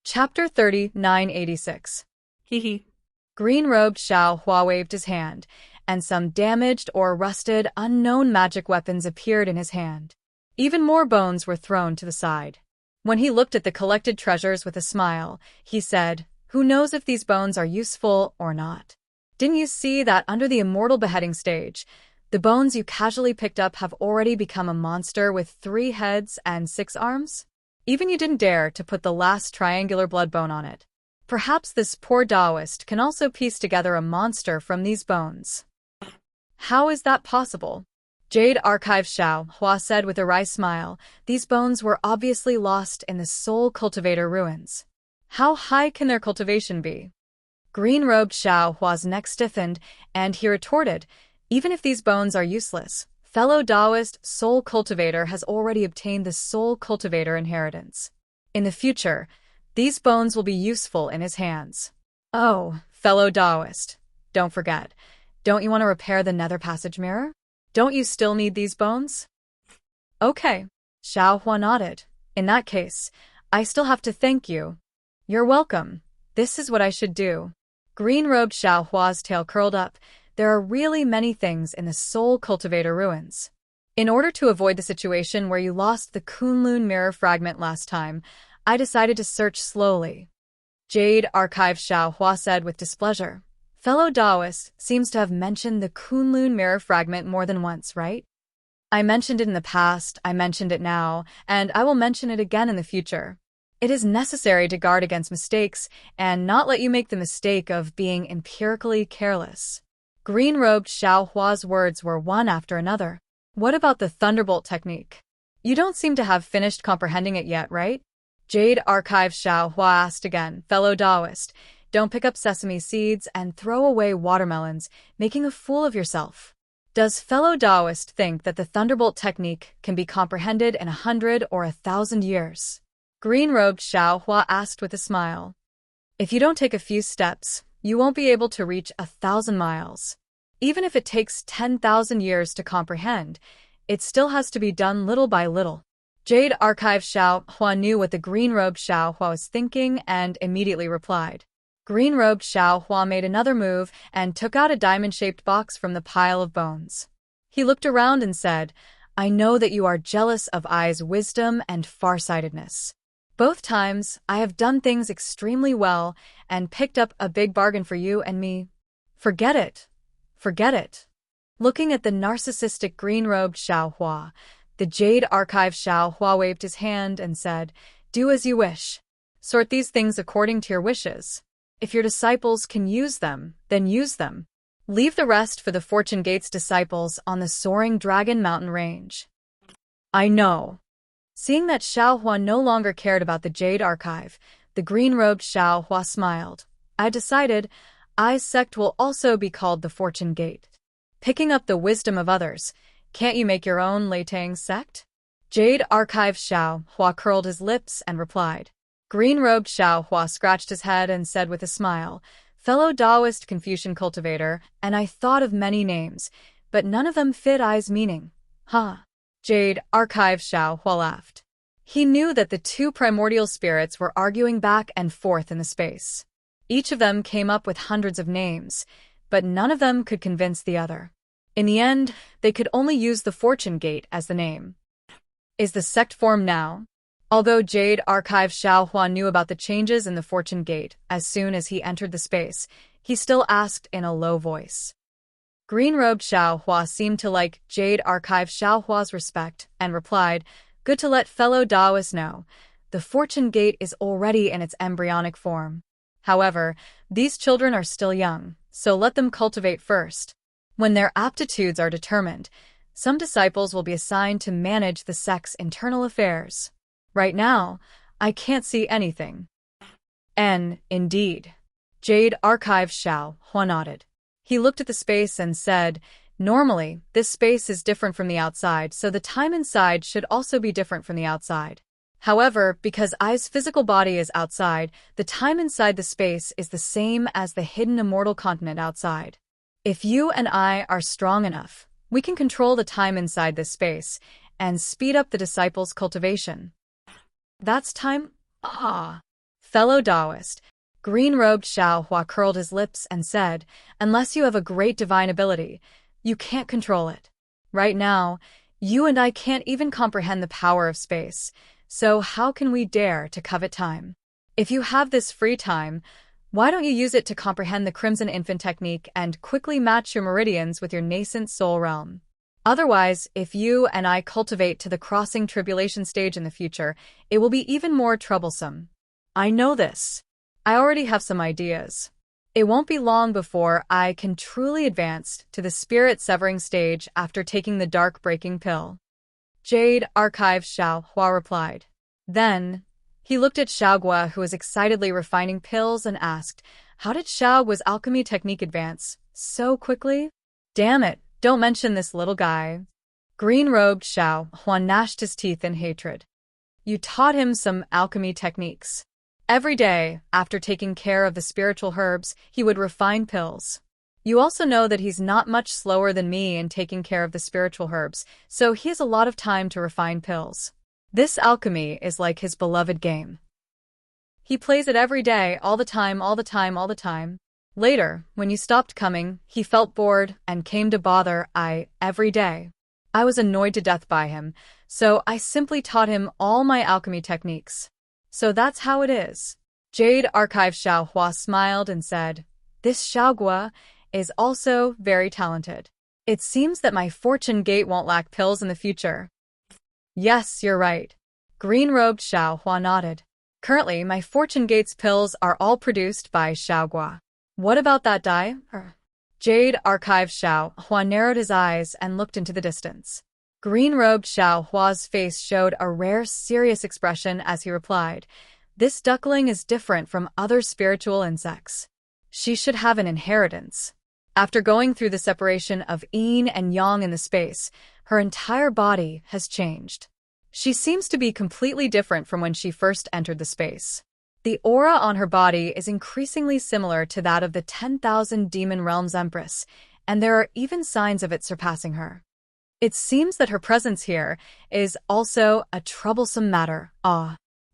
Chapter 3986. Hee. Green-robed Xiao Hua waved his hand, and some damaged or rusted, unknown magic weapons appeared in his hand. Even more bones were thrown to the side. When he looked at the collected treasures with a smile, he said, "Who knows if these bones are useful or not? Didn't you see that under the immortal beheading stage, the bones you casually picked up have already become a monster with 3 heads and 6 arms? Even you didn't dare to put the last triangular blood bone on it. Perhaps this poor Taoist can also piece together a monster from these bones." "How is that possible?" Jade Archive Xiao Hua said with a wry smile. "These bones were obviously lost in the Soul Cultivator ruins. How high can their cultivation be?" Green-robed Xiao Hua's neck stiffened, and he retorted, "Even if these bones are useless, fellow Taoist Soul Cultivator has already obtained the Soul Cultivator inheritance. In the future, these bones will be useful in his hands. Oh, fellow Taoist, don't forget, don't you want to repair the Nether Passage mirror? Don't you still need these bones?" "Okay," Xiao Hua nodded. "In that case, I still have to thank you." "You're welcome. This is what I should do." Green-robed Xiao Hua's tail curled up. "There are really many things in the Soul Cultivator ruins. In order to avoid the situation where you lost the Kunlun mirror fragment last time, I decided to search slowly." Jade Archive Xiao Hua said with displeasure. "Fellow Taoist seems to have mentioned the Kunlun mirror fragment more than once, right? I mentioned it in the past, I mentioned it now, and I will mention it again in the future. It is necessary to guard against mistakes and not let you make the mistake of being empirically careless." Green-robed Xiao Hua's words were one after another. "What about the Thunderbolt technique? You don't seem to have finished comprehending it yet, right?" Jade Archive Xiao Hua asked again. "Fellow Taoist, don't pick up sesame seeds and throw away watermelons, making a fool of yourself. Does fellow Taoist think that the Thunderbolt technique can be comprehended in 100 or 1,000 years?" Green-robed Xiao Hua asked with a smile. "If you don't take a few steps, you won't be able to reach 1,000 miles. Even if it takes 10,000 years to comprehend, it still has to be done little by little." Jade Archive Xiao Hua knew what the green-robed Xiao Hua was thinking and immediately replied. Green-robed Xiao Hua made another move and took out a diamond-shaped box from the pile of bones. He looked around and said, "I know that you are jealous of Ai's wisdom and farsightedness. Both times, I have done things extremely well and picked up a big bargain for you and me. Forget it. Forget it." Looking at the narcissistic green-robed Xiao Hua, the Jade Archive Xiao Hua waved his hand and said, "Do as you wish. Sort these things according to your wishes. If your disciples can use them, then use them. Leave the rest for the Fortune Gate's disciples on the Soaring Dragon Mountain Range." "I know." Seeing that Xiao Hua no longer cared about the Jade Archive, the green-robed Xiao Hua smiled. "I decided Ai's sect will also be called the Fortune Gate. Picking up the wisdom of others, can't you make your own Leitang sect?" Jade Archive Xiao Hua curled his lips and replied. Green-robed Xiao Hua scratched his head and said with a smile, "Fellow Taoist Confucian cultivator, and I thought of many names, but none of them fit Ai's meaning. Huh." Jade Archive Xiao Hua laughed. He knew that the 2 primordial spirits were arguing back and forth in the space. Each of them came up with hundreds of names, but none of them could convince the other. In the end, they could only use the Fortune Gate as the name. "Is the sect formed now?" Although Jade Archive Xiao Hua knew about the changes in the Fortune Gate as soon as he entered the space, he still asked in a low voice. Green-robed Xiao Hua seemed to like Jade Archive Xiao Hua's respect and replied, "Good to let fellow Taoists know. The Fortune Gate is already in its embryonic form. However, these children are still young, so let them cultivate first. When their aptitudes are determined, some disciples will be assigned to manage the sect's internal affairs. Right now, I can't see anything." Indeed. Jade Archive Xiao Hua nodded. He looked at the space and said, "Normally, this space is different from the outside, so the time inside should also be different from the outside. However, because Ai's physical body is outside, the time inside the space is the same as the hidden immortal continent outside. If you and I are strong enough, we can control the time inside this space and speed up the disciples' cultivation." "That's time? Ah." Fellow Taoist, green-robed Xiao Hua curled his lips and said, "Unless you have a great divine ability, you can't control it. Right now, you and I can't even comprehend the power of space, so how can we dare to covet time? If you have this free time, why don't you use it to comprehend the Crimson Infant technique and quickly match your meridians with your nascent soul realm? Otherwise, if you and I cultivate to the crossing tribulation stage in the future, it will be even more troublesome. I know this. I already have some ideas. It won't be long before I can truly advance to the spirit-severing stage after taking the dark-breaking pill." Jade Archive Xiao Hua replied. Then, he looked at Xiaogua, who was excitedly refining pills, and asked, "How did Xiaogua's alchemy technique advance so quickly?" "Damn it, don't mention this little guy." Green-robed Xiao Hua gnashed his teeth in hatred. "You taught him some alchemy techniques. Every day, after taking care of the spiritual herbs, he would refine pills. You also know that he's not much slower than me in taking care of the spiritual herbs, so he has a lot of time to refine pills. This alchemy is like his beloved game. He plays it every day, all the time, all the time, all the time. Later, when you stopped coming, he felt bored and came to bother I every day. I was annoyed to death by him, so I simply taught him all my alchemy techniques. So that's how it is." Jade Archive Xiao Hua smiled and said, "This Xiaogua is also very talented. It seems that my fortune gate won't lack pills in the future." "Yes, you're right." Green-robed Xiao Hua nodded. "Currently, my fortune gate's pills are all produced by Xiaogua. What about that dye?" Jade Archive Xiao Hua narrowed his eyes and looked into the distance. Green-robed Xiao Hua's face showed a rare, serious expression as he replied, "This duckling is different from other spiritual insects. She should have an inheritance." After going through the separation of yin and yang in the space, her entire body has changed. She seems to be completely different from when she first entered the space. The aura on her body is increasingly similar to that of the 10,000 Demon Realms Empress, and there are even signs of it surpassing her. It seems that her presence here is also a troublesome matter.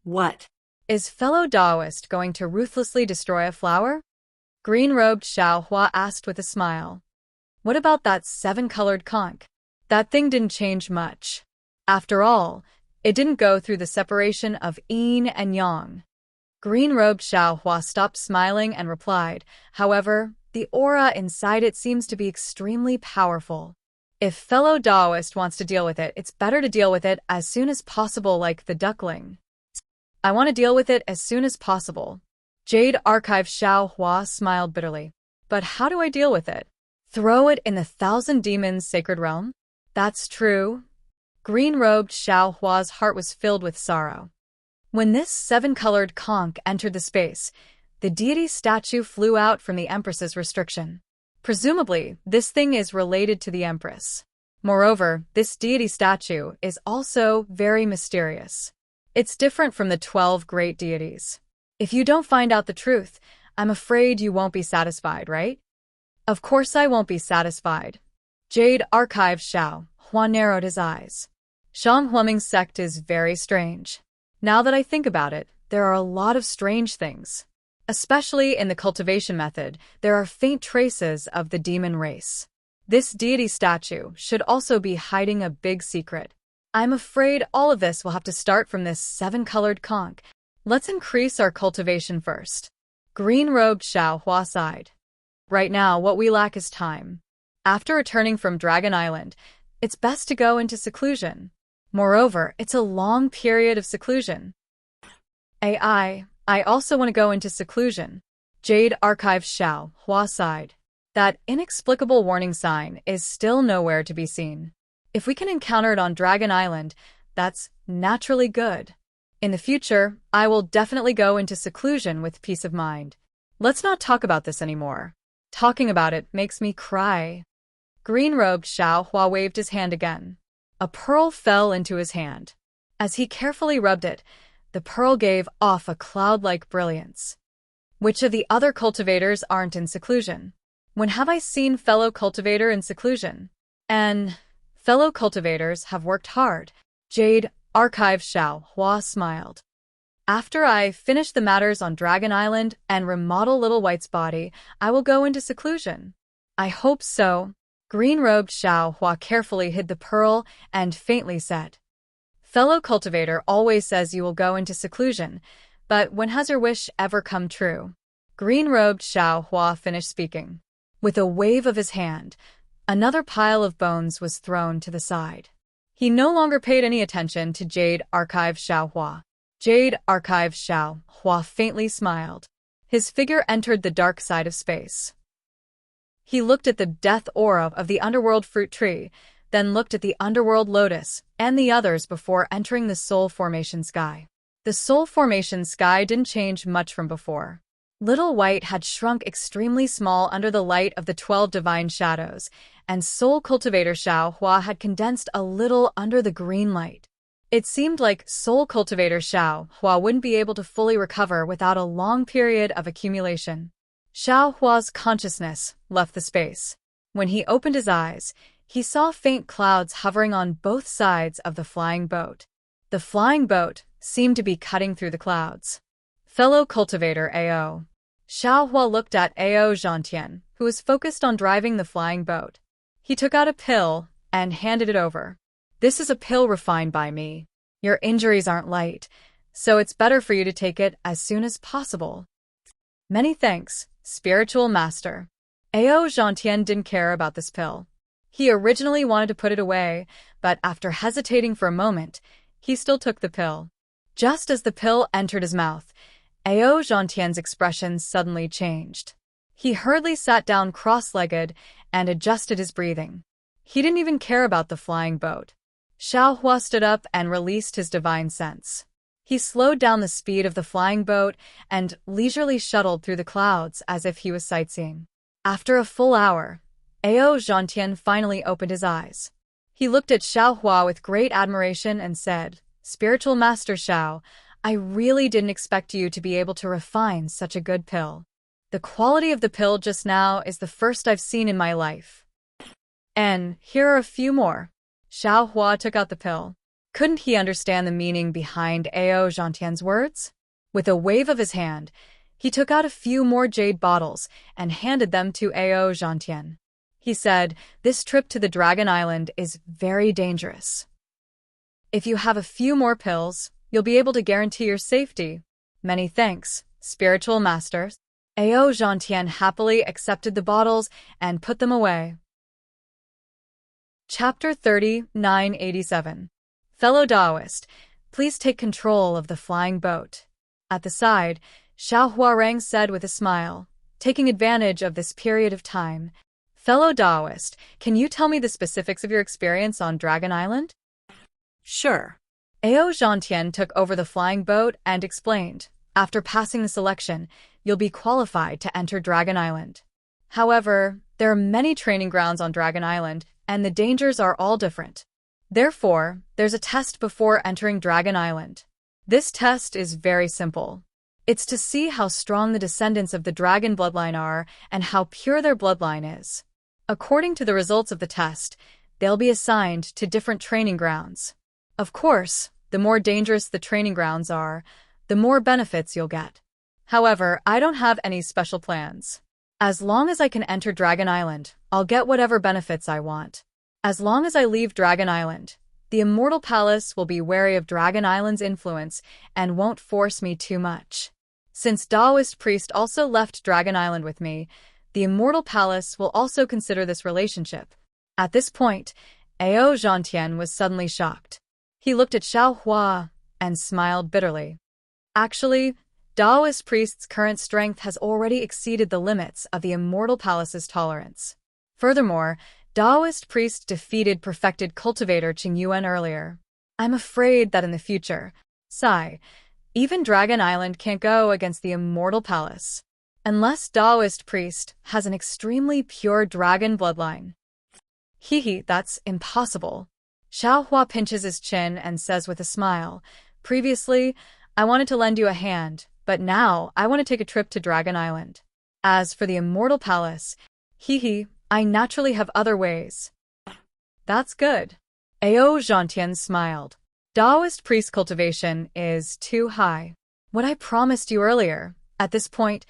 What? Is fellow Taoist going to ruthlessly destroy a flower? Green-robed Xiao Hua asked with a smile. What about that 7-colored conch? That thing didn't change much. After all, it didn't go through the separation of yin and yang. Green-robed Xiao Hua stopped smiling and replied, "However, the aura inside it seems to be extremely powerful. If fellow Taoist wants to deal with it, it's better to deal with it as soon as possible, like the duckling." "I want to deal with it as soon as possible." Jade Archive Xiao Hua smiled bitterly. "But how do I deal with it? Throw it in the 1,000 Demons Sacred Realm?" "That's true." Green-robed Xiao Hua's heart was filled with sorrow. When this 7-colored conch entered the space, the deity statue flew out from the Empress's restriction. Presumably, this thing is related to the Empress. Moreover, this deity statue is also very mysterious. It's different from the 12 great deities. If you don't find out the truth, I'm afraid you won't be satisfied, right? Of course I won't be satisfied. Jade Archive Xiao Hua narrowed his eyes. Shang Huaming's sect is very strange. Now that I think about it, there are a lot of strange things. Especially in the cultivation method, there are faint traces of the demon race. This deity statue should also be hiding a big secret. I'm afraid all of this will have to start from this 7-colored conch. Let's increase our cultivation first. Green-robed Xiao Hua sighed. Right now, what we lack is time. After returning from Dragon Island, it's best to go into seclusion. Moreover, it's a long period of seclusion. I also want to go into seclusion. Jade Archive Xiao Hua sighed. That inexplicable warning sign is still nowhere to be seen. If we can encounter it on Dragon Island, that's naturally good. In the future, I will definitely go into seclusion with peace of mind. Let's not talk about this anymore. Talking about it makes me cry. Green-robed Xiao Hua waved his hand again. A pearl fell into his hand. As he carefully rubbed it, the pearl gave off a cloud-like brilliance. Which of the other cultivators aren't in seclusion? When have I seen fellow cultivator in seclusion? And fellow cultivators have worked hard. Jade Archive Xiao Hua smiled. After I finish the matters on Dragon Island and remodel Little White's body, I will go into seclusion. I hope so. Green-robed Xiao Hua carefully hid the pearl and faintly said, Fellow cultivator always says you will go into seclusion, but when has your wish ever come true? Green-robed Xiao Hua finished speaking. With a wave of his hand, another pile of bones was thrown to the side. He no longer paid any attention to Jade Archive Xiao Hua. Jade Archive Xiao Hua faintly smiled. His figure entered the dark side of space. He looked at the death aura of the underworld fruit tree, then looked at the underworld lotus and the others before entering the soul formation sky. The soul formation sky didn't change much from before. Little White had shrunk extremely small under the light of the 12 divine shadows, and Soul Cultivator Xiao Hua had condensed a little under the green light. It seemed like Soul Cultivator Xiao Hua wouldn't be able to fully recover without a long period of accumulation. Xiao Hua's consciousness left the space. When he opened his eyes, he saw faint clouds hovering on both sides of the flying boat. The flying boat seemed to be cutting through the clouds. Fellow cultivator Ao. Xiao Hua looked at Ao Zhantian, who was focused on driving the flying boat. He took out a pill and handed it over. This is a pill refined by me. Your injuries aren't light, so it's better for you to take it as soon as possible. Many thanks, spiritual master. Ao Zhantian didn't care about this pill. He originally wanted to put it away, but after hesitating for a moment, he still took the pill. Just as the pill entered his mouth, Ao Zhantian's expression suddenly changed. He hurriedly sat down cross-legged and adjusted his breathing. He didn't even care about the flying boat. Xiao Hua stood up and released his divine sense. He slowed down the speed of the flying boat and leisurely shuttled through the clouds as if he was sightseeing. After a full hour, Ao Zhantian finally opened his eyes. He looked at Xiao Hua with great admiration and said, Spiritual Master Xiao, I really didn't expect you to be able to refine such a good pill. The quality of the pill just now is the first I've seen in my life. And here are a few more. Xiao Hua took out the pill. Couldn't he understand the meaning behind Ao Zhantian's words? With a wave of his hand, he took out a few more jade bottles and handed them to Ao Zhantian. He said, This trip to the Dragon Island is very dangerous. If you have a few more pills, you'll be able to guarantee your safety. Many thanks, spiritual masters. Ao Zhantian happily accepted the bottles and put them away. Chapter 3987. Fellow Taoist, please take control of the flying boat. At the side, Xiao Huarang said with a smile, taking advantage of this period of time. Fellow Taoist, can you tell me the specifics of your experience on Dragon Island? Sure. Ao Zhantian took over the flying boat and explained, after passing the selection, you'll be qualified to enter Dragon Island. However, there are many training grounds on Dragon Island, and the dangers are all different. Therefore, there's a test before entering Dragon Island. This test is very simple. It's to see how strong the descendants of the dragon bloodline are and how pure their bloodline is. According to the results of the test, they'll be assigned to different training grounds. Of course, the more dangerous the training grounds are, the more benefits you'll get. However, I don't have any special plans. As long as I can enter Dragon Island, I'll get whatever benefits I want. As long as I leave Dragon Island, the Immortal Palace will be wary of Dragon Island's influence and won't force me too much. Since Taoist Priest also left Dragon Island with me, the Immortal Palace will also consider this relationship. At this point, Ao Zhantian was suddenly shocked. He looked at Xiao Hua and smiled bitterly. Actually, Taoist Priest's current strength has already exceeded the limits of the Immortal Palace's tolerance. Furthermore, Taoist Priest defeated perfected cultivator Qing Yuan earlier. I'm afraid that in the future, even Dragon Island can't go against the Immortal Palace. Unless Taoist Priest has an extremely pure dragon bloodline. That's impossible. Xiao Hua pinches his chin and says with a smile, Previously, I wanted to lend you a hand, but now I want to take a trip to Dragon Island. As for the Immortal Palace, I naturally have other ways. That's good. Ao Zhantian smiled. Taoist priest cultivation is too high. What I promised you earlier. At this point,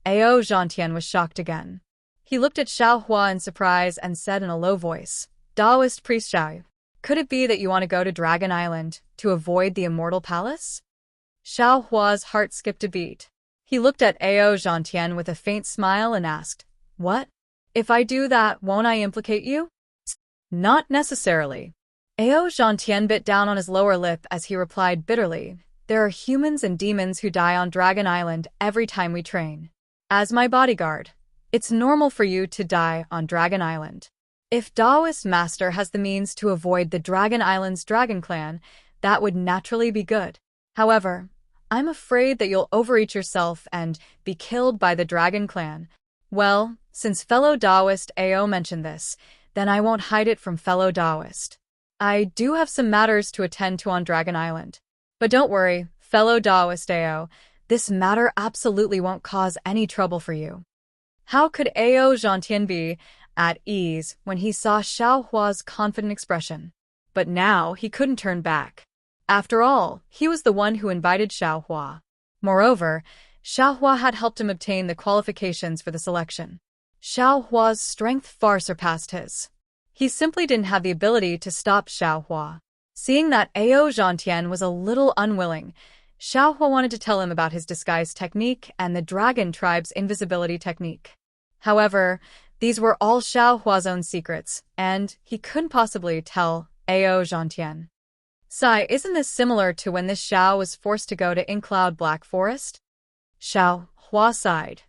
Ao Zhantian was shocked again. He looked at Xiao Hua in surprise and said in a low voice, Taoist priest Xiao, could it be that you want to go to Dragon Island to avoid the Immortal Palace? Xiao Hua's heart skipped a beat. He looked at Ao Zhantian with a faint smile and asked, What? If I do that, won't I implicate you? Not necessarily. Ao Zhantian bit down on his lower lip as he replied bitterly, There are humans and demons who die on Dragon Island every time we train. As my bodyguard, it's normal for you to die on Dragon Island. If Taoist Master has the means to avoid the Dragon Island's Dragon Clan, that would naturally be good. However, I'm afraid that you'll overeat yourself and be killed by the Dragon Clan. Well, since fellow Taoist Ao mentioned this, then I won't hide it from fellow Taoist. I do have some matters to attend to on Dragon Island. But don't worry, fellow Taoist Ao, this matter absolutely won't cause any trouble for you. How could Ao Zhantian be at ease when he saw Xiao Hua's confident expression? But now he couldn't turn back. After all, he was the one who invited Xiao Hua. Moreover, Xiao Hua had helped him obtain the qualifications for the selection. Xiao Hua's strength far surpassed his. He simply didn't have the ability to stop Xiao Hua. Seeing that Ao Zhantian was a little unwilling, Xiao Hua wanted to tell him about his disguise technique and the dragon tribe's invisibility technique. However, these were all Xiao Hua's own secrets, and he couldn't possibly tell Ao Zhantian. Sai, isn't this similar to when this Xiao was forced to go to Incloud Black Forest? Xiao Hua sighed.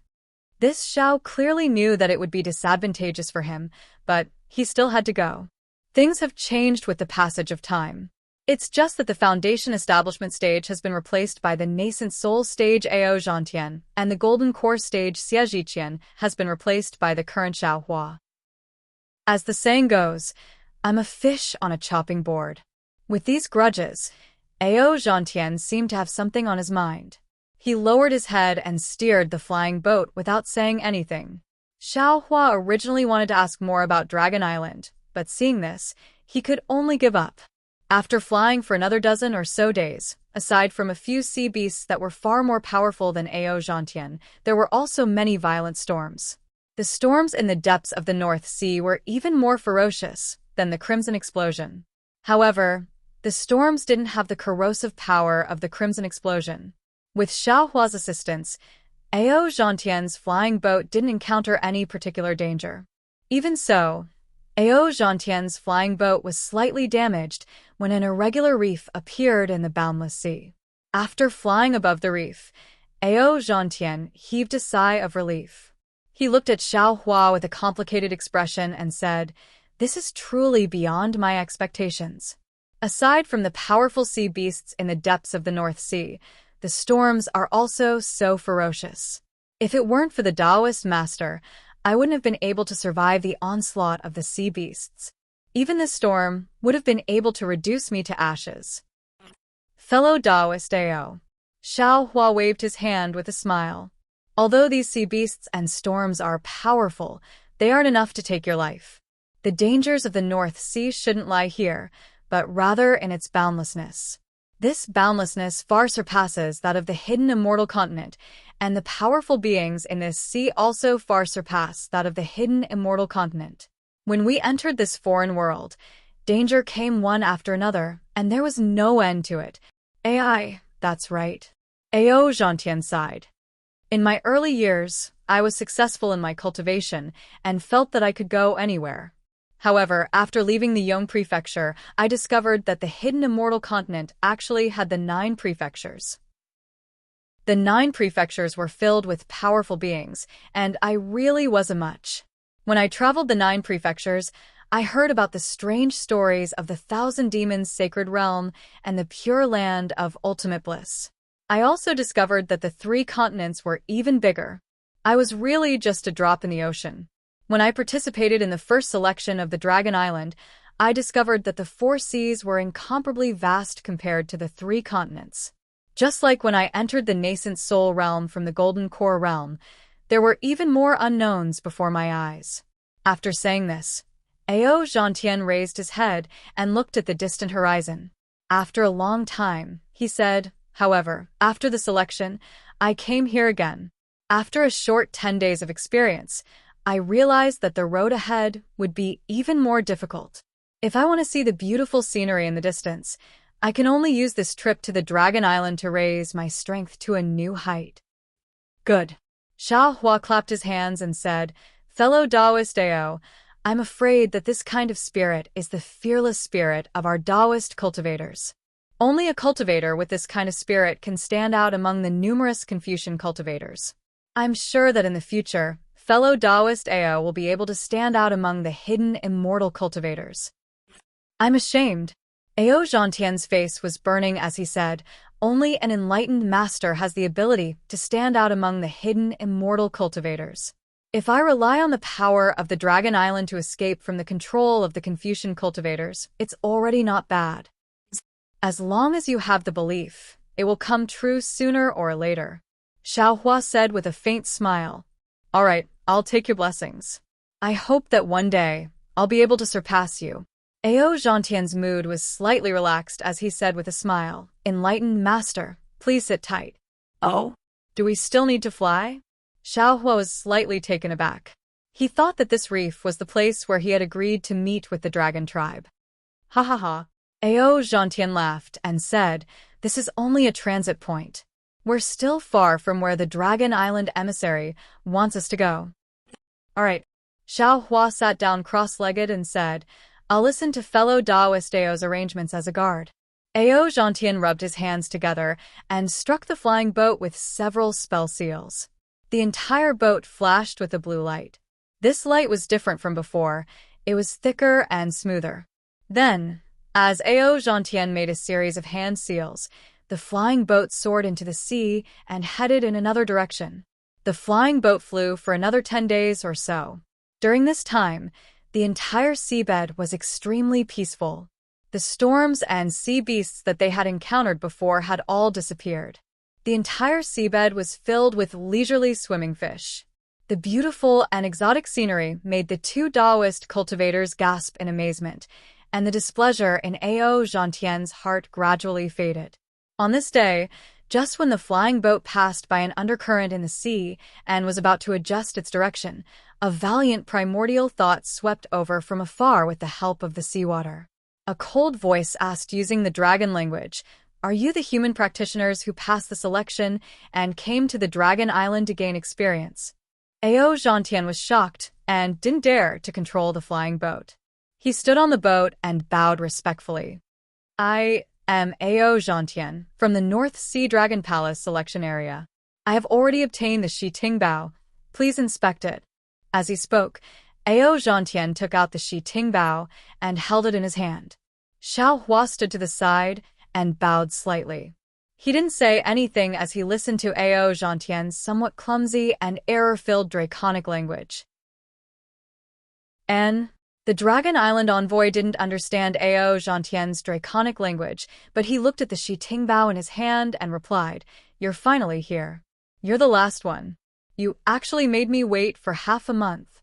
This Xiao clearly knew that it would be disadvantageous for him, but he still had to go. Things have changed with the passage of time. It's just that the Foundation Establishment stage has been replaced by the Nascent Soul stage Ao Zhantian, and the Golden Core stage Xie Zhiqian has been replaced by the current Xiao Hua. As the saying goes, I'm a fish on a chopping board. With these grudges, Ao Zhantian seemed to have something on his mind. He lowered his head and steered the flying boat without saying anything. Xiao Hua originally wanted to ask more about Dragon Island, but seeing this, he could only give up. After flying for another dozen or so days, aside from a few sea beasts that were far more powerful than Ao Zhantian, there were also many violent storms. The storms in the depths of the North Sea were even more ferocious than the Crimson Explosion. However, the storms didn't have the corrosive power of the Crimson Explosion. With Xiao Hua's assistance, Ao Zhantian's flying boat didn't encounter any particular danger. Even so, Ao Zhantian's flying boat was slightly damaged when an irregular reef appeared in the boundless sea. After flying above the reef, Ao Zhantian heaved a sigh of relief. He looked at Xiao Hua with a complicated expression and said, This is truly beyond my expectations. Aside from the powerful sea beasts in the depths of the North Sea, the storms are also so ferocious. If it weren't for the Taoist master, I wouldn't have been able to survive the onslaught of the sea beasts. Even this storm would have been able to reduce me to ashes. Fellow Taoist Ao. Xiao Hua waved his hand with a smile. Although these sea beasts and storms are powerful, they aren't enough to take your life. The dangers of the North Sea shouldn't lie here, but rather in its boundlessness. This boundlessness far surpasses that of the hidden immortal continent, and the powerful beings in this sea also far surpass that of the hidden immortal continent. When we entered this foreign world, danger came one after another, and there was no end to it. AI, that's right. Ao Zhantian sighed. In my early years, I was successful in my cultivation and felt that I could go anywhere. However, after leaving the Yong Prefecture, I discovered that the hidden immortal continent actually had the 9 prefectures. The 9 prefectures were filled with powerful beings, and I really was a much. When I traveled the 9 prefectures, I heard about the strange stories of the 1,000 Demons' sacred realm and the pure land of ultimate bliss. I also discovered that the 3 continents were even bigger. I was really just a drop in the ocean. When I participated in the first selection of the Dragon Island, I discovered that the 4 seas were incomparably vast compared to the 3 continents. Just like when I entered the nascent soul realm from the Golden Core realm, there were even more unknowns before my eyes. After saying this, Ao Zhantian raised his head and looked at the distant horizon. After a long time, he said, However, after the selection, I came here again. After a short 10 days of experience, I realized that the road ahead would be even more difficult. If I want to see the beautiful scenery in the distance, I can only use this trip to the Dragon Island to raise my strength to a new height. Good. Xiao Hua clapped his hands and said, "Fellow Taoist Ao, I'm afraid that this kind of spirit is the fearless spirit of our Taoist cultivators. Only a cultivator with this kind of spirit can stand out among the numerous Confucian cultivators. I'm sure that in the future, fellow Taoist Ao will be able to stand out among the hidden immortal cultivators." I'm ashamed. Ao Zhantian's face was burning as he said, "Only an enlightened master has the ability to stand out among the hidden immortal cultivators. If I rely on the power of the Dragon Island to escape from the control of the Confucian cultivators, it's already not bad. As long as you have the belief, it will come true sooner or later," Xiao Hua said with a faint smile. "All right, I'll take your blessings. I hope that one day, I'll be able to surpass you." Ao Zhantian's mood was slightly relaxed as he said with a smile, "Enlightened master, please sit tight." "Oh? Do we still need to fly?" Xiao Hua was slightly taken aback. He thought that this reef was the place where he had agreed to meet with the dragon tribe. "Ha ha ha." Ao Zhantian laughed and said, "This is only a transit point. We're still far from where the Dragon Island emissary wants us to go." "All right." Xiao Hua sat down cross-legged and said, "I'll listen to fellow Taoist Ao's arrangements as a guard." Ao Zhantian rubbed his hands together and struck the flying boat with several spell seals. The entire boat flashed with a blue light. This light was different from before. It was thicker and smoother. Then, as Ao Zhantian made a series of hand seals, the flying boat soared into the sea and headed in another direction. The flying boat flew for another 10 days or so. During this time, the entire seabed was extremely peaceful. The storms and sea beasts that they had encountered before had all disappeared. The entire seabed was filled with leisurely swimming fish. The beautiful and exotic scenery made the two Taoist cultivators gasp in amazement, and the displeasure in Ao Zhantian's heart gradually faded. On this day, just when the flying boat passed by an undercurrent in the sea and was about to adjust its direction, a valiant primordial thought swept over from afar with the help of the seawater. A cold voice asked using the dragon language, "Are you the human practitioners who passed the selection and came to the Dragon Island to gain experience?" Ao Zhantian was shocked and didn't dare to control the flying boat. He stood on the boat and bowed respectfully. "I am Ao Zhantian from the North Sea Dragon Palace selection area. I have already obtained the Shiting Bao. Please inspect it." As he spoke, Ao Zhantian took out the Shiting Bao and held it in his hand. Xiao Hua stood to the side and bowed slightly. He didn't say anything as he listened to Ao Zhantian's somewhat clumsy and error-filled draconic language. The Dragon Island envoy didn't understand Ao Zhantian's draconic language, but he looked at the Shiting Bao in his hand and replied, "You're finally here. You're the last one. You actually made me wait for half a month."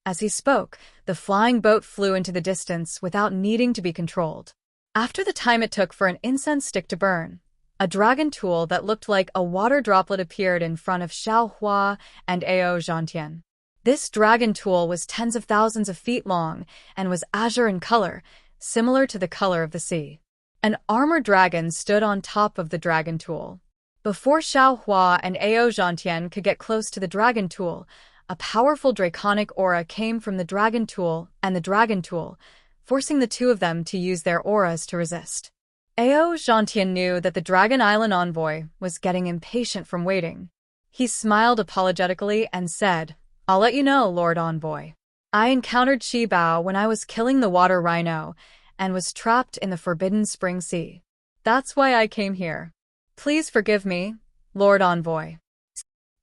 As he spoke, the flying boat flew into the distance without needing to be controlled. After the time it took for an incense stick to burn, a dragon tool that looked like a water droplet appeared in front of Xiao Hua and Ao Zhantian. This dragon tool was tens of thousands of feet long and was azure in color, similar to the color of the sea. An armored dragon stood on top of the dragon tool. Before Xiao Hua and Ao Zhantian could get close to the dragon tool, a powerful draconic aura came from the dragon tool and the dragon tool, forcing the two of them to use their auras to resist. Ao Zhantian knew that the Dragon Island envoy was getting impatient from waiting. He smiled apologetically and said, "I'll let you know, Lord Envoy. I encountered Qi Bao when I was killing the water rhino and was trapped in the Forbidden Spring Sea. That's why I came here. Please forgive me, Lord Envoy."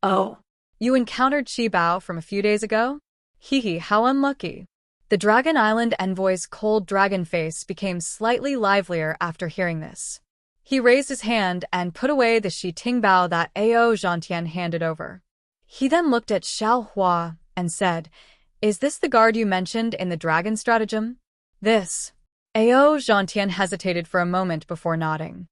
"Oh, you encountered Qi Bao from a few days ago? Hee, how unlucky." The Dragon Island envoy's cold dragon face became slightly livelier after hearing this. He raised his hand and put away the Shiting Bao that Ao Zhantian handed over. He then looked at Xiao Hua and said, "Is this the guard you mentioned in the dragon stratagem?" "This." Ao Zhantian hesitated for a moment before nodding.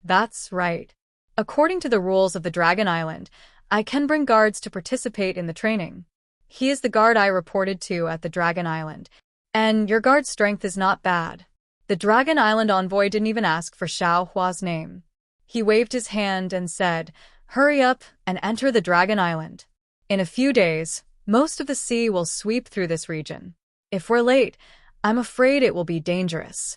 That's right. According to the rules of the Dragon Island, I can bring guards to participate in the training. He is the guard I reported to at the Dragon Island, and your guard's strength is not bad. The Dragon Island envoy didn't even ask for Xiao Hua's name. He waved his hand and said, "Hurry up and enter the Dragon Island. In a few days, most of the sea will sweep through this region. If we're late, I'm afraid it will be dangerous."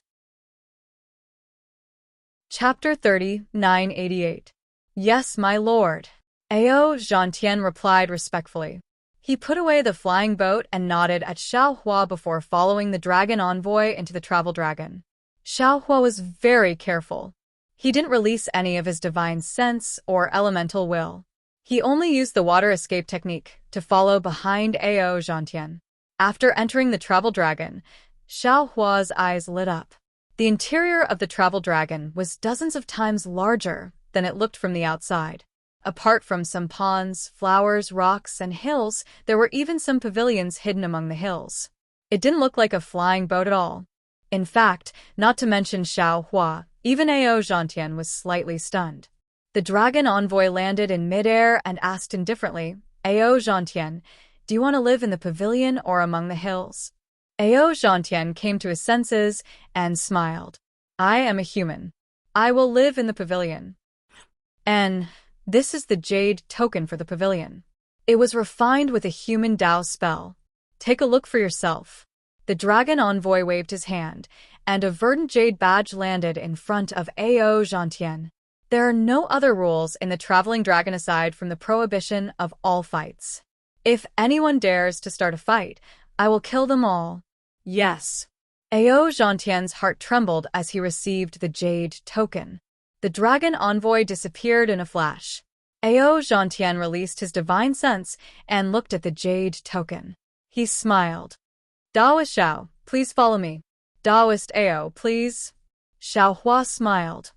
Chapter 30, 988. Yes, my lord. Ao Zhantian replied respectfully. He put away the flying boat and nodded at Xiao Hua before following the dragon envoy into the travel dragon. Xiao Hua was very careful. He didn't release any of his divine sense or elemental will. He only used the water escape technique to follow behind Ao Zhantian. After entering the travel dragon, Xiao Hua's eyes lit up. The interior of the travel dragon was dozens of times larger than it looked from the outside. Apart from some ponds, flowers, rocks, and hills, there were even some pavilions hidden among the hills. It didn't look like a flying boat at all. In fact, not to mention Xiao Hua, even Ao Zhantian was slightly stunned. The dragon envoy landed in midair and asked indifferently, "Ao Zhantian, do you want to live in the pavilion or among the hills?" Ao Zhantian came to his senses and smiled. "I am a human. I will live in the pavilion. And this is the jade token for the pavilion. It was refined with a human Dao spell. Take a look for yourself." The dragon envoy waved his hand, and a verdant jade badge landed in front of Ao Zhantian. There are no other rules in the traveling dragon aside from the prohibition of all fights. If anyone dares to start a fight, I will kill them all. Yes. Ao Zhantian's heart trembled as he received the jade token. The dragon envoy disappeared in a flash. Ao Zhantian released his divine sense and looked at the jade token. He smiled. "Daoist Xiao, please follow me." "Daoist Ao, please." Xiao Hua smiled.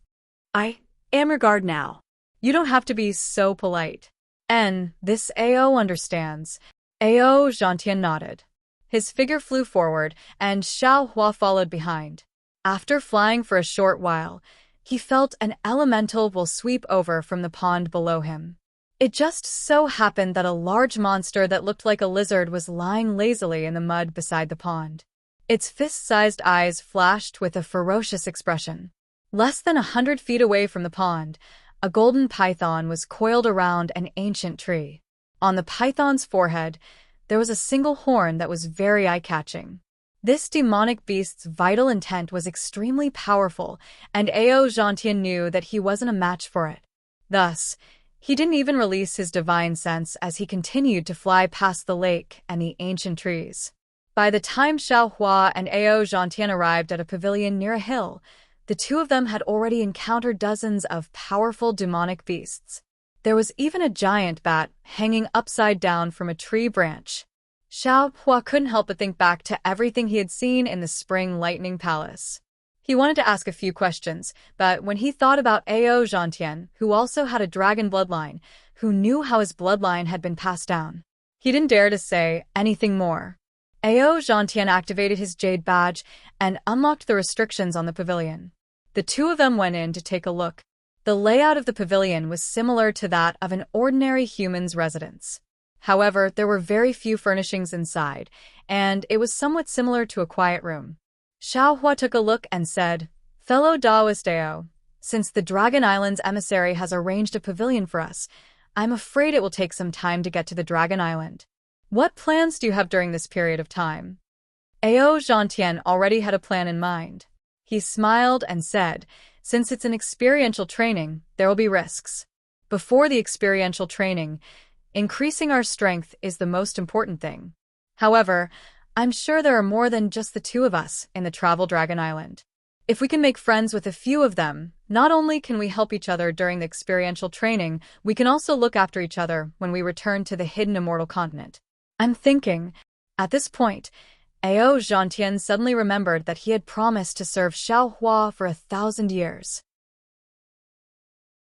"I am your guard now. You don't have to be so polite." "And this Ao understands." Ao Zhantian nodded. His figure flew forward, and Xiao Hua followed behind. After flying for a short while, he felt an elemental will sweep over from the pond below him. It just so happened that a large monster that looked like a lizard was lying lazily in the mud beside the pond. Its fist-sized eyes flashed with a ferocious expression. Less than 100 feet away from the pond, a golden python was coiled around an ancient tree. On the python's forehead, there was a single horn that was very eye-catching. This demonic beast's vital intent was extremely powerful, and Ao Zhantian knew that he wasn't a match for it. Thus, he didn't even release his divine sense as he continued to fly past the lake and the ancient trees. By the time Xiao Hua and Ao Zhantian arrived at a pavilion near a hill, the two of them had already encountered dozens of powerful demonic beasts. There was even a giant bat hanging upside down from a tree branch. Xiao Hua couldn't help but think back to everything he had seen in the Spring Lightning Palace. He wanted to ask a few questions, but when he thought about Ao Zhantian, who also had a dragon bloodline, who knew how his bloodline had been passed down, he didn't dare to say anything more. Ao Zhantian activated his jade badge and unlocked the restrictions on the pavilion. The two of them went in to take a look. The layout of the pavilion was similar to that of an ordinary human's residence. However, there were very few furnishings inside, and it was somewhat similar to a quiet room. Xiao Hua took a look and said, "Fellow Daoist Ao, since the Dragon Island's emissary has arranged a pavilion for us, I'm afraid it will take some time to get to the Dragon Island. What plans do you have during this period of time?" Ao Zhantian already had a plan in mind. He smiled and said, "Since it's an experiential training, there will be risks. Before the experiential training, increasing our strength is the most important thing. However, I'm sure there are more than just the two of us in the Travel Dragon Island. If we can make friends with a few of them, not only can we help each other during the experiential training, we can also look after each other when we return to the hidden immortal continent." I'm thinking. At this point, Ao Zhantian suddenly remembered that he had promised to serve Xiao Hua for 1,000 years.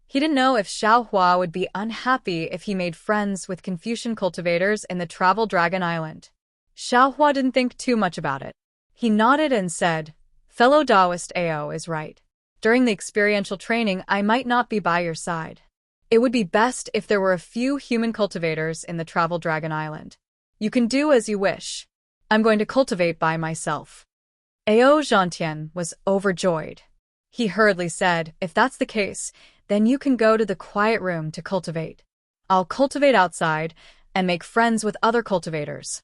He didn't know if Xiao Hua would be unhappy if he made friends with Confucian cultivators in the Travel Dragon Island. Xiao Hua didn't think too much about it. He nodded and said, "Fellow Daoist Ao is right. During the experiential training, I might not be by your side. It would be best if there were a few human cultivators in the Travel Dragon Island. You can do as you wish. I'm going to cultivate by myself. Enchanting was overjoyed. He hurriedly said, if that's the case, then you can go to the quiet room to cultivate. I'll cultivate outside and make friends with other cultivators.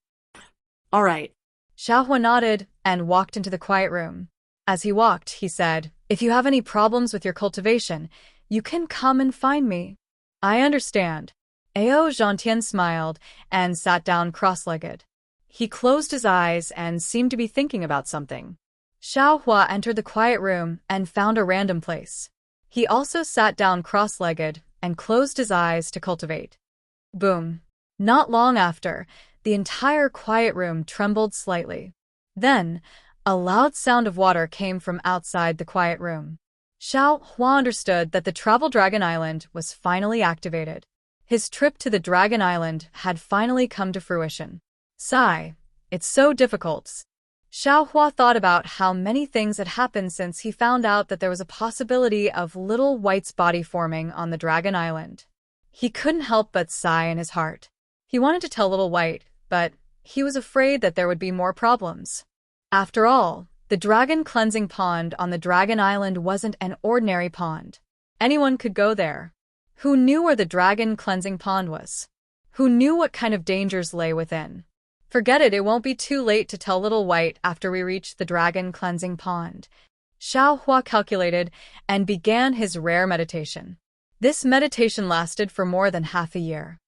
All right. Xiaohua nodded and walked into the quiet room. As he walked, he said, if you have any problems with your cultivation, you can come and find me. I understand. Enchanting smiled and sat down cross-legged. He closed his eyes and seemed to be thinking about something. Xiaohua entered the quiet room and found a random place. He also sat down cross-legged and closed his eyes to cultivate. Boom. Not long after, the entire quiet room trembled slightly. Then, a loud sound of water came from outside the quiet room. Xiaohua understood that the Travel Dragon Island was finally activated. His trip to the Dragon Island had finally come to fruition. Sigh. It's so difficult. Xiaohua thought about how many things had happened since he found out that there was a possibility of Little White's body forming on the Dragon Island. He couldn't help but sigh in his heart. He wanted to tell Little White, but he was afraid that there would be more problems. After all, the dragon cleansing pond on the Dragon Island wasn't an ordinary pond. Anyone could go there. Who knew where the dragon cleansing pond was? Who knew what kind of dangers lay within? Forget it, it won't be too late to tell Little White after we reach the dragon cleansing pond. Xiaohua calculated and began his rare meditation. This meditation lasted for more than half a year.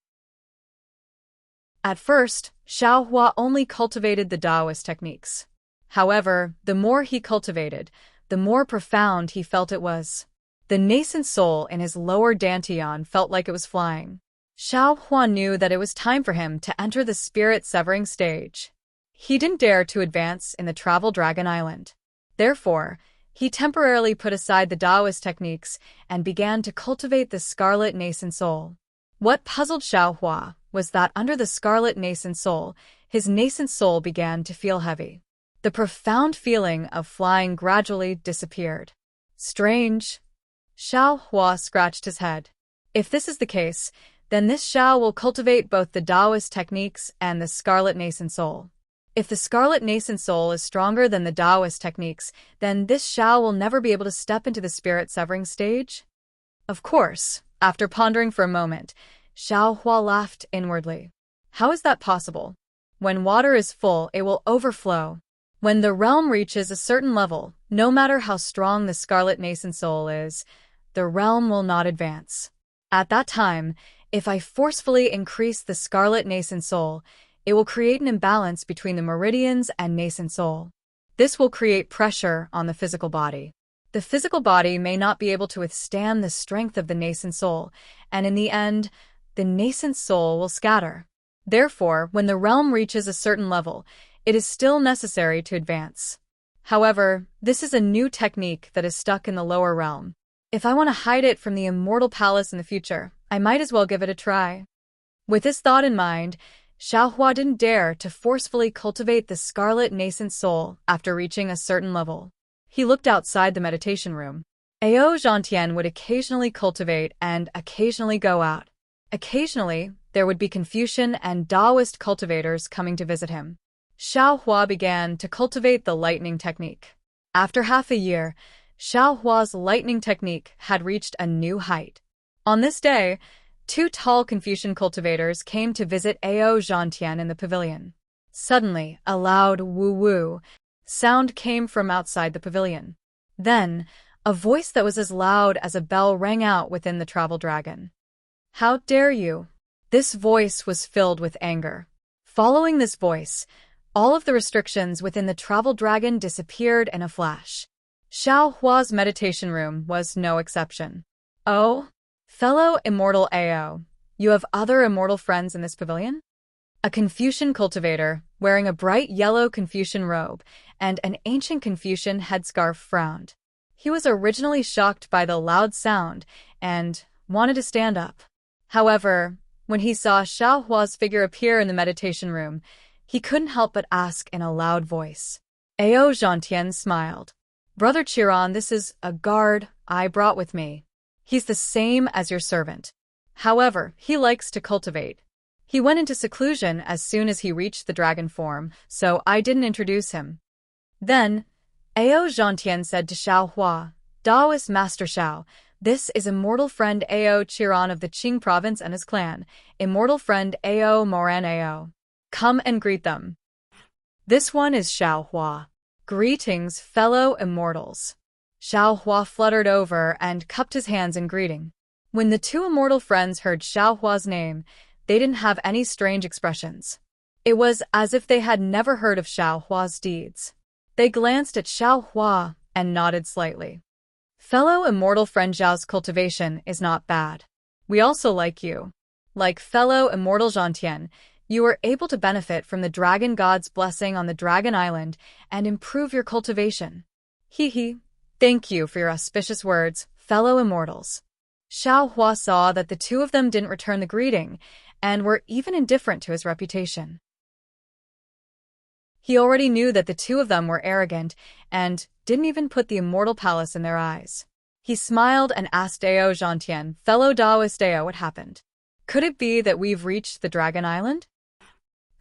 At first, Xiaohua only cultivated the Taoist techniques. However, the more he cultivated, the more profound he felt it was. The nascent soul in his lower dantian felt like it was flying. Xiaohua knew that it was time for him to enter the spirit-severing stage. He didn't dare to advance in the Travel Dragon Island. Therefore, he temporarily put aside the Taoist techniques and began to cultivate the scarlet nascent soul. What puzzled Xiaohua was that under the scarlet nascent soul, his nascent soul began to feel heavy. The profound feeling of flying gradually disappeared. Strange. Xiaohua scratched his head. If this is the case, then this Xiao will cultivate both the Taoist techniques and the scarlet nascent soul. If the scarlet nascent soul is stronger than the Taoist techniques, then this Xiao will never be able to step into the spirit-severing stage? Of course, after pondering for a moment, Xiaohua laughed inwardly. How is that possible? When water is full, it will overflow. When the realm reaches a certain level, no matter how strong the scarlet nascent soul is, the realm will not advance. At that time, if I forcefully increase the scarlet nascent soul, it will create an imbalance between the meridians and nascent soul. This will create pressure on the physical body. The physical body may not be able to withstand the strength of the nascent soul, and in the end, the nascent soul will scatter. Therefore, when the realm reaches a certain level, it is still necessary to advance. However, this is a new technique that is stuck in the lower realm. If I want to hide it from the immortal palace in the future, I might as well give it a try. With this thought in mind, Xiaohua didn't dare to forcefully cultivate the scarlet nascent soul after reaching a certain level. He looked outside the meditation room. Enchanting would occasionally cultivate and occasionally go out. Occasionally, there would be Confucian and Taoist cultivators coming to visit him. Xiaohua began to cultivate the lightning technique. After half a year, Xiaohua's lightning technique had reached a new height. On this day, 2 tall Confucian cultivators came to visit Enchanting in the pavilion. Suddenly, a loud woo-woo sound came from outside the pavilion. Then, a voice that was as loud as a bell rang out within the travel dragon. How dare you? This voice was filled with anger. Following this voice, all of the restrictions within the travel dragon disappeared in a flash. Xiaohua's meditation room was no exception. Oh, fellow immortal Ao, you have other immortal friends in this pavilion? A Confucian cultivator, wearing a bright yellow Confucian robe and an ancient Confucian headscarf frowned. He was originally shocked by the loud sound and wanted to stand up. However, when he saw Xiaohua's figure appear in the meditation room, he couldn't help but ask in a loud voice. Enchanting smiled. Brother Chiron, this is a guard I brought with me. He's the same as your servant. However, he likes to cultivate. He went into seclusion as soon as he reached the dragon form, so I didn't introduce him. Then, Ao Zhangtian said to Xiao Hua, Daoist Master Xiao, this is immortal friend Ao Chiron of the Qing province and his clan, immortal friend Ao Moran Ao. Come and greet them. This one is Xiao Hua. Greetings, fellow immortals. Xiao Hua fluttered over and cupped his hands in greeting. When the two immortal friends heard Xiao Hua's name, they didn't have any strange expressions. It was as if they had never heard of Xiao Hua's deeds. They glanced at Xiao Hua and nodded slightly. Fellow immortal friend Zhao's cultivation is not bad. We also like you. Like fellow immortal Zhangtian, you are able to benefit from the dragon god's blessing on the dragon island and improve your cultivation. Hee. Thank you for your auspicious words, fellow immortals. Xiao Hua saw that the two of them didn't return the greeting and were even indifferent to his reputation. He already knew that the two of them were arrogant and didn't even put the immortal palace in their eyes. He smiled and asked Ao Zhangtian, fellow Daoist Ao, what happened? Could it be that we've reached the Dragon Island?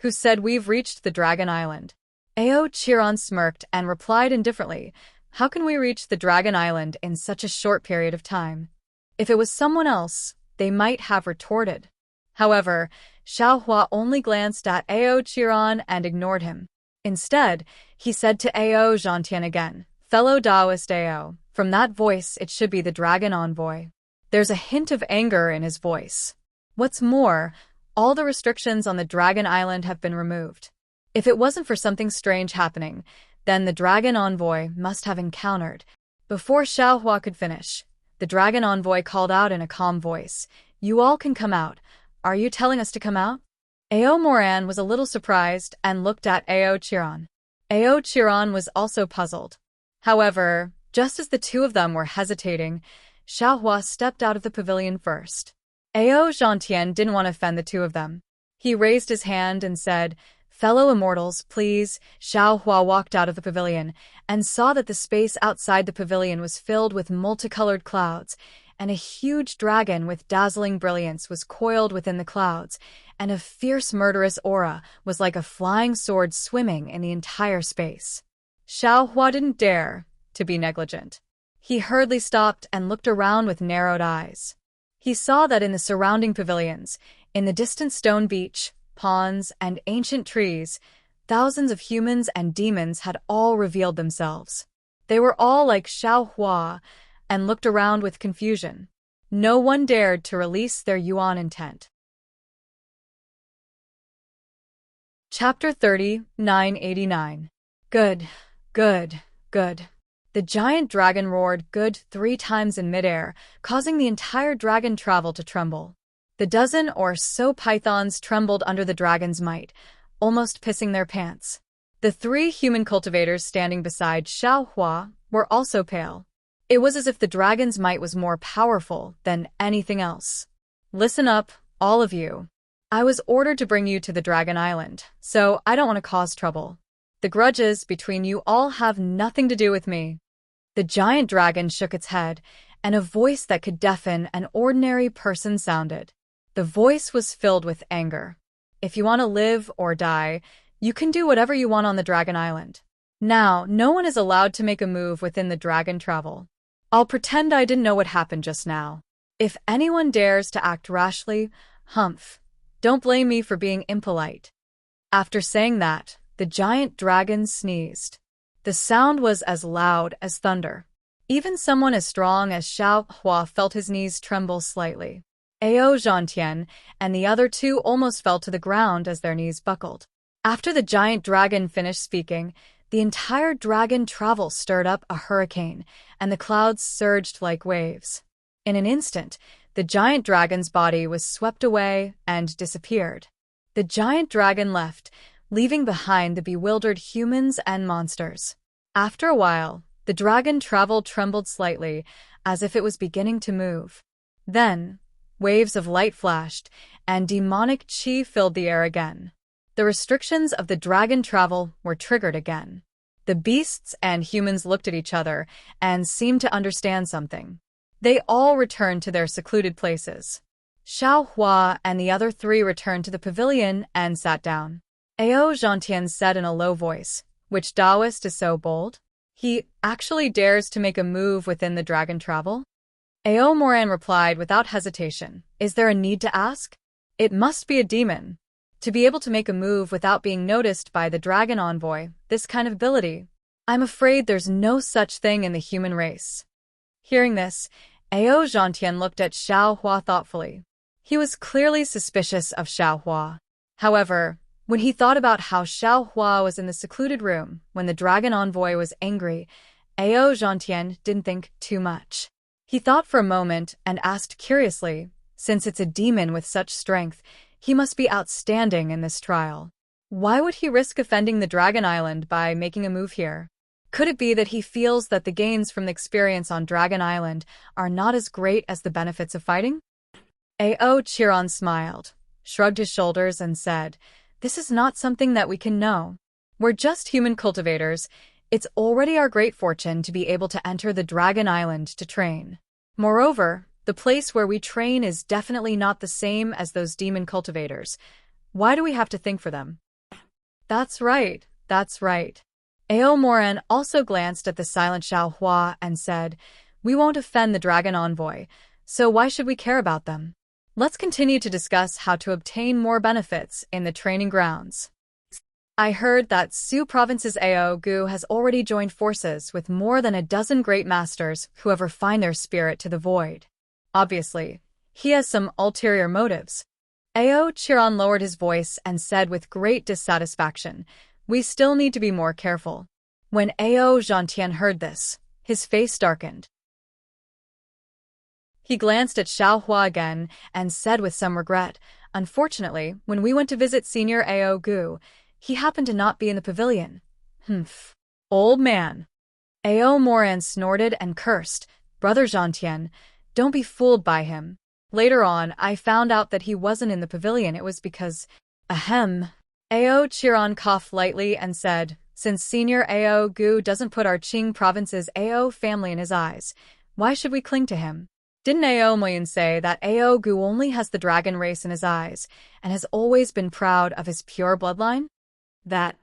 Who said we've reached the Dragon Island? Ao Chiron smirked and replied indifferently, how can we reach the Dragon Island in such a short period of time? If it was someone else, they might have retorted. However, Xiao Hua only glanced at Ao Chiron and ignored him. Instead, he said to Ao Zhangtian again, fellow Daoist Ao, from that voice it should be the dragon envoy. There's a hint of anger in his voice. What's more, all the restrictions on the Dragon Island have been removed. If it wasn't for something strange happening, then the dragon envoy must have encountered. Before Xiao Hua could finish, the dragon envoy called out in a calm voice, you all can come out. Are you telling us to come out? Ao Moran was a little surprised and looked at Ao Chiron. Ao Chiron was also puzzled. However, just as the two of them were hesitating, Xiao Hua stepped out of the pavilion first. Ao Zhangtian didn't want to offend the two of them. He raised his hand and said, fellow immortals, please. Xiao Hua walked out of the pavilion and saw that the space outside the pavilion was filled with multicolored clouds, and a huge dragon with dazzling brilliance was coiled within the clouds, and a fierce murderous aura was like a flying sword swimming in the entire space. Xiao Hua didn't dare to be negligent. He hurriedly stopped and looked around with narrowed eyes. He saw that in the surrounding pavilions, in the distant stone beach, ponds, and ancient trees, thousands of humans and demons had all revealed themselves. They were all like Xiao Hua and looked around with confusion. No one dared to release their yuan intent. Chapter 30, 989. Good. The giant dragon roared good 3 times in midair, causing the entire dragon travel to tremble. The dozen or so pythons trembled under the dragon's might, almost pissing their pants. The 3 human cultivators standing beside Xiao Hua were also pale. It was as if the dragon's might was more powerful than anything else. Listen up, all of you. I was ordered to bring you to the Dragon Island, so I don't want to cause trouble. The grudges between you all have nothing to do with me. The giant dragon shook its head, and a voice that could deafen an ordinary person sounded. The voice was filled with anger. If you want to live or die, you can do whatever you want on the Dragon Island. Now, no one is allowed to make a move within the dragon travel. I'll pretend I didn't know what happened just now. If anyone dares to act rashly, humph. Don't blame me for being impolite. After saying that, the giant dragon sneezed. The sound was as loud as thunder. Even someone as strong as Xiao Hua felt his knees tremble slightly. Ao Zhangtian and the other 2 almost fell to the ground as their knees buckled. After the giant dragon finished speaking, the entire dragon travel stirred up a hurricane, and the clouds surged like waves. In an instant, the giant dragon's body was swept away and disappeared. The giant dragon left, leaving behind the bewildered humans and monsters. After a while, the dragon travel trembled slightly, as if it was beginning to move. Then, waves of light flashed, and demonic chi filled the air again. The restrictions of the dragon travel were triggered again. The beasts and humans looked at each other and seemed to understand something. They all returned to their secluded places. Xiao Hua and the other three returned to the pavilion and sat down. Ao Zhantian said in a low voice, "Which Taoist is so bold? He actually dares to make a move within the dragon travel?" Ao Moran replied without hesitation, "Is there a need to ask? It must be a demon. To be able to make a move without being noticed by the dragon envoy, this kind of ability, I'm afraid there's no such thing in the human race." Hearing this, Ao Zhantian looked at Xiao Hua thoughtfully. He was clearly suspicious of Xiao Hua. However, when he thought about how Xiao Hua was in the secluded room when the dragon envoy was angry, Ao Zhantian didn't think too much. He thought for a moment and asked curiously, since it's a demon with such strength, he must be outstanding in this trial. Why would he risk offending the Dragon Island by making a move here? Could it be that he feels that the gains from the experience on Dragon Island are not as great as the benefits of fighting? Ao Chiron smiled, shrugged his shoulders and said, "This is not something that we can know. We're just human cultivators. It's already our great fortune to be able to enter the Dragon Island to train. Moreover, the place where we train is definitely not the same as those demon cultivators. Why do we have to think for them?" That's right, that's right. Ao Moran also glanced at the silent Xiao Hua and said, "We won't offend the dragon envoy, so why should we care about them? Let's continue to discuss how to obtain more benefits in the training grounds." I heard that Su Province's Ao Gu has already joined forces with more than a dozen great masters who have refined their spirit to the void. Obviously, he has some ulterior motives. Ao Chiron lowered his voice and said with great dissatisfaction, "We still need to be more careful." When Ao Zhantian heard this, his face darkened. He glanced at Xiao Hua again and said with some regret, "Unfortunately, when we went to visit Senior Ao Gu, he happened to not be in the pavilion." "Humph. Old man." Ao Moran snorted and cursed, "Brother Zhantian, don't be fooled by him. Later on, I found out that he wasn't in the pavilion. It was because..." Ahem. Ao Chiron coughed lightly and said, "Since Senior Ao Gu doesn't put our Qing Province's Ao family in his eyes, why should we cling to him? Didn't Ao Moyan say that Ao Gu only has the dragon race in his eyes and has always been proud of his pure bloodline?" That.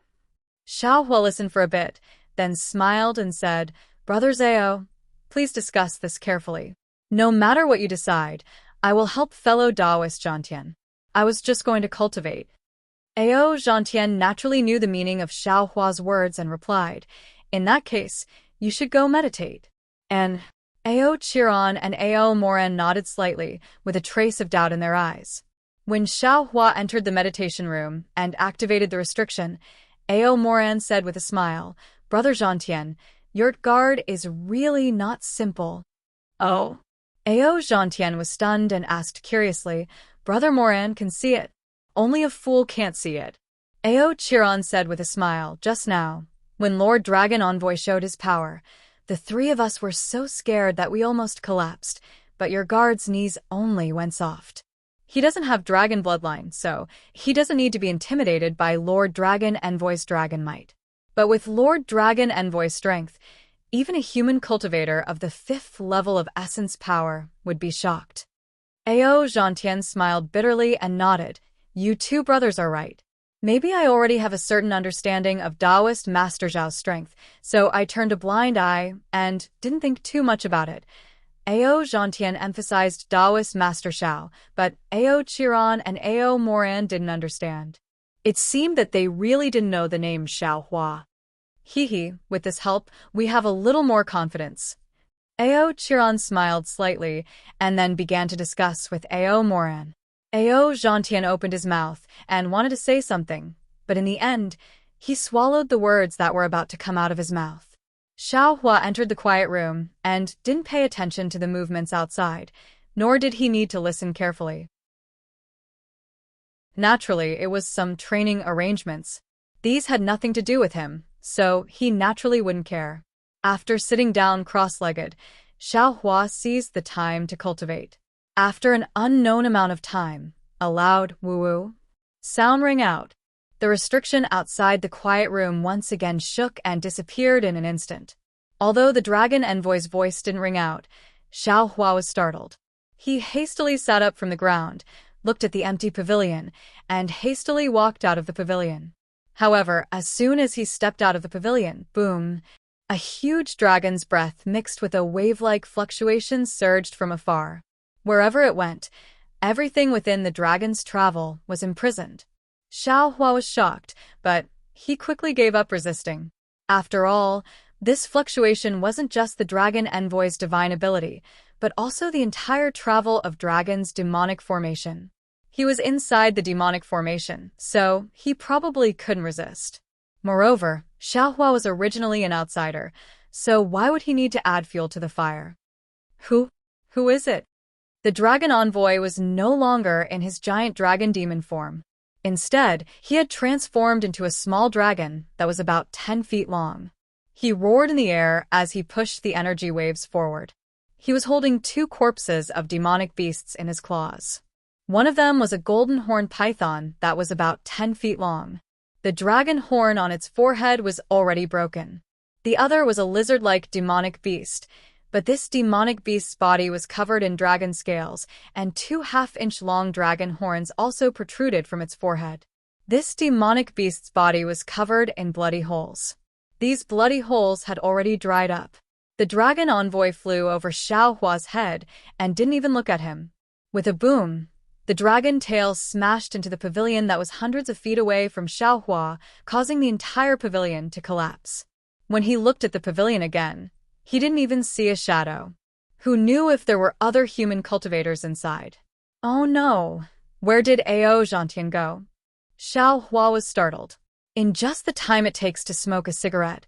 Xiao Hua listened for a bit, then smiled and said, "Brothers Ao, please discuss this carefully. No matter what you decide, I will help fellow Taoist Zhantian. I was just going to cultivate." Ao Zhantian naturally knew the meaning of Xiao Hua's words and replied, "In that case, you should go meditate." And Ao Chiron and Ao Moran nodded slightly, with a trace of doubt in their eyes. When Xiao Hua entered the meditation room and activated the restriction, Ao Moran said with a smile, "Brother Zhantian, your guard is really not simple." "Oh?" Ao Zhantian was stunned and asked curiously, "Brother Moran can see it. Only a fool can't see it." Ao Chiron said with a smile, "Just now, when Lord Dragon Envoy showed his power, the three of us were so scared that we almost collapsed, but your guard's knees only went soft. He doesn't have dragon bloodline, so he doesn't need to be intimidated by Lord Dragon Envoy's dragon might. But with Lord Dragon Envoy's strength, even a human cultivator of the 5th level of essence power would be shocked." Ao Zhantian smiled bitterly and nodded. "You two brothers are right. Maybe I already have a certain understanding of Taoist Master Zhao's strength, so I turned a blind eye and didn't think too much about it." Ao Zhantian emphasized Taoist Master Zhao, but Ao Chiron and Ao Moran didn't understand. It seemed that they really didn't know the name Xiao Hua. "Hee, with this help, we have a little more confidence." Ao Chiron smiled slightly and then began to discuss with Ao Moran. Ao Zhantian opened his mouth and wanted to say something, but in the end, he swallowed the words that were about to come out of his mouth. Xiao Hua entered the quiet room and didn't pay attention to the movements outside, nor did he need to listen carefully. Naturally, it was some training arrangements. These had nothing to do with him, so he naturally wouldn't care. After sitting down cross-legged, Xiao Hua seized the time to cultivate. After an unknown amount of time, a loud woo-woo sound rang out. The restriction outside the quiet room once again shook and disappeared in an instant. Although the dragon envoy's voice didn't ring out, Xiao Hua was startled. He hastily sat up from the ground, looked at the empty pavilion, and hastily walked out of the pavilion. However, as soon as he stepped out of the pavilion, boom, a huge dragon's breath mixed with a wave-like fluctuation surged from afar. Wherever it went, everything within the dragon's travel was imprisoned. Xiao Hua was shocked, but he quickly gave up resisting. After all, this fluctuation wasn't just the dragon envoy's divine ability, but also the entire travel of dragon's demonic formation. He was inside the demonic formation, so he probably couldn't resist. Moreover, Xiao Hua was originally an outsider, so why would he need to add fuel to the fire? Who is it? The dragon envoy was no longer in his giant dragon demon form. Instead, he had transformed into a small dragon that was about 10 feet long. He roared in the air as he pushed the energy waves forward. He was holding 2 corpses of demonic beasts in his claws. One of them was a golden horned python that was about 10 feet long. The dragon horn on its forehead was already broken. The other was a lizard-like demonic beast, but this demonic beast's body was covered in dragon scales, and 2 half-inch long dragon horns also protruded from its forehead. This demonic beast's body was covered in bloody holes. These bloody holes had already dried up. The dragon envoy flew over Xiao Hua's head and didn't even look at him. With a boom, the dragon tail smashed into the pavilion that was hundreds of feet away from Xiao Hua, causing the entire pavilion to collapse. When he looked at the pavilion again, he didn't even see a shadow. Who knew if there were other human cultivators inside? Oh no! Where did Enchanting go? Xiao Hua was startled. In just the time it takes to smoke a cigarette,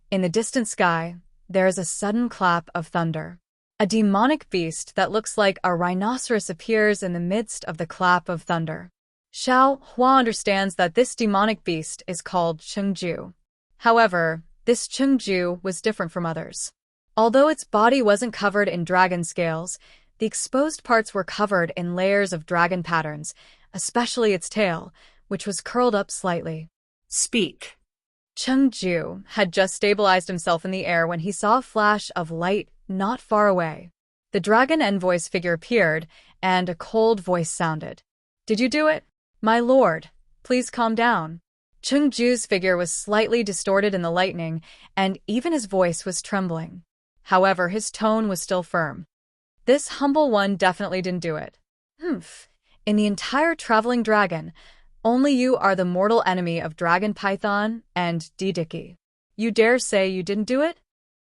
in the distant sky, there is a sudden clap of thunder. A demonic beast that looks like a rhinoceros appears in the midst of the clap of thunder. Xiao Hua understands that this demonic beast is called Chengju. However, this Chengju was different from others. Although its body wasn't covered in dragon scales, the exposed parts were covered in layers of dragon patterns, especially its tail, which was curled up slightly. Speak. Chengju had just stabilized himself in the air when he saw a flash of light not far away. The dragon envoy's figure appeared, and a cold voice sounded. "Did you do it? My lord, please calm down." Chengju's figure was slightly distorted in the lightning, and even his voice was trembling. However, his tone was still firm. "This humble one definitely didn't do it. In the entire traveling dragon, only you are the mortal enemy of Dragon Python and Didiki. You dare say you didn't do it?"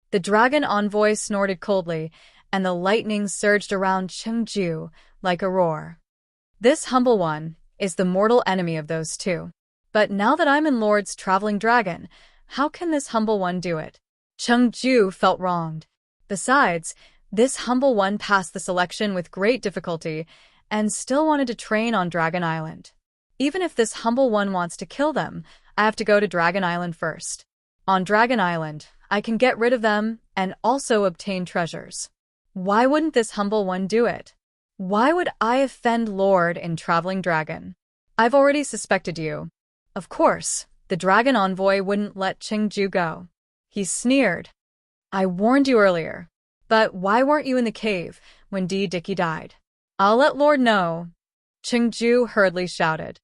The dragon envoy snorted coldly, and the lightning surged around Chengju like a roar. "This humble one is the mortal enemy of those 2. But now that I'm in Lord's traveling dragon, how can this humble one do it?" Chengju felt wronged. Besides, this humble one passed the selection with great difficulty and still wanted to train on Dragon Island. Even if this humble one wants to kill them, I have to go to Dragon Island first. On Dragon Island, I can get rid of them and also obtain treasures. Why wouldn't this humble one do it? Why would I offend Lord in Traveling Dragon? I've already suspected you. Of course, the dragon envoy wouldn't let Chengju go. He sneered. "I warned you earlier. But why weren't you in the cave when Didiki died?" "I'll let Lord know," Chengju hurriedly shouted.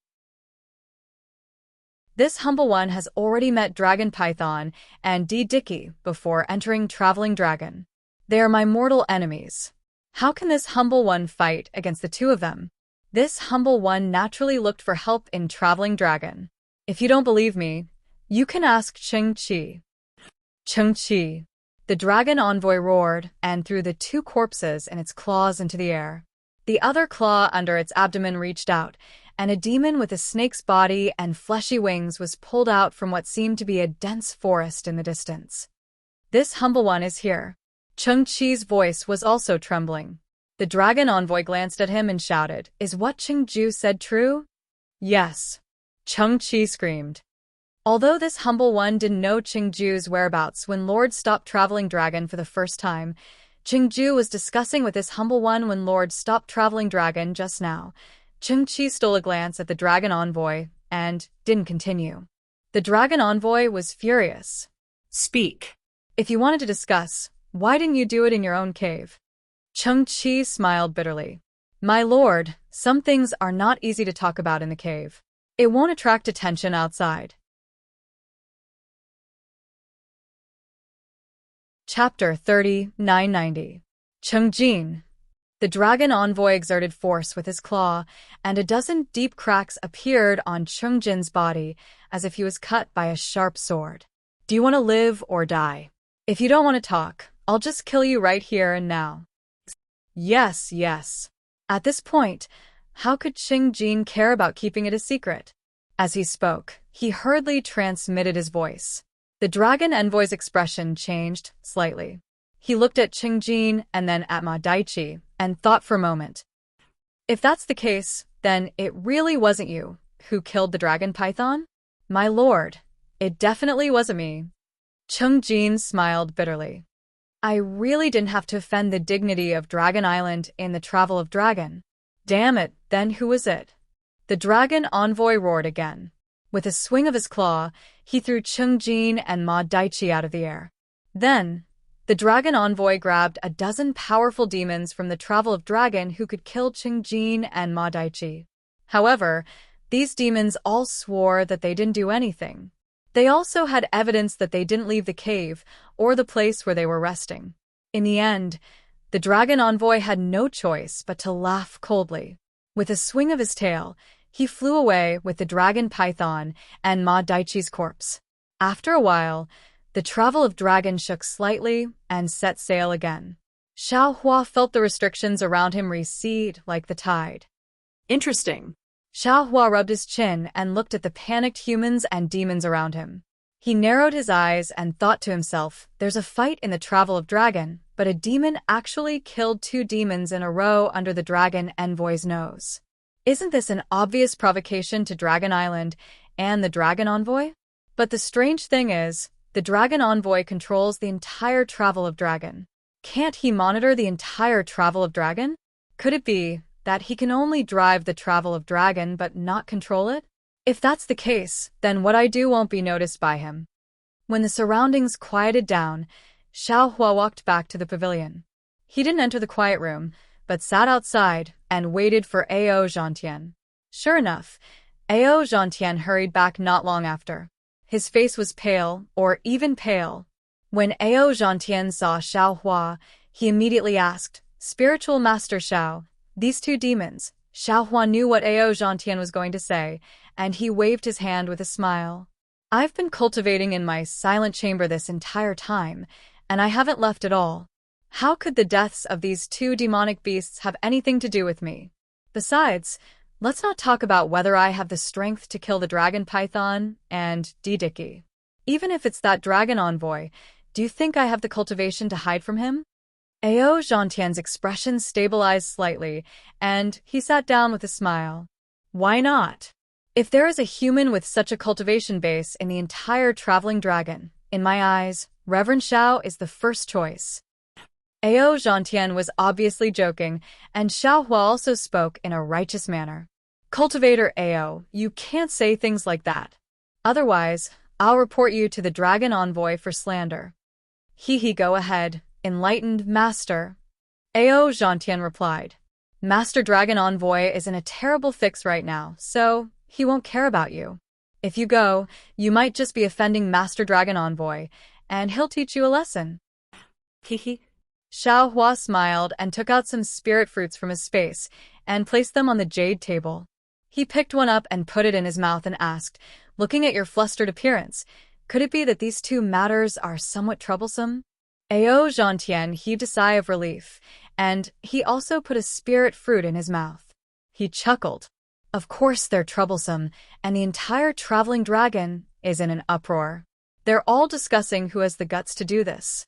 This humble one has already met Dragon Python and Didiki before entering Traveling Dragon. They are my mortal enemies. How can this humble one fight against the 2 of them? This humble one naturally looked for help in Traveling Dragon. If you don't believe me, you can ask Cheng-Chi. Cheng-Chi. The dragon envoy roared and threw the 2 corpses and its claws into the air. The other claw under its abdomen reached out, and a demon with a snake's body and fleshy wings was pulled out from what seemed to be a dense forest in the distance. "This humble one is here." Cheng-Chi's voice was also trembling. The dragon envoy glanced at him and shouted, "Is what Chengju said true?" "Yes," Cheng-Chi screamed. Although this humble one didn't know Chengju's whereabouts when Lord stopped Traveling Dragon for the first time, Chengju was discussing with this humble one when Lord stopped Traveling Dragon just now. Cheng-Chi stole a glance at the dragon envoy, and didn't continue. The dragon envoy was furious. Speak. If you wanted to discuss, why didn't you do it in your own cave? Cheng-Chi smiled bitterly. My lord, some things are not easy to talk about in the cave. It won't attract attention outside. Chapter 30-990. Cheng-Jin. The dragon envoy exerted force with his claw, and a dozen deep cracks appeared on Cheng-Jin's body as if he was cut by a sharp sword. Do you want to live or die? If you don't want to talk, I'll just kill you right here and now. Yes, yes. At this point, how could Cheng-Jin care about keeping it a secret? As he spoke, he hurriedly transmitted his voice. The dragon envoy's expression changed slightly. He looked at Cheng-Jin and then at Ma Daichi, and thought for a moment. If that's the case, then it really wasn't you who killed the dragon python? My lord, it definitely wasn't me. Cheng-Jin smiled bitterly. I really didn't have to offend the dignity of Dragon Island in the Travel of Dragon. Damn it, then who was it? The dragon envoy roared again. With a swing of his claw, he threw Cheng-Jin and Ma Daichi out of the air. Then, the dragon envoy grabbed a dozen powerful demons from the Travel of Dragon who could kill Cheng-Jin and Ma Daichi. However, these demons all swore that they didn't do anything. They also had evidence that they didn't leave the cave or the place where they were resting. In the end, the dragon envoy had no choice but to laugh coldly. With a swing of his tail, he flew away with the dragon python and Ma Daichi's corpse. After a while, the Travel of Dragon shook slightly and set sail again. Xiao Hua felt the restrictions around him recede like the tide. Interesting. Xiao Hua rubbed his chin and looked at the panicked humans and demons around him. He narrowed his eyes and thought to himself, there's a fight in the Travel of Dragon, but a demon actually killed 2 demons in a row under the dragon envoy's nose. Isn't this an obvious provocation to Dragon Island and the dragon envoy? But the strange thing is, the dragon envoy controls the entire Travel of Dragon. Can't he monitor the entire Travel of Dragon? Could it be that he can only drive the Travel of Dragon but not control it? If that's the case, then what I do won't be noticed by him. When the surroundings quieted down, Xiao Hua walked back to the pavilion. He didn't enter the quiet room, but sat outside and waited for Ao Zhantian. Sure enough, Ao Zhantian hurried back not long after. His face was pale, or even pale. When Ao Zhantian saw Xiao Hua, he immediately asked, Spiritual Master Xiao, these 2 demons. Xiao Hua knew what Ao Zhantian was going to say, and he waved his hand with a smile. I've been cultivating in my silent chamber this entire time, and I haven't left at all. How could the deaths of these 2 demonic beasts have anything to do with me? Besides, let's not talk about whether I have the strength to kill the dragon python and Didiki. Even if it's that dragon envoy, do you think I have the cultivation to hide from him? Ao Zhantian's expression stabilized slightly, and he sat down with a smile. Why not? If there is a human with such a cultivation base in the entire traveling dragon, in my eyes, Reverend Xiao is the first choice. Ao Zhantian was obviously joking, and Xiao Hua also spoke in a righteous manner. Cultivator Ao, you can't say things like that. Otherwise, I'll report you to the dragon envoy for slander. Go ahead, enlightened master. Ao Zhantian replied. Master Dragon Envoy is in a terrible fix right now, so he won't care about you. If you go, you might just be offending Master Dragon Envoy, and he'll teach you a lesson. Xiao Hua smiled and took out some spirit fruits from his space and placed them on the jade table. He picked one up and put it in his mouth and asked, looking at your flustered appearance, could it be that these 2 matters are somewhat troublesome? Ao Zhantian heaved a sigh of relief, and he also put a spirit fruit in his mouth. He chuckled. Of course they're troublesome, and the entire traveling dragon is in an uproar. They're all discussing who has the guts to do this.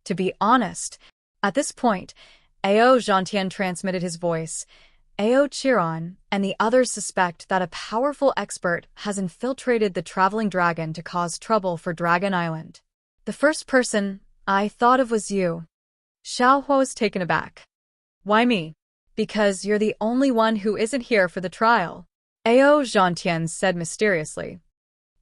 To be honest, at this point, Ao Zhantian transmitted his voice. Ao Chiron and the others suspect that a powerful expert has infiltrated the traveling dragon to cause trouble for Dragon Island. The first person I thought of was you. Xiao Hua was taken aback. Why me? Because you're the only one who isn't here for the trial. Ao Zhantian said mysteriously.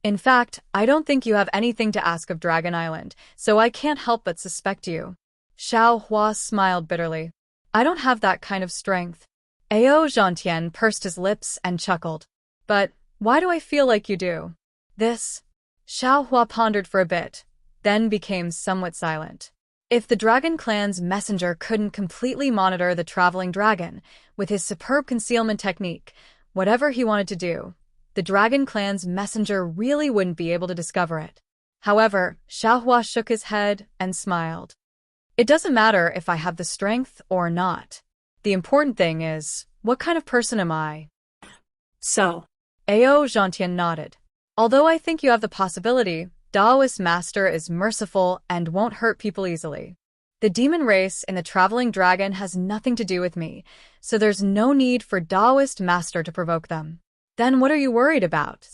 In fact, I don't think you have anything to ask of Dragon Island, so I can't help but suspect you. Xiao Hua smiled bitterly. I don't have that kind of strength. Ao Zhantian pursed his lips and chuckled. But why do I feel like you do? This? Xiao Hua pondered for a bit, then became somewhat silent. If the Dragon Clan's messenger couldn't completely monitor the traveling dragon with his superb concealment technique, whatever he wanted to do, the Dragon Clan's messenger really wouldn't be able to discover it. However, Xiaohua shook his head and smiled. It doesn't matter if I have the strength or not. The important thing is, what kind of person am I? So, Ao Zhantian nodded. Although I think you have the possibility, Daoist Master is merciful and won't hurt people easily. The demon race in the traveling dragon has nothing to do with me, so there's no need for Daoist Master to provoke them. Then what are you worried about?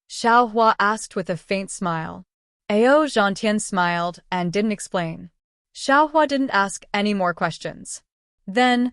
Xiao Hua asked with a faint smile. Ao Zhantian smiled and didn't explain. Xiao Hua didn't ask any more questions. Then,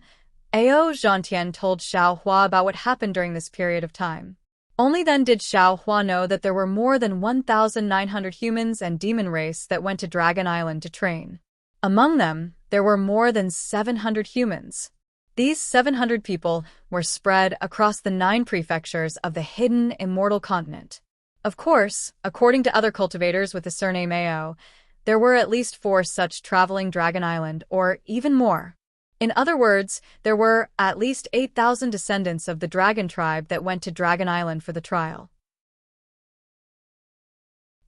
Ao Zhantian told Xiao Hua about what happened during this period of time. Only then did Xiao Hua know that there were more than 1,900 humans and demon race that went to Dragon Island to train. Among them, there were more than 700 humans. These 700 people were spread across the 9 prefectures of the hidden immortal continent. Of course, according to other cultivators with the surname Ao, there were at least 4 such traveling Dragon Island, or even more. In other words, there were at least 8,000 descendants of the dragon tribe that went to Dragon Island for the trial.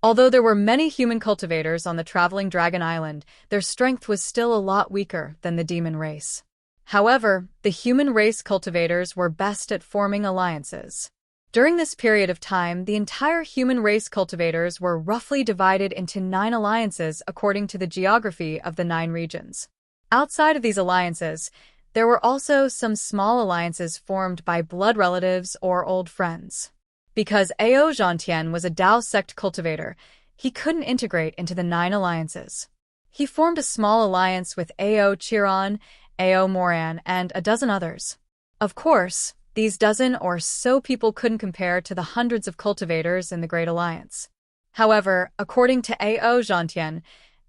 Although there were many human cultivators on the traveling Dragon Island, their strength was still a lot weaker than the demon race. However, the human race cultivators were best at forming alliances. During this period of time, the entire human race cultivators were roughly divided into 9 alliances according to the geography of the 9 regions. Outside of these alliances, there were also some small alliances formed by blood relatives or old friends. Because Ao Zhantian was a Dao sect cultivator, he couldn't integrate into the 9 alliances. He formed a small alliance with Ao Chiron, Ao Moran, and a dozen others. Of course, these dozen or so people couldn't compare to the hundreds of cultivators in the Great Alliance. However, according to Ao Zhantian,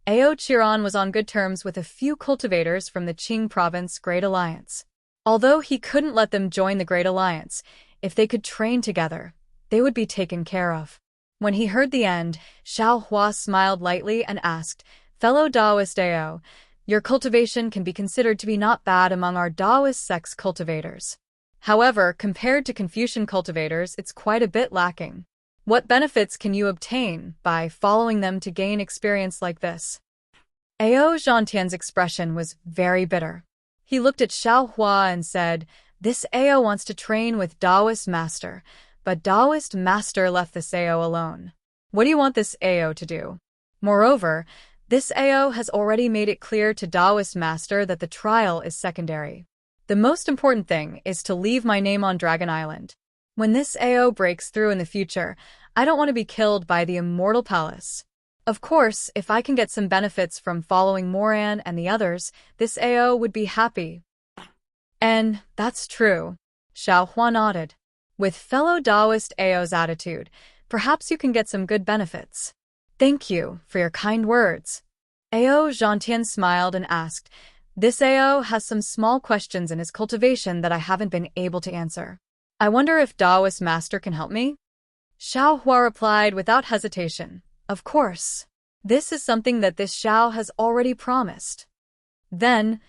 Ao Chiron was on good terms with a few cultivators from the Qing Province Great Alliance. Although he couldn't let them join the Great Alliance, if they could train together, they would be taken care of. When he heard the end, Xiao Hua smiled lightly and asked, Fellow Daoist Ao, your cultivation can be considered to be not bad among our Daoist sect's cultivators. However, compared to Confucian cultivators, it's quite a bit lacking. What benefits can you obtain by following them to gain experience like this? Ao Zhantian's expression was very bitter. He looked at Xiao Hua and said, This Ao wants to train with Daoist Master, but Daoist Master left this Ao alone. What do you want this Ao to do? Moreover, this Ao has already made it clear to Daoist Master that the trial is secondary. The most important thing is to leave my name on Dragon Island. When this Ao breaks through in the future, I don't want to be killed by the Immortal Palace. Of course, if I can get some benefits from following Moran and the others, this Ao would be happy. And that's true. Xiao Hua nodded. With fellow Daoist Ao's attitude, perhaps you can get some good benefits. Thank you for your kind words. Ao Zhantian smiled and asked, This Ao has some small questions in his cultivation that I haven't been able to answer. I wonder if Daoist Master can help me? Xiao Hua replied without hesitation, Of course. This is something that this Xiao has already promised. Then,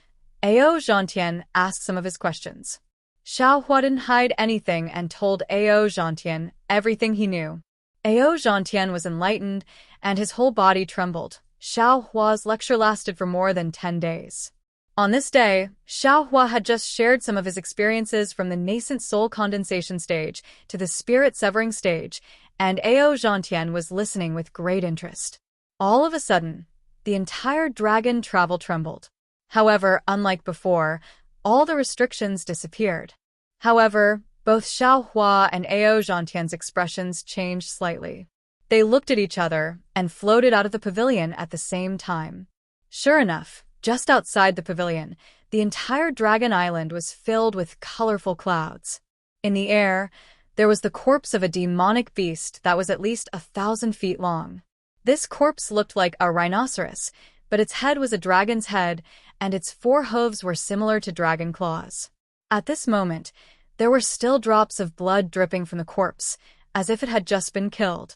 Ao Zhantian asked some of his questions. Xiao Hua didn't hide anything and told Ao Zhantian everything he knew. Ao Zhantian was enlightened, and his whole body trembled. Xiao Hua's lecture lasted for more than 10 days. On this day, Xiao Hua had just shared some of his experiences from the nascent soul condensation stage to the spirit severing stage, and Ao Zhantian was listening with great interest. All of a sudden, the entire dragon travel trembled. However, unlike before, all the restrictions disappeared. However, both Xiao Hua and Ao Zhantian's expressions changed slightly. They looked at each other and floated out of the pavilion at the same time. Sure enough, just outside the pavilion, the entire Dragon Island was filled with colorful clouds. In the air, There was the corpse of a demonic beast that was at least 1,000 feet long. This corpse looked like a rhinoceros, but its head was a dragon's head, and its 4 hooves were similar to dragon claws. At this moment, there were still drops of blood dripping from the corpse, as if it had just been killed.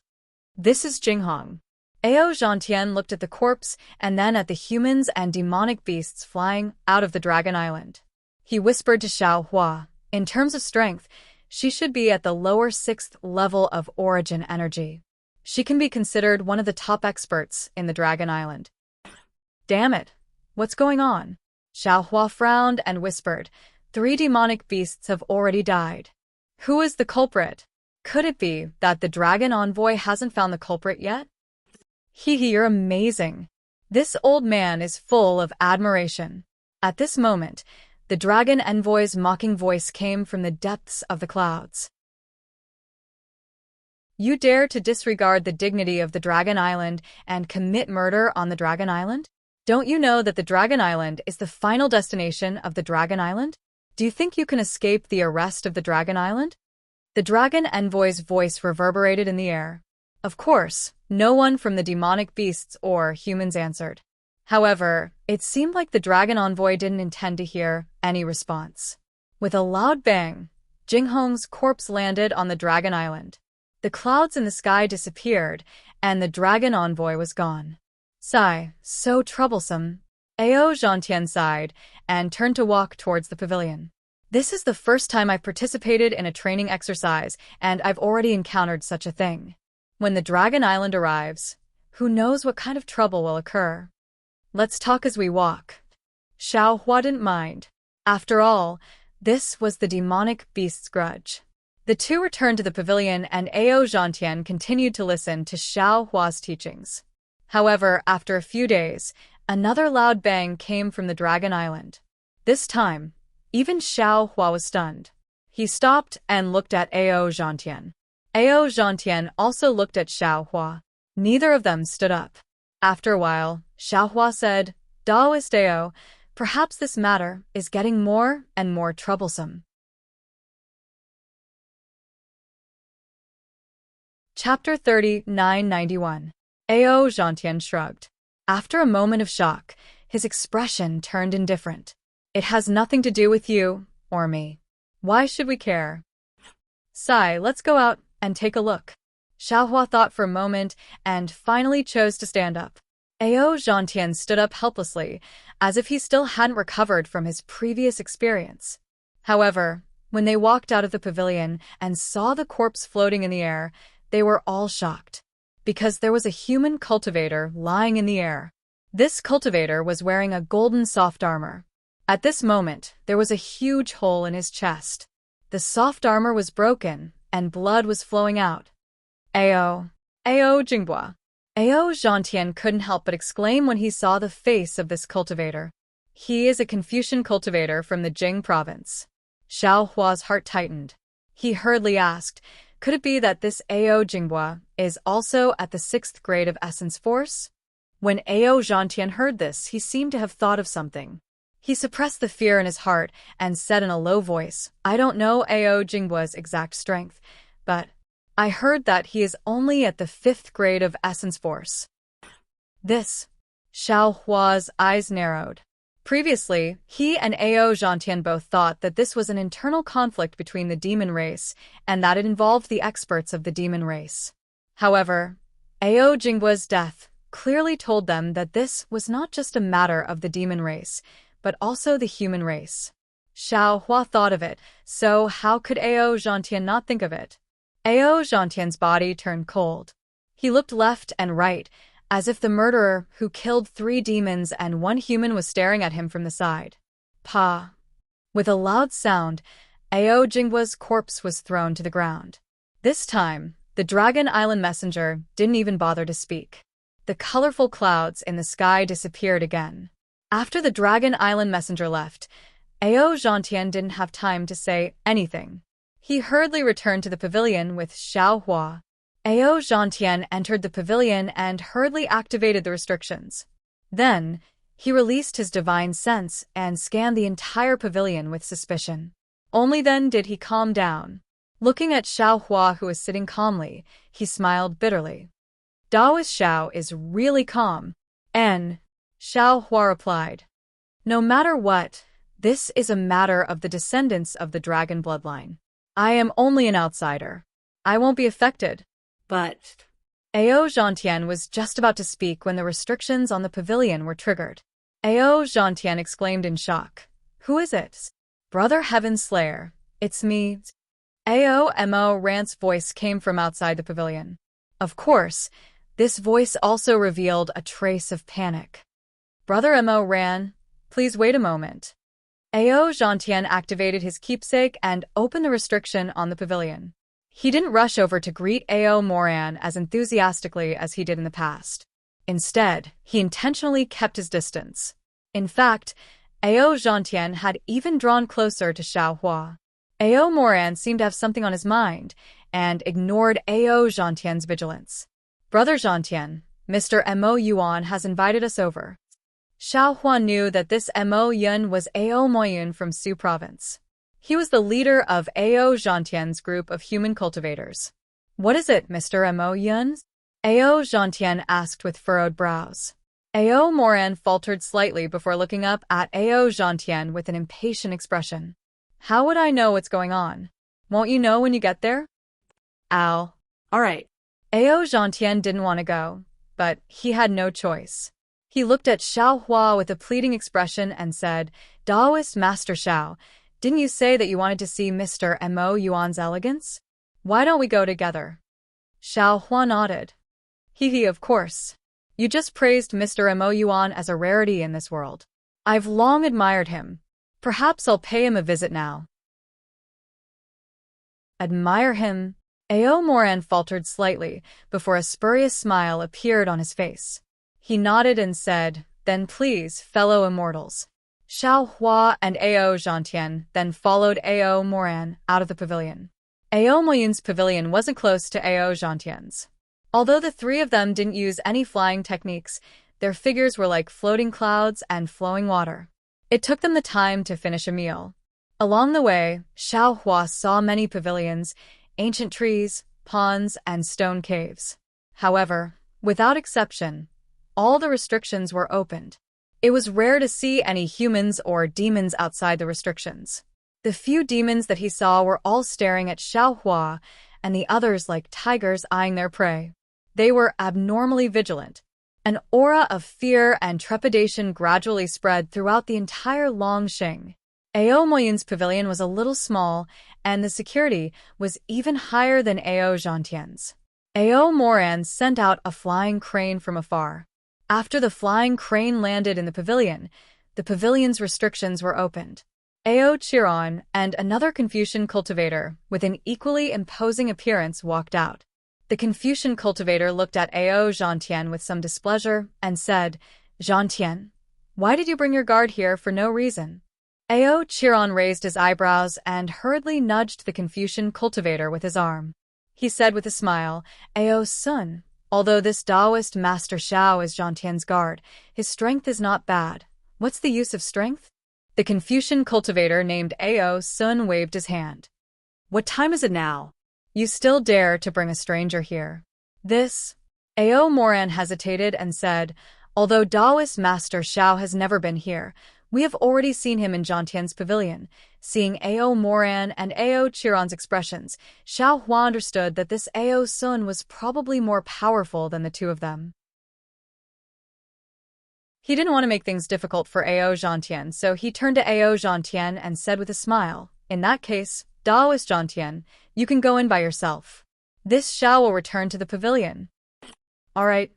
This is Jinghong. Ao Zhantian looked at the corpse and then at the humans and demonic beasts flying out of the Dragon Island. He whispered to Xiao Hua, in terms of strength, she should be at the lower 6th level of origin energy. She can be considered one of the top experts in the Dragon Island. Damn it! What's going on? Xiao Hua frowned and whispered, 3 demonic beasts have already died. Who is the culprit? Could it be that the Dragon Envoy hasn't found the culprit yet? Hee, you're amazing. This old man is full of admiration. At this moment, the Dragon Envoy's mocking voice came from the depths of the clouds. You dare to disregard the dignity of the Dragon Island and commit murder on the Dragon Island? Don't you know that the Dragon Island is the final destination of the Dragon Island? Do you think you can escape the arrest of the Dragon Island? The Dragon Envoy's voice reverberated in the air. Of course, no one from the demonic beasts or humans answered. However, it seemed like the Dragon Envoy didn't intend to hear any response. With a loud bang, Jinghong's corpse landed on the Dragon Island. The clouds in the sky disappeared, and the Dragon Envoy was gone. Sigh, so troublesome. Ao Zhantian sighed and turned to walk towards the pavilion. This is the first time I've participated in a training exercise, and I've already encountered such a thing. When the Dragon Island arrives, who knows what kind of trouble will occur? Let's talk as we walk. Xiao Hua didn't mind. After all, this was the demonic beast's grudge. The two returned to the pavilion, and Ao Zhantian continued to listen to Xiao Hua's teachings. However, after a few days, another loud bang came from the Dragon Island. This time, even Xiao Hua was stunned. He stopped and looked at Ao Zhantian. Ao Zhantian also looked at Xiao Hua. Neither of them stood up. After a while, Xiao Hua said, Daoist Ao, perhaps this matter is getting more and more troublesome. Chapter 3991. Ao Zhantian shrugged. After a moment of shock, his expression turned indifferent. It has nothing to do with you or me. Why should we care? Sai, let's go out and take a look. Xiao Hua thought for a moment and finally chose to stand up. Ao Zhantian stood up helplessly, as if he still hadn't recovered from his previous experience. However, when they walked out of the pavilion and saw the corpse floating in the air, they were all shocked. Because there was a human cultivator lying in the air. This cultivator was wearing a golden soft armor. At this moment, there was a huge hole in his chest. The soft armor was broken, and blood was flowing out. Ao Jinghua. Ao Zhantian couldn't help but exclaim when he saw the face of this cultivator. He is a Confucian cultivator from the Jing province. Xiao Hua's heart tightened. He hurriedly asked, could it be that this Ao Jinghua is also at the 6th grade of Essence Force? When Ao Zhantian heard this, he seemed to have thought of something. He suppressed the fear in his heart and said in a low voice, I don't know Ao Jinghua's exact strength, but I heard that he is only at the 5th grade of Essence Force. This. Xiao Hua's eyes narrowed. Previously, he and Ao Zhantian both thought that this was an internal conflict between the demon race and that it involved the experts of the demon race. However, Ao Jinghua's death clearly told them that this was not just a matter of the demon race, but also the human race. Xiao Hua thought of it, so how could Ao Zhantian not think of it? Ao Zhantian's body turned cold. He looked left and right, as if the murderer who killed 3 demons and 1 human was staring at him from the side. Pa! With a loud sound, Ao Jinghua's corpse was thrown to the ground. This time, the Dragon Island messenger didn't even bother to speak. The colorful clouds in the sky disappeared again. After the Dragon Island messenger left, Ao Zhantian didn't have time to say anything. He hurriedly returned to the pavilion with Xiao Hua. Ao Zhantian entered the pavilion and hurriedly activated the restrictions. Then, he released his divine sense and scanned the entire pavilion with suspicion. Only then did he calm down. Looking at Xiao Hua, who was sitting calmly, he smiled bitterly. Daoist Xiao is really calm. Xiao Hua replied. No matter what, this is a matter of the descendants of the dragon bloodline. I am only an outsider. I won't be affected. But Ao Zhantian was just about to speak when the restrictions on the pavilion were triggered. Ao Zhantian exclaimed in shock. Who is it? Brother Heaven Slayer, it's me. Ao Mo Rant's voice came from outside the pavilion. Of course, this voice also revealed a trace of panic. Brother Mo Ran, please wait a moment. Ao Zhantian activated his keepsake and opened the restriction on the pavilion. He didn't rush over to greet Ao Moran as enthusiastically as he did in the past. Instead, he intentionally kept his distance. In fact, Ao Zhantian had even drawn closer to Xiao Hua. Ao Moran seemed to have something on his mind and ignored Ao Zhantian's vigilance. Brother Zhantian, Mr. Mo Yuan has invited us over. Xiao Hua knew that this Mo Yun was Ao Moyun from Su Province. He was the leader of Ao Zhantian's group of human cultivators. What is it, Mr. Mo Yun? Ao Zhantian asked with furrowed brows. Ao Moran faltered slightly before looking up at Ao Zhantian with an impatient expression. How would I know what's going on? Won't you know when you get there? Ow. all right. Ao Zhantian didn't want to go, but he had no choice. He looked at Xiao Hua with a pleading expression and said, Daoist Master Xiao, didn't you say that you wanted to see Mr. Mo Yuan's elegance? Why don't we go together? Xiao Hua nodded. Hee, of course. You just praised Mr. Mo Yuan as a rarity in this world. I've long admired him. Perhaps I'll pay him a visit now. Admire him? Ao Moran faltered slightly before a spurious smile appeared on his face. He nodded and said, Then please, fellow immortals. Xiao Hua and Ao Zhantian then followed Ao Moran out of the pavilion. Ao Moyun's pavilion wasn't close to Ao Zhantian's. Although the three of them didn't use any flying techniques, their figures were like floating clouds and flowing water. It took them the time to finish a meal. Along the way, Xiao Hua saw many pavilions, ancient trees, ponds, and stone caves. However, without exception, all the restrictions were opened. It was rare to see any humans or demons outside the restrictions. The few demons that he saw were all staring at Xiao Hua, and the others like tigers eyeing their prey. They were abnormally vigilant. An aura of fear and trepidation gradually spread throughout the entire Longxing. Ao Moyun's pavilion was a little small, and the security was even higher than Ao Zhantian's. Ao Moran sent out a flying crane from afar. After the flying crane landed in the pavilion's restrictions were opened. Ao Chiron and another Confucian cultivator with an equally imposing appearance walked out. The Confucian cultivator looked at Ao Zhantian with some displeasure and said, Zhantian, why did you bring your guard here for no reason? Ao Chiron raised his eyebrows and hurriedly nudged the Confucian cultivator with his arm. He said with a smile, Ao Sun, although this Taoist Master Xiao is Zhantian's guard, his strength is not bad. What's the use of strength? The Confucian cultivator named Ao Sun waved his hand. What time is it now? You still dare to bring a stranger here? This? Ao Moran hesitated and said, although Taoist Master Xiao has never been here, we have already seen him in Zhantian's pavilion. Seeing Ao Moran and Ao Chiron's expressions, Xiao Hua understood that this Ao Sun was probably more powerful than the two of them. He didn't want to make things difficult for Ao Zhantian, so he turned to Ao Zhantian and said with a smile, in that case, Taoist Zhantian, you can go in by yourself. This Xiao will return to the pavilion. All right.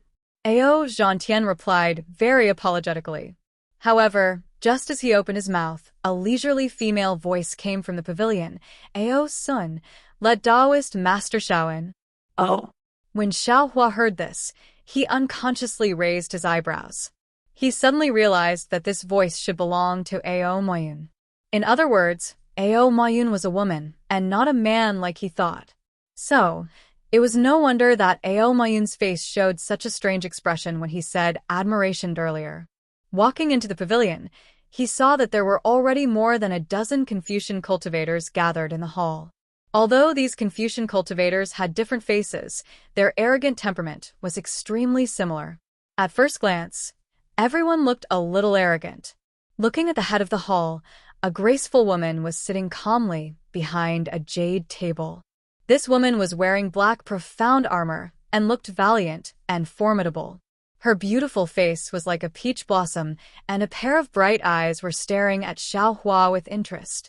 Ao Zhantian replied very apologetically. However, just as he opened his mouth, a leisurely female voice came from the pavilion. Ao Sun, let Taoist Master Xiao in. Oh. When Xiao Hua heard this, he unconsciously raised his eyebrows. He suddenly realized that this voice should belong to Ao Moyun. In other words, Ao Moyun was a woman, and not a man like he thought. So, it was no wonder that Ao Moyun's face showed such a strange expression when he said admiration earlier. Walking into the pavilion, he saw that there were already more than a dozen Confucian cultivators gathered in the hall. Although these Confucian cultivators had different faces, their arrogant temperament was extremely similar. At first glance, everyone looked a little arrogant. Looking at the head of the hall, a graceful woman was sitting calmly behind a jade table. This woman was wearing black profound armor and looked valiant and formidable. Her beautiful face was like a peach blossom, and a pair of bright eyes were staring at Xiao Hua with interest.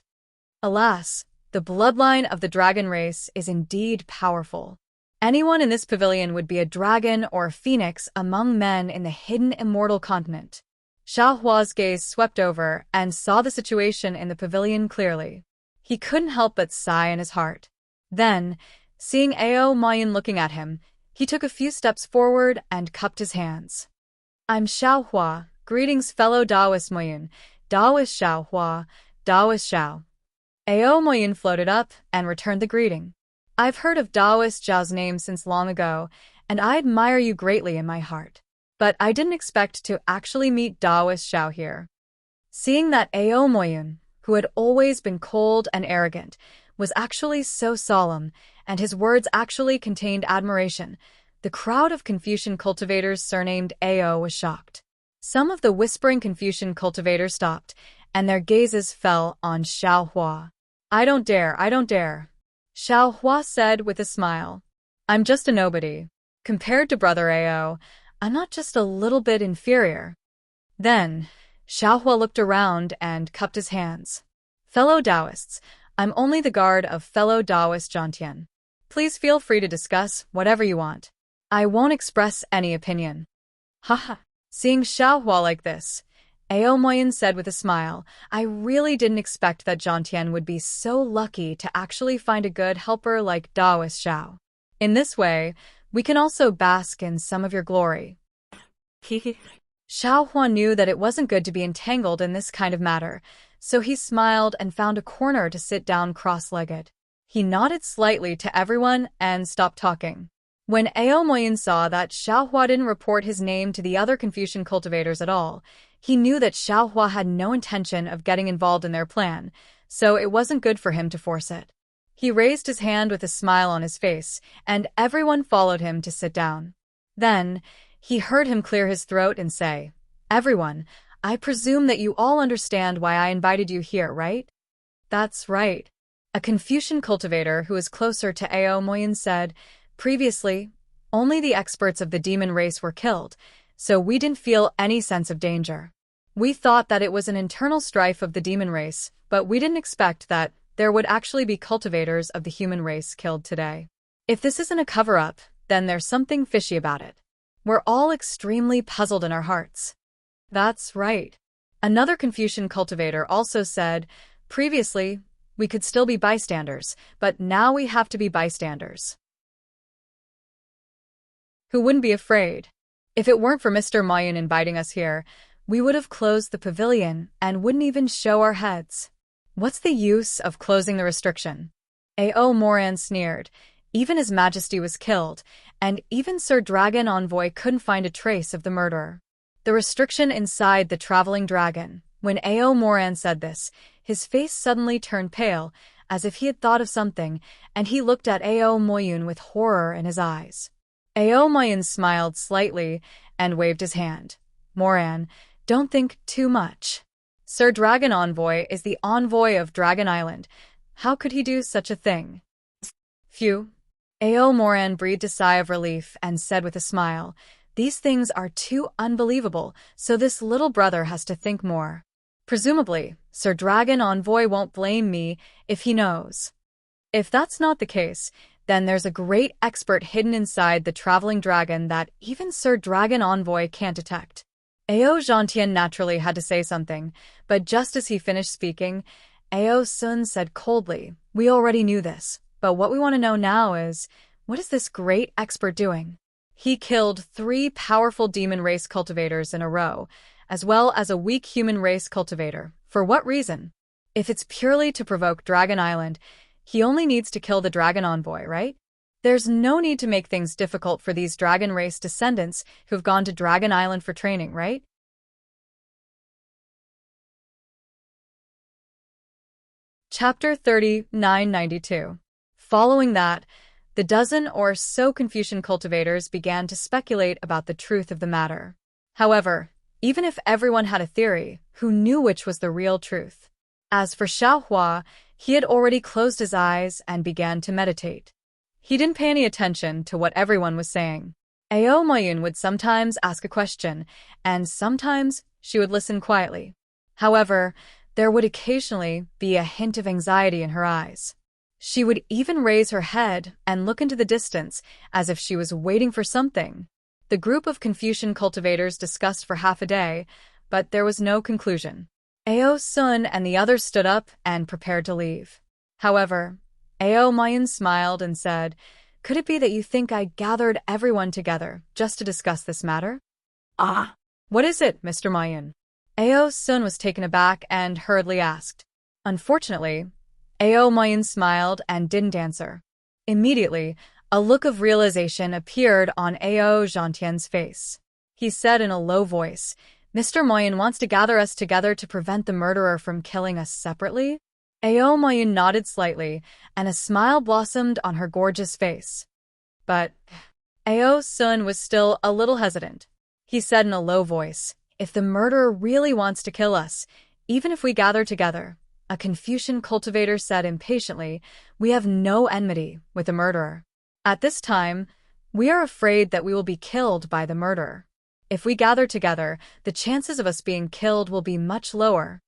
Alas, the bloodline of the dragon race is indeed powerful. Anyone in this pavilion would be a dragon or a phoenix among men in the hidden immortal continent. Xiao Hua's gaze swept over and saw the situation in the pavilion clearly. He couldn't help but sigh in his heart. Then, seeing Ao Mayan looking at him, he took a few steps forward and cupped his hands. "I'm Xiao Hua. Greetings, fellow Taoist Moyun. Taoist Xiao Hua. Taoist Xiao." Ao Moyun floated up and returned the greeting. "I've heard of Taoist Zhao's name since long ago, and I admire you greatly in my heart. But I didn't expect to actually meet Taoist Xiao here." Seeing that Ao Moyun, who had always been cold and arrogant, was actually so solemn, and his words actually contained admiration, the crowd of Confucian cultivators surnamed Ao was shocked. Some of the whispering Confucian cultivators stopped, and their gazes fell on Xiao Hua. I don't dare," Xiao Hua said with a smile. "I'm just a nobody. Compared to Brother Ao, I'm not just a little bit inferior." Then, Xiao Hua looked around and cupped his hands. "Fellow Taoists, I'm only the guard of fellow Taoist Jiantian. Please feel free to discuss whatever you want. I won't express any opinion." Haha. Seeing Xiao Hua like this, Ao Moyen said with a smile, "I really didn't expect that Jiantian would be so lucky to actually find a good helper like Taoist Xiao. In this way, we can also bask in some of your glory." Xiao Hua knew that it wasn't good to be entangled in this kind of matter, so he smiled and found a corner to sit down cross-legged. He nodded slightly to everyone and stopped talking. When Ao Moyen saw that Xiao Hua didn't report his name to the other Confucian cultivators at all, he knew that Xiao Hua had no intention of getting involved in their plan, so it wasn't good for him to force it. He raised his hand with a smile on his face, and everyone followed him to sit down. Then, he heard him clear his throat and say, "Everyone, I presume that you all understand why I invited you here, right?" "That's right." A Confucian cultivator who was closer to Ao Moyen said, "Previously, only the experts of the demon race were killed, so we didn't feel any sense of danger. We thought that it was an internal strife of the demon race, but we didn't expect that there would actually be cultivators of the human race killed today. If this isn't a cover-up, then there's something fishy about it. We're all extremely puzzled in our hearts." "That's right." Another Confucian cultivator also said, "Previously, we could still be bystanders, but now we have to be bystanders. Who wouldn't be afraid? If it weren't for Mr. Mayan inviting us here, we would have closed the pavilion and wouldn't even show our heads. What's the use of closing the restriction?" Ao Moran sneered. Even His Majesty was killed, and even Sir Dragon Envoy couldn't find a trace of the murderer. The restriction inside the traveling dragon. When Ao Moran said this, his face suddenly turned pale, as if he had thought of something, and he looked at Ao Moyun with horror in his eyes. Ao Moyun smiled slightly and waved his hand. "Moran, don't think too much. Sir Dragon Envoy is the envoy of Dragon Island. How could he do such a thing?" "Phew." Ao Moran breathed a sigh of relief and said with a smile, "These things are too unbelievable, so this little brother has to think more. Presumably, Sir Dragon Envoy won't blame me if he knows. If that's not the case, then there's a great expert hidden inside the traveling dragon that even Sir Dragon Envoy can't detect." Ao Zhantian naturally had to say something, but just as he finished speaking, Ao Sun said coldly, "We already knew this, but what we want to know now is, what is this great expert doing? He killed 3 powerful demon race cultivators in a row, as well as a weak human race cultivator. For what reason? If it's purely to provoke Dragon Island, he only needs to kill the Dragon Envoy, right? There's no need to make things difficult for these dragon race descendants who've gone to Dragon Island for training, right?" Chapter 3992. Following that, the dozen or so Confucian cultivators began to speculate about the truth of the matter. However, even if everyone had a theory, who knew which was the real truth? As for Xiaohua, he had already closed his eyes and began to meditate. He didn't pay any attention to what everyone was saying. Ao Mayun would sometimes ask a question, and sometimes she would listen quietly. However, there would occasionally be a hint of anxiety in her eyes. She would even raise her head and look into the distance as if she was waiting for something. The group of Confucian cultivators discussed for half a day, but there was no conclusion. Ao Sun and the others stood up and prepared to leave. However, Ao Mayun smiled and said, "Could it be that you think I gathered everyone together just to discuss this matter?" Ah, "What is it, Mr. Mayun?" Ao Sun was taken aback and hurriedly asked. Unfortunately, Ao Mayun smiled and didn't answer. Immediately, a look of realization appeared on Ao Zhantian's face. He said in a low voice, "Mr. Mayun wants to gather us together to prevent the murderer from killing us separately?" Ao Mayun nodded slightly, and a smile blossomed on her gorgeous face. But Ao Sun was still a little hesitant. He said in a low voice, "If the murderer really wants to kill us, even if we gather together," a Confucian cultivator said impatiently, "we have no enmity with the murderer. At this time, we are afraid that we will be killed by the murderer. If we gather together, the chances of us being killed will be much lower."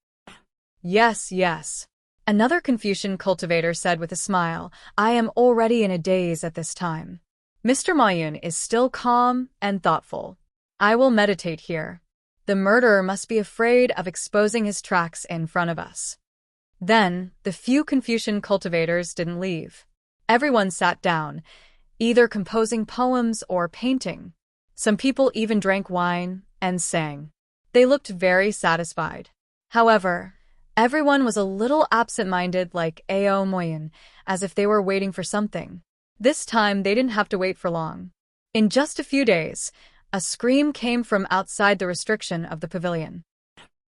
"Yes, yes," another Confucian cultivator said with a smile, "I am already in a daze at this time. Mr. Mayun is still calm and thoughtful. I will meditate here. The murderer must be afraid of exposing his tracks in front of us." Then, the few Confucian cultivators didn't leave. Everyone sat down, either composing poems or painting. Some people even drank wine and sang. They looked very satisfied. However, everyone was a little absent-minded like Ao Moyin, as if they were waiting for something. This time, they didn't have to wait for long. In just a few days, a scream came from outside the restriction of the pavilion.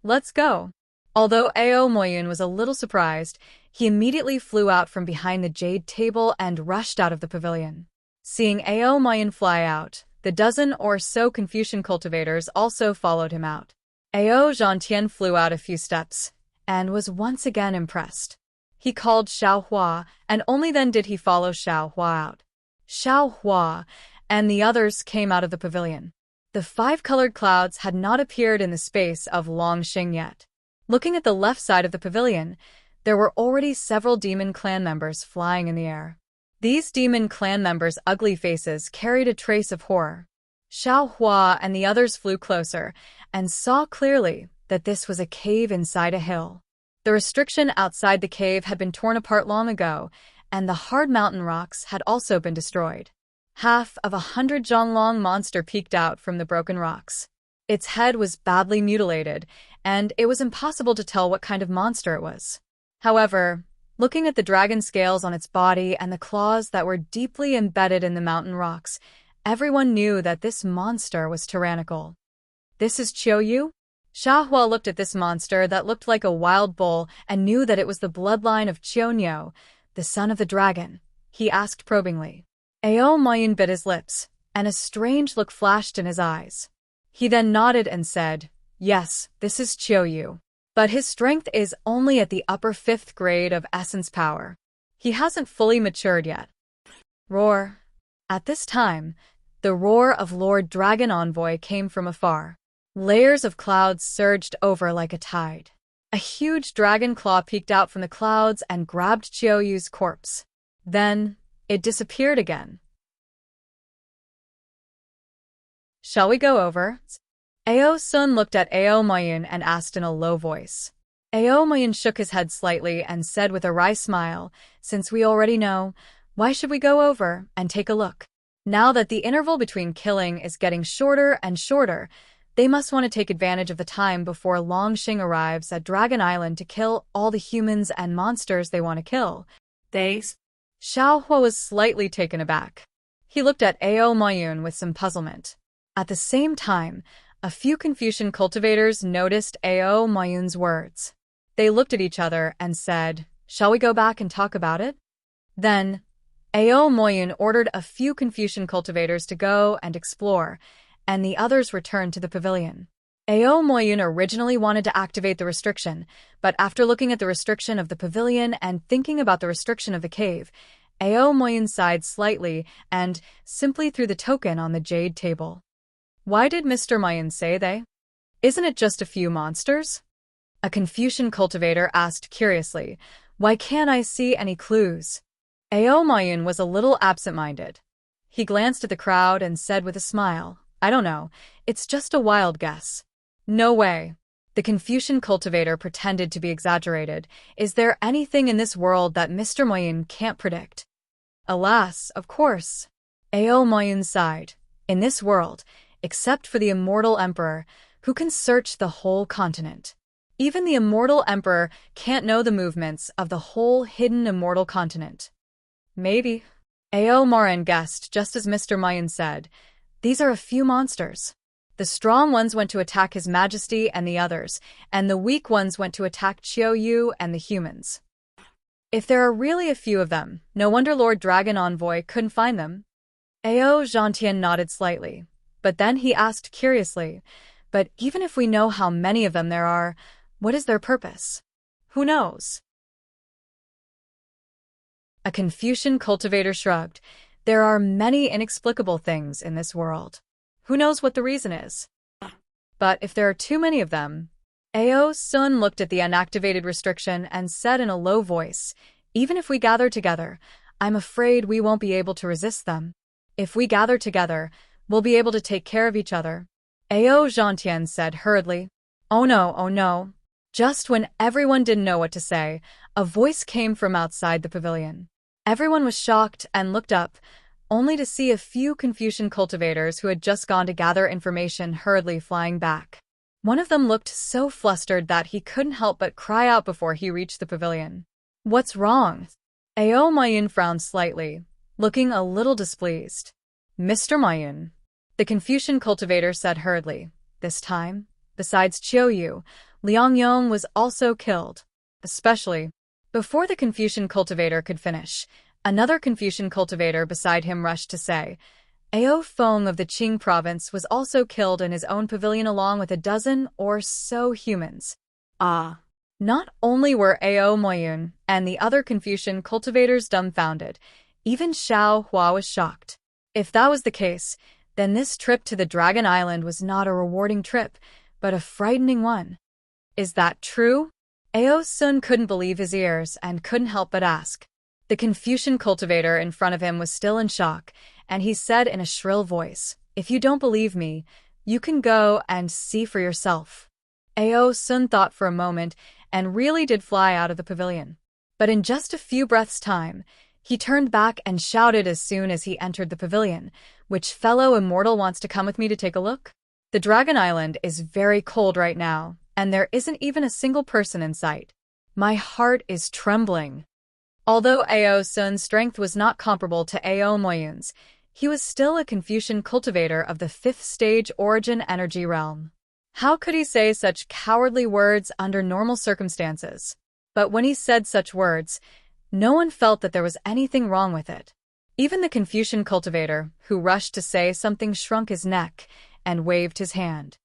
"Let's go." Although Ao Moyin was a little surprised, he immediately flew out from behind the jade table and rushed out of the pavilion. Seeing Ao Moyin fly out, the dozen or so Confucian cultivators also followed him out. Ao Zhantian flew out a few steps and was once again impressed. He called Xiaohua, and only then did he follow Xiaohua out. Xiaohua and the others came out of the pavilion. The 5-colored clouds had not appeared in the space of Longxing yet. Looking at the left side of the pavilion, there were already several demon clan members flying in the air. These demon clan members' ugly faces carried a trace of horror. Xiaohua and the others flew closer and saw clearly that this was a cave inside a hill. The restriction outside the cave had been torn apart long ago, and the hard mountain rocks had also been destroyed. Half of 100 Zhonglong monster peeked out from the broken rocks. Its head was badly mutilated, and it was impossible to tell what kind of monster it was. However, looking at the dragon scales on its body and the claws that were deeply embedded in the mountain rocks, everyone knew that this monster was tyrannical. "This is Qiuyu?" Xiahua looked at this monster that looked like a wild bull and knew that it was the bloodline of Qiuyu, the son of the dragon. He asked probingly. Ao Mayun bit his lips, and a strange look flashed in his eyes. He then nodded and said, "Yes, this is Qiuyu. But his strength is only at the upper 5th grade of essence power. He hasn't fully matured yet." Roar. At this time, the roar of Lord Dragon Envoy came from afar. Layers of clouds surged over like a tide. A huge dragon claw peeked out from the clouds and grabbed Qiuyu's corpse. Then, it disappeared again. "Shall we go over?" Ao Sun looked at Ao Mayun and asked in a low voice. Ao Mayun shook his head slightly and said with a wry smile, "Since we already know, why should we go over and take a look? Now that the interval between killing is getting shorter and shorter, they must want to take advantage of the time before Longxing arrives at Dragon Island to kill all the humans and monsters they want to kill." Xiaohua was slightly taken aback. He looked at Ao Mayun with some puzzlement. At the same time, a few Confucian cultivators noticed Ao Mayun's words. They looked at each other and said, "Shall we go back and talk about it?" Then, Ao Moyun ordered a few Confucian cultivators to go and explore, and the others returned to the pavilion. Ao Moyun originally wanted to activate the restriction, but after looking at the restriction of the pavilion and thinking about the restriction of the cave, Ao Moyun sighed slightly and simply threw the token on the jade table. Why did Mr. Moyun say they? Isn't it just a few monsters? A Confucian cultivator asked curiously, why can't I see any clues? Ao Moyun was a little absent-minded. He glanced at the crowd and said with a smile, I don't know, it's just a wild guess. No way. The Confucian cultivator pretended to be exaggerated. Is there anything in this world that Mr. Moyun can't predict? Alas, of course. Ao Moyun sighed. In this world, except for the immortal emperor, who can search the whole continent. Even the immortal emperor can't know the movements of the whole hidden immortal continent. Maybe. Ao Moyun guessed just as Mr. Moyun said. These are a few monsters. The strong ones went to attack His Majesty and the others, and the weak ones went to attack Chiao Yu and the humans. If there are really a few of them, no wonder Lord Dragon Envoy couldn't find them. Ao Zhantian nodded slightly, but then he asked curiously, but even if we know how many of them there are, what is their purpose? Who knows? A Confucian cultivator shrugged. There are many inexplicable things in this world. Who knows what the reason is? But if there are too many of them... Ao Sun looked at the unactivated restriction and said in a low voice, even if we gather together, I'm afraid we won't be able to resist them. If we gather together, we'll be able to take care of each other. Ao Zhantian said hurriedly. Oh no. Just when everyone didn't know what to say, a voice came from outside the pavilion. Everyone was shocked and looked up, only to see a few Confucian cultivators who had just gone to gather information hurriedly flying back. One of them looked so flustered that he couldn't help but cry out before he reached the pavilion. What's wrong? Ao Moyun frowned slightly, looking a little displeased. Mr. Moyun, the Confucian cultivator said hurriedly. This time, besides Chiao Yu, Liang Yong was also killed. Especially. Before the Confucian cultivator could finish, another Confucian cultivator beside him rushed to say, Ao Feng of the Qing province was also killed in his own pavilion along with a dozen or so humans. Ah. Not only were Ao Moyun and the other Confucian cultivators dumbfounded, even Xiao Hua was shocked. If that was the case, then this trip to the Dragon Island was not a rewarding trip, but a frightening one. Is that true? Ao Sun couldn't believe his ears and couldn't help but ask. The Confucian cultivator in front of him was still in shock, and he said in a shrill voice, if you don't believe me, you can go and see for yourself. Ao Sun thought for a moment and really did fly out of the pavilion. But in just a few breaths' time, he turned back and shouted as soon as he entered the pavilion, which fellow immortal wants to come with me to take a look? The Dragon Island is very cold right now, and there isn't even a single person in sight. My heart is trembling. Although Ao Sun's strength was not comparable to Ao Moyun's, he was still a Confucian cultivator of the 5th stage origin energy realm. How could he say such cowardly words under normal circumstances? But when he said such words, no one felt that there was anything wrong with it. Even the Confucian cultivator, who rushed to say something, shrunk his neck and waved his hand.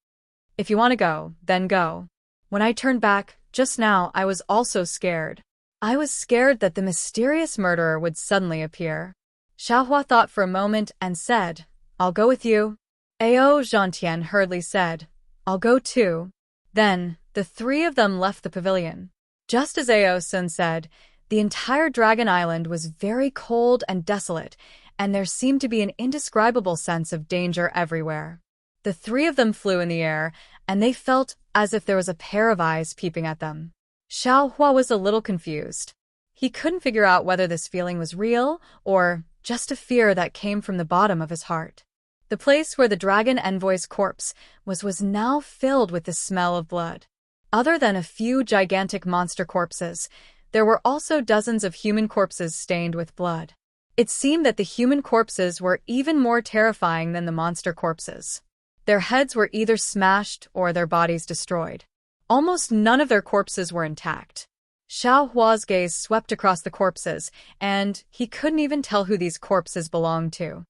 If you want to go, then go. When I turned back, just now, I was also scared. I was scared that the mysterious murderer would suddenly appear. Xiaohua thought for a moment and said, I'll go with you. Ao Zhantian hurriedly said, I'll go too. Then, the three of them left the pavilion. Just as Ao Sun said, the entire Dragon Island was very cold and desolate, and there seemed to be an indescribable sense of danger everywhere. The three of them flew in the air, and they felt as if there was a pair of eyes peeping at them. Xiaohua was a little confused. He couldn't figure out whether this feeling was real or just a fear that came from the bottom of his heart. The place where the Dragon Envoy's corpse was now filled with the smell of blood. Other than a few gigantic monster corpses, there were also dozens of human corpses stained with blood. It seemed that the human corpses were even more terrifying than the monster corpses. Their heads were either smashed or their bodies destroyed. Almost none of their corpses were intact. Xiao Hua's gaze swept across the corpses, and he couldn't even tell who these corpses belonged to.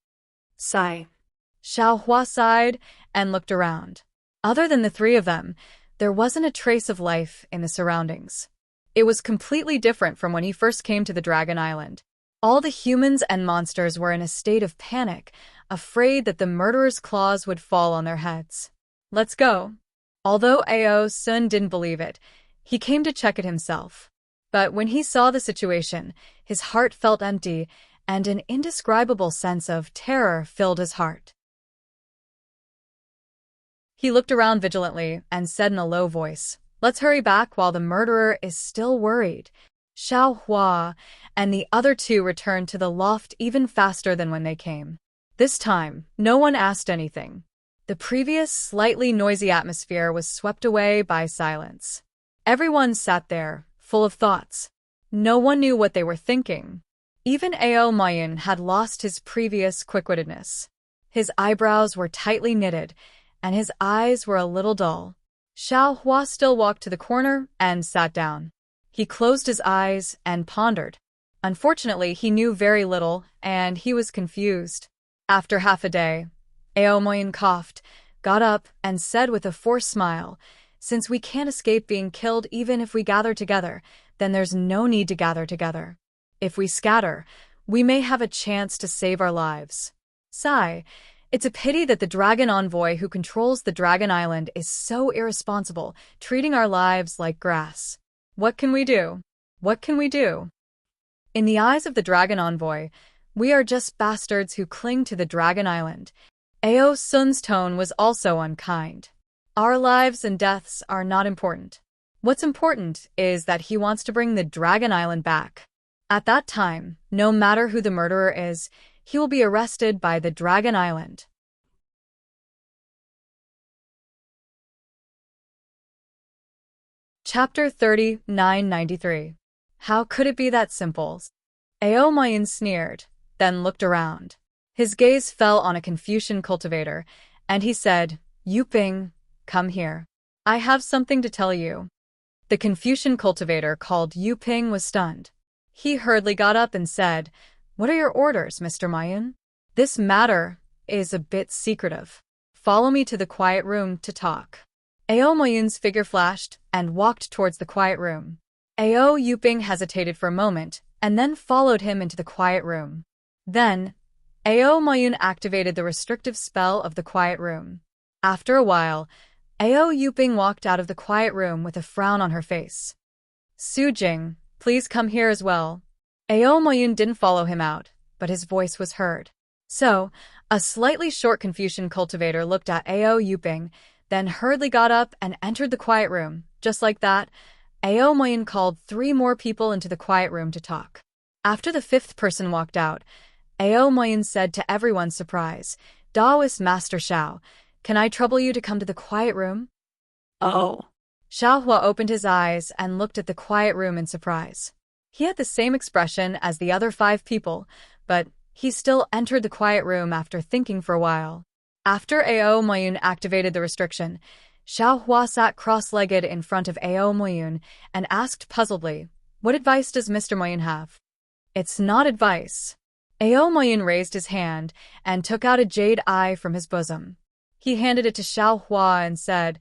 Sigh. Xiao Hua sighed and looked around. Other than the three of them, there wasn't a trace of life in the surroundings. It was completely different from when he first came to the Dragon Island. All the humans and monsters were in a state of panic, afraid that the murderer's claws would fall on their heads. Let's go. Although Ao Sun didn't believe it, he came to check it himself. But when he saw the situation, his heart felt empty, and an indescribable sense of terror filled his heart. He looked around vigilantly and said in a low voice, "Let's hurry back while the murderer is still worried." Xiao Hua and the other two returned to the loft even faster than when they came. This time, no one asked anything. The previous slightly noisy atmosphere was swept away by silence. Everyone sat there, full of thoughts. No one knew what they were thinking. Even Ao Mayun had lost his previous quick-wittedness. His eyebrows were tightly knitted, and his eyes were a little dull. Xiao Hua still walked to the corner and sat down. He closed his eyes and pondered. Unfortunately, he knew very little, and he was confused. After half a day, Ao Mayun coughed, got up, and said with a forced smile, "Since we can't escape being killed even if we gather together, then there's no need to gather together. If we scatter, we may have a chance to save our lives." Sigh. It's a pity that the dragon envoy who controls the Dragon Island is so irresponsible, treating our lives like grass. What can we do? What can we do? In the eyes of the dragon envoy, we are just bastards who cling to the Dragon Island. Ao Sun's tone was also unkind. Our lives and deaths are not important. What's important is that he wants to bring the Dragon Island back. At that time, no matter who the murderer is, he will be arrested by the Dragon Island. Chapter 3993. How could it be that simple? Ao Mayun sneered, then looked around. His gaze fell on a Confucian cultivator, and he said, "Yuping, come here. I have something to tell you." The Confucian cultivator called Yuping was stunned. He hurriedly got up and said, "What are your orders, Mr. Mayun? This matter is a bit secretive. Follow me to the quiet room to talk." Ao Mayun's figure flashed and walked towards the quiet room. Ao Yuping hesitated for a moment and then followed him into the quiet room. Then, Ao Mayun activated the restrictive spell of the quiet room. After a while, Ao Yuping walked out of the quiet room with a frown on her face. "Su Jing, please come here as well." Ao Mayun didn't follow him out, but his voice was heard. So, a slightly short Confucian cultivator looked at Ao Yuping, then hurriedly got up and entered the quiet room. Just like that, Ao Mayun called 3 more people into the quiet room to talk. After the 5th person walked out, Ao Mayun said to everyone's surprise, "Daoist Master Xiao, can I trouble you to come to the quiet room?" Oh. Xiao Hua opened his eyes and looked at the quiet room in surprise. He had the same expression as the other 5 people, but he still entered the quiet room after thinking for a while. After Ao Mayun activated the restriction, Xiao Hua sat cross-legged in front of Ao Mayun and asked puzzledly, "What advice does Mr. Mayun have?" "It's not advice." Ao Mayun raised his hand and took out a jade eye from his bosom. He handed it to Xiao Hua and said,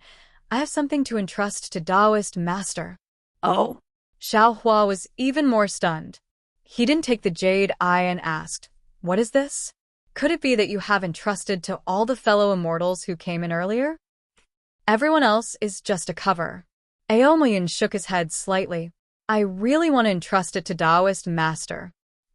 "I have something to entrust to Daoist Master." Oh. Xiao Hua was even more stunned. He didn't take the jade eye and asked, "What is this? Could it be that you have entrusted to all the fellow immortals who came in earlier? Everyone else is just a cover." Ao Mayun shook his head slightly. "I really want to entrust it to Daoist Master.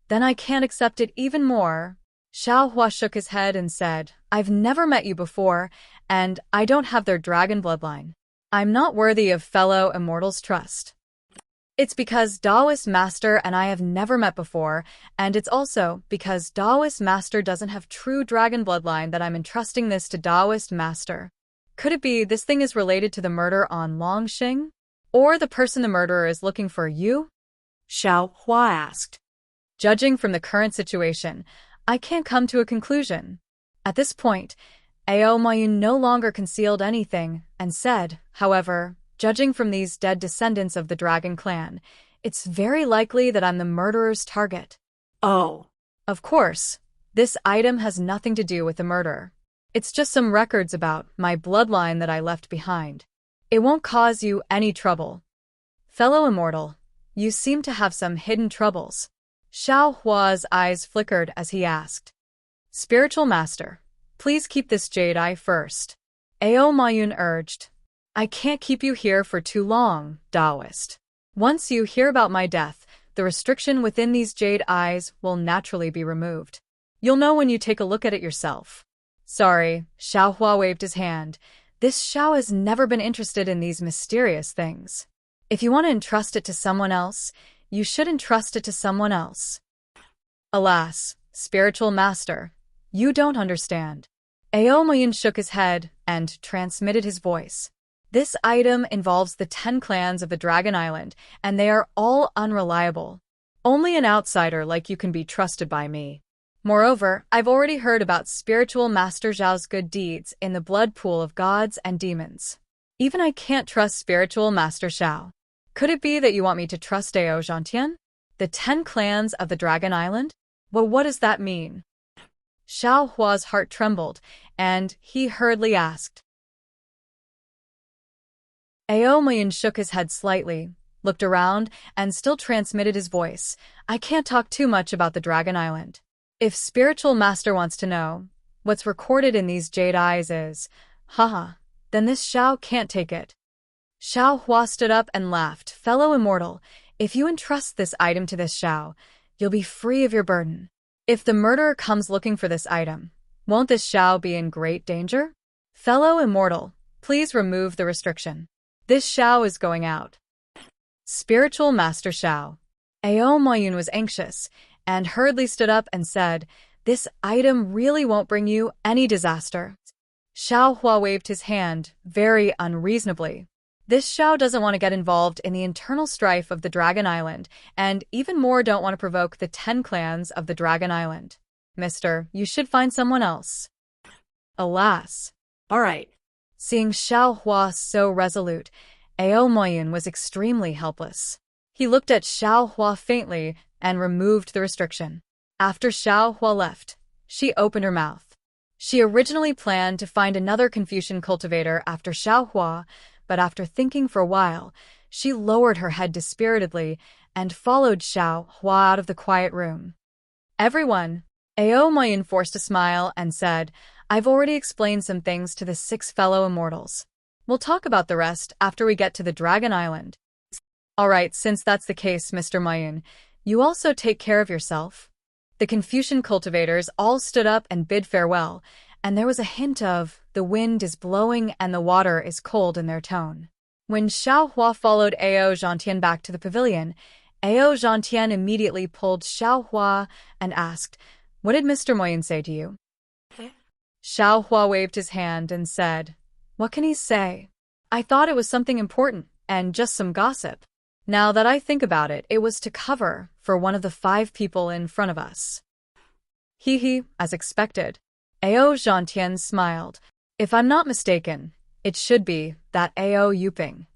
Then I can't accept it even more." Xiao Hua shook his head and said, "I've never met you before, and I don't have their dragon bloodline. I'm not worthy of fellow immortals' trust. It's because Daoist Master and I have never met before, and it's also because Daoist Master doesn't have true dragon bloodline that I'm entrusting this to Daoist Master. Could it be this thing is related to the murder on Longxing? Or the person the murderer is looking for you?" Xiao Hua asked. "Judging from the current situation, I can't come to a conclusion." At this point, Ao Mayun no longer concealed anything and said, "However, judging from these dead descendants of the dragon clan, It's very likely that I'm the murderer's target. Oh. Of course, this item has nothing to do with the murder. It's just some records about my bloodline that I left behind. It won't cause you any trouble. Fellow immortal, you seem to have some hidden troubles. Xiao Hua's eyes flickered as he asked. Spiritual Master, please keep this jade eye first. Ao Mayun urged. I can't keep you here for too long, Taoist. Once you hear about my death, the restriction within these jade eyes will naturally be removed. You'll know when you take a look at it yourself. Sorry, Xiao Hua waved his hand. This Xiao has never been interested in these mysterious things. If you want to entrust it to someone else, you should entrust it to someone else. Alas, Spiritual Master, you don't understand. Ao Mayun shook his head and transmitted his voice. This item involves the 10 clans of the Dragon Island, and they are all unreliable. Only an outsider like you can be trusted by me. Moreover, I've already heard about Spiritual Master Zhao's good deeds in the blood pool of gods and demons. Even I can't trust Spiritual Master Xiao. Could it be that you want me to trust Ao Zhantian? The 10 clans of the Dragon Island? Well, what does that mean? Xiao Hua's heart trembled, and he hurriedly asked. Ao Mayun shook his head slightly, looked around, and still transmitted his voice. I can't talk too much about the Dragon Island. If Spiritual Master wants to know, what's recorded in these jade eyes is, then this Xiao can't take it. Xiao Hua stood up and laughed. Fellow immortal, if you entrust this item to this Xiao, you'll be free of your burden. If the murderer comes looking for this item, won't this Xiao be in great danger? Fellow immortal, please remove the restriction. This Xiao is going out. Spiritual Master Xiao. Ao Mayun was anxious, and hurriedly stood up and said, this item really won't bring you any disaster. Xiao Hua waved his hand, very unreasonably. This Xiao doesn't want to get involved in the internal strife of the Dragon Island, and even more don't want to provoke the 10 clans of the Dragon Island. Mister, you should find someone else. Alas. All right. Seeing Xiao Hua so resolute, Ao Mayun was extremely helpless. He looked at Xiao Hua faintly and removed the restriction. After Xiao Hua left, she opened her mouth. She originally planned to find another Confucian cultivator after Xiao Hua, but after thinking for a while, she lowered her head dispiritedly and followed Xiao Hua out of the quiet room. Everyone, Ao Mayun forced a smile and said, I've already explained some things to the 6 fellow immortals. We'll talk about the rest after we get to the Dragon Island. All right, since that's the case, Mr. Mayun, you also take care of yourself. The Confucian cultivators all stood up and bid farewell, and there was a hint of, the wind is blowing and the water is cold in their tone. When Xiao Hua followed Ao Zhantian back to the pavilion, Ao Zhantian immediately pulled Xiao Hua and asked, what did Mr. Mayun say to you? Xiao Hua waved his hand and said, what can he say? I thought it was something important and just some gossip. Now that I think about it, it was to cover for one of the 5 people in front of us. As expected. Ao Zhantian smiled. If I'm not mistaken, it should be that Ao Yuping.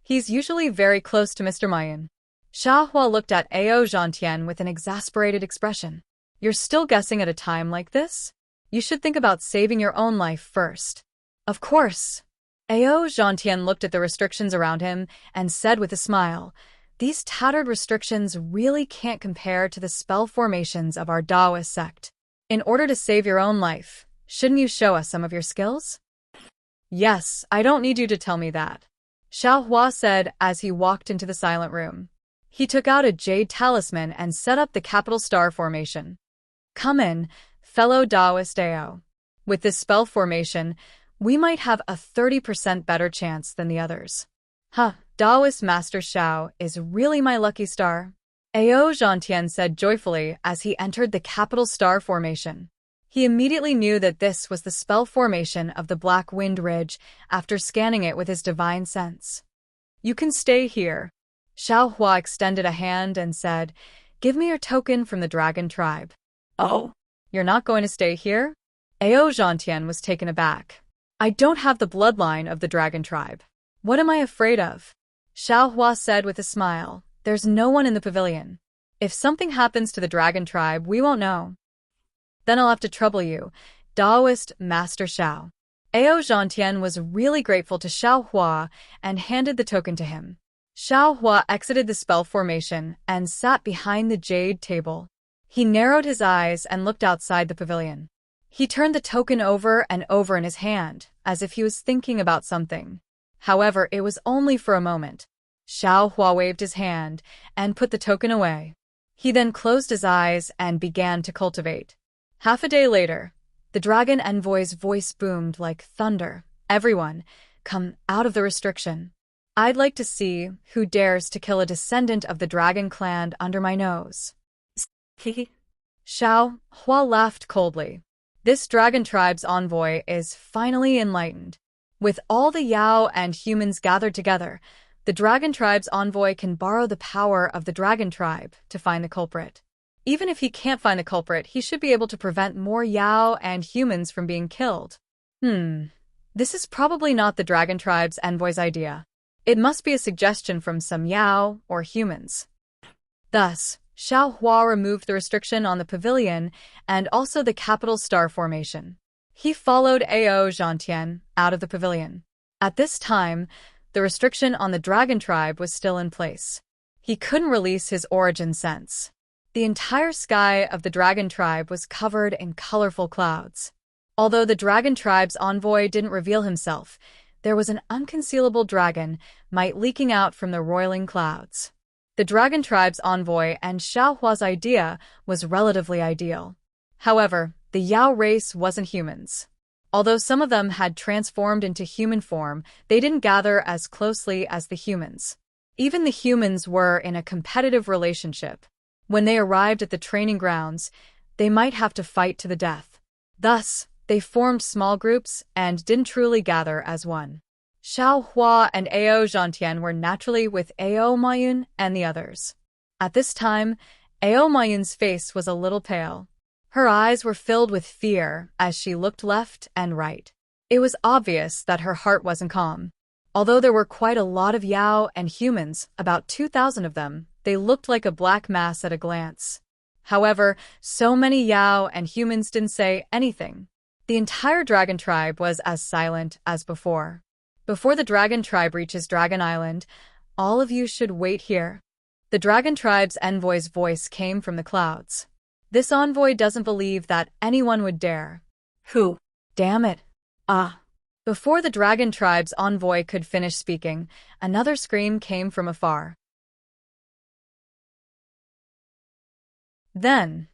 He's usually very close to Mr. Mayun. Xiao Hua looked at Ao Zhantian with an exasperated expression. You're still guessing at a time like this? You should think about saving your own life first. Of course. Ao Zhantian looked at the restrictions around him and said with a smile, these tattered restrictions really can't compare to the spell formations of our Taoist sect. In order to save your own life, shouldn't you show us some of your skills? Yes, I don't need you to tell me that. Xiao Hua said as he walked into the silent room. He took out a jade talisman and set up the capital star formation. Come in, fellow Taoist Ao. With this spell formation, we might have a 30% better chance than the others. Taoist Master Xiao is really my lucky star. Ao Zhantian said joyfully as he entered the capital star formation. He immediately knew that this was the spell formation of the Black Wind Ridge after scanning it with his divine sense. You can stay here. Xiao Hua extended a hand and said, give me your token from the dragon tribe. Oh. You're not going to stay here? Ao Zhantian was taken aback. I don't have the bloodline of the dragon tribe. What am I afraid of? Xiao Hua said with a smile. There's no one in the pavilion. If something happens to the dragon tribe, we won't know. Then I'll have to trouble you, Daoist Master Xiao. Ao Zhantian was really grateful to Xiao Hua and handed the token to him. Xiao Hua exited the spell formation and sat behind the jade table. He narrowed his eyes and looked outside the pavilion. He turned the token over and over in his hand, as if he was thinking about something. However, it was only for a moment. Xiao Hua waved his hand and put the token away. He then closed his eyes and began to cultivate. Half a day later, the dragon envoy's voice boomed like thunder. Everyone, come out of the restriction. I'd like to see who dares to kill a descendant of the dragon clan under my nose. Xiao Hua laughed coldly. This dragon tribe's envoy is finally enlightened. With all the Yao and humans gathered together, the dragon tribe's envoy can borrow the power of the dragon tribe to find the culprit. Even if he can't find the culprit, he should be able to prevent more Yao and humans from being killed. This is probably not the dragon tribe's envoy's idea. It must be a suggestion from some Yao or humans. Thus, Xiao Hua removed the restriction on the pavilion and also the capital star formation. He followed Ao Zhantian out of the pavilion. At this time, the restriction on the dragon tribe was still in place. He couldn't release his origin sense. The entire sky of the dragon tribe was covered in colorful clouds. Although the dragon tribe's envoy didn't reveal himself, there was an unconcealable dragon might leaking out from the roiling clouds. The dragon tribe's envoy and Xiao Hua's idea was relatively ideal. However, the Yao race wasn't humans. Although some of them had transformed into human form, they didn't gather as closely as the humans. Even the humans were in a competitive relationship. When they arrived at the training grounds, they might have to fight to the death. Thus, they formed small groups and didn't truly gather as one. Xiao Hua and Ao Zhantian were naturally with Ao Mayun and the others. At this time, Ao Mayun's face was a little pale. Her eyes were filled with fear as she looked left and right. It was obvious that her heart wasn't calm. Although there were quite a lot of Yao and humans, about 2,000 of them, they looked like a black mass at a glance. However, so many Yao and humans didn't say anything. The entire dragon tribe was as silent as before. Before the dragon tribe reaches Dragon Island, all of you should wait here. The dragon tribe's envoy's voice came from the clouds. This envoy doesn't believe that anyone would dare. Who? Damn it. Before the dragon tribe's envoy could finish speaking, another scream came from afar. Then,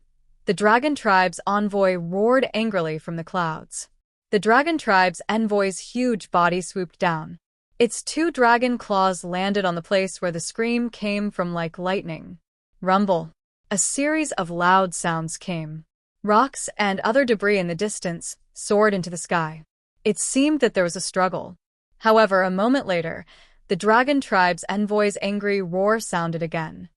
the dragon tribe's envoy roared angrily from the clouds. The dragon tribe's envoy's huge body swooped down. Its 2 dragon claws landed on the place where the scream came from like lightning. Rumble. A series of loud sounds came. Rocks and other debris in the distance soared into the sky. It seemed that there was a struggle. However, a moment later, the dragon tribe's envoy's angry roar sounded again.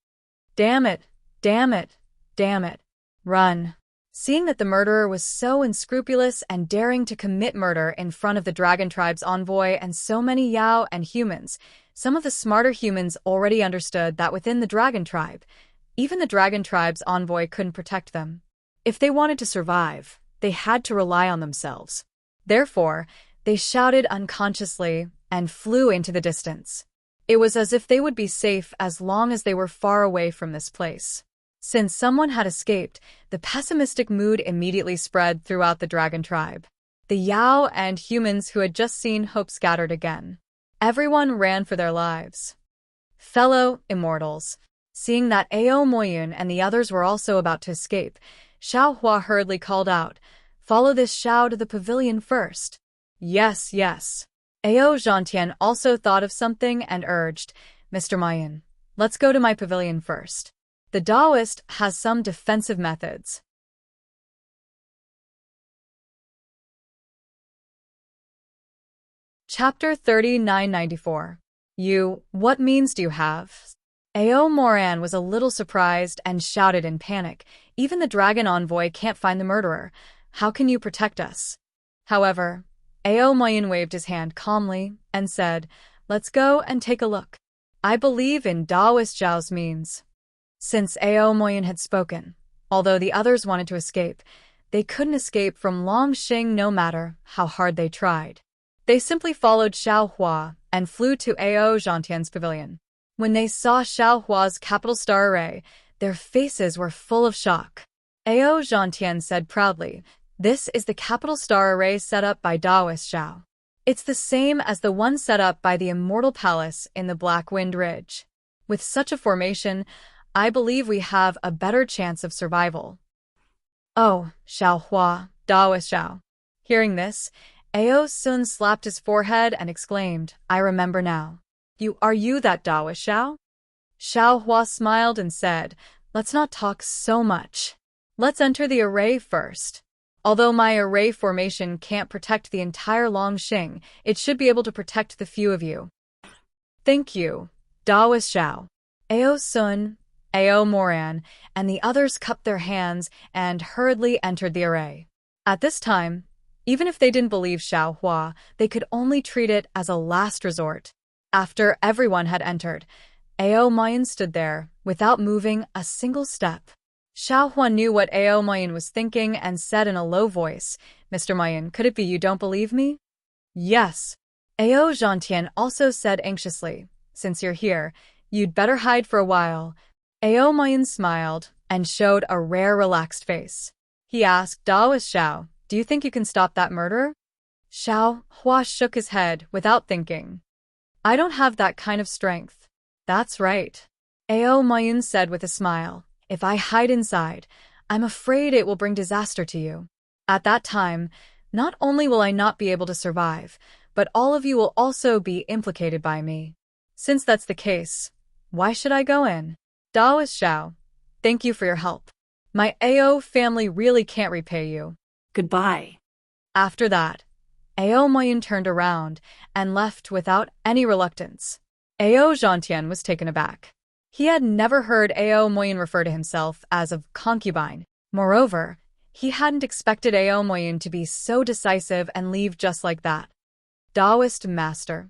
Damn it! Damn it! Damn it! Run! Seeing that the murderer was so unscrupulous and daring to commit murder in front of the dragon tribe's envoy and so many Yao and humans, some of the smarter humans already understood that within the dragon tribe, even the dragon tribe's envoy couldn't protect them. If they wanted to survive, they had to rely on themselves. Therefore, they shouted unconsciously and flew into the distance. It was as if they would be safe as long as they were far away from this place. Since someone had escaped, the pessimistic mood immediately spread throughout the dragon tribe. The Yao and humans who had just seen hope scattered again. Everyone ran for their lives. Fellow immortals. Seeing that Ao Moyun and the others were also about to escape, Xiao Hua hurriedly called out, "Follow this Xiao to the pavilion first." Yes, yes. Ao Zhantian also thought of something and urged, "Mr. Mayun, let's go to my pavilion first. The Taoist has some defensive methods." Chapter 3994. What means do you have? Ao Moran was a little surprised and shouted in panic, "Even the dragon envoy can't find the murderer. How can you protect us?" However, Ao Moyun waved his hand calmly and said, "Let's go and take a look." I believe in Daoist Zhao's means. Since Ao Moyin had spoken, although the others wanted to escape, they couldn't escape from Longxing no matter how hard they tried. They simply followed Xiao Hua and flew to Ao Zhantian's pavilion. When they saw Xiao Hua's capital star array, their faces were full of shock. Ao Zhantian said proudly, "This is the capital star array set up by Daoist Zhao. It's the same as the one set up by the Immortal Palace in the Black Wind Ridge. With such a formation, I believe we have a better chance of survival." "Oh, Xiao Hua, Daoist Zhao." Hearing this, Ao Sun slapped his forehead and exclaimed, "I remember now. Are you that Daoist Zhao?" Xiao Hua smiled and said, "Let's not talk so much. Let's enter the array first. Although my array formation can't protect the entire Longxing, it should be able to protect the few of you." "Thank you, Daoist Zhao." Ao Sun, Ao Moran, and the others cupped their hands and hurriedly entered the array. At this time, even if they didn't believe Xiao Hua, they could only treat it as a last resort. After everyone had entered, Ao Moyin stood there, without moving a single step. Xiao Hua knew what Ao Moyin was thinking and said in a low voice, "Mr. Moyin, could it be you don't believe me?" "Yes." Ao Zhantian also said anxiously, "Since you're here, you'd better hide for a while." Ao Moyin smiled and showed a rare relaxed face. He asked Daoist Zhao, "Do you think you can stop that murderer?" Xiao Hua shook his head without thinking. "I don't have that kind of strength." "That's right," Ao Moyin said with a smile. "If I hide inside, I'm afraid it will bring disaster to you. At that time, not only will I not be able to survive, but all of you will also be implicated by me. Since that's the case, why should I go in?" "Daoist Zhao, thank you for your help. My Ao family really can't repay you." Goodbye. After that, Ao Moyin turned around and left without any reluctance. Ao Zhantian was taken aback. He had never heard Ao Moyin refer to himself as a concubine. Moreover, he hadn't expected Ao Moyin to be so decisive and leave just like that. "Daoist master."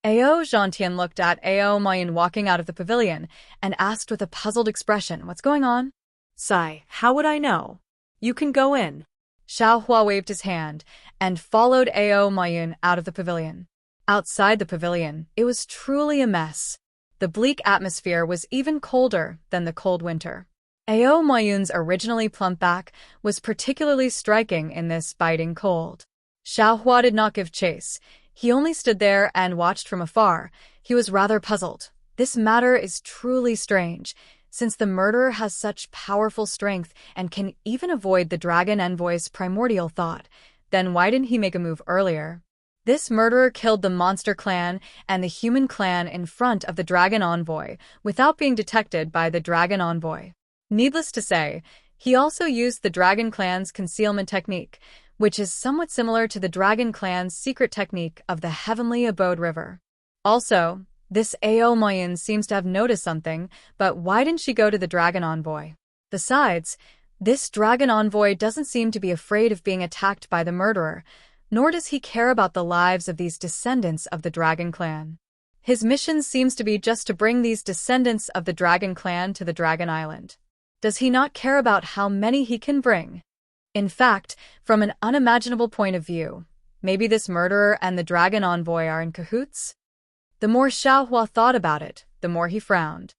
Ao Zhantian looked at Ao Moyin walking out of the pavilion and asked with a puzzled expression, "What's going on?" "Sai, how would I know? You can go in." Xiao Hua waved his hand and followed Ao Moyin out of the pavilion. Outside the pavilion, it was truly a mess. The bleak atmosphere was even colder than the cold winter. Ao Moyin's originally plump back was particularly striking in this biting cold. Xiao Hua did not give chase. He only stood there and watched from afar. He was rather puzzled. This matter is truly strange. Since the murderer has such powerful strength and can even avoid the Dragon Envoy's primordial thought, then why didn't he make a move earlier? This murderer killed the Monster Clan and the Human Clan in front of the Dragon Envoy without being detected by the Dragon Envoy. Needless to say, he also used the Dragon Clan's concealment technique, which is somewhat similar to the Dragon Clan's secret technique of the Heavenly Abode River. Also, this Ao Moyin seems to have noticed something, but why didn't she go to the Dragon Envoy? Besides, this Dragon Envoy doesn't seem to be afraid of being attacked by the murderer, nor does he care about the lives of these descendants of the Dragon Clan. His mission seems to be just to bring these descendants of the Dragon Clan to the Dragon Island. Does he not care about how many he can bring? In fact, from an unimaginable point of view, maybe this murderer and the Dragon Envoy are in cahoots? The more Xiao Hua thought about it, the more he frowned.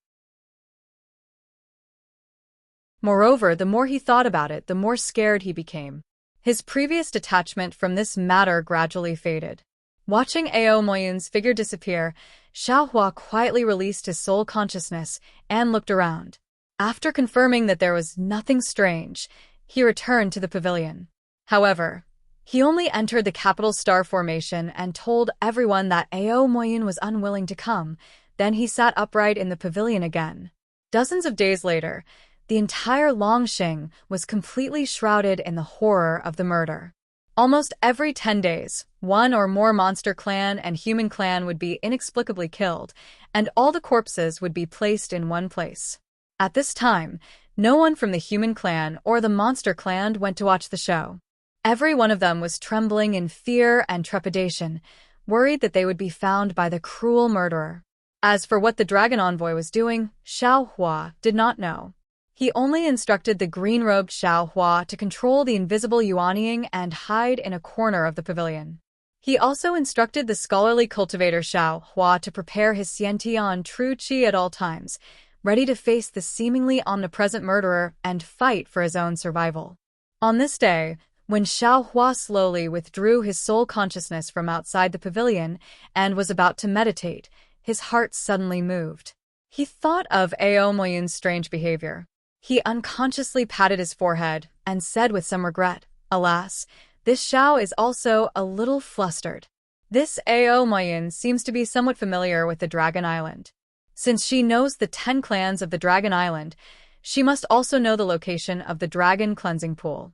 Moreover, the more he thought about it, the more scared he became. His previous detachment from this matter gradually faded. Watching Ao Moyin's figure disappear, Xiao Hua quietly released his soul consciousness and looked around. After confirming that there was nothing strange, he returned to the pavilion. However, he only entered the capital star formation and told everyone that Ao Moyin was unwilling to come. Then he sat upright in the pavilion again. Dozens of days later, the entire Longxing was completely shrouded in the horror of the murder. Almost every 10 days, one or more Monster Clan and Human Clan would be inexplicably killed, and all the corpses would be placed in one place. At this time, no one from the Human Clan or the Monster Clan went to watch the show. Every one of them was trembling in fear and trepidation, worried that they would be found by the cruel murderer. As for what the dragon envoy was doing, Xiao Hua did not know. He only instructed the green-robed Xiao Hua to control the invisible Yuanying and hide in a corner of the pavilion. He also instructed the scholarly cultivator Xiao Hua to prepare his Xiantian true qi at all times, ready to face the seemingly omnipresent murderer and fight for his own survival. On this day, when Xiao Hua slowly withdrew his soul consciousness from outside the pavilion and was about to meditate, his heart suddenly moved. He thought of Ao Moyun's strange behavior. He unconsciously patted his forehead and said with some regret, "Alas, this Xiao is also a little flustered." This Ao Moyun seems to be somewhat familiar with the Dragon Island. Since she knows the 10 clans of the Dragon Island, she must also know the location of the Dragon Cleansing Pool.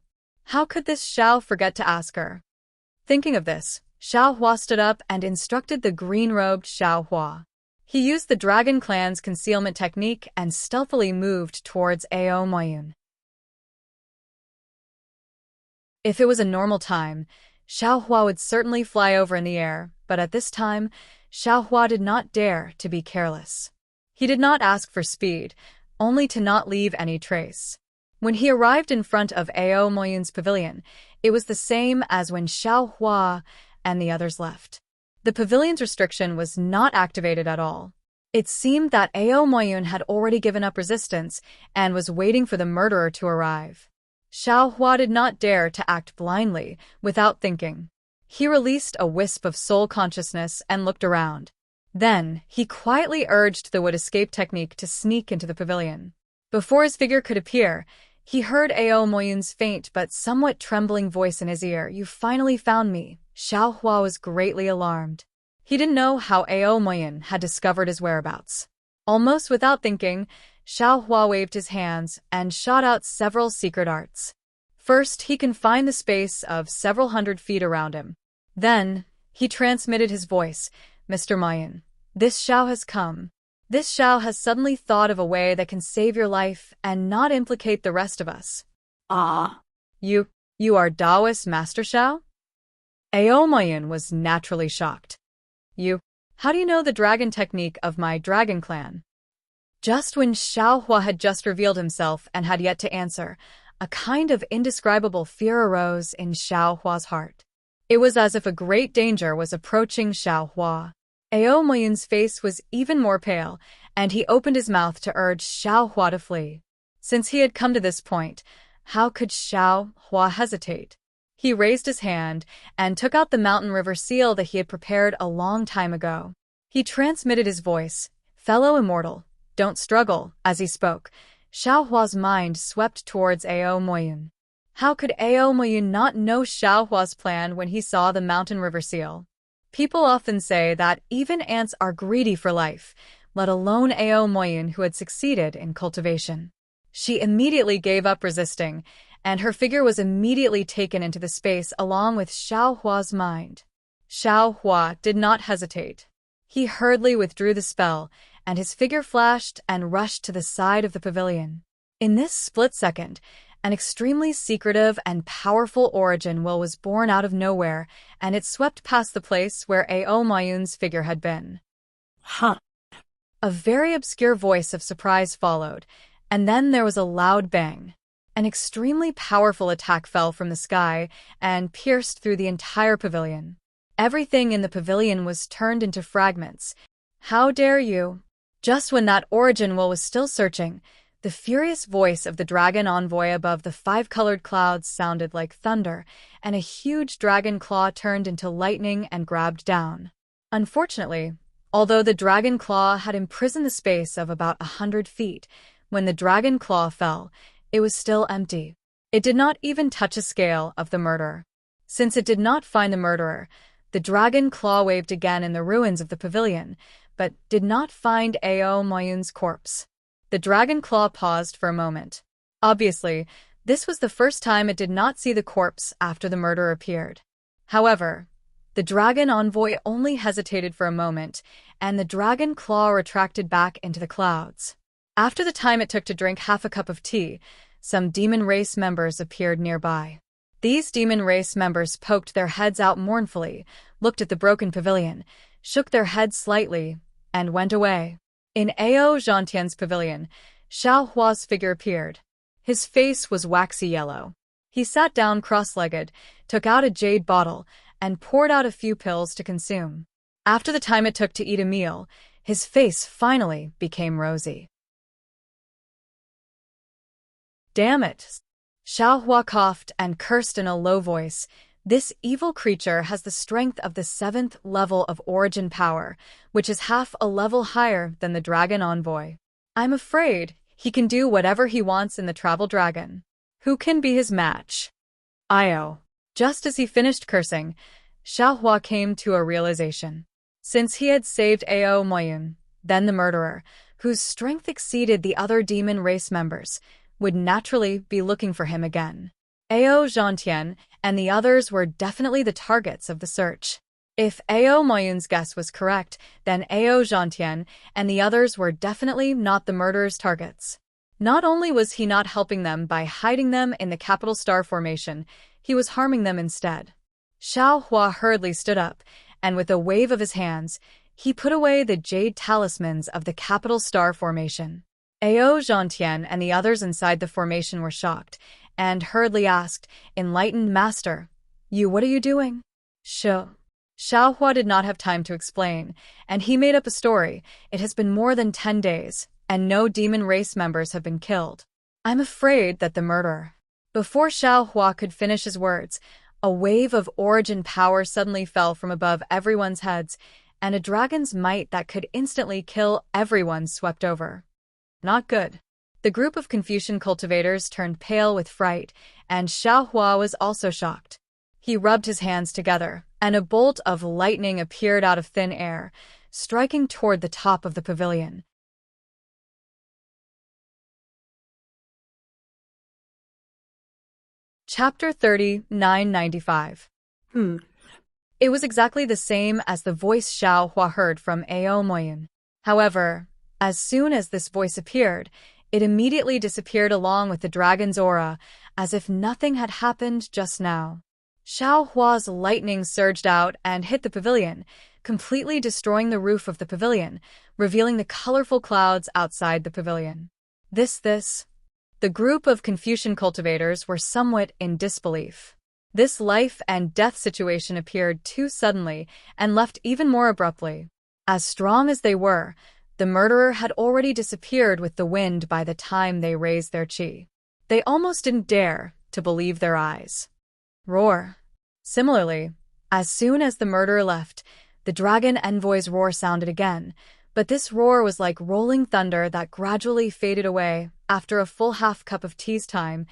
How could this Xiao forget to ask her? Thinking of this, Xiao Hua stood up and instructed the green-robed Xiao Hua. He used the Dragon Clan's concealment technique and stealthily moved towards Ao Moyun. If it was a normal time, Xiao Hua would certainly fly over in the air, but at this time, Xiao Hua did not dare to be careless. He did not ask for speed, only to not leave any trace. When he arrived in front of Ao Moyun's pavilion, it was the same as when Xiao Hua and the others left. The pavilion's restriction was not activated at all. It seemed that Ao Moyun had already given up resistance and was waiting for the murderer to arrive. Xiao Hua did not dare to act blindly, without thinking. He released a wisp of soul consciousness and looked around. Then, he quietly urged the would escape technique to sneak into the pavilion. Before his figure could appear, he heard Ao Moyun's faint but somewhat trembling voice in his ear, "You finally found me." Xiao Hua was greatly alarmed. He didn't know how Ao Moyun had discovered his whereabouts. Almost without thinking, Xiao Hua waved his hands and shot out several secret arts. First, he confined the space of several hundred feet around him. Then, he transmitted his voice, "Mr. Moyun, this Xiao has come. This Xiao has suddenly thought of a way that can save your life and not implicate the rest of us." Ah. You are Taoist Master Xiao? Ao Moyun was naturally shocked. How do you know the dragon technique of my dragon clan? Just when Xiao Hua had just revealed himself and had yet to answer, a kind of indescribable fear arose in Xiao Hua's heart. It was as if a great danger was approaching Xiao Hua. Ao Moyun's face was even more pale, and he opened his mouth to urge Xiao Hua to flee. Since he had come to this point, how could Xiao Hua hesitate? He raised his hand and took out the mountain river seal that he had prepared a long time ago. He transmitted his voice, "Fellow immortal, don't struggle." As he spoke, Xiao Hua's mind swept towards Ao Moyun. How could Ao Moyun not know Xiao Hua's plan when he saw the mountain river seal? People often say that even ants are greedy for life, let alone Ao Moyun, who had succeeded in cultivation. She immediately gave up resisting, and her figure was immediately taken into the space along with Xiao Hua's mind. Xiao Hua did not hesitate. He hurriedly withdrew the spell, and his figure flashed and rushed to the side of the pavilion. In this split second, an extremely secretive and powerful origin will was born out of nowhere, and it swept past the place where Ao Moyun's figure had been. Huh. A very obscure voice of surprise followed, and then there was a loud bang. An extremely powerful attack fell from the sky and pierced through the entire pavilion. Everything in the pavilion was turned into fragments. "How dare you?" Just when that origin will was still searching, the furious voice of the dragon envoy above the 5-colored clouds sounded like thunder, and a huge dragon claw turned into lightning and grabbed down. Unfortunately, although the dragon claw had imprisoned the space of about 100 feet, when the dragon claw fell, it was still empty. It did not even touch a scale of the murderer. Since it did not find the murderer, the dragon claw waved again in the ruins of the pavilion, but did not find Ao Moyun's corpse. The dragon claw paused for a moment. Obviously, this was the first time it did not see the corpse after the murderer appeared. However, the dragon envoy only hesitated for a moment, and the dragon claw retracted back into the clouds. After the time it took to drink half a cup of tea, some demon race members appeared nearby. These demon race members poked their heads out mournfully, looked at the broken pavilion, shook their heads slightly, and went away. In Ao Zhantian's pavilion, Xiao Hua's figure appeared. His face was waxy yellow. He sat down cross-legged, took out a jade bottle, and poured out a few pills to consume. After the time it took to eat a meal, his face finally became rosy. Damn it! Xiao Hua coughed and cursed in a low voice. This evil creature has the strength of the 7th level of origin power, which is half a level higher than the dragon envoy. I'm afraid he can do whatever he wants in the travel dragon. Who can be his match? Io. Just as he finished cursing, Xiao Hua came to a realization. Since he had saved Ao Moyun, then the murderer, whose strength exceeded the other demon race members, would naturally be looking for him again. Ao Zhantian and the others were definitely the targets of the search. If Ao Moyun's guess was correct, then Ao Zhantian and the others were definitely not the murderer's targets. Not only was he not helping them by hiding them in the capital star formation, he was harming them instead. Xiao Hua hurriedly stood up, and with a wave of his hands, he put away the jade talismans of the capital star formation. Ao Zhantian and the others inside the formation were shocked, and hurriedly asked, "Enlightened Master, what are you doing?" Xiao Hua did not have time to explain, and he made up a story. It has been more than 10 days, and no demon race members have been killed. I'm afraid that the murderer... Before Xiao Hua could finish his words, a wave of origin power suddenly fell from above everyone's heads, and a dragon's might that could instantly kill everyone swept over. Not good. The group of Confucian cultivators turned pale with fright, and Xiao Hua was also shocked. He rubbed his hands together, and a bolt of lightning appeared out of thin air, striking toward the top of the pavilion. Chapter 30-995. It was exactly the same as the voice Xiao Hua heard from Ao Moyun. However, as soon as this voice appeared, it immediately disappeared along with the dragon's aura, as if nothing had happened just now. Xiao Hua's lightning surged out and hit the pavilion, completely destroying the roof of the pavilion, revealing the colorful clouds outside the pavilion. The group of Confucian cultivators were somewhat in disbelief. This life and death situation appeared too suddenly and left even more abruptly. As strong as they were, the murderer had already disappeared with the wind by the time they raised their chi. They almost didn't dare to believe their eyes. Roar. Similarly, as soon as the murderer left, the dragon envoy's roar sounded again, but this roar was like rolling thunder that gradually faded away. After a full half cup of tea's time,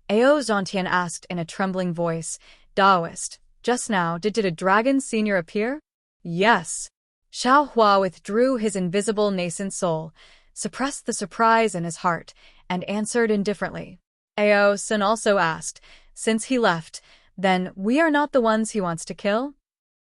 Ao Zhantian asked in a trembling voice, "Daoist, just now did a dragon senior appear?" "Yes." Xiao Hua withdrew his invisible nascent soul, suppressed the surprise in his heart, and answered indifferently. Ao Sun also asked, "Since he left, then we are not the ones he wants to kill?"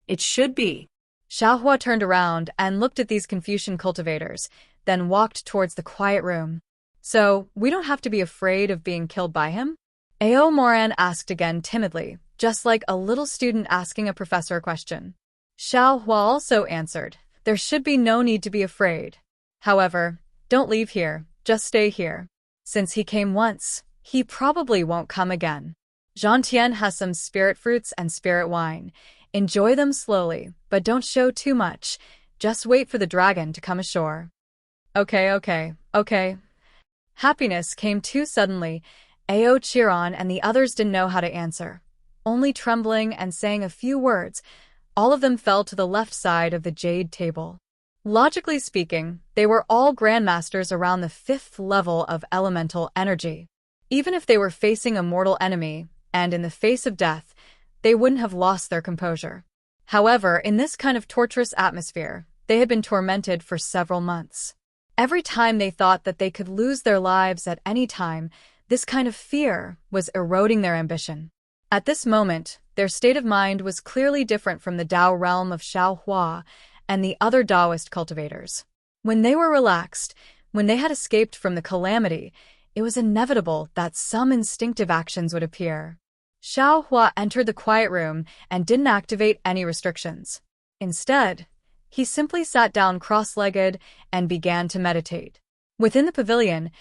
It should be. Xiao Hua turned around and looked at these Confucian cultivators, then walked towards the quiet room. "So, we don't have to be afraid of being killed by him?" Ao Moran asked again timidly, just like a little student asking a professor a question. Xiao Hua also answered, "There should be no need to be afraid. However, don't leave here, just stay here. Since he came once, he probably won't come again. Zhantian has some spirit fruits and spirit wine. Enjoy them slowly, but don't show too much. Just wait for the dragon to come ashore." Okay. Happiness came too suddenly. Ao Chiron and the others didn't know how to answer. Only trembling and saying a few words, all of them fell to the left side of the jade table. Logically speaking, they were all grandmasters around the 5th level of elemental energy. Even if they were facing a mortal enemy, and in the face of death, they wouldn't have lost their composure. However, in this kind of torturous atmosphere, they had been tormented for several months. Every time they thought that they could lose their lives at any time, this kind of fear was eroding their ambition. At this moment, their state of mind was clearly different from the Dao realm of Xiao Hua and the other Daoist cultivators. When they were relaxed, when they had escaped from the calamity, it was inevitable that some instinctive actions would appear. Xiao Hua entered the quiet room and didn't activate any restrictions. Instead, He simply sat down cross-legged and began to meditate. Within the pavilion,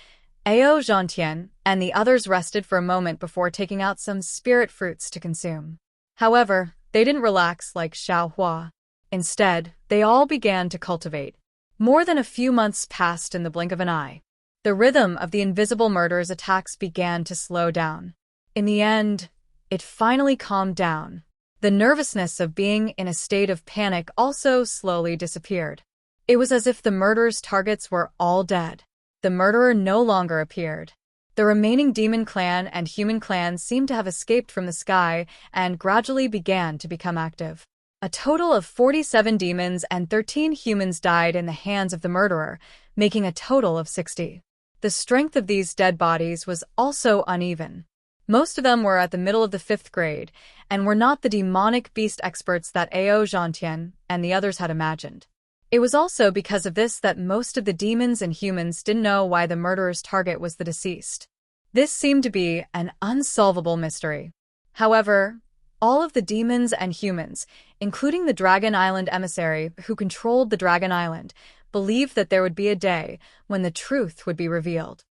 Enchanting and the others rested for a moment before taking out some spirit fruits to consume. However, they didn't relax like Xiaohua. Instead, they all began to cultivate. More than a few months passed in the blink of an eye. The rhythm of the invisible murderer's attacks began to slow down. In the end, it finally calmed down. The nervousness of being in a state of panic also slowly disappeared. It was as if the murderer's targets were all dead. The murderer no longer appeared. The remaining demon clan and human clan seemed to have escaped from the sky and gradually began to become active. A total of 47 demons and 13 humans died in the hands of the murderer, making a total of 60. The strength of these dead bodies was also uneven. Most of them were at the middle of the 5th grade, and were not the demonic beast experts that Enchanting and the others had imagined. It was also because of this that most of the demons and humans didn't know why the murderer's target was the deceased. This seemed to be an unsolvable mystery. However, all of the demons and humans, including the Dragon Island emissary who controlled the Dragon Island, believed that there would be a day when the truth would be revealed.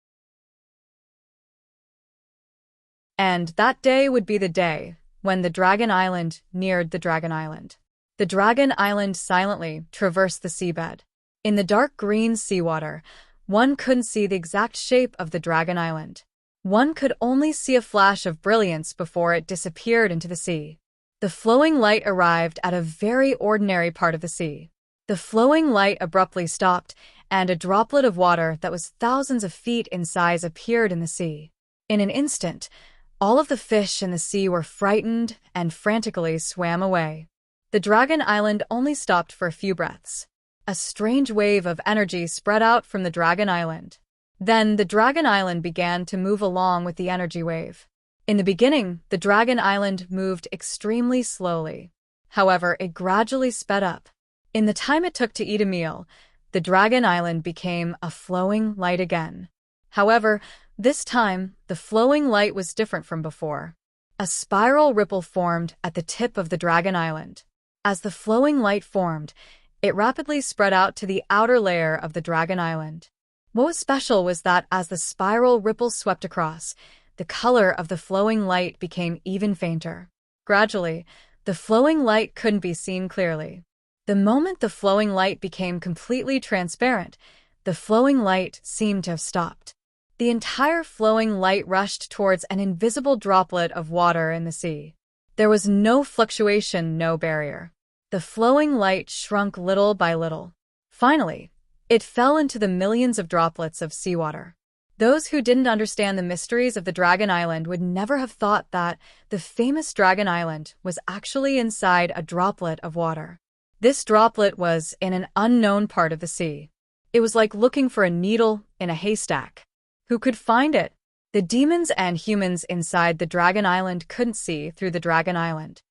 And that day would be the day when the Dragon Island neared the Dragon Island. The Dragon Island silently traversed the seabed. In the dark green seawater, one couldn't see the exact shape of the Dragon Island. One could only see a flash of brilliance before it disappeared into the sea. The flowing light arrived at a very ordinary part of the sea. The flowing light abruptly stopped, and a droplet of water that was thousands of feet in size appeared in the sea. In an instant, all of the fish in the sea were frightened and frantically swam away. The Dragon Island only stopped for a few breaths. A strange wave of energy spread out from the Dragon Island. Then the Dragon Island began to move along with the energy wave. In the beginning, the Dragon Island moved extremely slowly. However, it gradually sped up. In the time it took to eat a meal, the Dragon Island became a flowing light again. However, this time, the flowing light was different from before. A spiral ripple formed at the tip of the Dragon Island. As the flowing light formed, it rapidly spread out to the outer layer of the Dragon Island. What was special was that as the spiral ripple swept across, the color of the flowing light became even fainter. Gradually, the flowing light couldn't be seen clearly. The moment the flowing light became completely transparent, the flowing light seemed to have stopped. The entire flowing light rushed towards an invisible droplet of water in the sea. There was no fluctuation, no barrier. The flowing light shrunk little by little. Finally, it fell into the millions of droplets of seawater. Those who didn't understand the mysteries of the Dragon Island would never have thought that the famous Dragon Island was actually inside a droplet of water. This droplet was in an unknown part of the sea. It was like looking for a needle in a haystack. Who could find it? The demons and humans inside the Dragon Island couldn't see through the Dragon Island.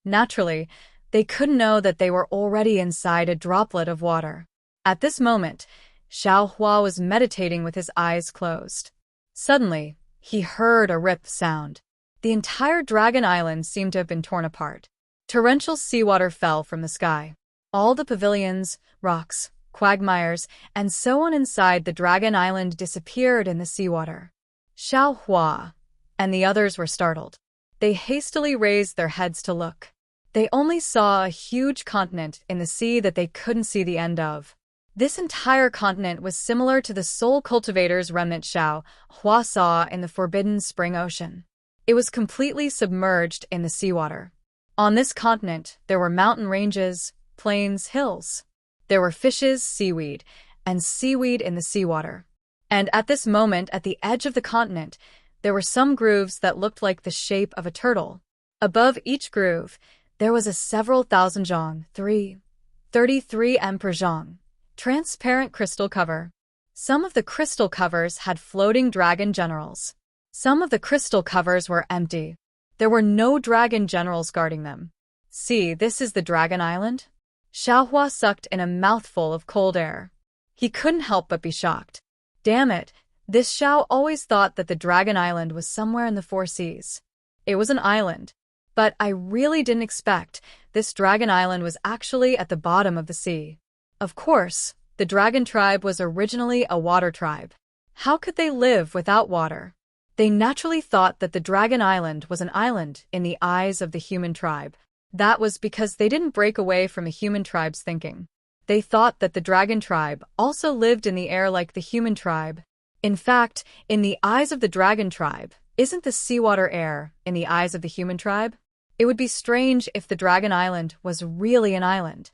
Naturally, they couldn't know that they were already inside a droplet of water. At this moment, Xiaohua was meditating with his eyes closed. Suddenly, he heard a rip sound. The entire Dragon Island seemed to have been torn apart. Torrential seawater fell from the sky. All the pavilions, rocks, quagmires, and so on inside the Dragon Island disappeared in the seawater. Xiaohua and the others were startled. They hastily raised their heads to look. They only saw a huge continent in the sea that they couldn't see the end of. This entire continent was similar to the soul cultivator's remnant Xiaohua saw in the Forbidden Spring Ocean. It was completely submerged in the seawater. On this continent, there were mountain ranges, plains, hills. There were fishes, seaweed, and seaweed in the seawater. And at this moment, at the edge of the continent, there were some grooves that looked like the shape of a turtle. Above each groove, there was a several thousand zhang, 33 m per zhang, transparent crystal cover. Some of the crystal covers had floating dragon generals. Some of the crystal covers were empty. There were no dragon generals guarding them. See, this is the Dragon Island? Xiaohua sucked in a mouthful of cold air. He couldn't help but be shocked. Damn it, this Xiao always thought that the Dragon Island was somewhere in the Four Seas. It was an island. But I really didn't expect this dragon island was actually at the bottom of the sea. Of course, the dragon tribe was originally a water tribe. How could they live without water? They naturally thought that the dragon island was an island in the eyes of the human tribe. That was because they didn't break away from the human tribe's thinking. They thought that the dragon tribe also lived in the air like the human tribe. In fact, in the eyes of the dragon tribe, isn't the seawater air in the eyes of the human tribe? It would be strange if the dragon island was really an island.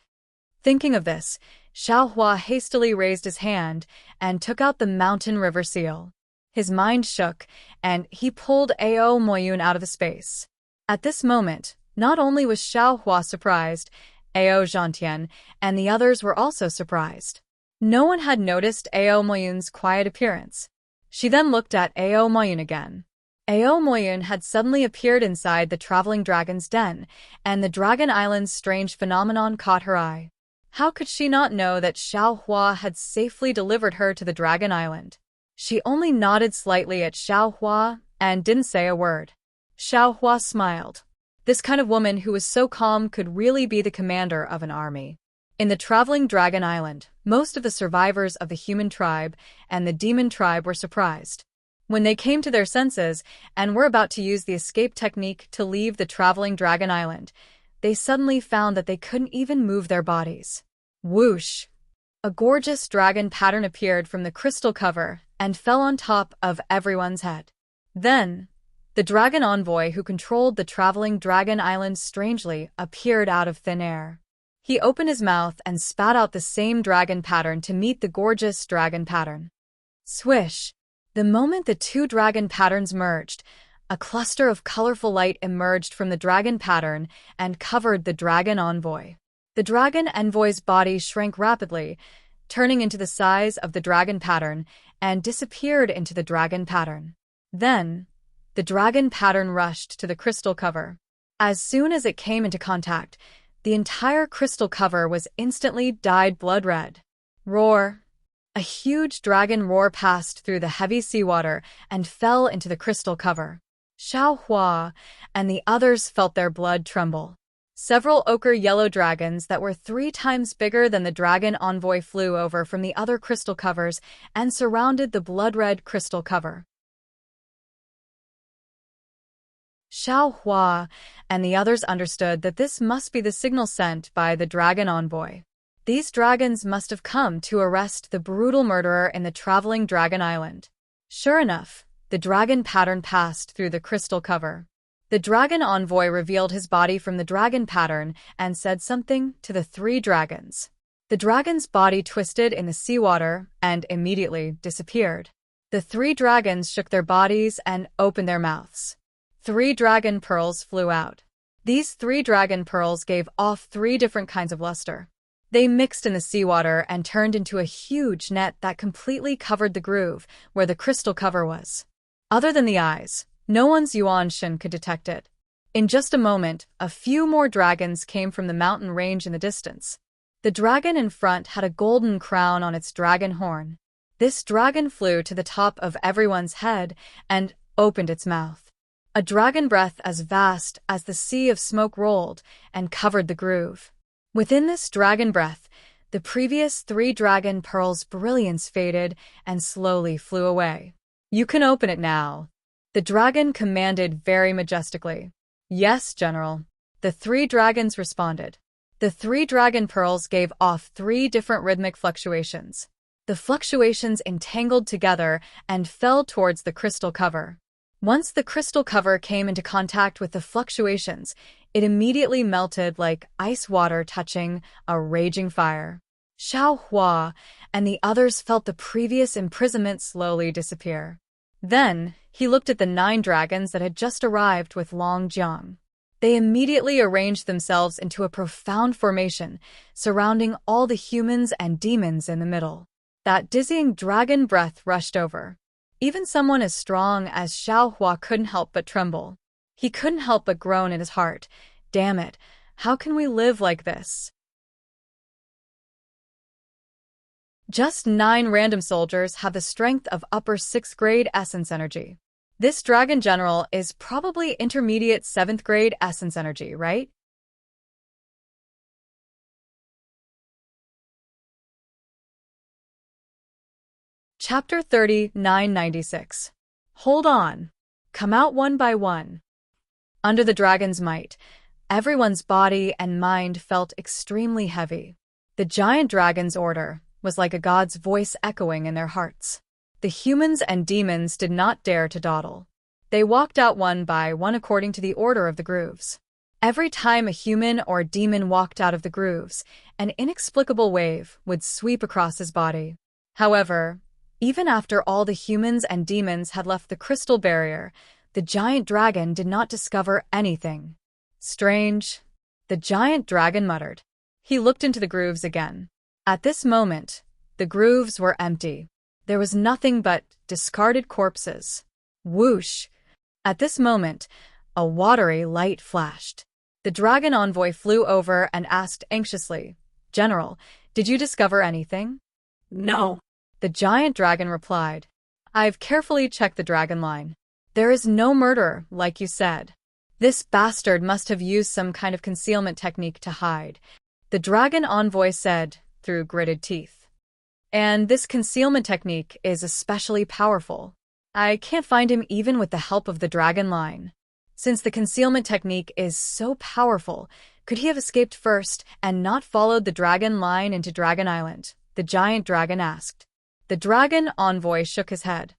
Thinking of this, Xiaohua hastily raised his hand and took out the mountain river seal. His mind shook, and he pulled Ao Moyun out of the space. At this moment, not only was Xiaohua surprised, Ao Zhantian and the others were also surprised. No one had noticed Ao Moyun's quiet appearance. She then looked at Ao Moyun again. Ao Moyun had suddenly appeared inside the traveling dragon's den, and the dragon island's strange phenomenon caught her eye. How could she not know that Xiaohua had safely delivered her to the dragon island? She only nodded slightly at Xiaohua and didn't say a word. Xiaohua smiled. This kind of woman who was so calm could really be the commander of an army. In the traveling dragon island, most of the survivors of the human tribe and the demon tribe were surprised. When they came to their senses and were about to use the escape technique to leave the traveling dragon island, they suddenly found that they couldn't even move their bodies. Whoosh! A gorgeous dragon pattern appeared from the crystal cover and fell on top of everyone's head. Then, the dragon envoy who controlled the traveling dragon island strangely appeared out of thin air. He opened his mouth and spat out the same dragon pattern to meet the gorgeous dragon pattern. Swish! The moment the two dragon patterns merged, a cluster of colorful light emerged from the dragon pattern and covered the dragon envoy. The dragon envoy's body shrank rapidly, turning into the size of the dragon pattern, and disappeared into the dragon pattern. Then, the dragon pattern rushed to the crystal cover. As soon as it came into contact, the entire crystal cover was instantly dyed blood red. Roar! A huge dragon roar passed through the heavy seawater and fell into the crystal cover. Xiaohua and the others felt their blood tremble. Several ochre-yellow dragons that were 3 times bigger than the dragon envoy flew over from the other crystal covers and surrounded the blood-red crystal cover. Xiaohua and the others understood that this must be the signal sent by the dragon envoy. These dragons must have come to arrest the brutal murderer in the traveling dragon island. Sure enough, the dragon pattern passed through the crystal cover. The dragon envoy revealed his body from the dragon pattern and said something to the 3 dragons. The dragon's body twisted in the seawater and immediately disappeared. The 3 dragons shook their bodies and opened their mouths. 3 dragon pearls flew out. These 3 dragon pearls gave off 3 different kinds of luster. They mixed in the seawater and turned into a huge net that completely covered the groove where the crystal cover was. Other than the eyes, no one's Yuan Shen could detect it. In just a moment, a few more dragons came from the mountain range in the distance. The dragon in front had a golden crown on its dragon horn. This dragon flew to the top of everyone's head and opened its mouth. A dragon breath as vast as the sea of smoke rolled and covered the groove. Within this dragon breath, the previous 3 dragon pearls' brilliance faded and slowly flew away. You can open it now. The dragon commanded very majestically. Yes, General. The 3 dragons responded. The 3 dragon pearls gave off 3 different rhythmic fluctuations. The fluctuations entangled together and fell towards the crystal cover. Once the crystal cover came into contact with the fluctuations, it immediately melted like ice water touching a raging fire. Xiaohua and the others felt the previous imprisonment slowly disappear. Then, he looked at the 9 dragons that had just arrived with Long Jiang. They immediately arranged themselves into a profound formation, surrounding all the humans and demons in the middle. That dizzying dragon breath rushed over. Even someone as strong as Xiaohua couldn't help but tremble. He couldn't help but groan in his heart. Damn it, how can we live like this? Just 9 random soldiers have the strength of upper 6th grade essence energy. This dragon general is probably intermediate 7th grade essence energy, right? Chapter 3996. Hold on. Come out one by one. Under the dragon's might, everyone's body and mind felt extremely heavy. The giant dragon's order was like a god's voice echoing in their hearts. The humans and demons did not dare to dawdle. They walked out one by one according to the order of the grooves. Every time a human or demon walked out of the grooves, an inexplicable wave would sweep across his body. However, even after all the humans and demons had left the crystal barrier, the giant dragon did not discover anything. Strange, the giant dragon muttered. He looked into the grooves again. At this moment, the grooves were empty. There was nothing but discarded corpses. Whoosh! At this moment, a watery light flashed. The dragon envoy flew over and asked anxiously, "General, did you discover anything?" No. The giant dragon replied, "I've carefully checked the dragon line. There is no murder, like you said. This bastard must have used some kind of concealment technique to hide," the dragon envoy said through gritted teeth. "And this concealment technique is especially powerful. I can't find him even with the help of the dragon line. Since the concealment technique is so powerful, could he have escaped first and not followed the dragon line into Dragon Island?" the giant dragon asked. The dragon envoy shook his head.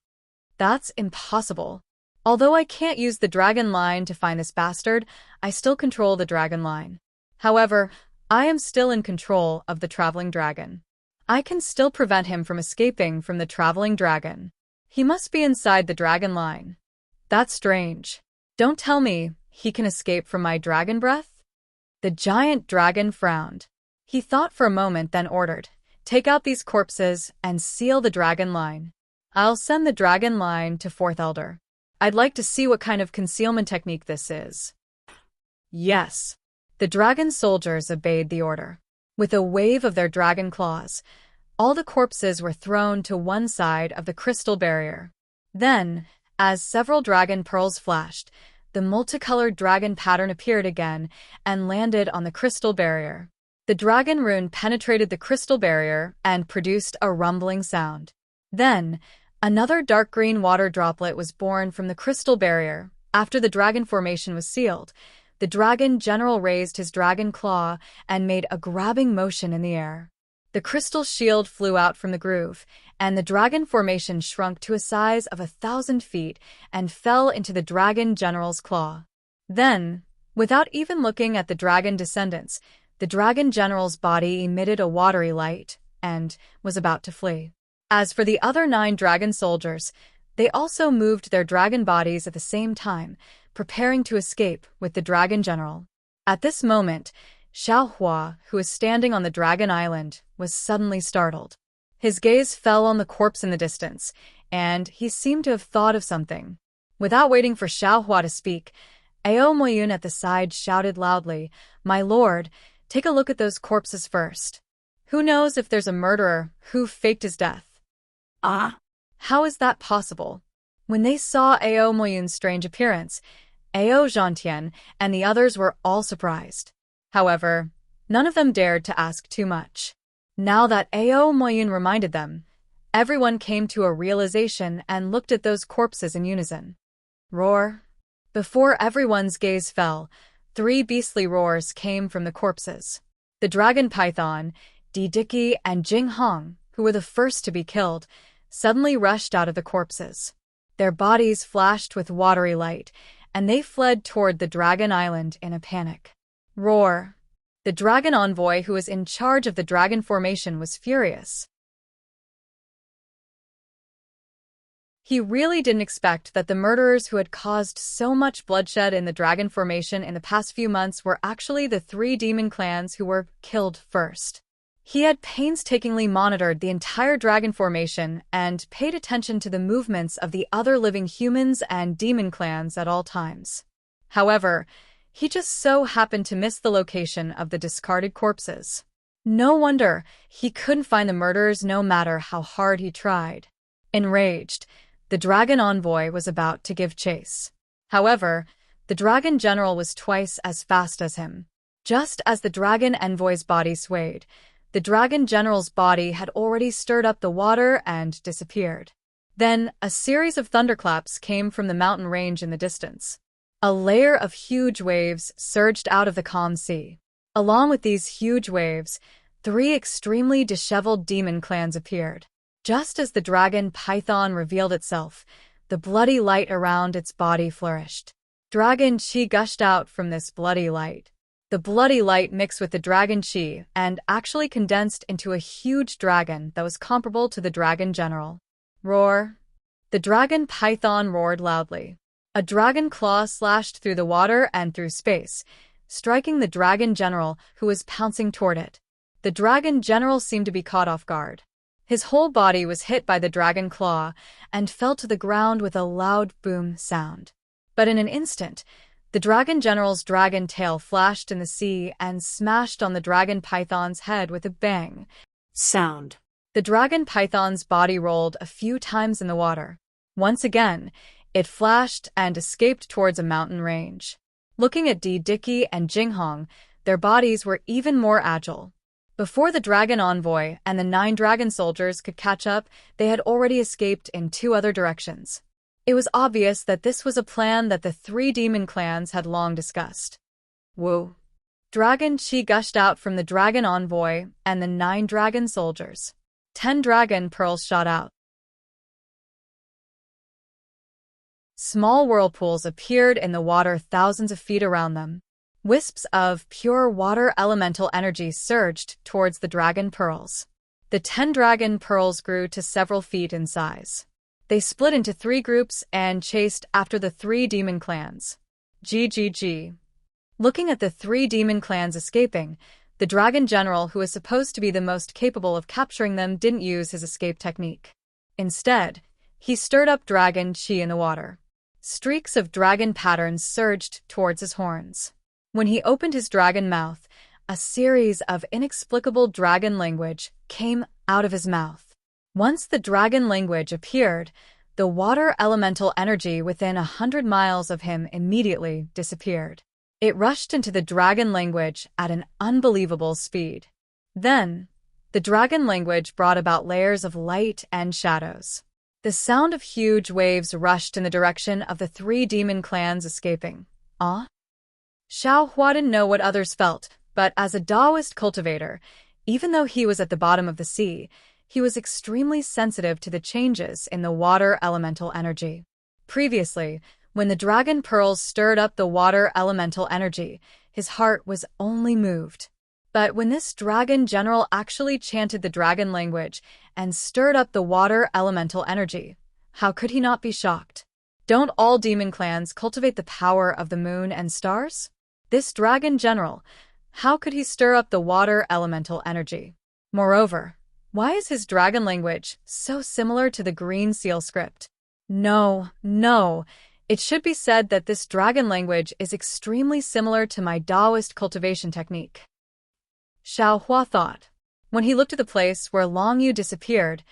"That's impossible. Although I can't use the dragon line to find this bastard, I still control the dragon line. However, I am still in control of the traveling dragon. I can still prevent him from escaping from the traveling dragon. He must be inside the dragon line. That's strange. Don't tell me he can escape from my dragon breath?" The giant dragon frowned. He thought for a moment, then ordered, "Take out these corpses and seal the dragon line. I'll send the dragon line to Fourth Elder. I'd like to see what kind of concealment technique this is." Yes. The dragon soldiers obeyed the order. With a wave of their dragon claws, all the corpses were thrown to one side of the crystal barrier. Then, as several dragon pearls flashed, the multicolored dragon pattern appeared again and landed on the crystal barrier. The dragon rune penetrated the crystal barrier and produced a rumbling sound. Then, another dark green water droplet was born from the crystal barrier. After the dragon formation was sealed, the dragon general raised his dragon claw and made a grabbing motion in the air. The crystal shield flew out from the groove, and the dragon formation shrunk to a size of 1,000 feet and fell into the dragon general's claw. Then, without even looking at the dragon descendants, the dragon general's body emitted a watery light and was about to flee. As for the other 9 dragon soldiers, they also moved their dragon bodies at the same time, preparing to escape with the dragon general. At this moment, Xiaohua, who was standing on the dragon island, was suddenly startled. His gaze fell on the corpse in the distance, and he seemed to have thought of something. Without waiting for Xiaohua to speak, Ao Moyun at the side shouted loudly, "My lord, take a look at those corpses first. Who knows if there's a murderer who faked his death?" Ah. How is that possible? When they saw Ao Moyun's strange appearance, Ao Zhantian and the others were all surprised. However, none of them dared to ask too much. Now that Ao Moyun reminded them, everyone came to a realization and looked at those corpses in unison. Roar! Before everyone's gaze fell, 3 beastly roars came from the corpses. The dragon python, Di Diki and Jing Hong, who were the first to be killed, suddenly rushed out of the corpses. Their bodies flashed with watery light, and they fled toward the dragon island in a panic. Roar! The dragon envoy who was in charge of the dragon formation was furious. He really didn't expect that the murderers who had caused so much bloodshed in the dragon formation in the past few months were actually the 3 demon clans who were killed first. He had painstakingly monitored the entire dragon formation and paid attention to the movements of the other living humans and demon clans at all times. However, he just so happened to miss the location of the discarded corpses. No wonder he couldn't find the murderers no matter how hard he tried. Enraged, The dragon envoy was about to give chase. However, the dragon general was twice as fast as him. Just as the dragon envoy's body swayed, the dragon general's body had already stirred up the water and disappeared. Then, a series of thunderclaps came from the mountain range in the distance. A layer of huge waves surged out of the calm sea. Along with these huge waves, 3 extremely disheveled demon clans appeared. Just as the dragon python revealed itself, the bloody light around its body flourished. Dragon chi gushed out from this bloody light. The bloody light mixed with the dragon chi and actually condensed into a huge dragon that was comparable to the dragon general. Roar! The dragon python roared loudly. A dragon claw slashed through the water and through space, striking the dragon general who was pouncing toward it. The dragon general seemed to be caught off guard. His whole body was hit by the dragon claw and fell to the ground with a loud boom sound. But in an instant, the dragon general's dragon tail flashed in the sea and smashed on the dragon python's head with a bang sound. The dragon python's body rolled a few times in the water. Once again, it flashed and escaped towards a mountain range. Looking at Diki and Jinghong, their bodies were even more agile. Before the dragon envoy and the 9 dragon soldiers could catch up, they had already escaped in 2 other directions. It was obvious that this was a plan that the 3 demon clans had long discussed. Woo! Dragon chi gushed out from the dragon envoy and the 9 dragon soldiers. 10 dragon pearls shot out. Small whirlpools appeared in the water thousands of feet around them. Wisps of pure water elemental energy surged towards the dragon pearls. The 10 dragon pearls grew to several feet in size. They split into 3 groups and chased after the 3 demon clans. GGG. Looking at the 3 demon clans escaping, the dragon general, who was supposed to be the most capable of capturing them, didn't use his escape technique. Instead, he stirred up dragon chi in the water. Streaks of dragon patterns surged towards his horns. When he opened his dragon mouth, a series of inexplicable dragon language came out of his mouth. Once the dragon language appeared, the water elemental energy within 100 miles of him immediately disappeared. It rushed into the dragon language at an unbelievable speed. Then, the dragon language brought about layers of light and shadows. The sound of huge waves rushed in the direction of the 3 demon clans escaping. Xiao Hua didn't know what others felt, but as a Taoist cultivator, even though he was at the bottom of the sea, he was extremely sensitive to the changes in the water elemental energy. Previously, when the dragon pearls stirred up the water elemental energy, his heart was only moved. But when this dragon general actually chanted the dragon language and stirred up the water elemental energy, how could he not be shocked? Don't all demon clans cultivate the power of the moon and stars? This dragon general, how could he stir up the water elemental energy? Moreover, why is his dragon language so similar to the green seal script? No, it should be said that this dragon language is extremely similar to my Taoist cultivation technique. Xiao Hua thought. When he looked at the place where Long Yu disappeared,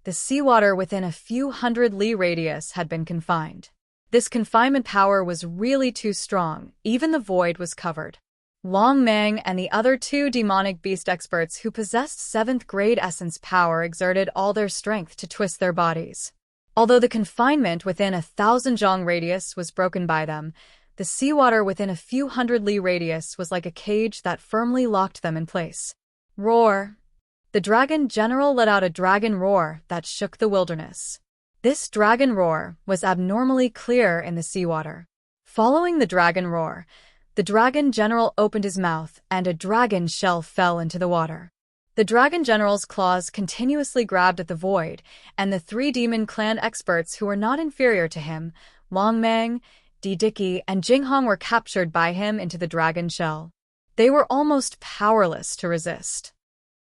the seawater within a few hundred li radius had been confined. This confinement power was really too strong, even the void was covered. Long Mang and the other 2 demonic beast experts who possessed 7th grade essence power exerted all their strength to twist their bodies. Although the confinement within 1,000 zhang radius was broken by them, the seawater within a few hundred li radius was like a cage that firmly locked them in place. Roar! The dragon general let out a dragon roar that shook the wilderness. This dragon roar was abnormally clear in the seawater. Following the dragon roar, the dragon general opened his mouth and a dragon shell fell into the water. The dragon general's claws continuously grabbed at the void, and the 3 demon clan experts who were not inferior to him, Long Mang, Diki, and Jinghong, were captured by him into the dragon shell. They were almost powerless to resist.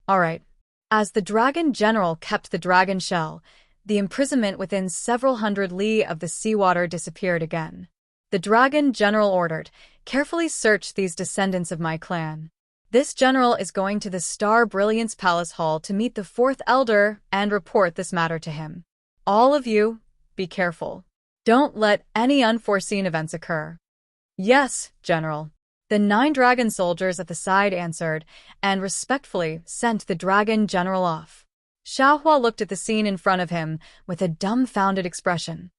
Alright. As the dragon general kept the dragon shell, the imprisonment within several hundred li of the seawater disappeared again. The dragon general ordered, "Carefully search these descendants of my clan. This general is going to the Star Brilliance Palace Hall to meet the 4th elder and report this matter to him. All of you, be careful. Don't let any unforeseen events occur. Yes, General. The 9 dragon soldiers at the side answered, and respectfully sent the dragon general off. Xiaohua looked at the scene in front of him with a dumbfounded expression.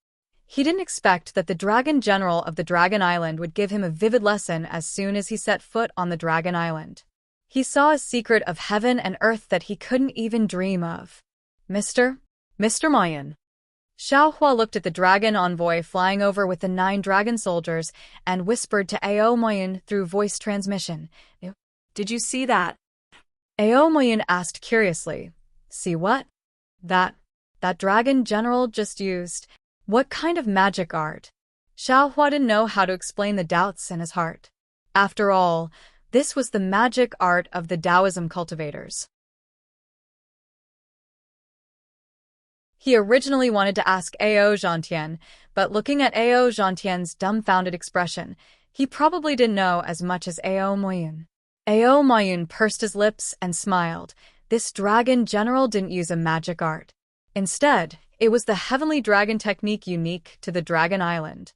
He didn't expect that the dragon general of the Dragon Island would give him a vivid lesson as soon as he set foot on the Dragon Island. He saw a secret of heaven and earth that he couldn't even dream of. Mr. Mayan. Xiaohua looked at the dragon envoy flying over with the 9 dragon soldiers and whispered to Ao Moyin through voice transmission. Did you see that? Ao Moyin asked curiously. See what? That dragon general just used. What kind of magic art? Xiaohua didn't know how to explain the doubts in his heart. After all, this was the magic art of the Taoism cultivators. He originally wanted to ask Ao Zhantian, but looking at Ao Zhantian's dumbfounded expression, he probably didn't know as much as Ao Moyin. Ao Moyin pursed his lips and smiled. This dragon general didn't use a magic art. Instead, it was the heavenly dragon technique unique to the Dragon Island.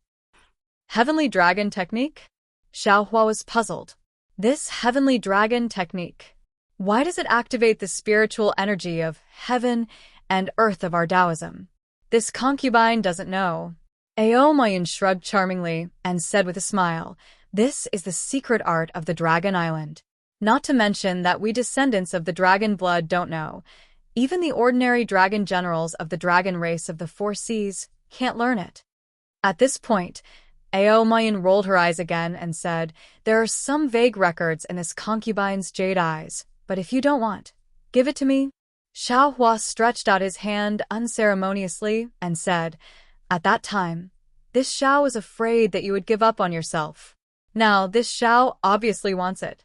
Heavenly dragon technique? Xiaohua was puzzled. This heavenly dragon technique. Why does it activate the spiritual energy of heaven and earth of our Taoism? This concubine doesn't know. Ao Moyin shrugged charmingly and said with a smile, this is the secret art of the Dragon Island. Not to mention that we descendants of the dragon blood don't know. Even the ordinary dragon generals of the dragon race of the 4 seas can't learn it. At this point, Ao Moyin rolled her eyes again and said, there are some vague records in this concubine's jade eyes, but if you don't want, give it to me. Xiaohua stretched out his hand unceremoniously and said, at that time, this Xiao was afraid that you would give up on yourself. Now, this Xiao obviously wants it.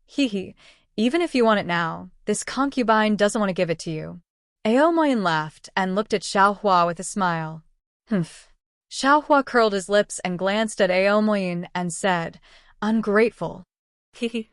Hee, even if you want it now, this concubine doesn't want to give it to you. Ao Moyin laughed and looked at Xiaohua with a smile. Humph. Xiaohua curled his lips and glanced at Ao Moyin and said, ungrateful. Hee.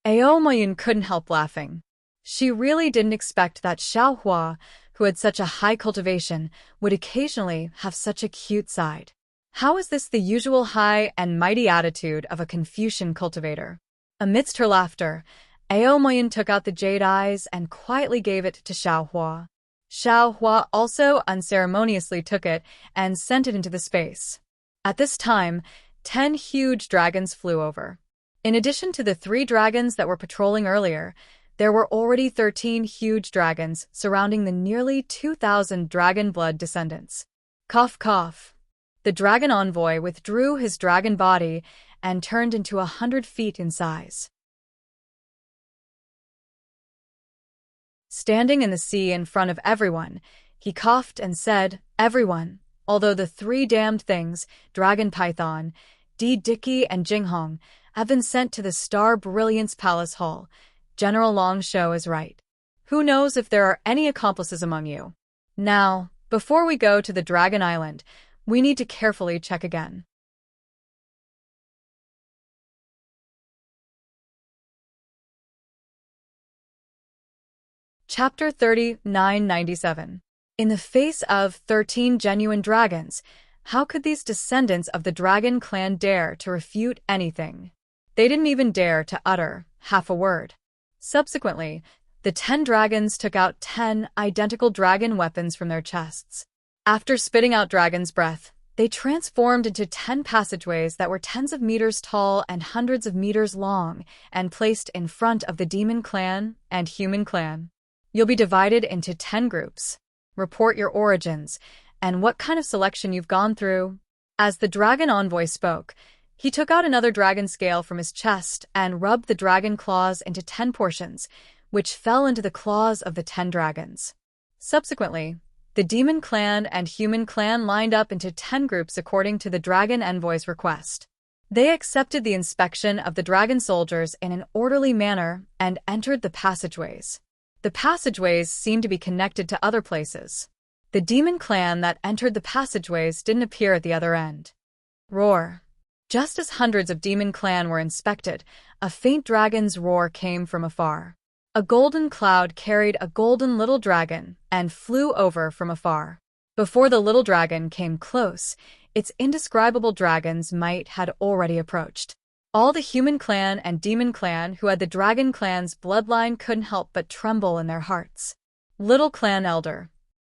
Ao Moyin couldn't help laughing. She really didn't expect that Xiaohua, who had such a high cultivation, would occasionally have such a cute side. How is this the usual high and mighty attitude of a Confucian cultivator? Amidst her laughter, Ao Moyin took out the jade eyes and quietly gave it to Xiaohua. Xiaohua also unceremoniously took it and sent it into the space. At this time, 10 huge dragons flew over. In addition to the 3 dragons that were patrolling earlier, there were already 13 huge dragons surrounding the nearly 2,000 dragon blood descendants. Cough, cough. The dragon envoy withdrew his dragon body and turned into 100 feet in size. Standing in the sea in front of everyone, he coughed and said, everyone, although the 3 damned things, Dragon Python, Di Dicky and Jinghong, have been sent to the Star Brilliance Palace Hall, General Longshou is right. Who knows if there are any accomplices among you? Now, before we go to the Dragon Island, we need to carefully check again. Chapter 3997. In the face of 13 genuine dragons, how could these descendants of the dragon clan dare to refute anything? They didn't even dare to utter half a word. Subsequently, the 10 dragons took out 10 identical dragon weapons from their chests. After spitting out dragon's breath, they transformed into 10 passageways that were tens of meters tall and hundreds of meters long and placed in front of the demon clan and human clan. You'll be divided into 10 groups. Report your origins and what kind of selection you've gone through. As the dragon envoy spoke, he took out another dragon scale from his chest and rubbed the dragon claws into 10 portions, which fell into the claws of the 10 dragons. Subsequently, the demon clan and human clan lined up into 10 groups according to the dragon envoy's request. They accepted the inspection of the dragon soldiers in an orderly manner and entered the passageways. The passageways seemed to be connected to other places. The demon clan that entered the passageways didn't appear at the other end. Roar. Just as hundreds of demon clan were inspected, a faint dragon's roar came from afar. A golden cloud carried a golden little dragon and flew over from afar. Before the little dragon came close, its indescribable dragon's might had already approached. All the human clan and demon clan who had the dragon clan's bloodline couldn't help but tremble in their hearts. Little clan elder.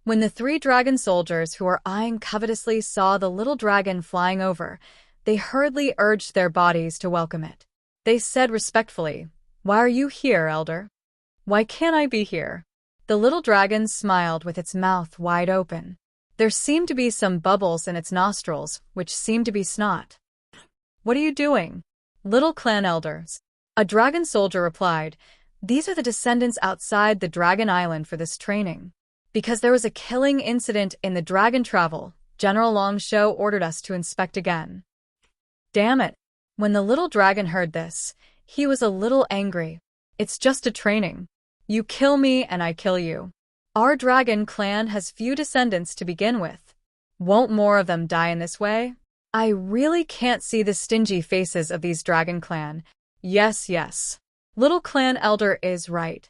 When the 3 dragon soldiers who were eyeing covetously saw the little dragon flying over, they hurriedly urged their bodies to welcome it. They said respectfully, "Why are you here, elder? Why can't I be here?" The little dragon smiled with its mouth wide open. There seemed to be some bubbles in its nostrils, which seemed to be snot. "What are you doing?" Little clan elders. A dragon soldier replied, "These are the descendants outside the Dragon Island for this training. Because there was a killing incident in the dragon travel, General Longshow ordered us to inspect again." Damn it. When the little dragon heard this, he was a little angry. "It's just a training. You kill me and I kill you. Our dragon clan has few descendants to begin with. Won't more of them die in this way? I really can't see the stingy faces of these dragon clan. Yes, yes. Little clan elder is right."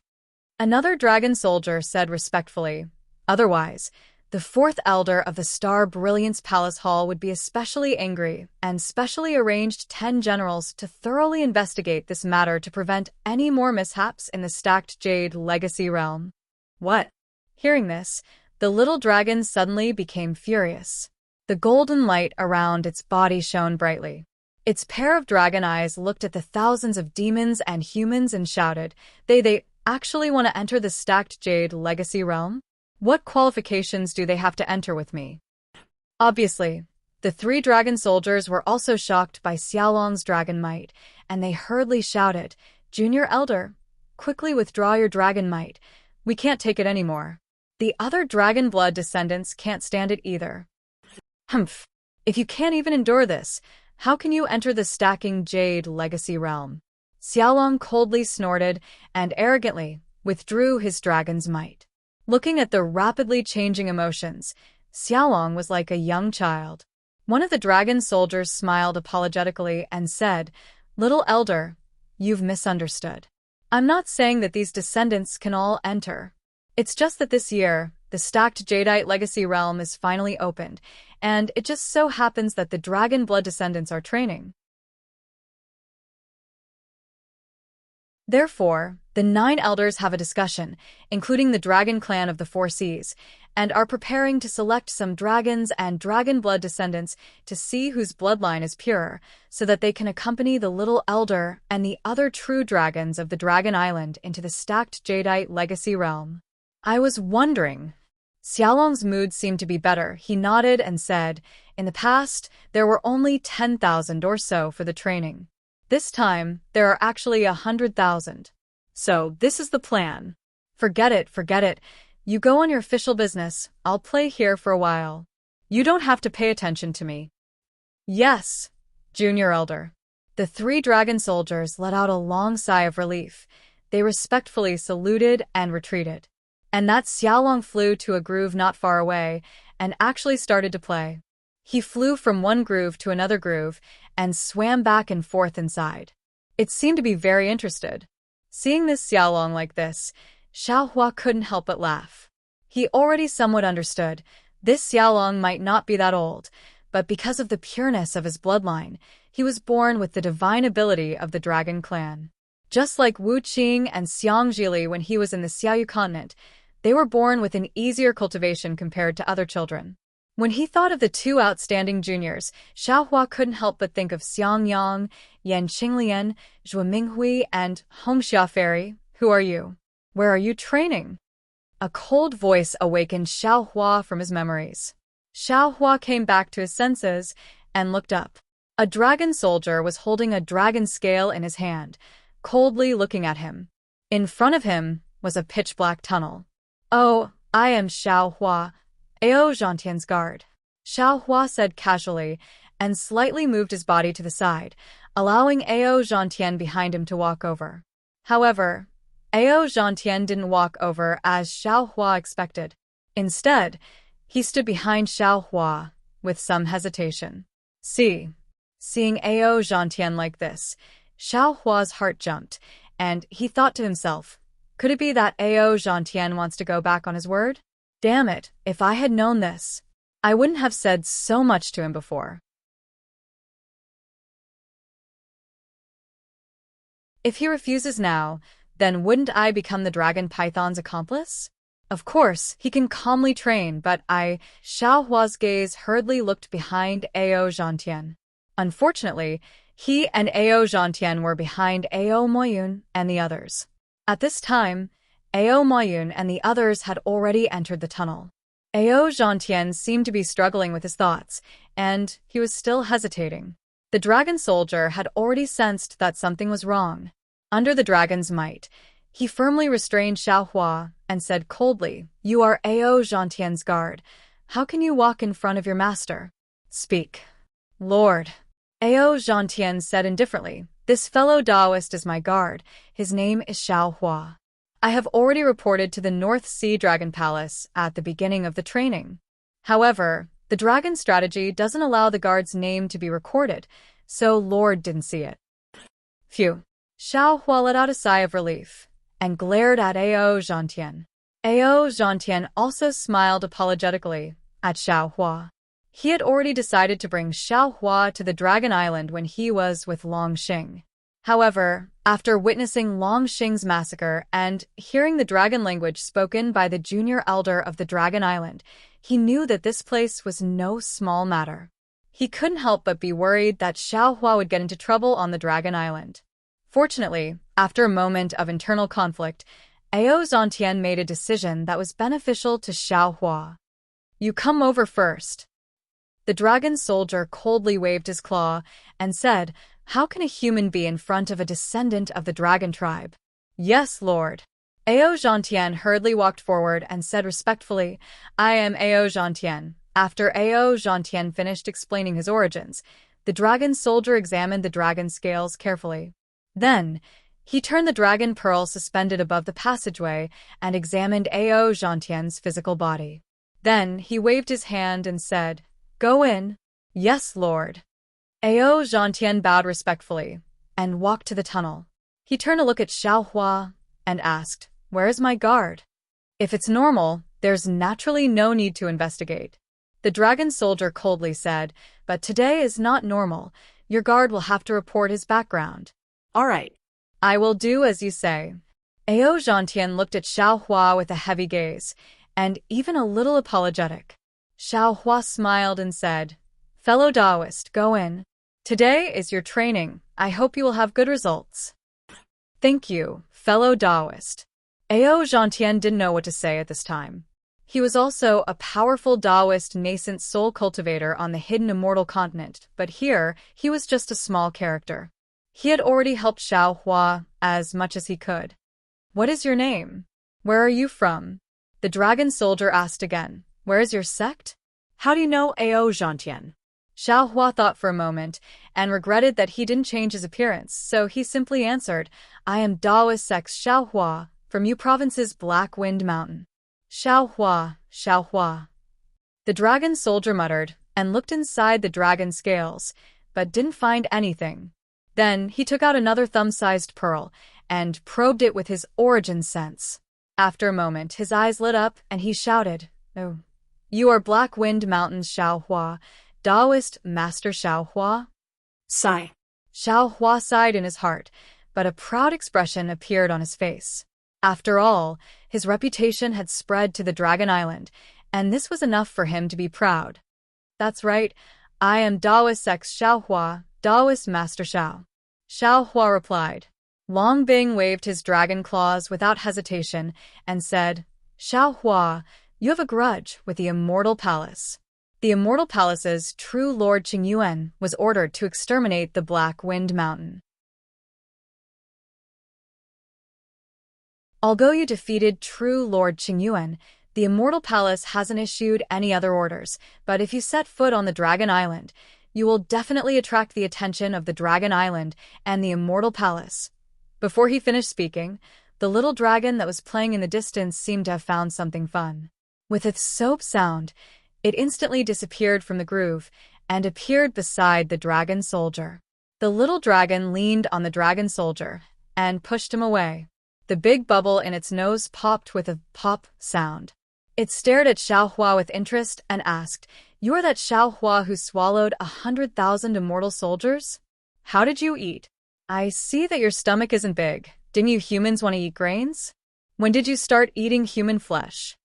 Another dragon soldier said respectfully, "Otherwise, the 4th elder of the Star Brilliance Palace Hall would be especially angry and specially arranged 10 generals to thoroughly investigate this matter to prevent any more mishaps in the Stacked Jade Legacy realm." What? Hearing this, the little dragon suddenly became furious. The golden light around its body shone brightly. Its pair of dragon eyes looked at the thousands of demons and humans and shouted, They actually want to enter the Stacked Jade Legacy realm? What qualifications do they have to enter with me?" Obviously, the 3 dragon soldiers were also shocked by Xiaolong's dragon might, and they hurriedly shouted, "Junior elder, quickly withdraw your dragon might. We can't take it anymore. The other dragon blood descendants can't stand it either." "Humph. If you can't even endure this, how can you enter the Stacking Jade Legacy realm?" Xiaolong coldly snorted and arrogantly withdrew his dragon's might. Looking at the rapidly changing emotions, Xiaolong was like a young child. One of the dragon soldiers smiled apologetically and said, "Little elder, you've misunderstood. I'm not saying that these descendants can all enter. It's just that this year, the Stacked Jadeite Legacy realm is finally opened, and it just so happens that the dragon blood descendants are training. Therefore, the 9 elders have a discussion, including the dragon clan of the 4 seas, and are preparing to select some dragons and dragon blood descendants to see whose bloodline is purer, so that they can accompany the little elder and the other true dragons of the Dragon Island into the Stacked Jadeite Legacy realm. I was wondering. Xiaolong's mood seemed to be better. He nodded and said, "In the past, there were only 10,000 or so for the training. This time, there are actually 100,000. So, this is the plan. Forget it. You go on your official business. I'll play here for a while. You don't have to pay attention to me." "Yes, Junior Elder." The 3 dragon soldiers let out a long sigh of relief. They respectfully saluted and retreated. And that Xiaolong flew to a groove not far away and actually started to play. He flew from one groove to another groove and swam back and forth inside. It seemed to be very interested. Seeing this Xiaolong like this, Xiaohua couldn't help but laugh. He already somewhat understood. This Xiaolong might not be that old, but because of the pureness of his bloodline, he was born with the divine ability of the dragon clan. Just like Wu Qing and Xiang Zhili when he was in the Xiaoyu continent, they were born with an easier cultivation compared to other children. When he thought of the 2 outstanding juniors, Xiaohua couldn't help but think of Xiang Yang, Yan Qinglian, Zhou Minghui, and Home Xia Fairy. Who are you? Where are you training? A cold voice awakened Xiaohua from his memories. Xiaohua came back to his senses and looked up. A dragon soldier was holding a dragon scale in his hand, coldly looking at him. In front of him was a pitch-black tunnel. "Oh, I am Xiaohua, Ao Zhantian's guard," Xiaohua said casually and slightly moved his body to the side, allowing Ao Zhantian behind him to walk over. However, Ao Zhantian didn't walk over as Xiaohua expected. Instead, he stood behind Xiaohua with some hesitation. Seeing Ao Zhantian like this, Xiaohua's heart jumped, and he thought to himself, could it be that Ao Zhantian wants to go back on his word? Damn it, if I had known this, I wouldn't have said so much to him before. If he refuses now, then wouldn't I become the dragon python's accomplice? Of course, he can calmly train, but Xiao Hua's gaze hurriedly looked behind Ao Zhantian. Unfortunately, he and Ao Zhantian were behind Ao Moyun and the others. At this time, Ao Moyun and the others had already entered the tunnel. Ao Zhantian seemed to be struggling with his thoughts, and he was still hesitating. The dragon soldier had already sensed that something was wrong. Under the dragon's might, he firmly restrained Xiao Hua and said coldly, "You are Ao Zhantian's guard. How can you walk in front of your master? Speak." "Lord," Ao Zhantian said indifferently, "this fellow Taoist is my guard. His name is Xiao Hua. I have already reported to the North Sea Dragon Palace at the beginning of the training. However, the dragon strategy doesn't allow the guard's name to be recorded, so Lord didn't see it." Phew. Xiao Hua let out a sigh of relief and glared at Ao Zhantian. Ao Zhantian also smiled apologetically at Xiao Hua. He had already decided to bring Xiao Hua to the Dragon Island when he was with Long Xing. However, after witnessing Long Xing's massacre and hearing the dragon language spoken by the junior elder of the Dragon Island, he knew that this place was no small matter. He couldn't help but be worried that Xiao Hua would get into trouble on the Dragon Island. Fortunately, after a moment of internal conflict, Ao Zhantian made a decision that was beneficial to Xiao Hua. "You come over first." The dragon soldier coldly waved his claw and said, "How can a human be in front of a descendant of the dragon tribe?" "Yes, Lord." Ao Zhantian hurriedly walked forward and said respectfully, "I am Ao Zhantian." After Ao Zhantian finished explaining his origins, the dragon soldier examined the dragon scales carefully. Then, he turned the dragon pearl suspended above the passageway and examined Ao Zhantian's physical body. Then, he waved his hand and said, "Go in." "Yes, Lord." Ao Zhantian bowed respectfully and walked to the tunnel. He turned to look at Xiao Hua and asked, "Where is my guard?" "If it's normal, there's naturally no need to investigate." The dragon soldier coldly said, "But today is not normal. Your guard will have to report his background." All right. "I will do as you say." Ao Zhantian looked at Xiao Hua with a heavy gaze, and even a little apologetic. Xiao Hua smiled and said, "Fellow Taoist, go in. Today is your training. I hope you will have good results." "Thank you, fellow Taoist." Ao Zhantian didn't know what to say at this time. He was also a powerful Taoist nascent soul cultivator on the hidden immortal continent, but here he was just a small character. He had already helped Xiao Hua as much as he could. "What is your name? Where are you from?" The dragon soldier asked again. "Where is your sect?" How do you know Ao Zhantian? Xiao Hua thought for a moment and regretted that he didn't change his appearance, so he simply answered, "I am Taoist sect Xiao Hua, from Yu Province's Black Wind Mountain." "Xiao Hua, Xiao Hua." The dragon soldier muttered and looked inside the dragon scales, but didn't find anything. Then he took out another thumb-sized pearl and probed it with his origin sense. After a moment, his eyes lit up and he shouted, "Oh, you are Black Wind Mountain's Xiao Hua, Taoist Master Xiao Hua?" Sigh. Xiao Hua sighed in his heart, but a proud expression appeared on his face. After all, his reputation had spread to the Dragon Island, and this was enough for him to be proud. "That's right, I am Taoist sect Xiao Hua, Taoist Master Xiao." Xiao Hua replied. Long Bing waved his dragon claws without hesitation and said, "Xiao Hua, you have a grudge with the Immortal Palace." The Immortal Palace's true Lord Qingyuan was ordered to exterminate the Black Wind Mountain. Although you defeated true Lord Qingyuan, the Immortal Palace hasn't issued any other orders, but if you set foot on the Dragon Island, you will definitely attract the attention of the Dragon Island and the Immortal Palace. Before he finished speaking, the little dragon that was playing in the distance seemed to have found something fun. With a soap sound, it instantly disappeared from the groove and appeared beside the dragon soldier. The little dragon leaned on the dragon soldier and pushed him away. The big bubble in its nose popped with a pop sound. It stared at Xiao Hua with interest and asked, "You are that Xiao Hua who swallowed 100,000 immortal soldiers? How did you eat? I see that your stomach isn't big. Didn't you humans want to eat grains? When did you start eating human flesh?"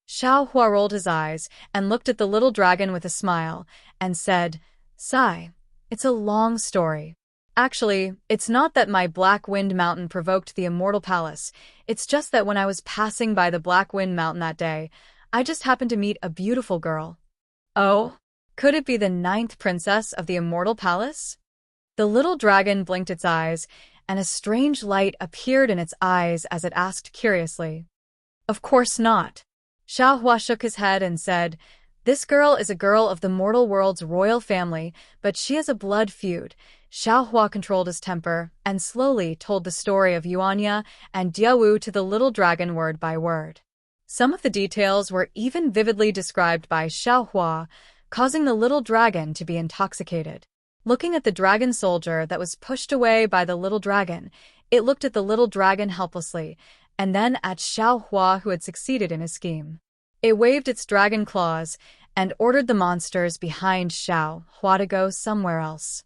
Xiao Hua rolled his eyes and looked at the little dragon with a smile and said, "Sigh, it's a long story. Actually, it's not that my Black Wind Mountain provoked the Immortal Palace. It's just that when I was passing by the Black Wind Mountain that day, I just happened to meet a beautiful girl." "Oh? Could it be the 9th princess of the Immortal Palace?" The little dragon blinked its eyes, and a strange light appeared in its eyes as it asked curiously. "Of course not." Xiao Hua shook his head and said, "This girl is a girl of the mortal world's royal family, but she has a blood feud." Xiao Hua controlled his temper and slowly told the story of Yuanya and Diawu to the little dragon word by word. Some of the details were even vividly described by Xiao Hua, causing the little dragon to be intoxicated. Looking at the dragon soldier that was pushed away by the little dragon, it looked at the little dragon helplessly, and then at Xiao Hua who had succeeded in his scheme. It waved its dragon claws and ordered the monsters behind Xiao Hua to go somewhere else.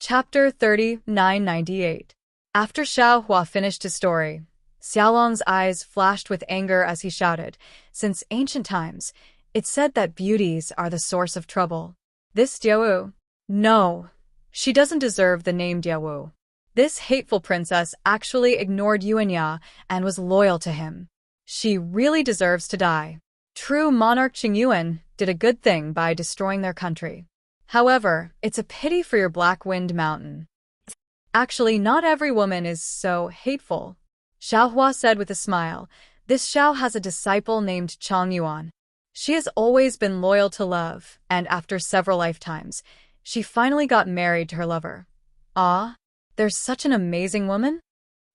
Chapter 3998. After Xiao Hua finished his story, Xiaolong's eyes flashed with anger as he shouted, "Since ancient times, it's said that beauties are the source of trouble. This Diawu? No, she doesn't deserve the name Diawu. This hateful princess actually ignored Yuanya and was loyal to him. She really deserves to die. True monarch Qingyuan did a good thing by destroying their country. However, it's a pity for your Black Wind Mountain. Actually, not every woman is so hateful," Xiao Hua said with a smile. "This Xiao has a disciple named Chang Yuan. She has always been loyal to love, and after several lifetimes, she finally got married to her lover. Ah, there's such an amazing woman?"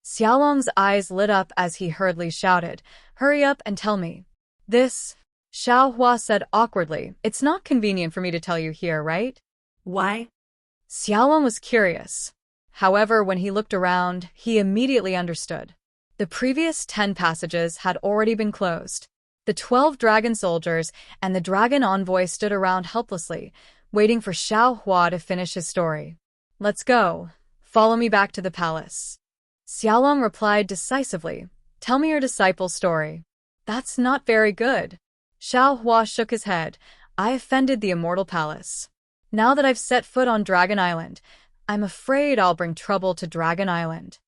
Xiaolong's eyes lit up as he hurriedly shouted, "Hurry up and tell me." "This," Xiao Hua said awkwardly, "it's not convenient for me to tell you here, right?" Why? Xiaolong was curious. However, when he looked around, he immediately understood. The previous 10 passages had already been closed. The 12 dragon soldiers and the dragon envoy stood around helplessly, waiting for Xiao Hua to finish his story. "Let's go. Follow me back to the palace." Xiaolong replied decisively, "Tell me your disciple's story." "That's not very good." Xiao Hua shook his head. "I offended the Immortal Palace. Now that I've set foot on Dragon Island, I'm afraid I'll bring trouble to Dragon Island."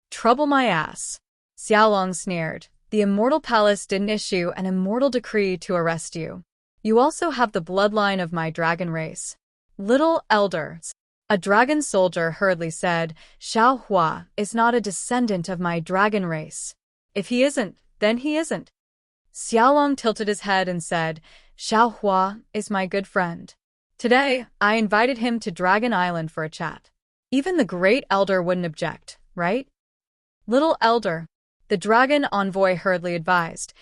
"Trouble my ass." Xiaolong sneered. "The Immortal Palace didn't issue an immortal decree to arrest you. You also have the bloodline of my dragon race." "Little elder," a dragon soldier hurriedly said, "Xiao Hua is not a descendant of my dragon race. If he isn't, then he isn't." Xiaolong tilted his head and said, "Xiao Hua is my good friend. Today, I invited him to Dragon Island for a chat. Even the great elder wouldn't object, right?" "Little elder," the dragon envoy hurriedly advised,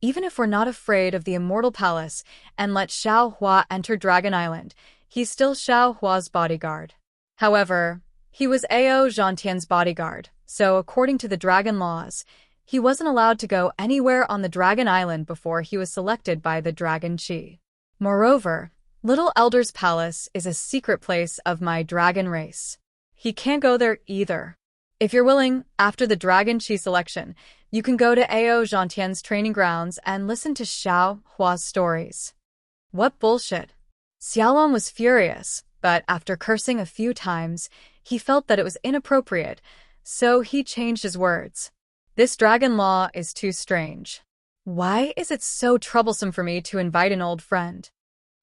"even if we're not afraid of the Immortal Palace and let Xiao Hua enter Dragon Island, he's still Xiao Hua's bodyguard. However, he was Ao Zhantian's bodyguard, so according to the dragon laws, he wasn't allowed to go anywhere on the Dragon Island before he was selected by the Dragon Chi. Moreover, Little Elder's palace is a secret place of my dragon race. He can't go there either. If you're willing, after the Dragon Chi selection, you can go to Ao Zhantian's training grounds and listen to Xiao Hua's stories." "What bullshit." Xiaolong was furious, but after cursing a few times, he felt that it was inappropriate, so he changed his words. "This dragon law is too strange. Why is it so troublesome for me to invite an old friend?"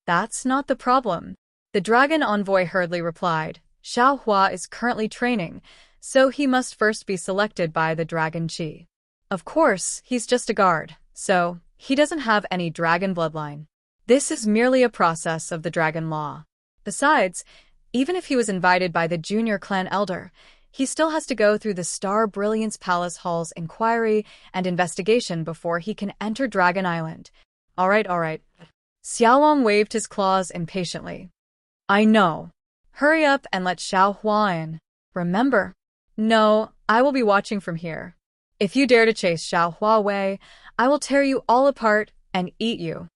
"That's not the problem," the dragon envoy hurriedly replied. "Xiao Hua is currently training, so he must first be selected by the Dragon Chi. Of course, he's just a guard, so he doesn't have any dragon bloodline. This is merely a process of the dragon law. Besides, even if he was invited by the junior clan elder, he still has to go through the Star Brilliance Palace Hall's inquiry and investigation before he can enter Dragon Island." All right. Xiaolong waved his claws impatiently. "I know. Hurry up and let Xiao Hua in. Remember? No, I will be watching from here. If you dare to chase Xiao Hua away, I will tear you all apart and eat you.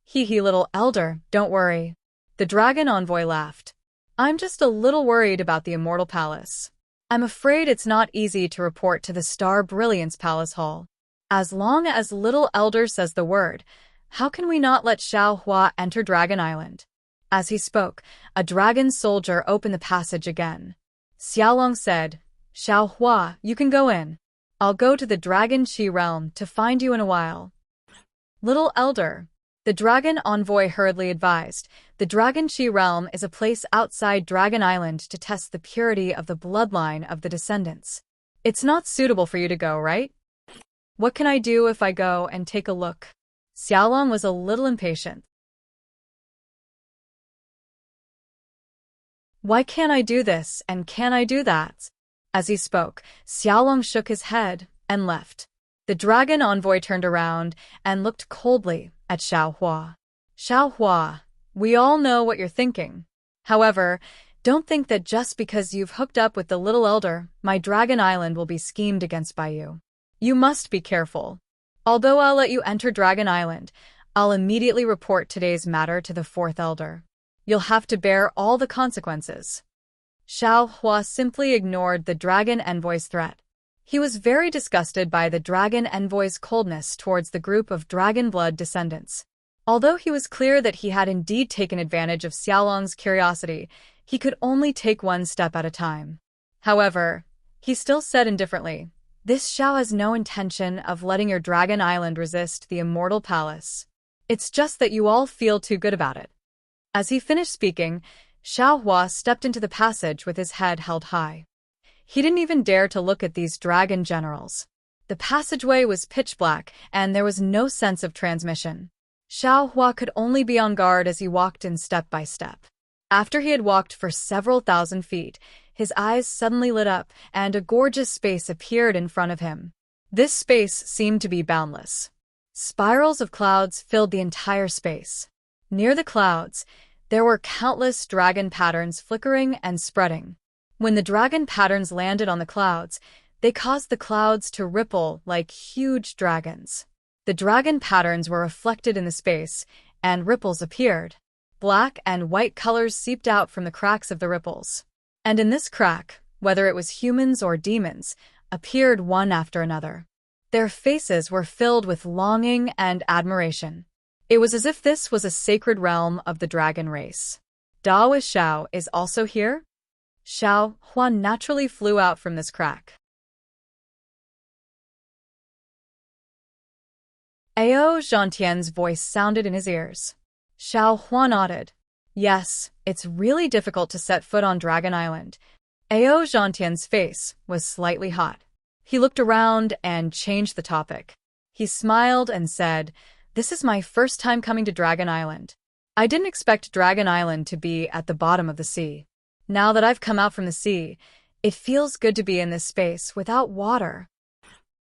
Hee little elder, don't worry. The dragon envoy laughed. I'm just a little worried about the Immortal Palace. I'm afraid it's not easy to report to the Star Brilliance Palace Hall. As long as little elder says the word, how can we not let Xiao Hua enter Dragon Island? As he spoke, a dragon soldier opened the passage again. Xiaolong said, Xiao Hua, you can go in. I'll go to the Dragon Chi realm to find you in a while. Little elder, the dragon envoy hurriedly advised, the Dragon Chi realm is a place outside Dragon Island to test the purity of the bloodline of the descendants. It's not suitable for you to go, right? What can I do if I go and take a look? Xiaolong was a little impatient. Why can't I do this and can I do that? As he spoke, Xiaolong shook his head and left. The dragon envoy turned around and looked coldly at Xiao Hua. Xiao Hua, we all know what you're thinking. However, don't think that just because you've hooked up with the little elder, my Dragon Island will be schemed against by you. You must be careful. Although I'll let you enter Dragon Island, I'll immediately report today's matter to the fourth elder. You'll have to bear all the consequences. Xiao Hua simply ignored the dragon envoy's threat. He was very disgusted by the dragon envoy's coldness towards the group of dragon blood descendants. Although he was clear that he had indeed taken advantage of Xiaolong's curiosity, he could only take one step at a time. However, he still said indifferently, This Xiao has no intention of letting your Dragon Island resist the Immortal Palace. It's just that you all feel too good about it. As he finished speaking, Xiao Hua stepped into the passage with his head held high. He didn't even dare to look at these dragon generals. The passageway was pitch black, and there was no sense of transmission. Xiao Hua could only be on guard as he walked in step by step. After he had walked for several thousand feet, his eyes suddenly lit up, and a gorgeous space appeared in front of him. This space seemed to be boundless. Spirals of clouds filled the entire space. Near the clouds, there were countless dragon patterns flickering and spreading. When the dragon patterns landed on the clouds, they caused the clouds to ripple like huge dragons. The dragon patterns were reflected in the space, and ripples appeared. Black and white colors seeped out from the cracks of the ripples. And in this crack, whether it was humans or demons, appeared one after another. Their faces were filled with longing and admiration. It was as if this was a sacred realm of the dragon race. Daoist Xiao is also here? Xiao Hua naturally flew out from this crack. Ao Zhantian's voice sounded in his ears. Xiao Hua nodded. Yes, it's really difficult to set foot on Dragon Island. Ao Zhantian's face was slightly hot. He looked around and changed the topic. He smiled and said, This is my first time coming to Dragon Island. I didn't expect Dragon Island to be at the bottom of the sea. Now that I've come out from the sea, it feels good to be in this space without water.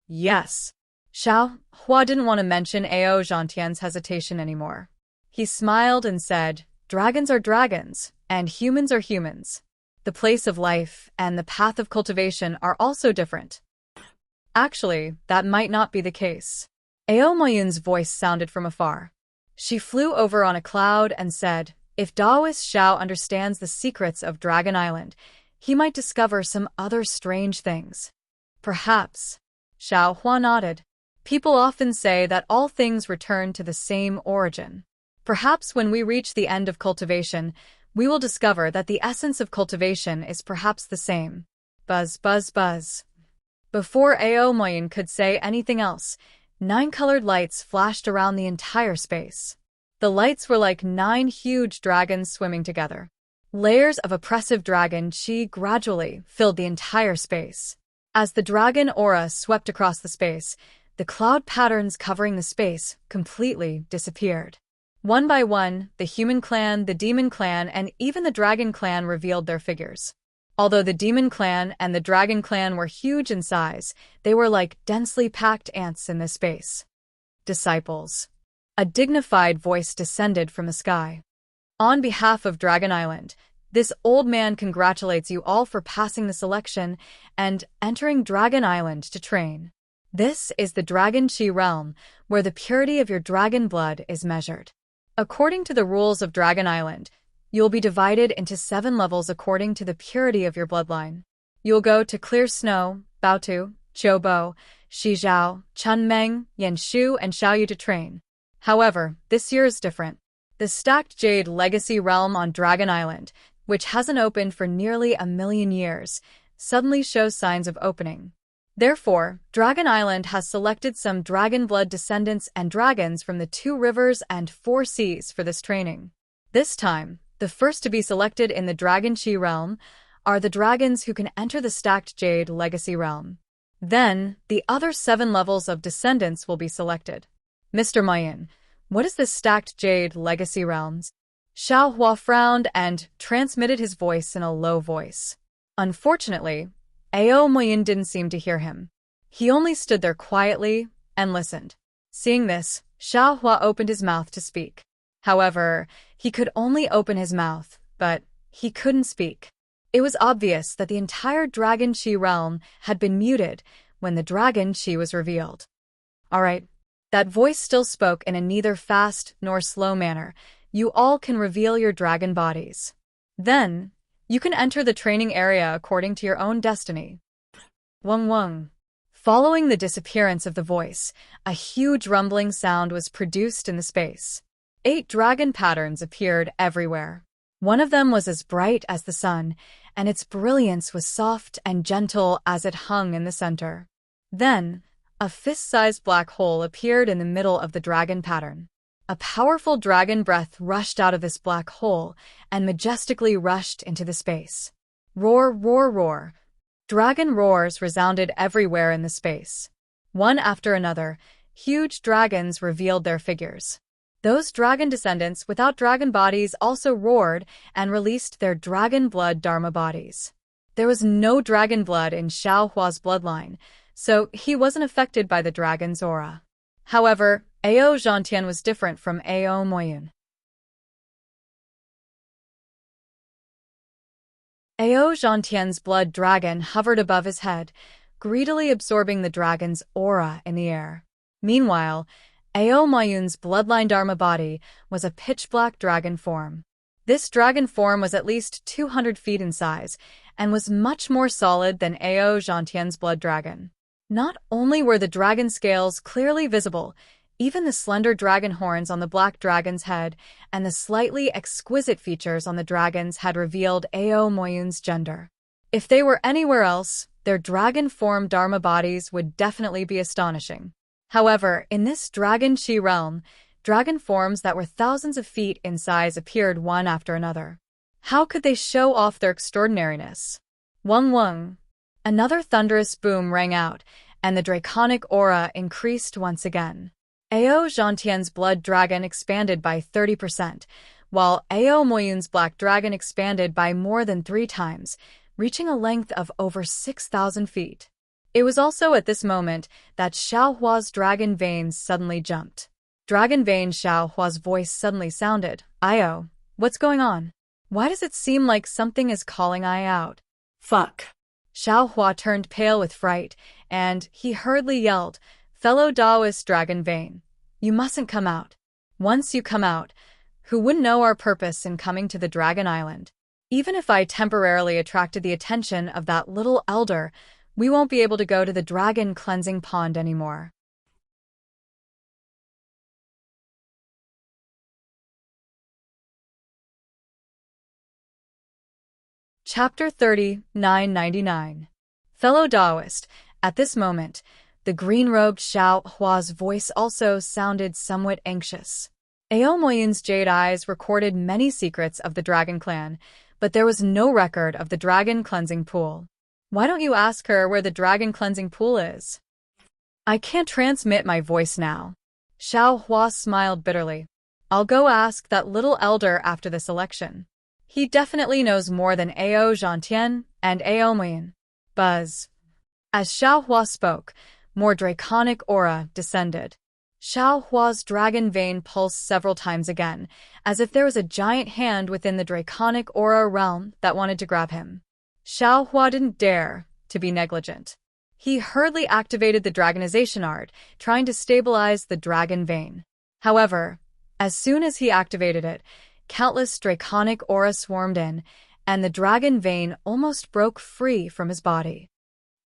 Yes. Xiao Hua didn't want to mention Ao Zhantian's hesitation anymore. He smiled and said, Dragons are dragons, and humans are humans. The place of life and the path of cultivation are also different. Actually, that might not be the case. Ao Moyun's voice sounded from afar. She flew over on a cloud and said, If Daoist Xiao understands the secrets of Dragon Island, he might discover some other strange things. Perhaps. Xiao Hua nodded. People often say that all things return to the same origin. Perhaps when we reach the end of cultivation, we will discover that the essence of cultivation is perhaps the same. Buzz, buzz, buzz. Before Ao Moyun could say anything else, 9 colored lights flashed around the entire space. The lights were like 9 huge dragons swimming together. Layers of oppressive dragon chi gradually filled the entire space. As the dragon aura swept across the space, the cloud patterns covering the space completely disappeared. One by one, the human clan, the demon clan, and even the dragon clan revealed their figures. Although the demon clan and the dragon clan were huge in size, they were like densely packed ants in this space. Disciples. A dignified voice descended from the sky. On behalf of Dragon Island, This old man congratulates you all for passing the selection and entering Dragon Island to train. This is the Dragon Chi realm, where the purity of your dragon blood is measured. According to the rules of Dragon Island, you'll be divided into 7 levels according to the purity of your bloodline. You'll go to Clear Snow, Baotu, Qiubo, Shijiao, Chunmeng, Yanshu, and Xiaoyu to train. However, this year is different. The Stacked Jade Legacy Realm on Dragon Island, which hasn't opened for nearly 1,000,000 years, suddenly shows signs of opening. Therefore, Dragon Island has selected some dragon blood descendants and dragons from the 2 rivers and 4 seas for this training. This time, the first to be selected in the Dragon Chi realm are the dragons who can enter the Stacked Jade Legacy realm. Then, the other 7 levels of descendants will be selected. Mr. Mayan, what is the Stacked Jade Legacy realms? Xiao Hua frowned and transmitted his voice in a low voice. Unfortunately, Ao Moyin didn't seem to hear him. He only stood there quietly and listened. Seeing this, Xiao Hua opened his mouth to speak. However, he could only open his mouth, but he couldn't speak. It was obvious that the entire Dragon Chi realm had been muted when the Dragon Chi was revealed. All right, that voice still spoke in a neither fast nor slow manner. You all can reveal your dragon bodies. Then, you can enter the training area according to your own destiny. Wung wung. Following the disappearance of the voice, a huge rumbling sound was produced in the space. 8 dragon patterns appeared everywhere. One of them was as bright as the sun, and its brilliance was soft and gentle as it hung in the center. Then, a fist-sized black hole appeared in the middle of the dragon pattern. A powerful dragon breath rushed out of this black hole and majestically rushed into the space. Roar, roar, roar. Dragon roars resounded everywhere in the space. One after another, huge dragons revealed their figures. Those dragon descendants without dragon bodies also roared and released their dragon blood dharma bodies. There was no dragon blood in Xiao Hua's bloodline, so he wasn't affected by the dragon's aura. However, Ao Zhantian was different from Ao Moyun. Ao Zhantian's blood dragon hovered above his head, greedily absorbing the dragon's aura in the air. Meanwhile, Ao Moyun's bloodline dharma body was a pitch-black dragon form. This dragon form was at least 200 feet in size and was much more solid than Ao Zhantian's blood dragon. Not only were the dragon scales clearly visible, even the slender dragon horns on the black dragon's head and the slightly exquisite features on the dragons had revealed Ao Moyun's gender. If they were anywhere else, their dragon form dharma bodies would definitely be astonishing. However, in this Dragon Chi realm, dragon forms that were thousands of feet in size appeared one after another. How could they show off their extraordinariness? Wung wung. Another thunderous boom rang out, and the draconic aura increased once again. Ao Zhantian's blood dragon expanded by 30%, while Ao Moyun's black dragon expanded by more than 3 times, reaching a length of over 6,000 feet. It was also at this moment that Xiao Hua's dragon veins suddenly jumped. Dragon vein Xiao Hua's voice suddenly sounded. Io, what's going on? Why does it seem like something is calling I out? Fuck. Xiao Hua turned pale with fright, and he hurriedly yelled, Fellow Taoist dragon vein, you mustn't come out. Once you come out, who wouldn't know our purpose in coming to the Dragon Island? Even if I temporarily attracted the attention of that little elder, we won't be able to go to the dragon cleansing pond anymore. Chapter 30:999. Fellow Taoist, at this moment, the green-robed Xiao Hua's voice also sounded somewhat anxious. Ao Moyun's jade eyes recorded many secrets of the dragon clan, but there was no record of the dragon cleansing pool. Why don't you ask her where the dragon cleansing pool is? I can't transmit my voice now. Xiao Hua smiled bitterly. I'll go ask that little elder after this election. He definitely knows more than Ao Zhantian and Ao Moyun. Buzz. As Xiao Hua spoke, more draconic aura descended. Xiao Hua's dragon vein pulsed several times again, as if there was a giant hand within the draconic aura realm that wanted to grab him. Xiao Hua didn't dare to be negligent. He hurriedly activated the dragonization art, trying to stabilize the dragon vein. However, as soon as he activated it, countless draconic aura swarmed in, and the dragon vein almost broke free from his body.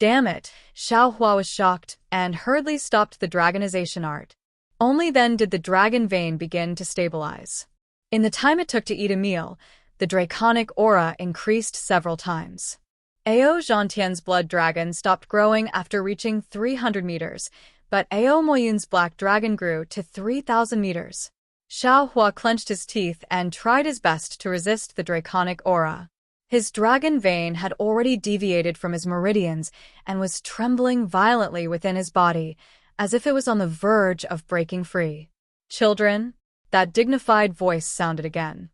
Damn it, Xiao Hua was shocked and hurriedly stopped the dragonization art. Only then did the dragon vein begin to stabilize. In the time it took to eat a meal, the draconic aura increased several times. Ao Zhantian's blood dragon stopped growing after reaching 300 meters, but Ao Moyun's black dragon grew to 3,000 meters. Xiao Hua clenched his teeth and tried his best to resist the draconic aura. His dragon vein had already deviated from his meridians and was trembling violently within his body, as if it was on the verge of breaking free. "Children," that dignified voice sounded again.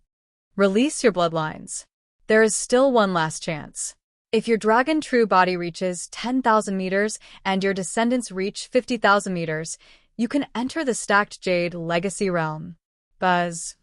"Release your bloodlines. There is still one last chance. If your dragon true body reaches 10,000 meters and your descendants reach 50,000 meters, you can enter the stacked jade legacy realm." Buzz.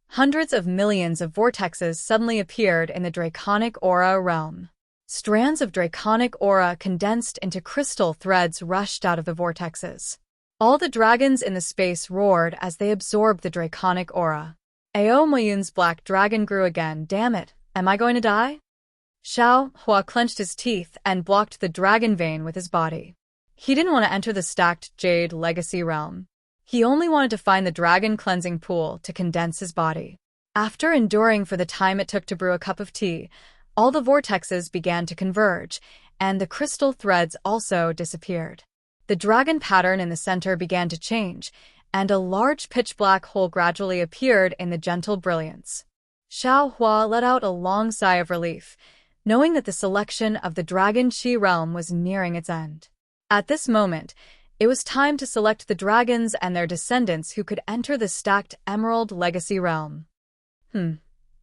Hundreds of millions of vortexes suddenly appeared in the draconic aura realm. Strands of draconic aura condensed into crystal threads rushed out of the vortexes. All the dragons in the space roared as they absorbed the draconic aura. Ao Moyun's black dragon grew again. "Damn it, am I going to die?" Xiao Hua clenched his teeth and blocked the dragon vein with his body. He didn't want to enter the stacked jade legacy realm. He only wanted to find the dragon cleansing pool to condense his body. After enduring for the time it took to brew a cup of tea, all the vortexes began to converge, and the crystal threads also disappeared. The dragon pattern in the center began to change, and a large pitch-black hole gradually appeared in the gentle brilliance. Xiao Hua let out a long sigh of relief, knowing that the selection of the Dragon Qi realm was nearing its end. At this moment, it was time to select the dragons and their descendants who could enter the stacked Emerald Legacy realm.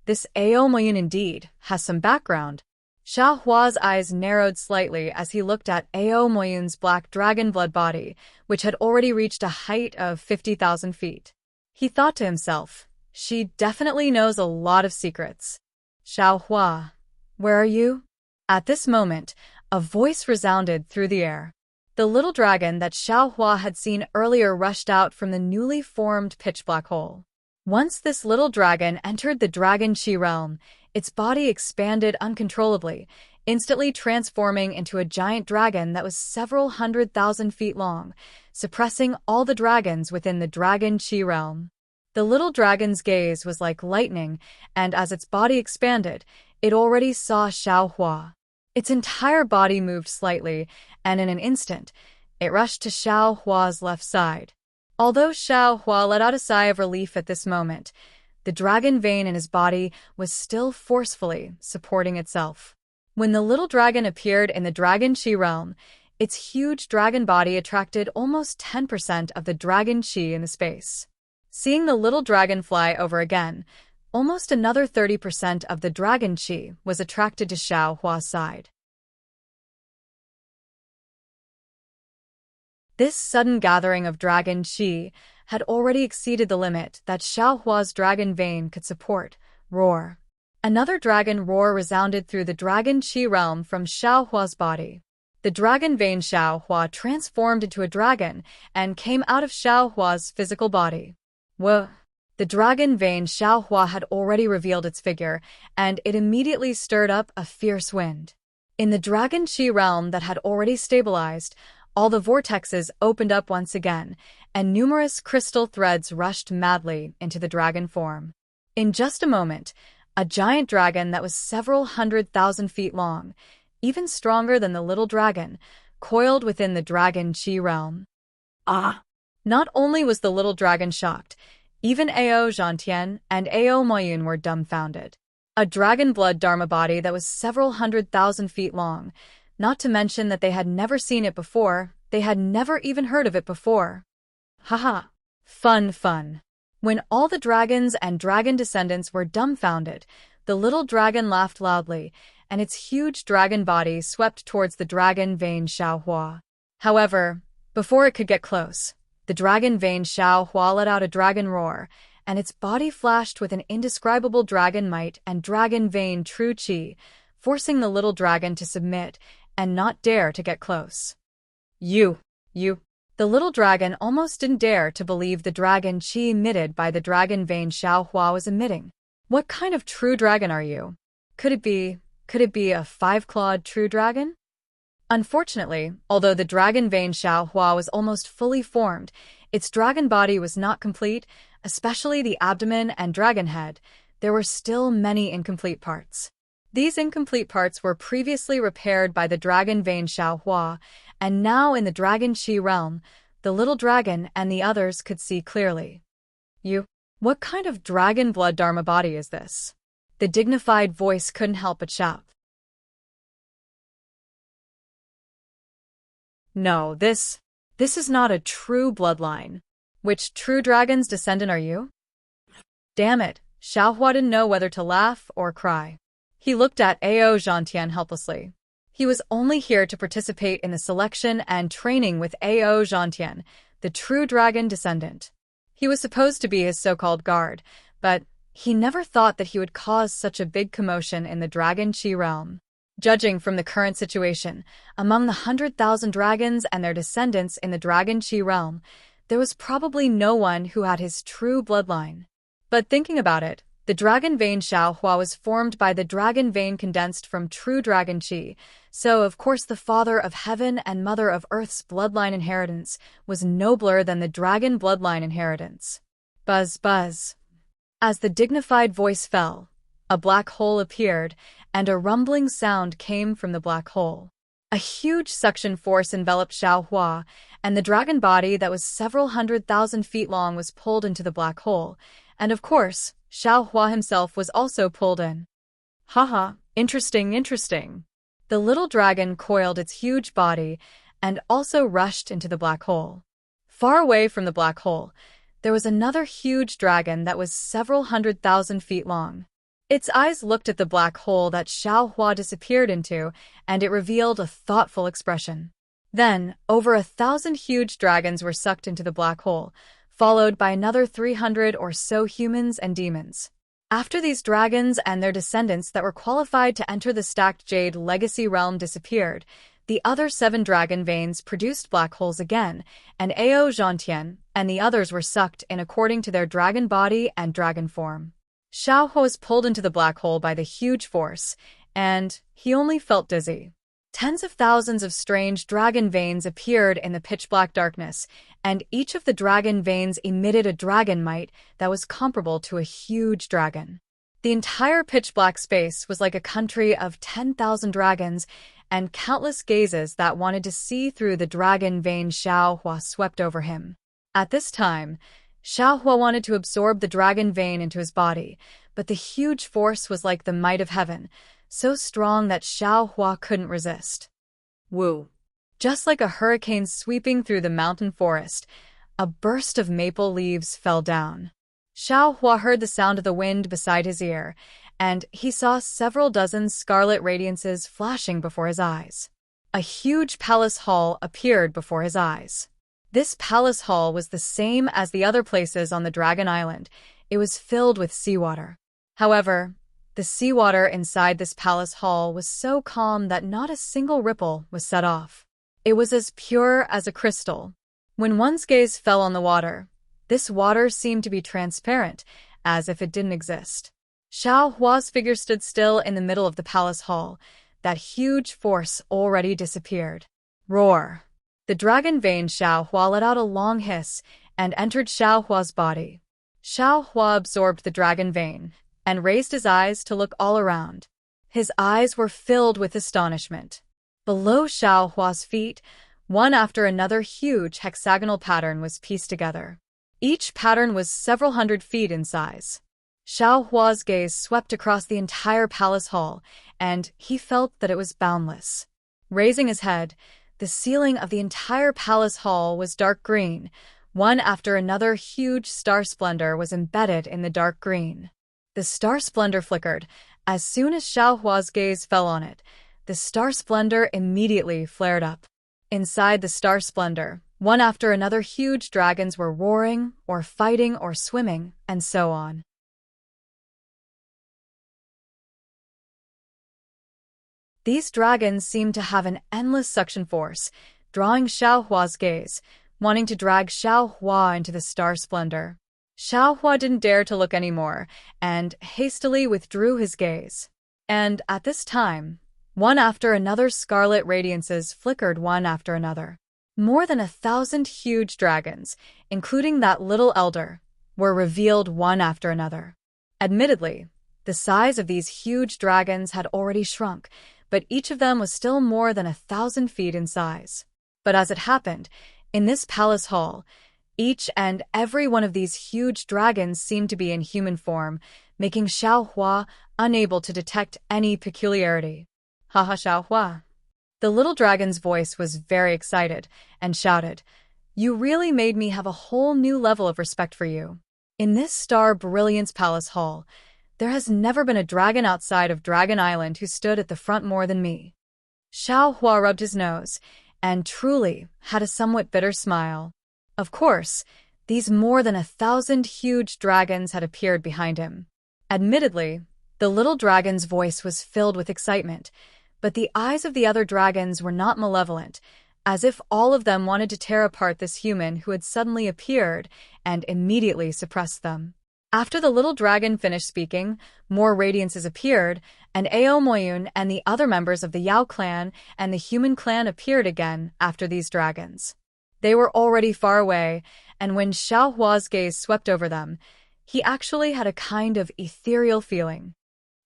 This Ao Moyun indeed has some background. Xiao Hua's eyes narrowed slightly as he looked at Ao Moyun's black dragon blood body, which had already reached a height of 50,000 feet. He thought to himself, "She definitely knows a lot of secrets." "Xiao Hua, where are you?" At this moment, a voice resounded through the air. The little dragon that Xiao Hua had seen earlier rushed out from the newly formed pitch-black hole. Once this little dragon entered the Dragon Qi realm, its body expanded uncontrollably, instantly transforming into a giant dragon that was several 100,000 feet long, suppressing all the dragons within the Dragon Qi realm. The little dragon's gaze was like lightning, and as its body expanded, it already saw Xiao Hua. Its entire body moved slightly, and in an instant, it rushed to Xiao Hua's left side. Although Xiao Hua let out a sigh of relief at this moment, the dragon vein in his body was still forcefully supporting itself. When the little dragon appeared in the Dragon Qi realm, its huge dragon body attracted almost 10% of the dragon qi in the space. Seeing the little dragon fly over again, almost another 30% of the dragon qi was attracted to Xiao Hua's side. This sudden gathering of dragon qi had already exceeded the limit that Xiao Hua's dragon vein could support. Roar. Another dragon roar resounded through the dragon qi realm from Xiao Hua's body. The dragon vein Xiao Hua transformed into a dragon and came out of Xiao Hua's physical body. Whoa! The dragon vein Xiao Hua had already revealed its figure, and it immediately stirred up a fierce wind. In the dragon qi realm that had already stabilized, all the vortexes opened up once again, and numerous crystal threads rushed madly into the dragon form. In just a moment, a giant dragon that was several 100,000 feet long, even stronger than the little dragon, coiled within the dragon qi realm. Ah! Not only was the little dragon shocked, even Ao Zhantian and Ao Moyun were dumbfounded. A dragon blood dharma body that was several 100,000 feet long, not to mention that they had never seen it before, they had never even heard of it before. Haha. Fun. When all the dragons and dragon descendants were dumbfounded, the little dragon laughed loudly, and its huge dragon body swept towards the dragon vein Xiao Hua. However, before it could get close, the dragon vein Xiao Hua let out a dragon roar, and its body flashed with an indescribable dragon might and dragon vein true qi, forcing the little dragon to submit and not dare to get close. You. The little dragon almost didn't dare to believe the dragon qi emitted by the dragon vein Xiao Hua was emitting. What kind of true dragon are you? Could it be a five-clawed true dragon? Unfortunately, although the dragon vein Xiao Hua was almost fully formed, its dragon body was not complete, especially the abdomen and dragon head. There were still many incomplete parts. These incomplete parts were previously repaired by the dragon vein Xiao Hua, and now in the dragon qi realm, the little dragon and the others could see clearly. What kind of dragon blood dharma body is this? The dignified voice couldn't help but shout. No, this is not a true bloodline. Which true dragon's descendant are you? Damn it, Xiao Hua didn't know whether to laugh or cry. He looked at Enchanting helplessly. He was only here to participate in the selection and training with Enchanting, the true dragon descendant. He was supposed to be his so-called guard, but he never thought that he would cause such a big commotion in the dragon qi realm. Judging from the current situation, among the 100,000 dragons and their descendants in the dragon qi realm, there was probably no one who had his true bloodline. But thinking about it, the dragon vein Xiao Hua was formed by the dragon vein condensed from true dragon qi, so of course the father of heaven and mother of earth's bloodline inheritance was nobler than the dragon bloodline inheritance. Buzz, buzz. As the dignified voice fell, a black hole appeared, and a rumbling sound came from the black hole. A huge suction force enveloped Xiao Hua, and the dragon body that was several 100,000 feet long was pulled into the black hole, and of course, Xiao Hua himself was also pulled in. Haha, interesting. The little dragon coiled its huge body and also rushed into the black hole. Far away from the black hole, there was another huge dragon that was several 100,000 feet long. Its eyes looked at the black hole that Xiao Hua disappeared into, and it revealed a thoughtful expression. Then, over 1,000 huge dragons were sucked into the black hole, followed by another 300 or so humans and demons. After these dragons and their descendants that were qualified to enter the stacked jade legacy realm disappeared, the other 7 dragon veins produced black holes again, and Enchanting and the others were sucked in according to their dragon body and dragon form. Xiao Hua was pulled into the black hole by the huge force, and he only felt dizzy. Tens of thousands of strange dragon veins appeared in the pitch-black darkness, and each of the dragon veins emitted a dragon might that was comparable to a huge dragon. The entire pitch-black space was like a country of 10,000 dragons, and countless gazes that wanted to see through the dragon vein Xiao Hua swept over him. At this time, Xiao Hua wanted to absorb the dragon vein into his body, but the huge force was like the might of heaven, so strong that Xiao Hua couldn't resist. Woo! Just like a hurricane sweeping through the mountain forest, a burst of maple leaves fell down. Xiao Hua heard the sound of the wind beside his ear, and he saw several dozen scarlet radiances flashing before his eyes. A huge palace hall appeared before his eyes. This palace hall was the same as the other places on the Dragon Island. It was filled with seawater. However, the seawater inside this palace hall was so calm that not a single ripple was set off. It was as pure as a crystal. When one's gaze fell on the water, this water seemed to be transparent, as if it didn't exist. Xiao Hua's figure stood still in the middle of the palace hall. That huge force already disappeared. Roar! The dragon vein Xiao Hua let out a long hiss and entered Xiao Hua's body. Xiao Hua absorbed the dragon vein and raised his eyes to look all around. His eyes were filled with astonishment. Below Xiao Hua's feet, one after another huge hexagonal pattern was pieced together. Each pattern was several hundred feet in size. Xiao Hua's gaze swept across the entire palace hall, and he felt that it was boundless. Raising his head, the ceiling of the entire palace hall was dark green. One after another huge star splendor was embedded in the dark green. The star splendor flickered. As soon as Xiao Hua's gaze fell on it, the star splendor immediately flared up. Inside the star splendor, One after another, huge dragons were roaring, or fighting, or swimming, and so on. These dragons seemed to have an endless suction force, drawing Xiao Hua's gaze, wanting to drag Xiao Hua into the star splendor. Xiao Hua didn't dare to look anymore, and hastily withdrew his gaze. And at this time, one after another scarlet radiances flickered one after another. More than 1,000 huge dragons, including that little elder, were revealed one after another. Admittedly, the size of these huge dragons had already shrunk, but each of them was still more than 1,000 feet in size. But as it happened, in this palace hall, each and every one of these huge dragons seemed to be in human form, making Xiao Hua unable to detect any peculiarity. Haha, Xiao Hua. The little dragon's voice was very excited and shouted, "You really made me have a whole new level of respect for you. In this Star Brilliance Palace Hall, there has never been a dragon outside of Dragon Island who stood at the front more than me." Xiao Hua rubbed his nose and truly had a somewhat bitter smile. Of course, these more than 1,000 huge dragons had appeared behind him. Admittedly, the little dragon's voice was filled with excitement, but the eyes of the other dragons were not malevolent, as if all of them wanted to tear apart this human who had suddenly appeared and immediately suppressed them. After the little dragon finished speaking, more radiances appeared, and Ao Moyun and the other members of the Yao clan and the human clan appeared again after these dragons. They were already far away, and when Xiao Hua's gaze swept over them, he actually had a kind of ethereal feeling.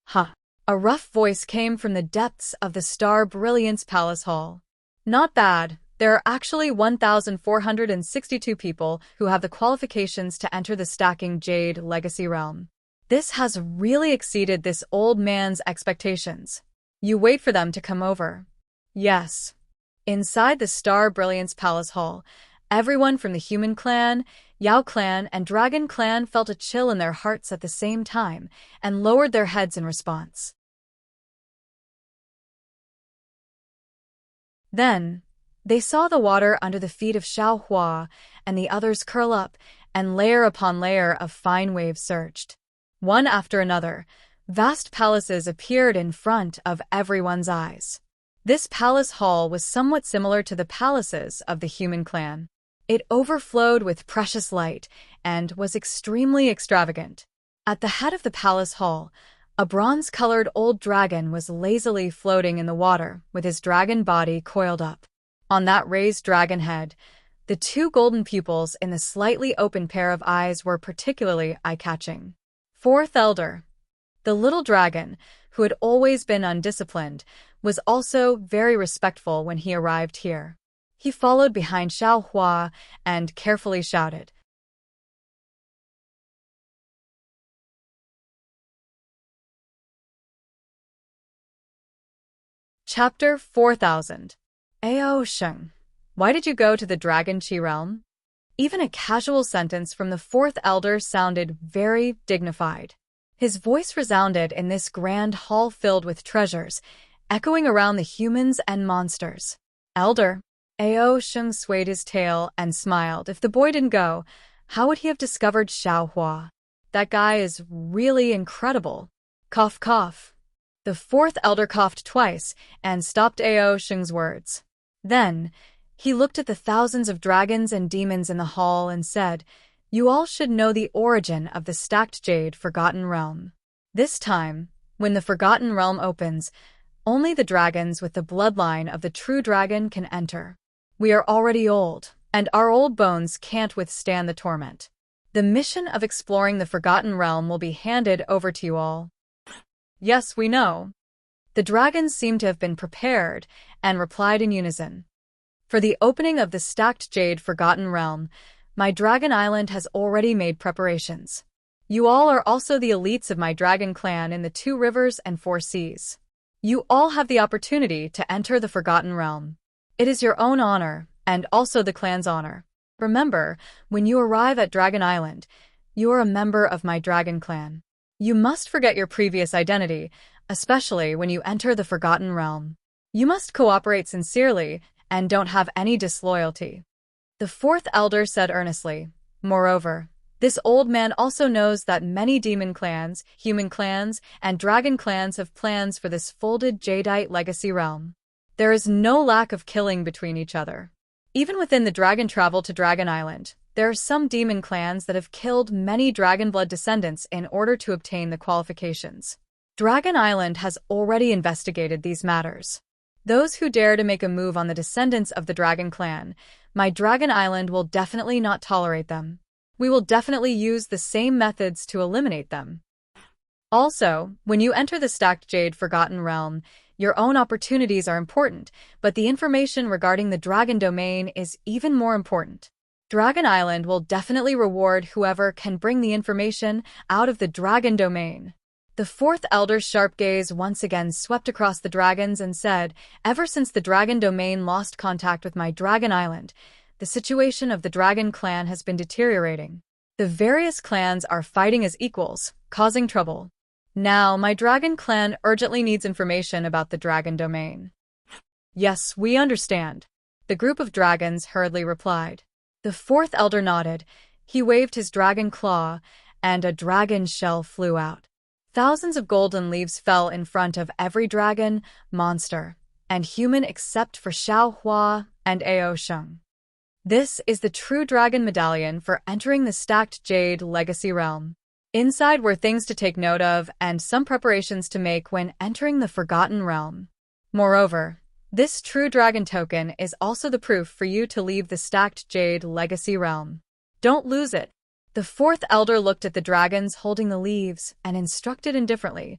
"Huh." A rough voice came from the depths of the Star Brilliance Palace Hall. "Not bad. There are actually 1,462 people who have the qualifications to enter the Stacking Jade Legacy Realm. This has really exceeded this old man's expectations. You wait for them to come over." Yes. Inside the Star Brilliance Palace Hall, everyone from the Human Clan, Yao Clan, and Dragon Clan felt a chill in their hearts at the same time and lowered their heads in response. Then, they saw the water under the feet of Xiao Hua and the others curl up, and layer upon layer of fine waves surged. One after another, vast palaces appeared in front of everyone's eyes. This palace hall was somewhat similar to the palaces of the Human Clan. It overflowed with precious light and was extremely extravagant. At the head of the palace hall, a bronze-colored old dragon was lazily floating in the water with his dragon body coiled up. On that raised dragon head, the two golden pupils in the slightly open pair of eyes were particularly eye-catching. Fourth Elder. The little dragon, who had always been undisciplined, was also very respectful when he arrived here. He followed behind Xiao Hua and carefully shouted, Chapter 4000. Ao Sheng. Why did you go to the Dragon Chi realm? Even a casual sentence from the fourth elder sounded very dignified. His voice resounded in this grand hall filled with treasures, echoing around the humans and monsters. Elder. Ao Sheng swayed his tail and smiled. If the boy didn't go, how would he have discovered Xiao Hua? That guy is really incredible. Cough, cough. The fourth elder coughed twice and stopped Ao Sheng's words. Then, he looked at the thousands of dragons and demons in the hall and said, "You all should know the origin of the Stacked Jade Forgotten Realm. This time, when the Forgotten Realm opens, only the dragons with the bloodline of the true dragon can enter. We are already old, and our old bones can't withstand the torment. The mission of exploring the Forgotten Realm will be handed over to you all." "Yes, we know." The dragons seemed to have been prepared and replied in unison. "For the opening of the Stacked Jade Forgotten Realm, my Dragon Island has already made preparations. You all are also the elites of my dragon clan in the 2 rivers and 4 seas. You all have the opportunity to enter the Forgotten Realm. It is your own honor, and also the clan's honor. Remember, when you arrive at Dragon Island, you are a member of my dragon clan. You must forget your previous identity, especially when you enter the Forgotten Realm. You must cooperate sincerely and don't have any disloyalty." The fourth elder said earnestly. Moreover, this old man also knows that many demon clans, human clans, and dragon clans have plans for this folded jadeite legacy realm. There is no lack of killing between each other. Even within the dragon travel to Dragon Island, there are some demon clans that have killed many dragonblood descendants in order to obtain the qualifications. Dragon Island has already investigated these matters. Those who dare to make a move on the descendants of the dragon clan, my Dragon Island will definitely not tolerate them. We will definitely use the same methods to eliminate them. Also, when you enter the Stacked Jade Forgotten Realm, your own opportunities are important, but the information regarding the Dragon Domain is even more important. Dragon Island will definitely reward whoever can bring the information out of the Dragon Domain. The fourth elder's sharp gaze once again swept across the dragons and said, ever since the Dragon Domain lost contact with my Dragon Island, the situation of the Dragon Clan has been deteriorating. The various clans are fighting as equals, causing trouble. Now, my Dragon Clan urgently needs information about the Dragon Domain. Yes, we understand. The group of dragons hurriedly replied. The fourth elder nodded. He waved his dragon claw, and a dragon shell flew out. Thousands of golden leaves fell in front of every dragon, monster, and human except for Xiao Hua and Ao Sheng. This is the true dragon medallion for entering the Stacked Jade Legacy Realm. Inside were things to take note of and some preparations to make when entering the Forgotten Realm. Moreover, this true dragon token is also the proof for you to leave the Stacked Jade Legacy Realm. Don't lose it. The fourth elder looked at the dragons holding the leaves and instructed indifferently.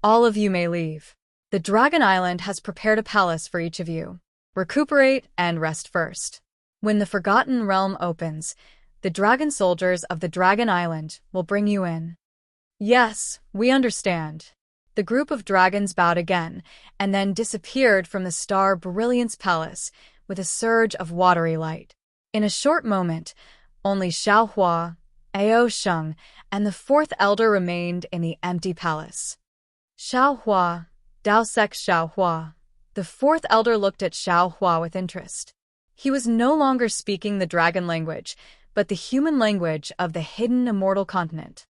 All of you may leave. The Dragon Island has prepared a palace for each of you. Recuperate and rest first. When the Forgotten Realm opens, the dragon soldiers of the Dragon Island will bring you in. Yes, we understand. The group of dragons bowed again, and then disappeared from the Star Brilliance Palace with a surge of watery light. In a short moment, only Xiao Hua, Ao Sheng, and the fourth elder remained in the empty palace. Xiao Hua, Dao Sek Xiao Hua. The fourth elder looked at Xiao Hua with interest. He was no longer speaking the dragon language, but the human language of the hidden immortal continent.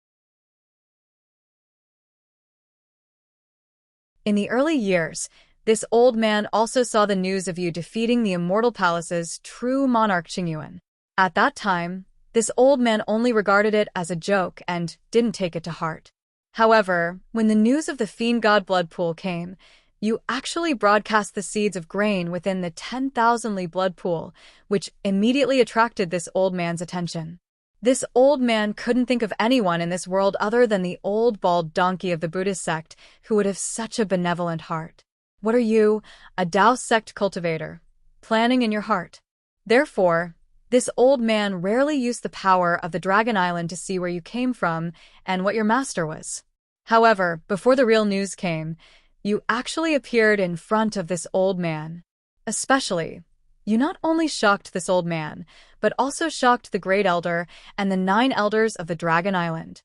In the early years, this old man also saw the news of you defeating the Immortal Palace's true monarch Qingyuan. At that time, this old man only regarded it as a joke and didn't take it to heart. However, when the news of the Fiend God blood pool came, you actually broadcast the seeds of grain within the 10,000-li blood pool, which immediately attracted this old man's attention. This old man couldn't think of anyone in this world other than the old bald donkey of the Buddhist sect who would have such a benevolent heart. What are you, a Tao sect cultivator, planning in your heart? Therefore, this old man rarely used the power of the Dragon Island to see where you came from and what your master was. However, before the real news came, you actually appeared in front of this old man. Especially, you not only shocked this old man, but also shocked the Great Elder and the 9 elders of the Dragon Island.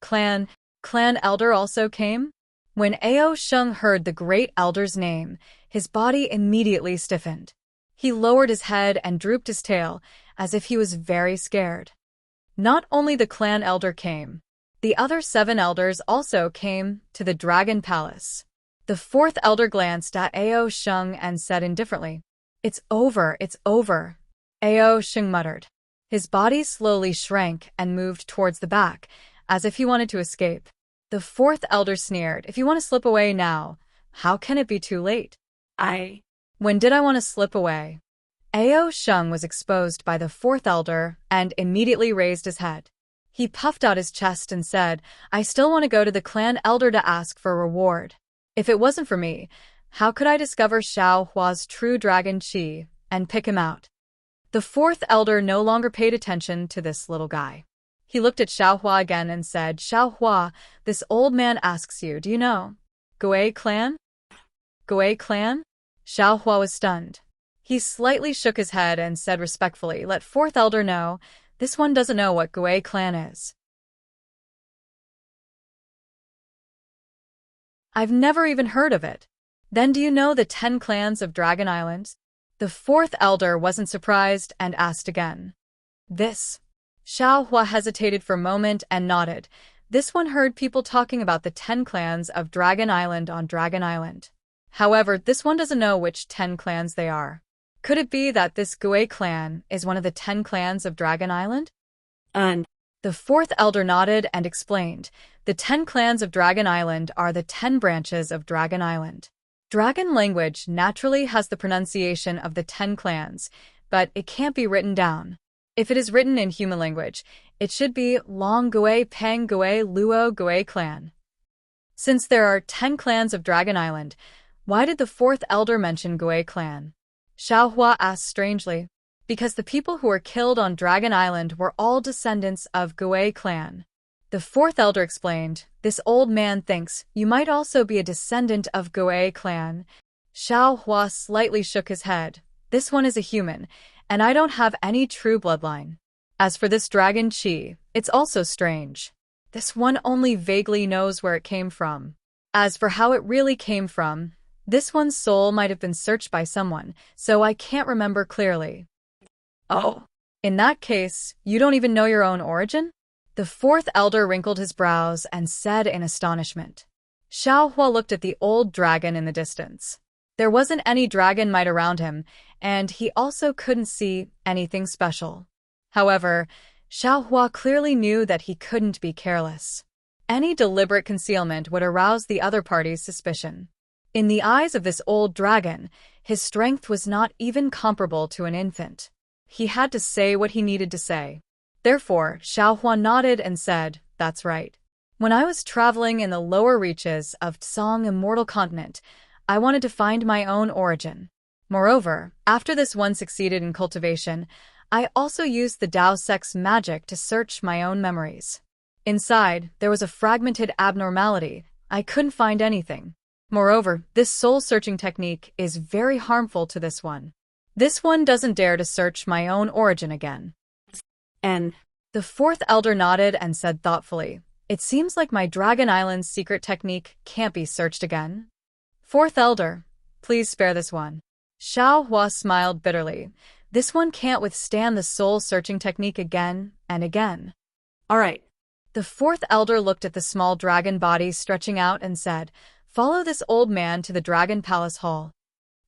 Clan Elder also came? When Ao Sheng heard the Great Elder's name, his body immediately stiffened. He lowered his head and drooped his tail, as if he was very scared. Not only the Clan Elder came, the other 7 elders also came to the Dragon Palace. The 4th elder glanced at Ao Sheng and said indifferently, it's over. Ao Sheng muttered. His body slowly shrank and moved towards the back, as if he wanted to escape. The 4th elder sneered, if you want to slip away now, how can it be too late? When did I want to slip away? Ao Sheng was exposed by the 4th elder and immediately raised his head. He puffed out his chest and said, I still want to go to the clan elder to ask for a reward. If it wasn't for me, how could I discover Xiao Hua's true dragon Qi and pick him out? The 4th elder no longer paid attention to this little guy. He looked at Xiao Hua again and said, Xiao Hua, this old man asks you, do you know Gui clan? Gui clan? Xiao Hua was stunned. He slightly shook his head and said respectfully, let 4th elder know, this one doesn't know what Gui clan is. I've never even heard of it. Then do you know the 10 clans of Dragon Island? The fourth elder wasn't surprised and asked again. This? Xiao Hua hesitated for a moment and nodded. This one heard people talking about the 10 clans of Dragon Island on Dragon Island. However, this one doesn't know which 10 clans they are. Could it be that this Gui clan is one of the 10 clans of Dragon Island? The fourth elder nodded and explained. The 10 clans of Dragon Island are the 10 branches of Dragon Island. Dragon language naturally has the pronunciation of the 10 clans, but it can't be written down. If it is written in human language, it should be Long Gui Peng Gui Luo Gui clan. Since there are 10 clans of Dragon Island, why did the fourth elder mention Gui clan? Xiao Hua asked strangely. Because the people who were killed on Dragon Island were all descendants of Gui clan. The fourth elder explained, this old man thinks you might also be a descendant of Gui clan. Xiao Hua slightly shook his head. This one is a human, and I don't have any true bloodline. As for this dragon chi, it's also strange. This one only vaguely knows where it came from. As for how it really came from, this one's soul might have been searched by someone, so I can't remember clearly. Oh, in that case, you don't even know your own origin? The fourth elder wrinkled his brows and said in astonishment. Xiao Hua looked at the old dragon in the distance. There wasn't any dragon might around him, and he also couldn't see anything special. However, Xiao Hua clearly knew that he couldn't be careless. Any deliberate concealment would arouse the other party's suspicion. In the eyes of this old dragon, his strength was not even comparable to an infant. He had to say what he needed to say. Therefore, Xiao Hua nodded and said, that's right. When I was traveling in the lower reaches of Tsang Immortal Continent, I wanted to find my own origin. Moreover, after this one succeeded in cultivation, I also used the Dao Sex magic to search my own memories. Inside, there was a fragmented abnormality. I couldn't find anything. Moreover, this soul-searching technique is very harmful to this one. This one doesn't dare to search my own origin again. And the fourth elder nodded and said thoughtfully, it seems like my Dragon Island's secret technique can't be searched again. Fourth elder, please spare this one. Xiao Hua smiled bitterly. This one can't withstand the soul-searching technique again and again. all right. The fourth elder looked at the small dragon body stretching out and said, follow this old man to the Dragon Palace Hall.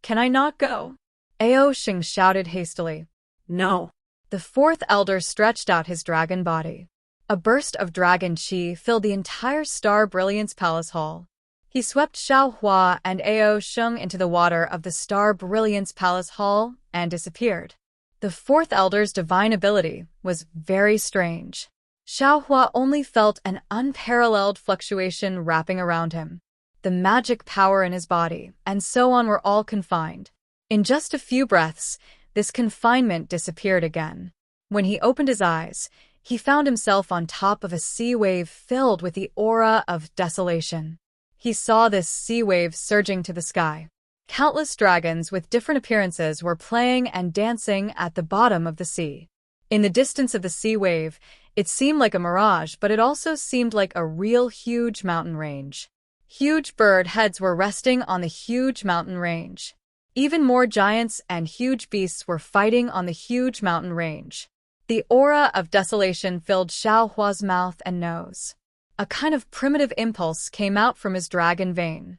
Can I not go? Ao Xing shouted hastily. No. The fourth elder stretched out his dragon body. A burst of dragon chi filled the entire Star Brilliance Palace Hall. He swept Xiao Hua and Ao Xing into the water of the Star Brilliance Palace Hall and disappeared. The fourth elder's divine ability was very strange. Xiao Hua only felt an unparalleled fluctuation wrapping around him. The magic power in his body, and so on were all confined. In just a few breaths, this confinement disappeared again. When he opened his eyes, he found himself on top of a sea wave filled with the aura of desolation. He saw this sea wave surging to the sky. Countless dragons with different appearances were playing and dancing at the bottom of the sea. In the distance of the sea wave, it seemed like a mirage, but it also seemed like a real huge mountain range. Huge bird heads were resting on the huge mountain range. Even more giants and huge beasts were fighting on the huge mountain range. The aura of desolation filled Xiao Hua's mouth and nose. A kind of primitive impulse came out from his dragon vein.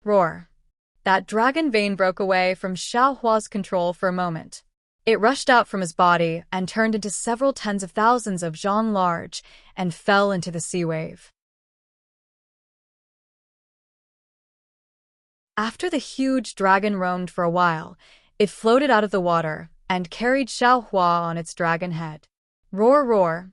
Roar. That dragon vein broke away from Xiao Hua's control for a moment. It rushed out from his body and turned into several tens of thousands of zhang large and fell into the sea wave. After the huge dragon roamed for a while, it floated out of the water and carried Xiao Hua on its dragon head. Roar, roar.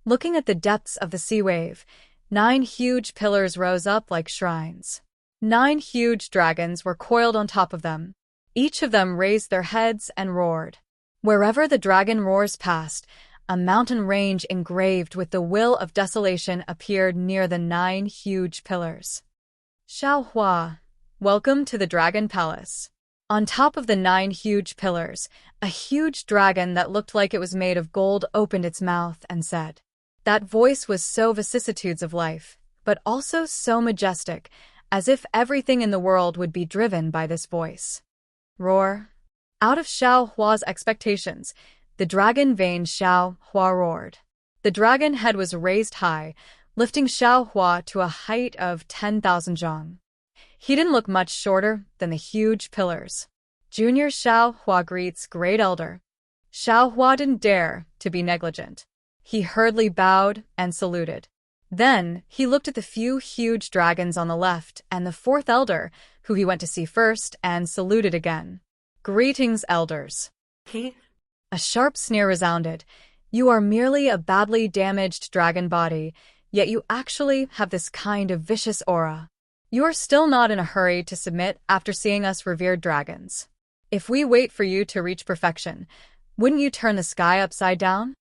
Looking at the depths of the sea wave, 9 huge pillars rose up like shrines. 9 huge dragons were coiled on top of them. Each of them raised their heads and roared. Wherever the dragon roars past, a mountain range engraved with the will of desolation appeared near the 9 huge pillars. Xiao Hua, welcome to the Dragon Palace. On top of the 9 huge pillars, a huge dragon that looked like it was made of gold opened its mouth and said. That voice was so vicissitudes of life, but also so majestic, as if everything in the world would be driven by this voice. Roar. Out of Xiao Hua's expectations, the dragon vein Xiao Hua roared. The dragon head was raised high, lifting Xiao Hua to a height of 10,000 zhang. He didn't look much shorter than the huge pillars. Junior Xiao Hua greets Great Elder. Xiao Hua didn't dare to be negligent. He hurriedly bowed and saluted. Then he looked at the few huge dragons on the left and the fourth elder, who he went to see first, and saluted again. Greetings, elders. A sharp sneer resounded. You are merely a badly damaged dragon body, yet you actually have this kind of vicious aura. You are still not in a hurry to submit after seeing us revered dragons. If we wait for you to reach perfection, wouldn't you turn the sky upside down?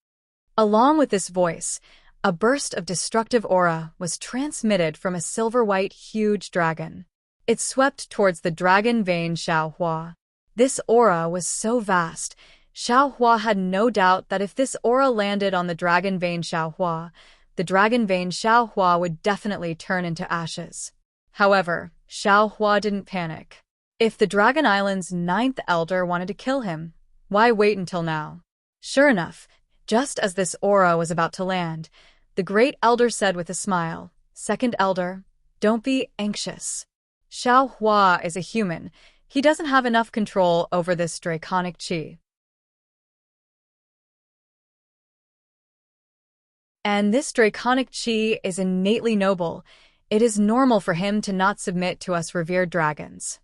Along with this voice, a burst of destructive aura was transmitted from a silver-white huge dragon. It swept towards the dragon vein Xiao Hua. This aura was so vast, Xiao Hua had no doubt that if this aura landed on the dragon vein Xiao Hua, the dragon vein Xiao Hua would definitely turn into ashes. However, Xiao Hua didn't panic. If the Dragon Island's 9th elder wanted to kill him, why wait until now? Sure enough, just as this aura was about to land, the Great Elder said with a smile, "Second Elder, don't be anxious. Xiao Hua is a human. He doesn't have enough control over this draconic qi. And this draconic qi is innately noble. It is normal for him to not submit to us revered dragons."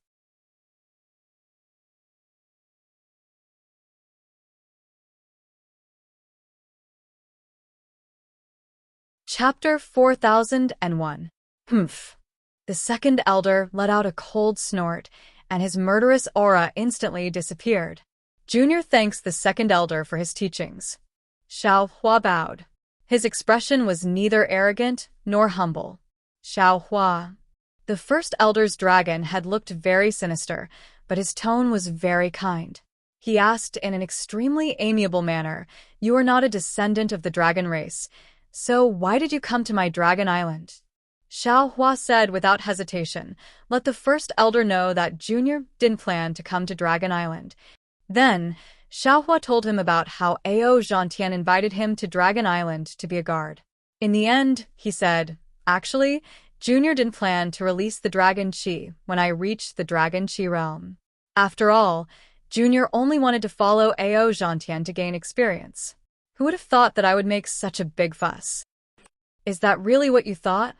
Chapter 4001. Humph. The second elder let out a cold snort, and his murderous aura instantly disappeared. Junior thanks the second elder for his teachings. Xiao Hua bowed. His expression was neither arrogant nor humble. Xiao Hua. The first elder's dragon had looked very sinister, but his tone was very kind. He asked in an extremely amiable manner, "You are not a descendant of the dragon race, so why did you come to my dragon island?" Xiao Hua said without hesitation, "Let the first elder know that Junior didn't plan to come to Dragon Island." Then, Xiao Hua told him about how Zhantian invited him to Dragon Island to be a guard. In the end, he said, "Actually, Junior didn't plan to release the Dragon Qi when I reached the Dragon Qi realm. After all, Junior only wanted to follow Zhantian to gain experience. Who would have thought that I would make such a big fuss?" "Is that really what you thought?"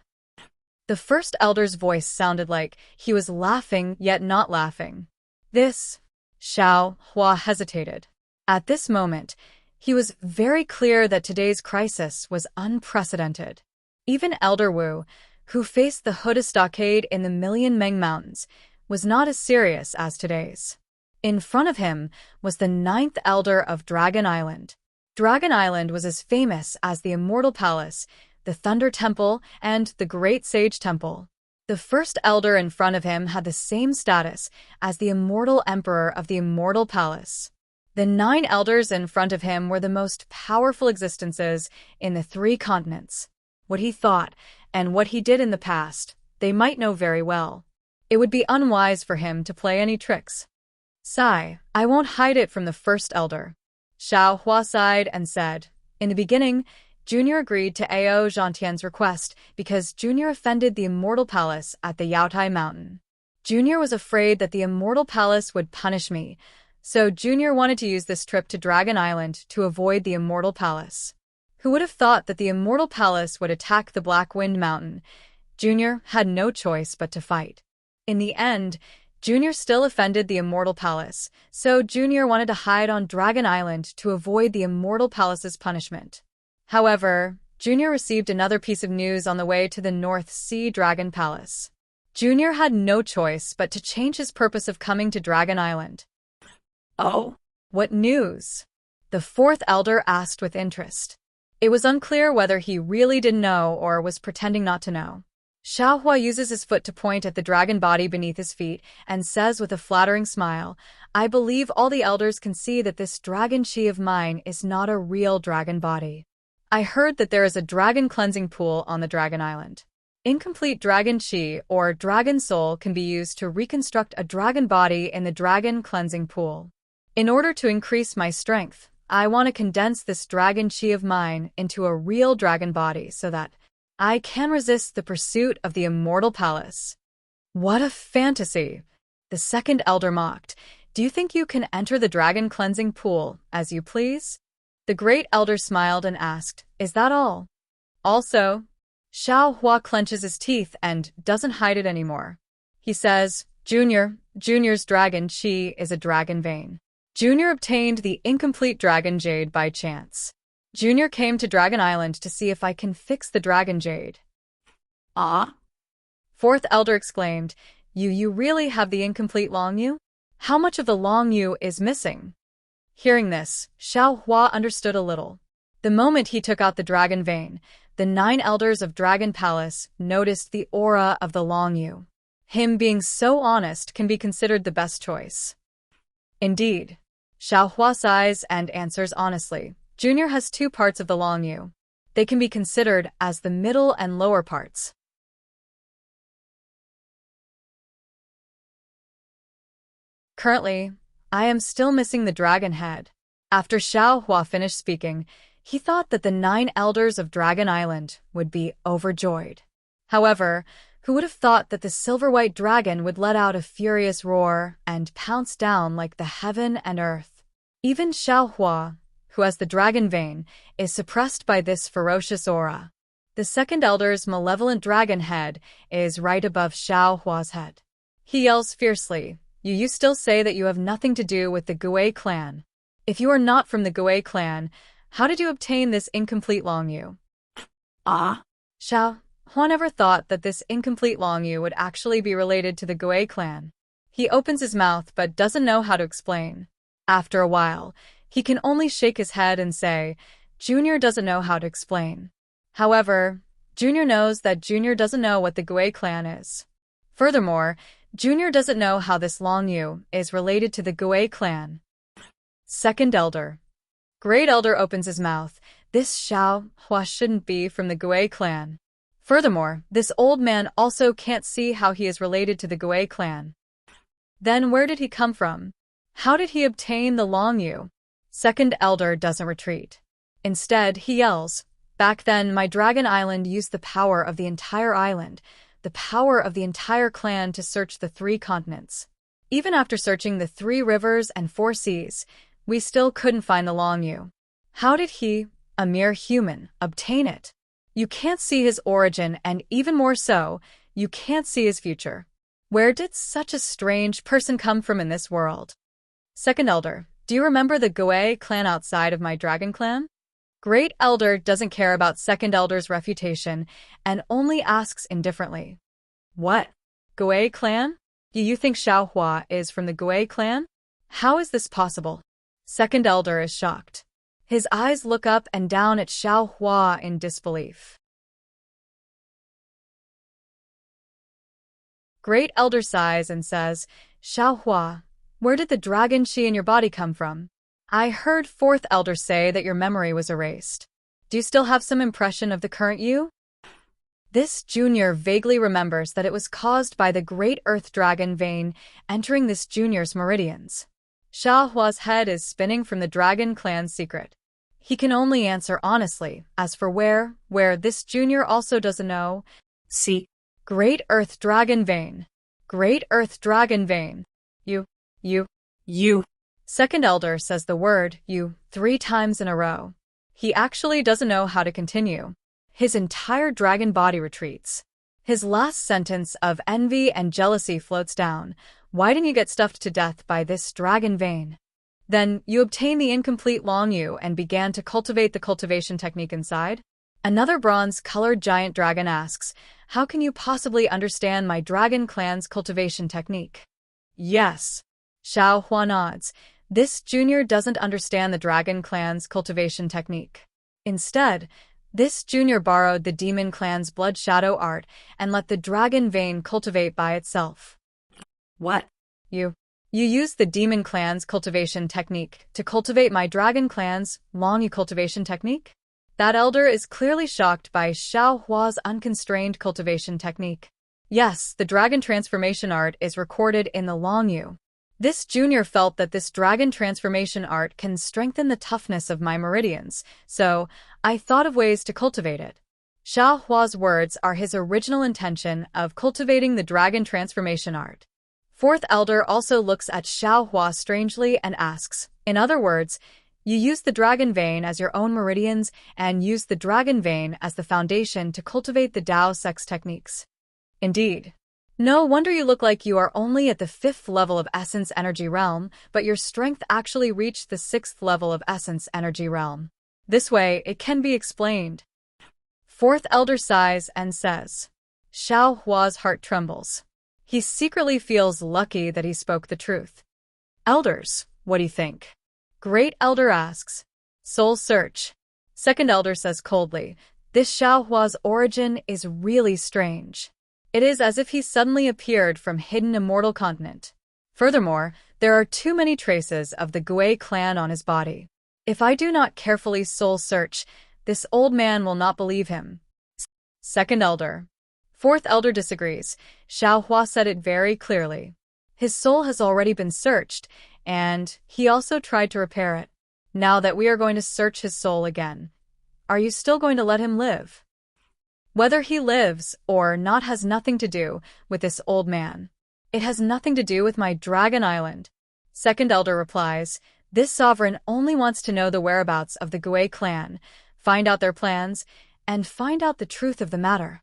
The first elder's voice sounded like he was laughing yet not laughing. Xiao Hua hesitated. At this moment, he was very clear that today's crisis was unprecedented. Even Elder Wu, who faced the Huda stockade in the Million Meng Mountains, was not as serious as today's. In front of him was the 9th elder of Dragon Island. Dragon Island was as famous as the Immortal Palace, the Thunder Temple, and the Great Sage Temple. The first elder in front of him had the same status as the Immortal Emperor of the Immortal Palace. The 9 elders in front of him were the most powerful existences in the 3 continents. What he thought and what he did in the past, they might know very well. It would be unwise for him to play any tricks. "Sigh, I won't hide it from the first elder." Xiao Hua sighed and said, "In the beginning, Junior agreed to Zhantian's request because Junior offended the Immortal Palace at the Yaotai Mountain. Junior was afraid that the Immortal Palace would punish me, so Junior wanted to use this trip to Dragon Island to avoid the Immortal Palace. Who would have thought that the Immortal Palace would attack the Black Wind Mountain? Junior had no choice but to fight. In the end, Junior still offended the Immortal Palace, so Junior wanted to hide on Dragon Island to avoid the Immortal Palace's punishment. However, Junior received another piece of news on the way to the North Sea Dragon Palace. Junior had no choice but to change his purpose of coming to Dragon Island." "Oh? What news?" the 4th elder asked with interest. It was unclear whether he really didn't know or was pretending not to know. Xiao Hua uses his foot to point at the dragon body beneath his feet and says with a flattering smile, "I believe all the elders can see that this dragon qi of mine is not a real dragon body. I heard that there is a dragon cleansing pool on the Dragon Island. Incomplete dragon qi or dragon soul can be used to reconstruct a dragon body in the dragon cleansing pool. In order to increase my strength, I want to condense this dragon chi of mine into a real dragon body so that I can resist the pursuit of the immortal palace. What a fantasy! The second elder mocked. Do you think you can enter the dragon cleansing pool as you please? The great elder smiled and asked, Is that all? Also, Xiao Hua clenches his teeth and doesn't hide it anymore. He says, Junior's dragon chi is a dragon vein. Junior obtained the incomplete dragon jade by chance. Junior came to Dragon Island to see if I can fix the dragon jade. Ah? Fourth elder exclaimed, You really have the incomplete Long Yu? How much of the Long Yu is missing? Hearing this, Xiao Hua understood a little. The moment he took out the dragon vein, the 9 elders of Dragon Palace noticed the aura of the Long Yu. Him being so honest can be considered the best choice. Indeed. Xiao Hua sighs and answers honestly. Junior has 2 parts of the Long Yu. They can be considered as the middle and lower parts. Currently, I am still missing the dragon head. After Xiao Hua finished speaking, he thought that the 9 elders of Dragon Island would be overjoyed. However, who would have thought that the silver-white dragon would let out a furious roar and pounce down like the heaven and earth? Even Xiao Hua, who has the dragon vein, is suppressed by this ferocious aura. The second elder's malevolent dragon head is right above Xiao Hua's head. He yells fiercely, You still say that you have nothing to do with the Gui clan. If you are not from the Gui clan, how did you obtain this incomplete Long Yu? Ah? Xiao Hua never thought that this incomplete Long Yu would actually be related to the Gui clan. He opens his mouth but doesn't know how to explain. After a while, he can only shake his head and say, Junior doesn't know how to explain. However, Junior knows that Junior doesn't know what the Gui clan is. Furthermore, Junior doesn't know how this Long Yu is related to the Gui clan. Second elder. Great elder opens his mouth. This Xiao Hua shouldn't be from the Gui clan. Furthermore, this old man also can't see how he is related to the Gui clan. Then where did he come from? How did he obtain the Long Yu? Second elder doesn't retreat. Instead, he yells, Back then, my Dragon Island used the power of the entire island, the power of the entire clan to search the 3 continents. Even after searching the 3 rivers and 4 seas, we still couldn't find the Long Yu. How did he, a mere human, obtain it? You can't see his origin, and even more so, you can't see his future. Where did such a strange person come from in this world? Second elder, do you remember the Gui clan outside of my dragon clan? Great elder doesn't care about second elder's refutation and only asks indifferently. What? Gui clan? Do you think Xiao Hua is from the Gui clan? How is this possible? Second elder is shocked. His eyes look up and down at Xiao Hua in disbelief. Great elder sighs and says, Xiao Hua, where did the dragon chi in your body come from? I heard fourth elder say that your memory was erased. Do you still have some impression of the current you? This junior vaguely remembers that it was caused by the great earth dragon vein entering this junior's meridians. Xiao Hua's head is spinning from the dragon clan's secret. He can only answer honestly. As for where this junior also doesn't know. See, great earth dragon vein. Great earth dragon vein. You. Second elder says the word you 3 times in a row. He actually doesn't know how to continue. His entire dragon body retreats. His last sentence of envy and jealousy floats down. Why didn't you get stuffed to death by this dragon vein? Then you obtain the incomplete Long Yu and began to cultivate the cultivation technique inside? Another bronze-colored giant dragon asks, how can you possibly understand my dragon clan's cultivation technique? Yes. Xiao Hua nods. This junior doesn't understand the dragon clan's cultivation technique. Instead, this junior borrowed the demon clan's blood shadow art and let the dragon vein cultivate by itself. What? You used the demon clan's cultivation technique to cultivate my dragon clan's Long Yu cultivation technique? That elder is clearly shocked by Xiao Hua's unconstrained cultivation technique. Yes, the dragon transformation art is recorded in the Long Yu. This junior felt that this dragon transformation art can strengthen the toughness of my meridians, so I thought of ways to cultivate it. Xiao Hua's words are his original intention of cultivating the dragon transformation art. Fourth elder also looks at Xiao Hua strangely and asks, in other words, you use the dragon vein as your own meridians and use the dragon vein as the foundation to cultivate the Dao sex techniques. Indeed. No wonder you look like you are only at the 5th level of Essence Energy Realm, but your strength actually reached the 6th level of Essence Energy Realm. This way, it can be explained. Fourth elder sighs and says, Xiao Hua's heart trembles. He secretly feels lucky that he spoke the truth. Elders, what do you think? Great elder asks. Soul search. Second elder says coldly, this Xiao Hua's origin is really strange. It is as if he suddenly appeared from hidden immortal continent. Furthermore, there are too many traces of the Gui clan on his body. If I do not carefully soul search, this old man will not believe him. Second elder. Fourth elder disagrees. Xiao Hua said it very clearly. His soul has already been searched, and he also tried to repair it. Now that we are going to search his soul again, are you still going to let him live? Whether he lives or not has nothing to do with this old man. It has nothing to do with my Dragon Island. Second elder replies, this sovereign only wants to know the whereabouts of the Gui clan, find out their plans, and find out the truth of the matter.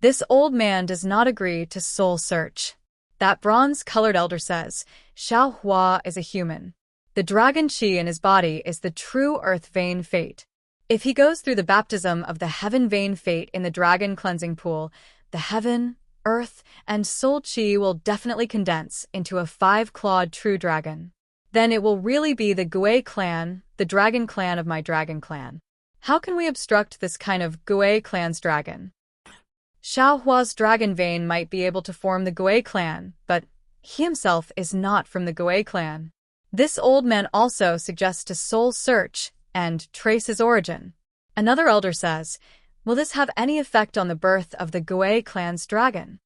This old man does not agree to soul search. That bronze-colored elder says, Xiao Hua is a human. The dragon chi in his body is the true earth vein fate. If he goes through the baptism of the heaven vein fate in the dragon cleansing pool, the heaven, earth, and soul chi will definitely condense into a 5-clawed true dragon. Then it will really be the Gui clan, the dragon clan of my dragon clan. How can we obstruct this kind of Gui clan's dragon? Xiao Hua's dragon vein might be able to form the Gui clan, but he himself is not from the Gui clan. This old man also suggests to soul search and trace his origin. Another elder says, will this have any effect on the birth of the Gui clan's dragon?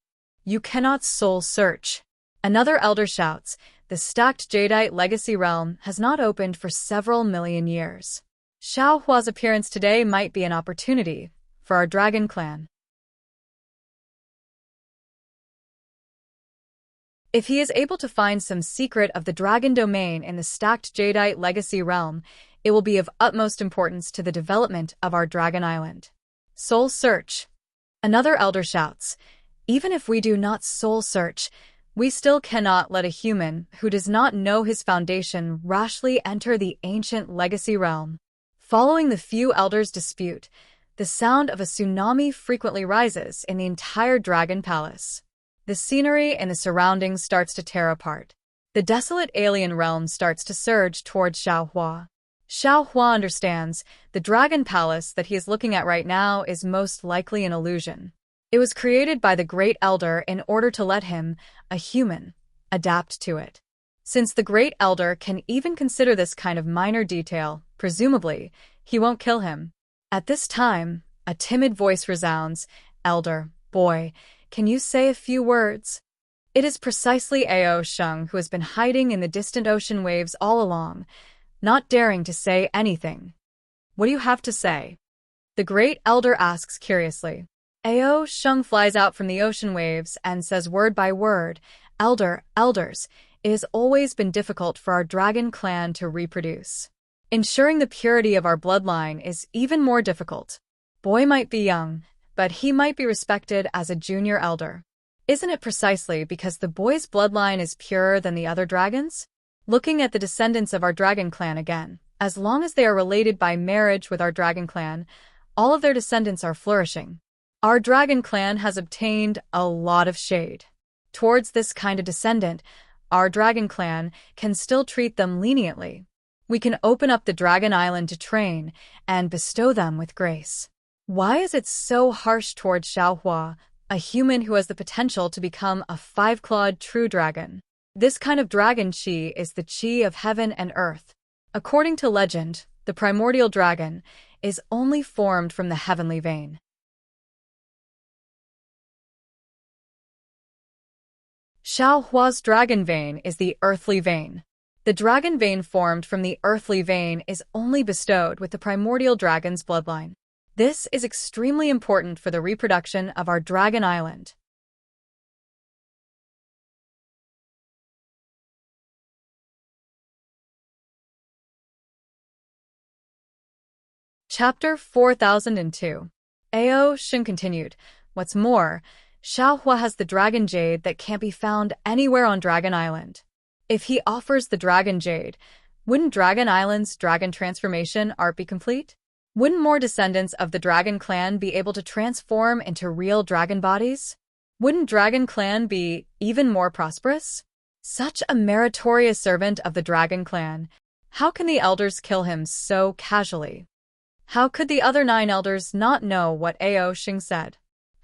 You cannot soul search. Another elder shouts, the stacked jadeite legacy realm has not opened for several million years. Xiao Hua's appearance today might be an opportunity for our dragon clan. If he is able to find some secret of the dragon domain in the stacked jadeite legacy realm, it will be of utmost importance to the development of our Dragon Island. Soul search. Another elder shouts, even if we do not soul search, we still cannot let a human who does not know his foundation rashly enter the ancient legacy realm. Following the few elders' dispute, the sound of a tsunami frequently rises in the entire Dragon Palace. The scenery and the surroundings starts to tear apart. The desolate alien realm starts to surge towards Xiao Hua. Xiao Hua understands the Dragon Palace that he is looking at right now is most likely an illusion. It was created by the Great Elder in order to let him, a human, adapt to it. Since the Great Elder can even consider this kind of minor detail, presumably, he won't kill him. At this time, a timid voice resounds, Elder, boy, can you say a few words? It is precisely Ao Sheng who has been hiding in the distant ocean waves all along, not daring to say anything. What do you have to say? The Great Elder asks curiously. Ao Sheng flies out from the ocean waves and says word by word, Elders, it has always been difficult for our dragon clan to reproduce. Ensuring the purity of our bloodline is even more difficult. Boy might be young, but he might be respected as a junior elder. Isn't it precisely because the boy's bloodline is purer than the other dragons? Looking at the descendants of our dragon clan again, as long as they are related by marriage with our dragon clan, all of their descendants are flourishing. Our dragon clan has obtained a lot of shade. Towards this kind of descendant, our dragon clan can still treat them leniently. We can open up the Dragon Island to train and bestow them with grace. Why is it so harsh towards Xiao Hua, a human who has the potential to become a 5-clawed true dragon? This kind of dragon chi is the chi of heaven and earth. According to legend, the primordial dragon is only formed from the heavenly vein. Xiaohua's dragon vein is the earthly vein. The dragon vein formed from the earthly vein is only bestowed with the primordial dragon's bloodline. This is extremely important for the reproduction of our dragon island. Chapter 4002. Ao Shin continued. What's more, Xiaohua has the dragon jade that can't be found anywhere on Dragon Island. If he offers the dragon jade, wouldn't Dragon Island's dragon transformation art be complete? Wouldn't more descendants of the dragon clan be able to transform into real dragon bodies? Wouldn't Dragon Clan be even more prosperous? Such a meritorious servant of the dragon clan. How can the elders kill him so casually? How could the other 9 elders not know what Ao Xing said?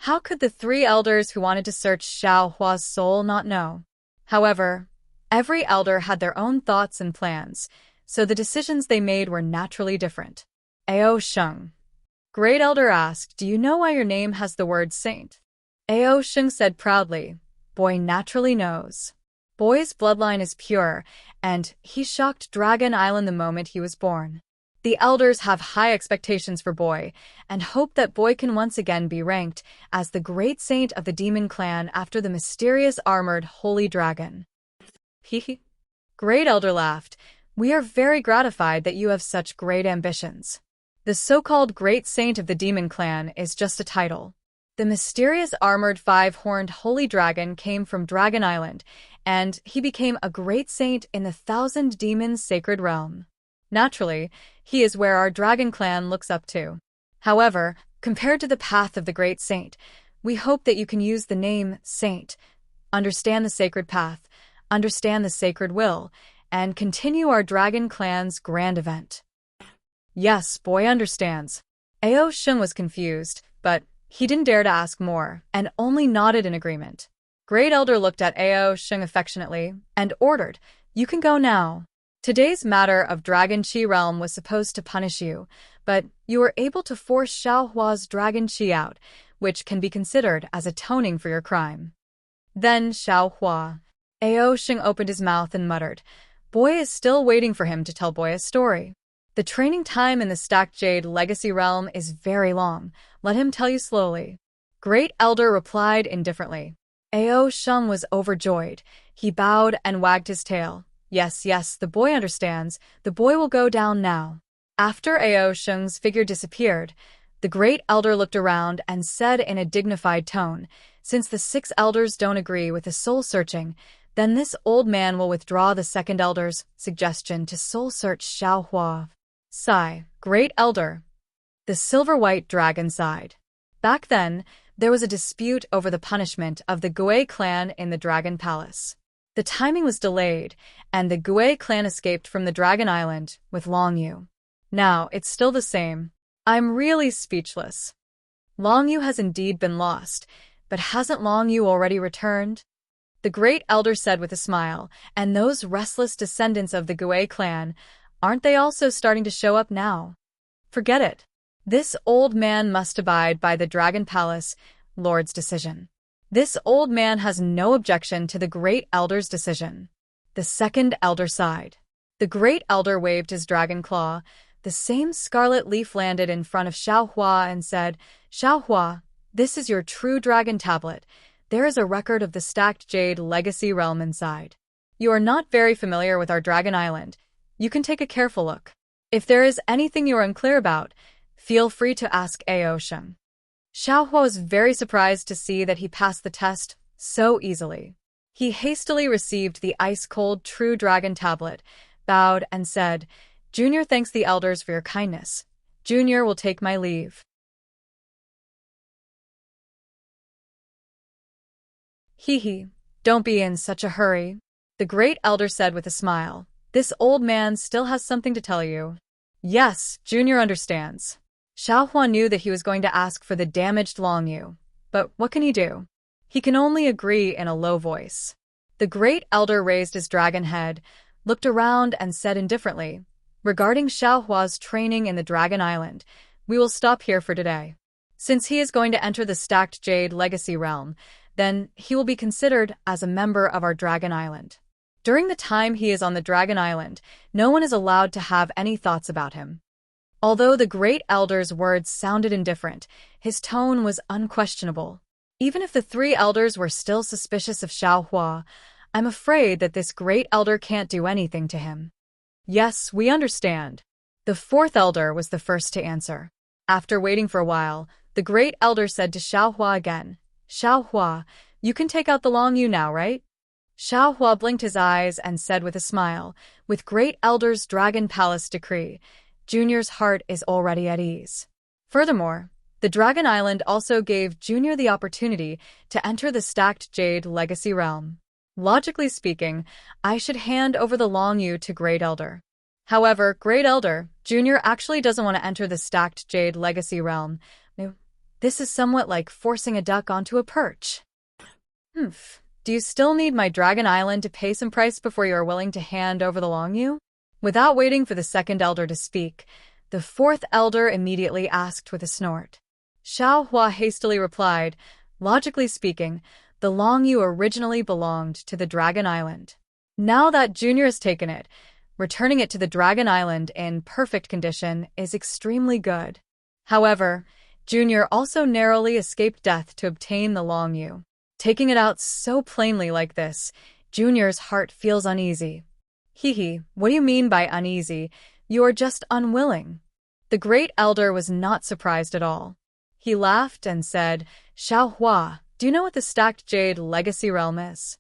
How could the 3 elders who wanted to search Xiaohua's soul not know? However, every elder had their own thoughts and plans, so the decisions they made were naturally different. Ao Sheng. Great Elder asked, do you know why your name has the word saint? Ao Sheng said proudly, Boy naturally knows. Boy's bloodline is pure, and he shocked Dragon Island the moment he was born. The elders have high expectations for Boy, and hope that Boy can once again be ranked as the great saint of the demon clan after the mysterious armored holy dragon. Hehe. Great Elder laughed. We are very gratified that you have such great ambitions. The so-called great saint of the demon clan is just a title. The mysterious armored 5-horned holy dragon came from Dragon Island, and he became a great saint in the 1,000 demons sacred realm. Naturally, he is where our dragon clan looks up to. However, compared to the path of the great saint, we hope that you can use the name saint, understand the sacred path, understand the sacred will, and continue our dragon clan's grand event. Yes, Boy understands. Ao Sheng was confused, but he didn't dare to ask more, and only nodded in agreement. Great Elder looked at Ao Sheng affectionately and ordered, You can go now. Today's matter of Dragon Qi realm was supposed to punish you, but you were able to force Xiaohua's Dragon Qi out, which can be considered as atoning for your crime. Then Xiaohua. Ao Sheng opened his mouth and muttered, Boy is still waiting for him to tell Boy a story. The training time in the Stacked Jade Legacy realm is very long. Let him tell you slowly. Great Elder replied indifferently. Ao Sheng was overjoyed. He bowed and wagged his tail. Yes, the boy understands. The boy will go down now. After Ao Sheng's figure disappeared, the Great Elder looked around and said in a dignified tone, Since the 6 elders don't agree with the soul-searching, then this old man will withdraw the 2nd elder's suggestion to soul-search Xiaohua. Sigh, Great Elder. The silver-white dragon sighed. Back then, there was a dispute over the punishment of the Gui clan in the Dragon Palace. The timing was delayed, and the Gui clan escaped from the Dragon Island with Long Yu. Now, it's still the same. I'm really speechless. Long Yu has indeed been lost, but hasn't Long Yu already returned? The Great Elder said with a smile, and those restless descendants of the Gui clan, aren't they also starting to show up now? Forget it. This old man must abide by the Dragon Palace Lord's decision. This old man has no objection to the Great Elder's decision. The 2nd elder sighed. The Great Elder waved his dragon claw. The same scarlet leaf landed in front of Xiaohua and said, Xiaohua, this is your true dragon tablet. There is a record of the Stacked Jade Legacy realm inside. You are not very familiar with our Dragon Island. You can take a careful look. If there is anything you are unclear about, feel free to ask Ao Sheng. Xiaohua was very surprised to see that he passed the test so easily. He hastily received the ice-cold True Dragon tablet, bowed, and said, Junior thanks the elders for your kindness. Junior will take my leave. Hee, don't be in such a hurry, the Great Elder said with a smile. This old man still has something to tell you. Yes, Junior understands. Xiaohua knew that he was going to ask for the damaged Long Yu, but what can he do? He can only agree in a low voice. The Great Elder raised his dragon head, looked around and said indifferently, Regarding Xiaohua's training in the Dragon Island, we will stop here for today. Since he is going to enter the Stacked Jade Legacy realm, then he will be considered as a member of our Dragon Island. During the time he is on the Dragon Island, no one is allowed to have any thoughts about him. Although the Great Elder's words sounded indifferent, his tone was unquestionable. Even if the three elders were still suspicious of Xiaohua, I'm afraid that this Great Elder can't do anything to him. Yes, we understand. The fourth elder was the first to answer. After waiting for a while, the Great Elder said to Xiaohua again, Xiaohua, you can take out the Long Yu now, right? Xiaohua blinked his eyes and said with a smile, with Great Elder's Dragon Palace decree, Junior's heart is already at ease. Furthermore, the Dragon Island also gave Junior the opportunity to enter the Stacked Jade Legacy Realm. Logically speaking, I should hand over the Long Yu to Great Elder. However, Great Elder, Junior actually doesn't want to enter the Stacked Jade Legacy Realm. This is somewhat like forcing a duck onto a perch. Do you still need my Dragon Island to pay some price before you are willing to hand over the Long Yu? Without waiting for the second elder to speak, the fourth elder immediately asked with a snort. Xiaohua hastily replied, logically speaking, the Long Yu originally belonged to the Dragon Island. Now that Junior has taken it, returning it to the Dragon Island in perfect condition is extremely good. However, Junior also narrowly escaped death to obtain the Long Yu. Taking it out so plainly like this, Junior's heart feels uneasy. What do you mean by uneasy? You are just unwilling. The Great Elder was not surprised at all. He laughed and said, Xiaohua, do you know what the Stacked Jade Legacy Realm is?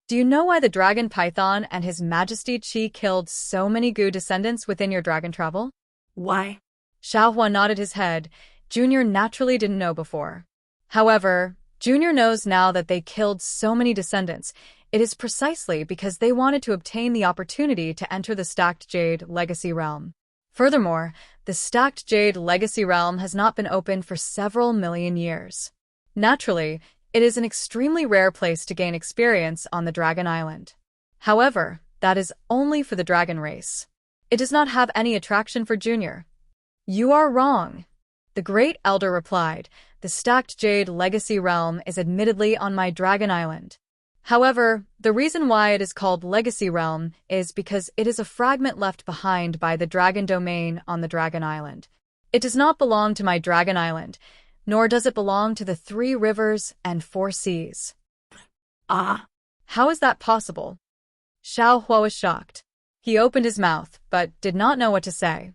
Do you know why the Dragon Python and His Majesty Qi killed so many Gu descendants within your dragon travel? Why? Xiaohua nodded his head. Junior naturally didn't know before. However, Junior knows now that they killed so many descendants. It is precisely because they wanted to obtain the opportunity to enter the Stacked Jade Legacy Realm. Furthermore, the Stacked Jade Legacy Realm has not been opened for several million years. Naturally, it is an extremely rare place to gain experience on the Dragon Island. However, that is only for the dragon race. It does not have any attraction for Junior. You are wrong. The Great Elder replied, the Stacked Jade Legacy Realm is admittedly on my Dragon Island. However, the reason why it is called Legacy Realm is because it is a fragment left behind by the Dragon Domain on the Dragon Island. It does not belong to my Dragon Island, nor does it belong to the 3 rivers and 4 seas. How is that possible? Xiaohua was shocked. He opened his mouth, but did not know what to say.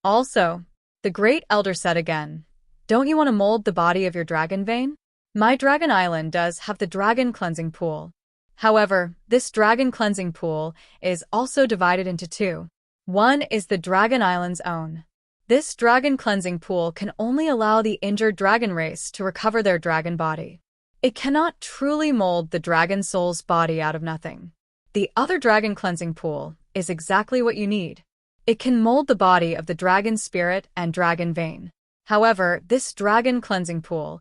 Also, the Great Elder said again, don't you want to mold the body of your dragon vein? My Dragon Island does have the Dragon Cleansing Pool. However, this Dragon Cleansing Pool is also divided into 2. One is the Dragon Island's own. This Dragon Cleansing Pool can only allow the injured dragon race to recover their dragon body. It cannot truly mold the dragon soul's body out of nothing. The other Dragon Cleansing Pool is exactly what you need. It can mold the body of the dragon spirit and dragon vein. However, this Dragon Cleansing Pool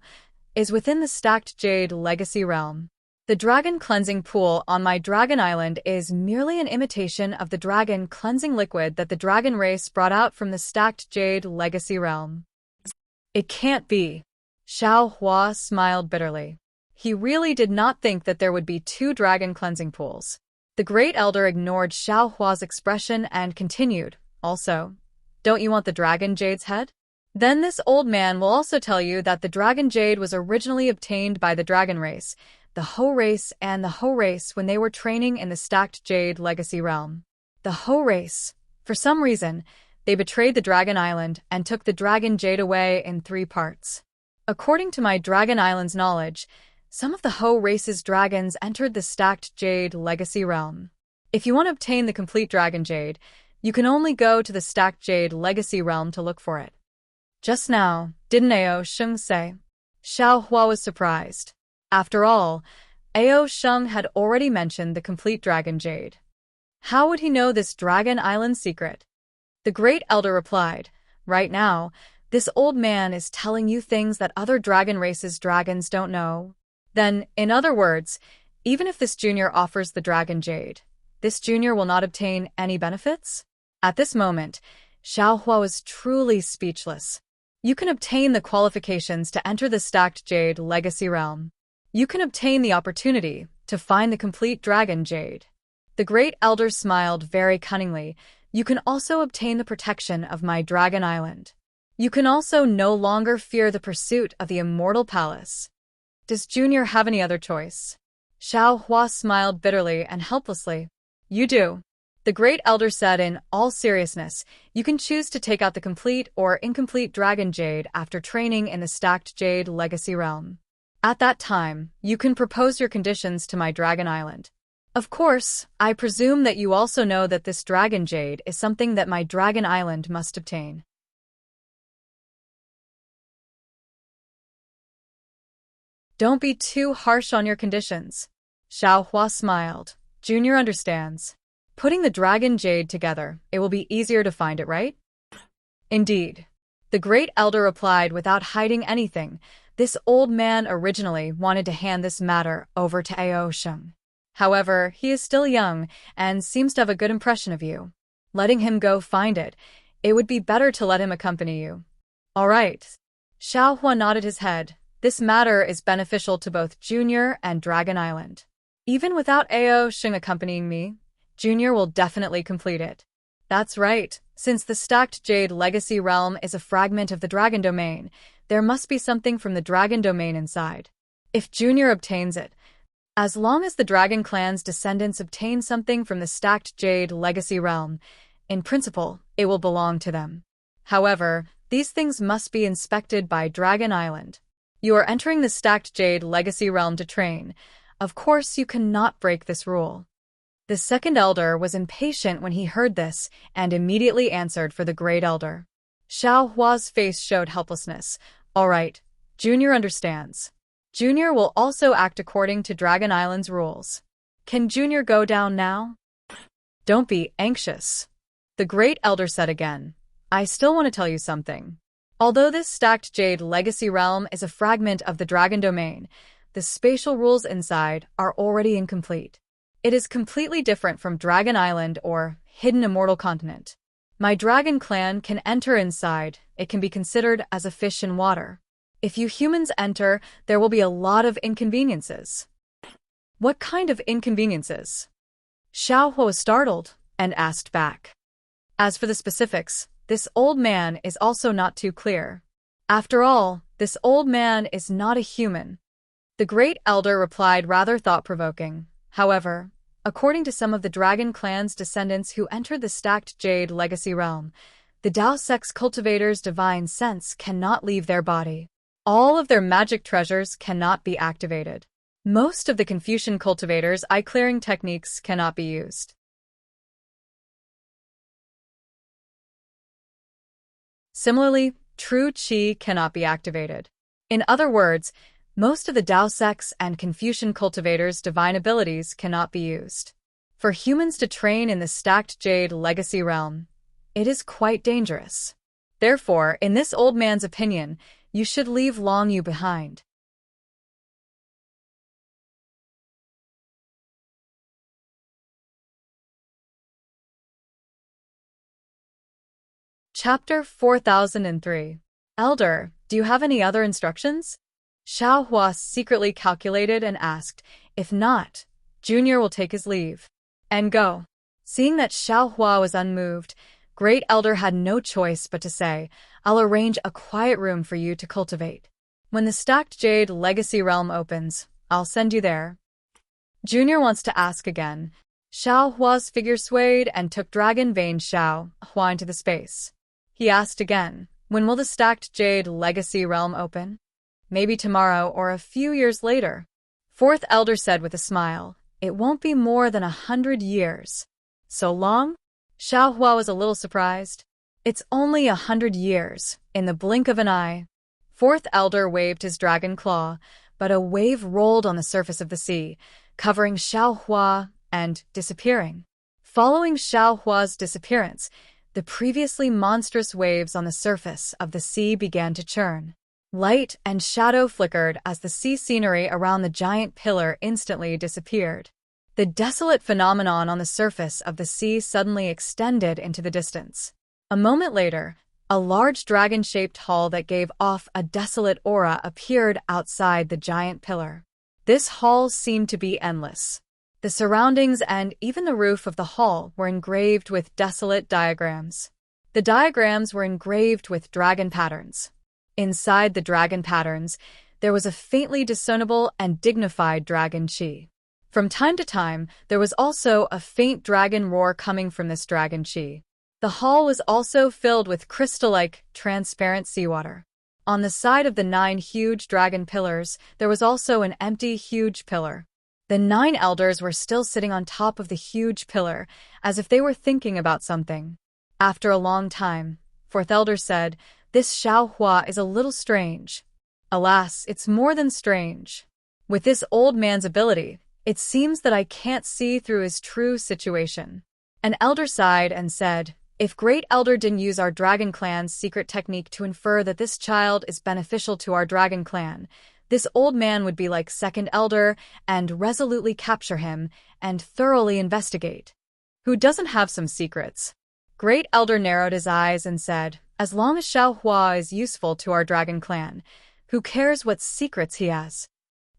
is within the Stacked Jade Legacy Realm. The Dragon Cleansing Pool on my Dragon Island is merely an imitation of the dragon cleansing liquid that the dragon race brought out from the Stacked Jade Legacy Realm. It can't be. Xiaohua smiled bitterly. He really did not think that there would be 2 dragon cleansing pools. The Great Elder ignored Xiaohua's expression and continued, also, don't you want the Dragon Jade's head? Then this old man will also tell you that the Dragon Jade was originally obtained by the dragon race, the Ho race and the Ho race when they were training in the Stacked Jade Legacy Realm. The Ho race, for some reason, they betrayed the Dragon Island and took the Dragon Jade away in 3 parts. According to my Dragon Island's knowledge, some of the Ho race's dragons entered the Stacked Jade Legacy Realm. If you want to obtain the complete Dragon Jade, you can only go to the Stacked Jade Legacy Realm to look for it. Just now, didn't Ao Sheng say? Xiaohua was surprised. After all, Ao Sheng had already mentioned the complete Dragon Jade. How would he know this Dragon Island secret? The Great Elder replied, right now, this old man is telling you things that other dragon races' dragons don't know. Then, in other words, even if this junior offers the Dragon Jade, this junior will not obtain any benefits? At this moment, Xiaohua was truly speechless. You can obtain the qualifications to enter the Stacked Jade Legacy Realm. You can obtain the opportunity to find the complete Dragon Jade. The Great Elder smiled very cunningly. You can also obtain the protection of my Dragon Island. You can also no longer fear the pursuit of the Immortal Palace. Does Junior have any other choice? Xiao Hua smiled bitterly and helplessly. You do. The Great Elder said in all seriousness, you can choose to take out the complete or incomplete Dragon Jade after training in the Stacked Jade Legacy Realm. At that time, you can propose your conditions to my Dragon Island. Of course, I presume that you also know that this Dragon Jade is something that my Dragon Island must obtain. Don't be too harsh on your conditions. Xiao Hua smiled. Junior understands. Putting the Dragon Jade together, it will be easier to find it, right? Indeed. The Great Elder replied without hiding anything. This old man originally wanted to hand this matter over to Ao Sheng. However, he is still young and seems to have a good impression of you. Letting him go find it, it would be better to let him accompany you. All right. Xiao Hua nodded his head. This matter is beneficial to both Junior and Dragon Island. Even without Ao Sheng accompanying me, Junior will definitely complete it. That's right. Since the Stacked Jade Legacy Realm is a fragment of the Dragon Domain, there must be something from the Dragon Domain inside. If Junior obtains it, as long as the Dragon Clan's descendants obtain something from the Stacked Jade Legacy Realm, in principle, it will belong to them. However, these things must be inspected by Dragon Island. You are entering the Stacked Jade Legacy Realm to train. Of course, you cannot break this rule. The second elder was impatient when he heard this and immediately answered for the Great Elder. Xiao Hua's face showed helplessness. All right, Junior understands. Junior will also act according to Dragon Island's rules. Can Junior go down now? Don't be anxious. The Great Elder said again. I still want to tell you something. Although this Stacked Jade Legacy Realm is a fragment of the Dragon Domain, the spatial rules inside are already incomplete. It is completely different from Dragon Island or Hidden Immortal Continent. My Dragon Clan can enter inside. It can be considered as a fish in water. If you humans enter, there will be a lot of inconveniences. What kind of inconveniences? Xiao Hua was startled and asked back. As for the specifics, this old man is also not too clear. After all, this old man is not a human. The Great Elder replied rather thought-provoking. However, according to some of the Dragon Clan's descendants who entered the Stacked Jade Legacy Realm, the Dao Sect's cultivator's divine sense cannot leave their body. All of their magic treasures cannot be activated. Most of the Confucian cultivators' eye-clearing techniques cannot be used. Similarly, true qi cannot be activated. In other words, most of the Dao sects and Confucian cultivators' divine abilities cannot be used. For humans to train in the Stacked Jade Legacy Realm, it is quite dangerous. Therefore, in this old man's opinion, you should leave Long Yu behind. Chapter 4003. Elder, do you have any other instructions? Xiao Hua secretly calculated and asked. If not, Junior will take his leave and go. Seeing that Xiao Hua was unmoved, Great Elder had no choice but to say, I'll arrange a quiet room for you to cultivate. When the Stacked Jade Legacy Realm opens, I'll send you there. Junior wants to ask again. Xiao Hua's figure swayed and took Dragon Vein Xiao Hua into the space. He asked again, when will the Stacked Jade Legacy Realm open? Maybe tomorrow or a few years later. Fourth Elder said with a smile, it won't be more than 100 years. So long? Xiao Hua was a little surprised. It's only 100 years, in the blink of an eye. Fourth Elder waved his dragon claw, but a wave rolled on the surface of the sea, covering Xiao Hua and disappearing. Following Xiao Hua's disappearance, the previously monstrous waves on the surface of the sea began to churn. Light and shadow flickered as the sea scenery around the giant pillar instantly disappeared. The desolate phenomenon on the surface of the sea suddenly extended into the distance. A moment later, A large dragon-shaped hall that gave off a desolate aura appeared outside the giant pillar. This hall seemed to be endless. The surroundings and even the roof of the hall were engraved with desolate diagrams. The diagrams were engraved with dragon patterns. Inside the dragon patterns, there was a faintly discernible and dignified dragon chi. From time to time, there was also a faint dragon roar coming from this dragon chi. The hall was also filled with crystal-like, transparent seawater. On the side of the 9 huge dragon pillars, there was also an empty huge pillar. The 9 elders were still sitting on top of the huge pillar, as if they were thinking about something. After a long time, 4th elder said, "This Xiaohua is a little strange." Alas, it's more than strange. With this old man's ability, it seems that I can't see through his true situation. An elder sighed and said, "If Great Elder didn't use our Dragon Clan's secret technique to infer that this child is beneficial to our Dragon Clan, this old man would be like 2nd Elder and resolutely capture him and thoroughly investigate. Who doesn't have some secrets?" Great Elder narrowed his eyes and said, "As long as Xiaohua is useful to our Dragon Clan, who cares what secrets he has?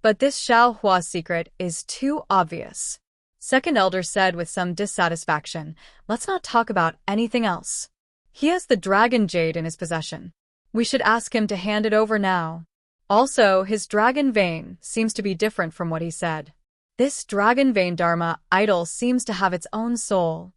But this Xiaohua secret is too obvious." 2nd Elder said with some dissatisfaction, "Let's not talk about anything else. He has the dragon jade in his possession. We should ask him to hand it over now. Also, his dragon vein seems to be different from what he said. This dragon vein Dharma idol seems to have its own soul.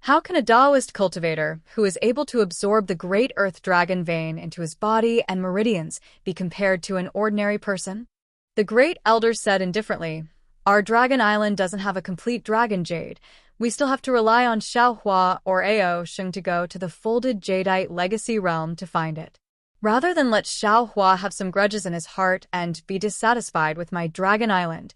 How can a Taoist cultivator, who is able to absorb the great earth dragon vein into his body and meridians, be compared to an ordinary person?" The Great Elder said indifferently, "Our Dragon Island doesn't have a complete dragon jade. We still have to rely on Xiaohua or Ao Sheng to go to the folded jadeite legacy realm to find it. Rather than let Xiaohua have some grudges in his heart and be dissatisfied with my Dragon Island,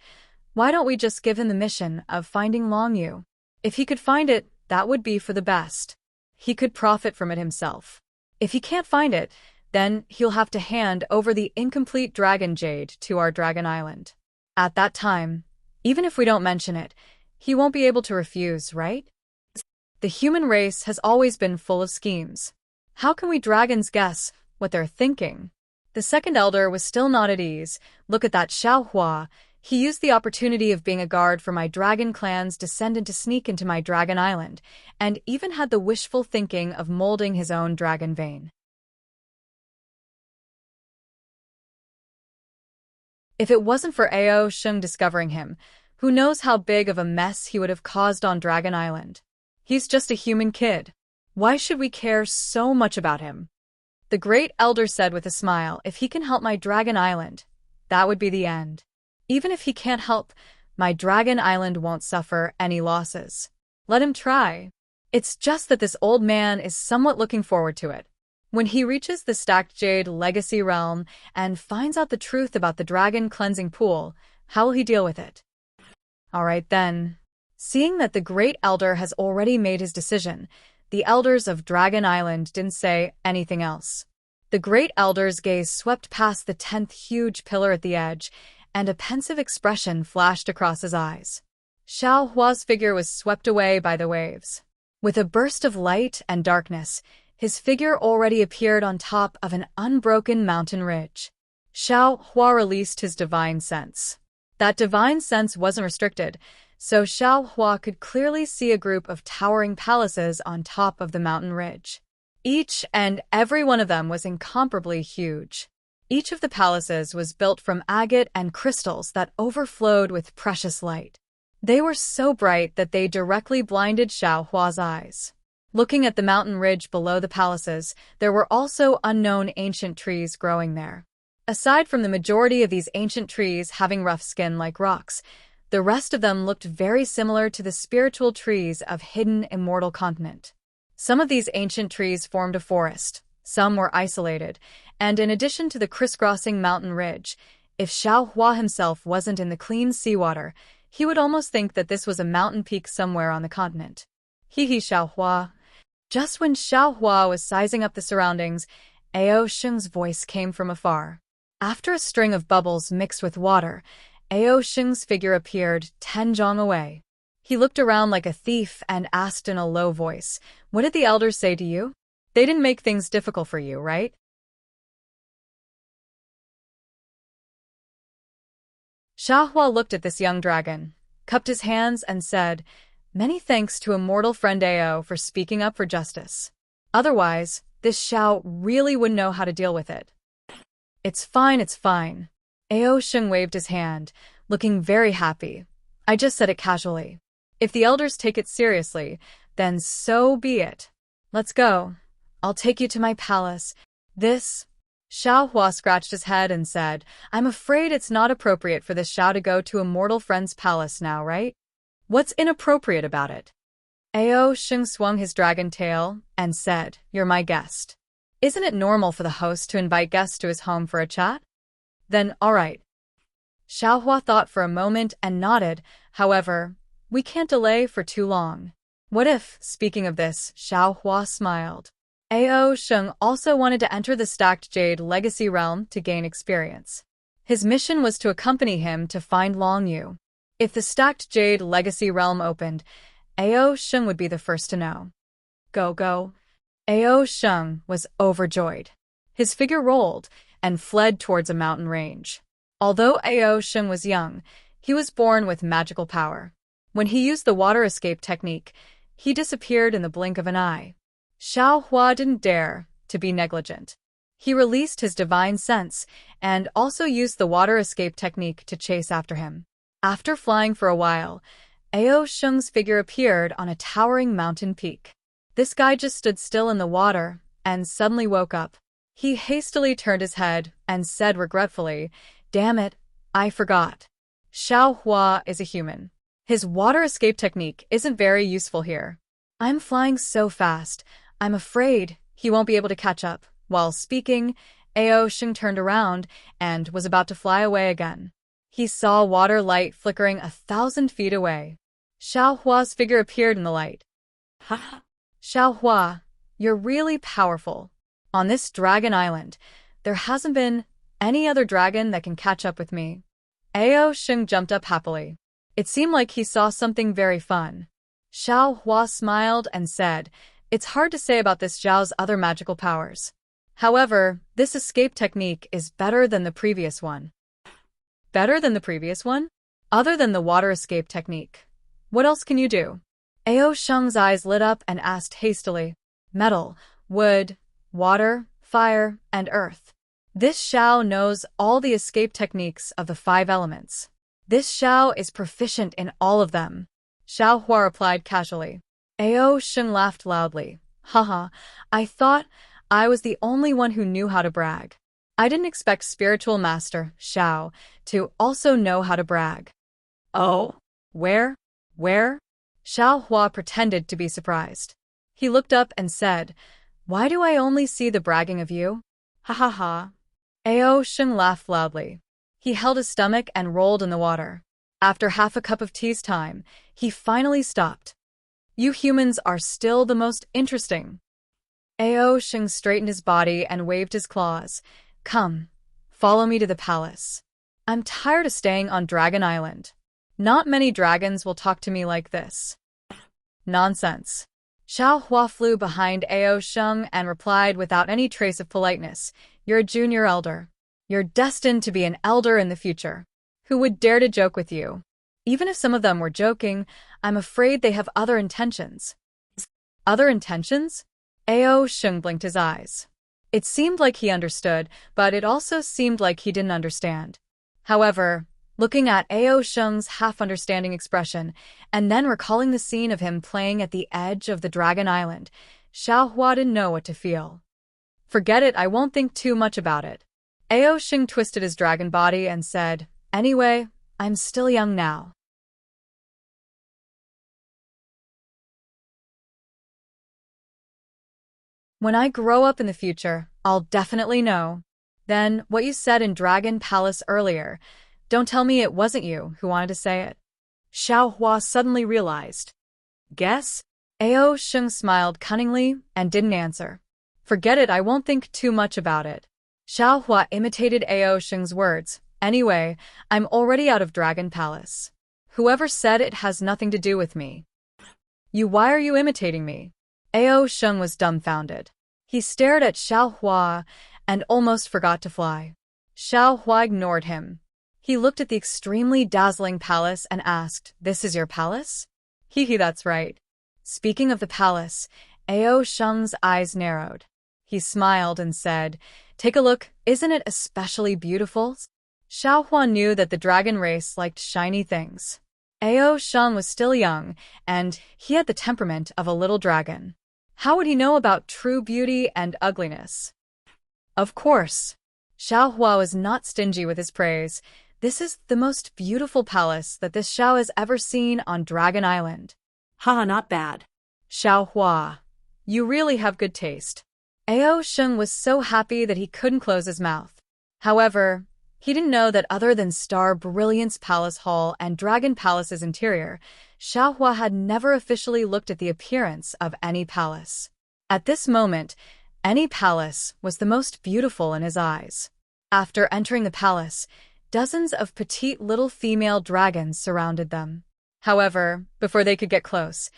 why don't we just give him the mission of finding Longyu? If he could find it, that would be for the best. He could profit from it himself. If he can't find it, then he'll have to hand over the incomplete dragon jade to our Dragon Island. At that time, even if we don't mention it, he won't be able to refuse, right? The human race has always been full of schemes. How can we dragons guess what they're thinking?" The 2nd Elder was still not at ease. "Look at that Xiaohua. He used the opportunity of being a guard for my Dragon Clan's descendant to sneak into my Dragon Island, and even had the wishful thinking of molding his own dragon vein. If it wasn't for Ao Sheng discovering him, who knows how big of a mess he would have caused on Dragon Island. He's just a human kid. Why should we care so much about him?" The Great Elder said with a smile, "If he can help my Dragon Island, that would be the end. Even if he can't help, my Dragon Island won't suffer any losses. Let him try. It's just that this old man is somewhat looking forward to it. When he reaches the Stacked Jade Legacy Realm and finds out the truth about the Dragon Cleansing Pool, how will he deal with it?" Alright then. Seeing that the Great Elder has already made his decision, the elders of Dragon Island didn't say anything else. The Great Elder's gaze swept past the 10th huge pillar at the edge, and a pensive expression flashed across his eyes. Xiaohua's figure was swept away by the waves. With a burst of light and darkness, his figure already appeared on top of an unbroken mountain ridge. Xiaohua released his divine sense. That divine sense wasn't restricted, so Xiaohua could clearly see a group of towering palaces on top of the mountain ridge. Each and every one of them was incomparably huge. Each of the palaces was built from agate and crystals that overflowed with precious light. They were so bright that they directly blinded Xiaohua's eyes. Looking at the mountain ridge below the palaces, there were also unknown ancient trees growing there. Aside from the majority of these ancient trees having rough skin like rocks, the rest of them looked very similar to the spiritual trees of hidden immortal continent. Some of these ancient trees formed a forest, some were isolated, and in addition to the crisscrossing mountain ridge, if Xiaohua himself wasn't in the clean seawater, he would almost think that this was a mountain peak somewhere on the continent. Hee Xiaohua. Just when Xiaohua was sizing up the surroundings, Ao Sheng's voice came from afar. After a string of bubbles mixed with water, Ao Sheng's figure appeared 10 zhong away. He looked around like a thief and asked in a low voice, "What did the elders say to you?" They didn't make things difficult for you, right? Xiaohua looked at this young dragon, cupped his hands, and said, "Many thanks to immortal friend Ao for speaking up for justice. Otherwise, this Xiao really wouldn't know how to deal with it." It's fine, it's fine. Ao Sheng waved his hand, looking very happy. "I just said it casually. If the elders take it seriously, then so be it. Let's go. I'll take you to my palace. This..." Xiao Hua scratched his head and said, "I'm afraid it's not appropriate for this Xiao to go to a mortal friend's palace now, right? What's inappropriate about it?" Ao Sheng swung his dragon tail and said, "You're my guest. Isn't it normal for the host to invite guests to his home for a chat? Then, all right." Xiao Hua thought for a moment and nodded. "However, we can't delay for too long. What if," speaking of this, Xiao Hua smiled. Ao Sheng also wanted to enter the Stacked Jade Legacy Realm to gain experience. His mission was to accompany him to find Long Yu. If the Stacked Jade Legacy Realm opened, Ao Sheng would be the first to know. Go, go. Ao Sheng was overjoyed. His figure rolled and fled towards a mountain range. Although Ao Sheng was young, he was born with magical power. When he used the water escape technique, he disappeared in the blink of an eye. Xiao Hua didn't dare to be negligent. He released his divine sense and also used the water escape technique to chase after him. After flying for a while, Ao Sheng's figure appeared on a towering mountain peak. This guy just stood still in the water and suddenly woke up. He hastily turned his head and said regretfully, "Damn it, I forgot. Xiao Hua is a human. His water escape technique isn't very useful here. I'm flying so fast, I'm afraid he won't be able to catch up." While speaking, Ao Sheng turned around and was about to fly away again. He saw water light flickering 1,000 feet away. Xiao Hua's figure appeared in the light. "Ha! Xiao Hua, you're really powerful. On this dragon island, there hasn't been any other dragon that can catch up with me." Ao Sheng jumped up happily. It seemed like he saw something very fun. Xiao Hua smiled and said, "It's hard to say about this Zhao's other magical powers. However, this escape technique is better than the previous one." "Better than the previous one? Other than the water escape technique, what else can you do?" Ao Sheng's eyes lit up and asked hastily. "Metal, wood, water, fire, and earth. This Xiao knows all the escape techniques of the 5 elements. This Xiao is proficient in all of them." Xiao Hua replied casually. Ao Sheng laughed loudly. "Haha, I thought I was the only one who knew how to brag. I didn't expect spiritual master, Xiao, to also know how to brag." "Oh? Where? Where?" Xiao Hua pretended to be surprised. He looked up and said, "Why do I only see the bragging of you?" "Ha ha ha." Ao Sheng laughed loudly. He held his stomach and rolled in the water. After half a cup of tea's time, he finally stopped. "You humans are still the most interesting." Ao Sheng straightened his body and waved his claws. "Come, follow me to the palace. I'm tired of staying on Dragon Island. Not many dragons will talk to me like this." "Nonsense." Xiao Hua flew behind Ao Sheng and replied without any trace of politeness, "You're a junior elder. You're destined to be an elder in the future. Who would dare to joke with you? Even if some of them were joking, I'm afraid they have other intentions." "Other intentions?" Ao Sheng blinked his eyes. It seemed like he understood, but it also seemed like he didn't understand. However, looking at Ao Sheng's half-understanding expression, and then recalling the scene of him playing at the edge of the Dragon Island, Xiao Hua didn't know what to feel. "Forget it, I won't think too much about it." Ao Sheng twisted his dragon body and said, "Anyway, I'm still young now. When I grow up in the future, I'll definitely know." "Then, what you said in Dragon Palace earlier, don't tell me it wasn't you who wanted to say it." Xiao Hua suddenly realized. "Guess?" Ao Sheng smiled cunningly and didn't answer. "Forget it, I won't think too much about it." Xiao Hua imitated Ao Sheng's words. "Anyway, I'm already out of Dragon Palace. Whoever said it has nothing to do with me." "Why are you imitating me?" Ao Sheng was dumbfounded. He stared at Xiao Hua and almost forgot to fly. Xiao Hua ignored him. He looked at the extremely dazzling palace and asked, "This is your palace?" Hee, that's right. Speaking of the palace, Ao Sheng's eyes narrowed. He smiled and said, "Take a look, isn't it especially beautiful?" Xiao Hua knew that the dragon race liked shiny things. Ao Sheng was still young, and he had the temperament of a little dragon. How would he know about true beauty and ugliness? Of course. Xiao Hua was not stingy with his praise. This is the most beautiful palace that this Xiao has ever seen on Dragon Island. Haha, not bad. Xiao Hua, you really have good taste. Ao Sheng was so happy that he couldn't close his mouth. However, he didn't know that other than Star Brilliance Palace Hall and Dragon Palace's interior, Xiao Hua had never officially looked at the appearance of any palace. At this moment, any palace was the most beautiful in his eyes. After entering the palace, dozens of petite little female dragons surrounded them. However, before they could get close,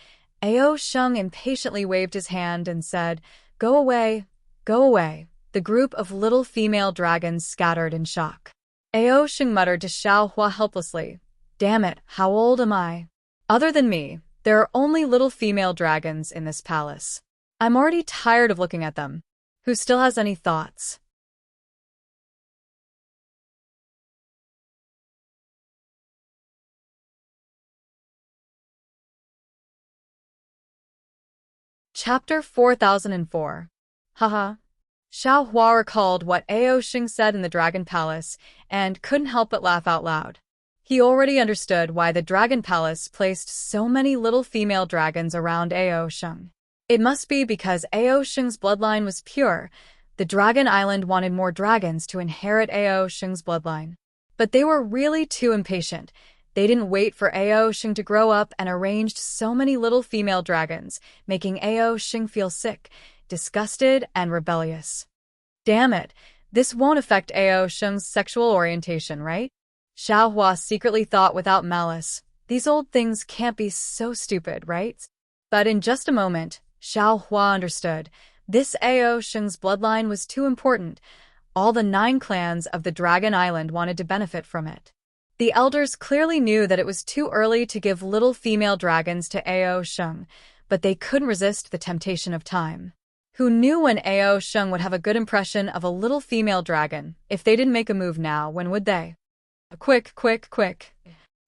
Ao Sheng impatiently waved his hand and said, "Go away, go away." The group of little female dragons scattered in shock. Ao Sheng muttered to Xiao Hua helplessly, "Damn it, how old am I? Other than me, there are only little female dragons in this palace. I'm already tired of looking at them. Who still has any thoughts?" Chapter 4004. Haha. Xiao Hua recalled what Ao Sheng said in the Dragon Palace and couldn't help but laugh out loud. He already understood why the Dragon Palace placed so many little female dragons around Ao Sheng. It must be because Ao Sheng's bloodline was pure. The Dragon Island wanted more dragons to inherit Ao Sheng's bloodline. But they were really too impatient. They didn't wait for Ao Sheng to grow up and arranged so many little female dragons, making Ao Sheng feel sick, disgusted, and rebellious. Damn it, this won't affect Ao Sheng's sexual orientation, right? Xiao Hua secretly thought without malice, these old things can't be so stupid, right? But in just a moment, Xiao Hua understood. This Ao Sheng's bloodline was too important. All the 9 clans of the Dragon Island wanted to benefit from it. The elders clearly knew that it was too early to give little female dragons to Ao Sheng, but they couldn't resist the temptation of time. Who knew when Ao Sheng would have a good impression of a little female dragon? If they didn't make a move now, when would they? Quick, quick, quick.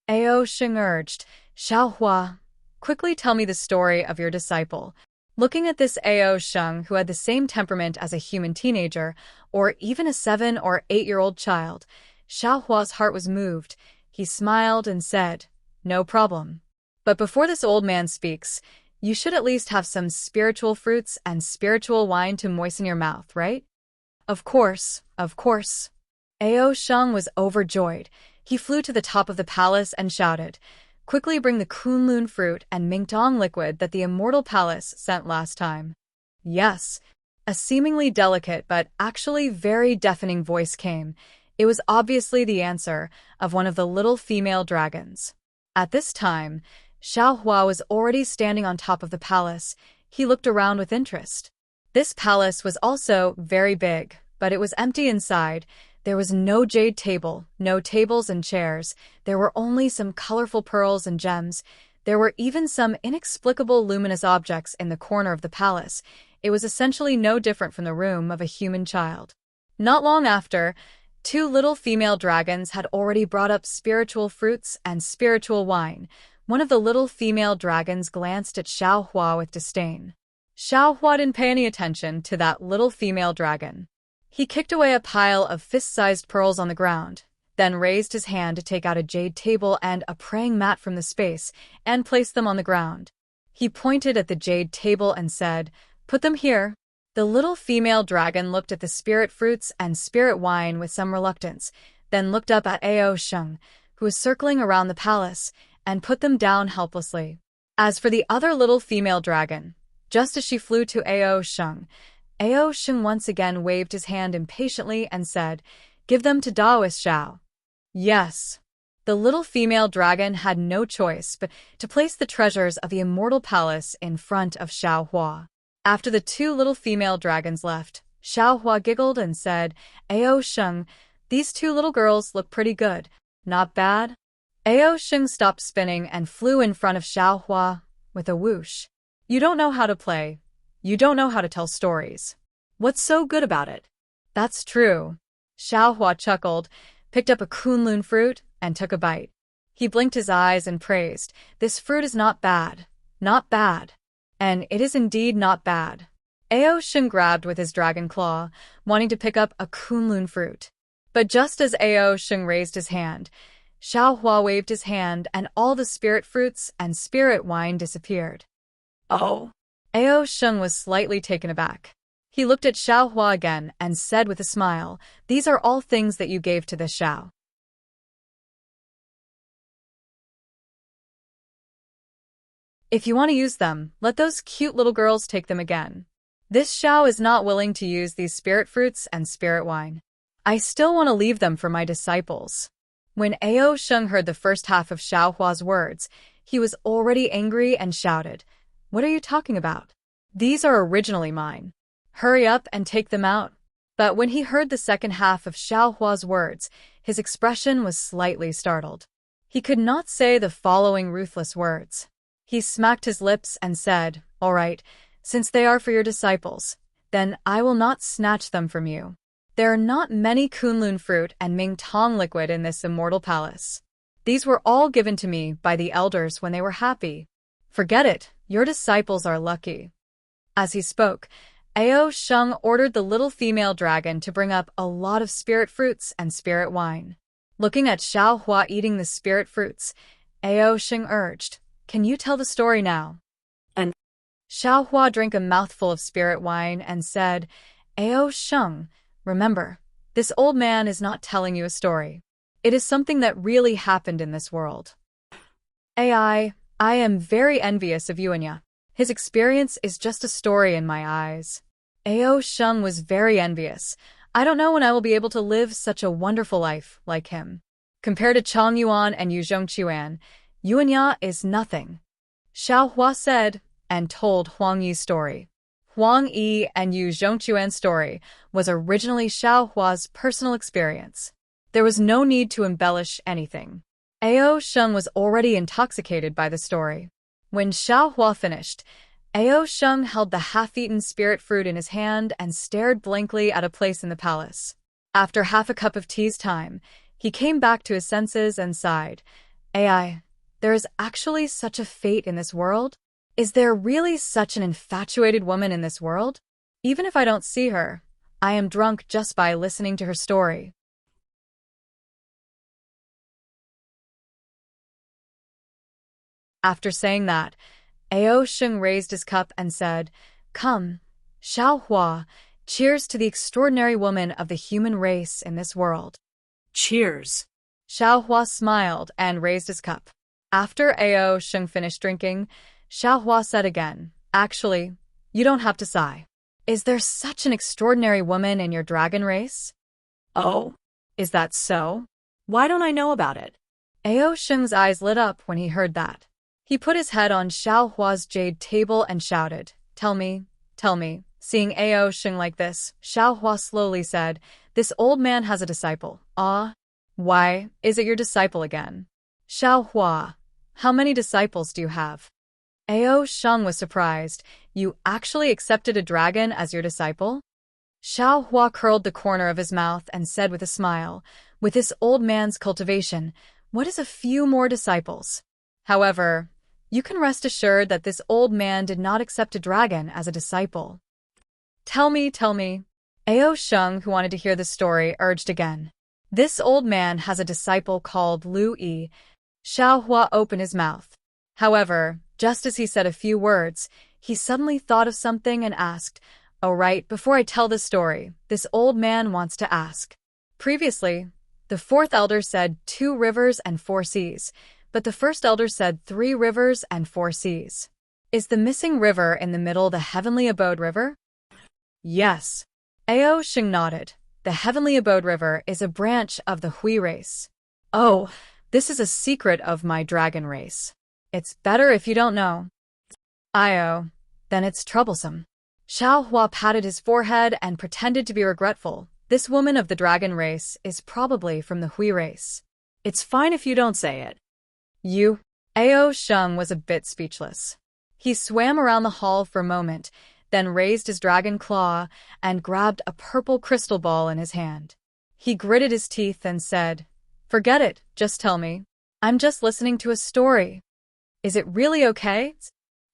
Ao Sheng urged. Xiao Hua, quickly tell me the story of your disciple. Looking at this Ao Sheng, who had the same temperament as a human teenager, or even a 7 or 8-year-old child, Xiao Hua's heart was moved. He smiled and said, "No problem. But before this old man speaks, you should at least have some spiritual fruits and spiritual wine to moisten your mouth, right?" Of course, of course. Ao Sheng was overjoyed. He flew to the top of the palace and shouted, "Quickly bring the Kunlun fruit and Mingtong liquid that the Immortal Palace sent last time." Yes, a seemingly delicate but actually very deafening voice came. It was obviously the answer of one of the little female dragons. At this time, Xiao Hua was already standing on top of the palace. He looked around with interest. This palace was also very big, but it was empty inside. There was no jade table, no tables and chairs. There were only some colorful pearls and gems. There were even some inexplicable luminous objects in the corner of the palace. It was essentially no different from the room of a human child. Not long after, 2 little female dragons had already brought up spiritual fruits and spiritual wine. One of the little female dragons glanced at Xiao Hua with disdain. Xiao Hua didn't pay any attention to that little female dragon. He kicked away a pile of fist-sized pearls on the ground, then raised his hand to take out a jade table and a praying mat from the space and place them on the ground. He pointed at the jade table and said, "Put them here." The little female dragon looked at the spirit fruits and spirit wine with some reluctance, then looked up at Ao Sheng, who was circling around the palace, and put them down helplessly. As for the other little female dragon, just as she flew to Ao Sheng once again waved his hand impatiently and said, "Give them to Daoist Xiao." Yes. The little female dragon had no choice but to place the treasures of the Immortal Palace in front of Xiao Hua. After the two little female dragons left, Xiaohua giggled and said, Ao Sheng, these two little girls look pretty good. Not bad? Ao Sheng stopped spinning and flew in front of Xiaohua with a whoosh. You don't know how to play. You don't know how to tell stories. What's so good about it? That's true. Xiaohua chuckled, picked up a kunlun fruit, and took a bite. He blinked his eyes and praised, This fruit is not bad. Not bad. And it is indeed not bad. Ao Sheng grabbed with his dragon claw, wanting to pick up a kunlun fruit. But just as Ao Sheng raised his hand, Xiaohua waved his hand and all the spirit fruits and spirit wine disappeared. Oh. Ao Sheng was slightly taken aback. He looked at Xiaohua again and said with a smile, These are all things that you gave to this Xiao. If you want to use them, let those cute little girls take them again. This Xiao is not willing to use these spirit fruits and spirit wine. I still want to leave them for my disciples. When Ao Sheng heard the first half of Xiaohua's words, he was already angry and shouted, What are you talking about? These are originally mine. Hurry up and take them out. But when he heard the second half of Xiaohua's words, his expression was slightly startled. He could not say the following ruthless words. He smacked his lips and said, All right, since they are for your disciples, then I will not snatch them from you. There are not many kunlun fruit and ming tong liquid in this immortal palace. These were all given to me by the elders when they were happy. Forget it, your disciples are lucky. As he spoke, Ao Sheng ordered the little female dragon to bring up a lot of spirit fruits and spirit wine. Looking at Xiaohua eating the spirit fruits, Ao Sheng urged, Can you tell the story now? And Xiaohua drank a mouthful of spirit wine and said, Ao Sheng, remember, this old man is not telling you a story. It is something that really happened in this world. I am very envious of Yuanya. His experience is just a story in my eyes. Ao Sheng was very envious. I don't know when I will be able to live such a wonderful life like him. Compared to Chang Yuan and Yu Zhongquan, Yuanya is nothing. Xiaohua said, and told Huang Yi's story. Huang Yi and Yu Zhongquan's story was originally Xiaohua's personal experience. There was no need to embellish anything. Ao Sheng was already intoxicated by the story. When Xiaohua finished, Ao Sheng held the half-eaten spirit fruit in his hand and stared blankly at a place in the palace. After half a cup of tea's time, he came back to his senses and sighed. Ai, there is actually such a fate in this world? Is there really such an infatuated woman in this world? Even if I don't see her, I am drunk just by listening to her story. After saying that, Ao Sheng raised his cup and said, Come, Xiaohua, cheers to the extraordinary woman of the human race in this world. cheers. Xiaohua smiled and raised his cup. After Ao Sheng finished drinking, Xiaohua said again, Actually, you don't have to sigh. Is there such an extraordinary woman in your dragon race? Oh, Is that so? why don't I know about it? Ao Sheng's eyes lit up when he heard that. He put his head on Xiaohua's jade table and shouted, Tell me, tell me. Seeing Ao Sheng like this, Xiaohua slowly said, This old man has a disciple. Ah, why is it your disciple again? Xiaohua, how many disciples do you have? Ao Sheng was surprised. You actually accepted a dragon as your disciple? Xiaohua curled the corner of his mouth and said with a smile, With this old man's cultivation, what is a few more disciples? However, you can rest assured that this old man did not accept a dragon as a disciple. Tell me, tell me. Ao Sheng, who wanted to hear the story, urged again. This old man has a disciple called Lu Yi. Xiaohua opened his mouth. However, just as he said a few words, he suddenly thought of something and asked, Oh right, before I tell this story, this old man wants to ask. Previously, the fourth elder said 2 rivers and 4 seas, but the first elder said 3 rivers and 4 seas. Is the missing river in the middle the Heavenly Abode River? Yes. Ao Sheng nodded. The Heavenly Abode River is a branch of the Hui race. Oh, this is a secret of my dragon race. It's better if you don't know. Io, then it's troublesome. Xiao Hua patted his forehead and pretended to be regretful. This woman of the dragon race is probably from the Hui race. It's fine if you don't say it. You? Ao Sheng was a bit speechless. He swam around the hall for a moment, then raised his dragon claw and grabbed a purple crystal ball in his hand. He gritted his teeth and said, "Forget it, just tell me. I'm just listening to a story. Is it really okay?"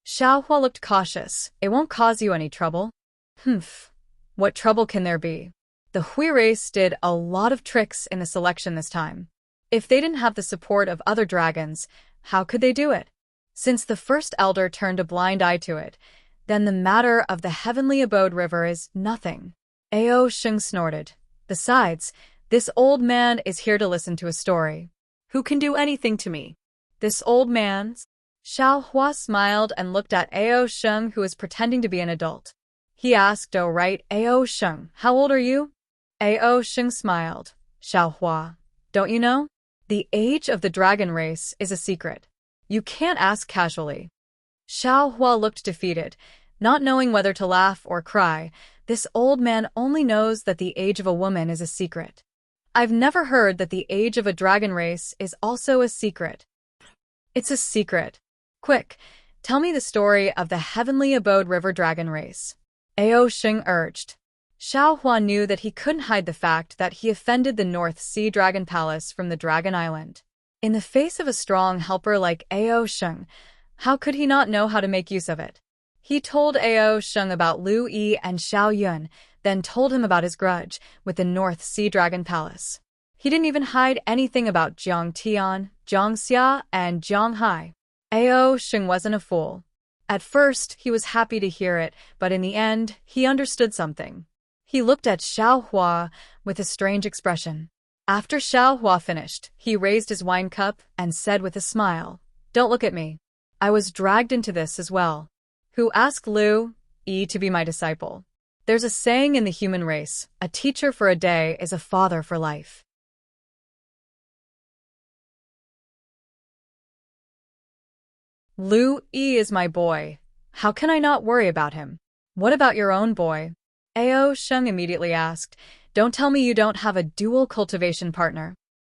Xiao Hua looked cautious. "It won't cause you any trouble." "Humph. What trouble can there be? The Hui race did a lot of tricks in the selection this time. If they didn't have the support of other dragons, how could they do it? Since the first elder turned a blind eye to it, then the matter of the heavenly abode river is nothing." Ao Sheng snorted. "Besides, this old man is here to listen to a story." Who can do anything to me? "This old man?" Xiao Hua smiled and looked at Ao Sheng, who was pretending to be an adult. He asked, "Oh right, Ao Sheng, how old are you?" Ao Sheng smiled. "Xiao Hua, don't you know? The age of the dragon race is a secret. You can't ask casually." Xiao Hua looked defeated, not knowing whether to laugh or cry. This old man only knows that the age of a woman is a secret. I've never heard that the age of a dragon race is also a secret. It's a secret. Quick, tell me the story of the heavenly abode river dragon race." Ao Sheng urged. Xiao Hua knew that he couldn't hide the fact that he offended the North Sea Dragon Palace from the Dragon Island. In the face of a strong helper like Ao Sheng, how could he not know how to make use of it? He told Ao Sheng about Lu Yi and Xiao Yun, then told him about his grudge with the North Sea Dragon Palace. He didn't even hide anything about Jiang Tian, Jiang Xia, and Jiang Hai. Ao Sheng wasn't a fool. At first, he was happy to hear it, but in the end, he understood something. He looked at Xiao Hua with a strange expression. After Xiao Hua finished, he raised his wine cup and said with a smile, "Don't look at me. I was dragged into this as well. Who asked Lu Yi to be my disciple? There's a saying in the human race, a teacher for a day is a father for life." Lu Yi is my boy. How can I not worry about him? What about your own boy? Ao Sheng immediately asked. Don't tell me you don't have a dual cultivation partner.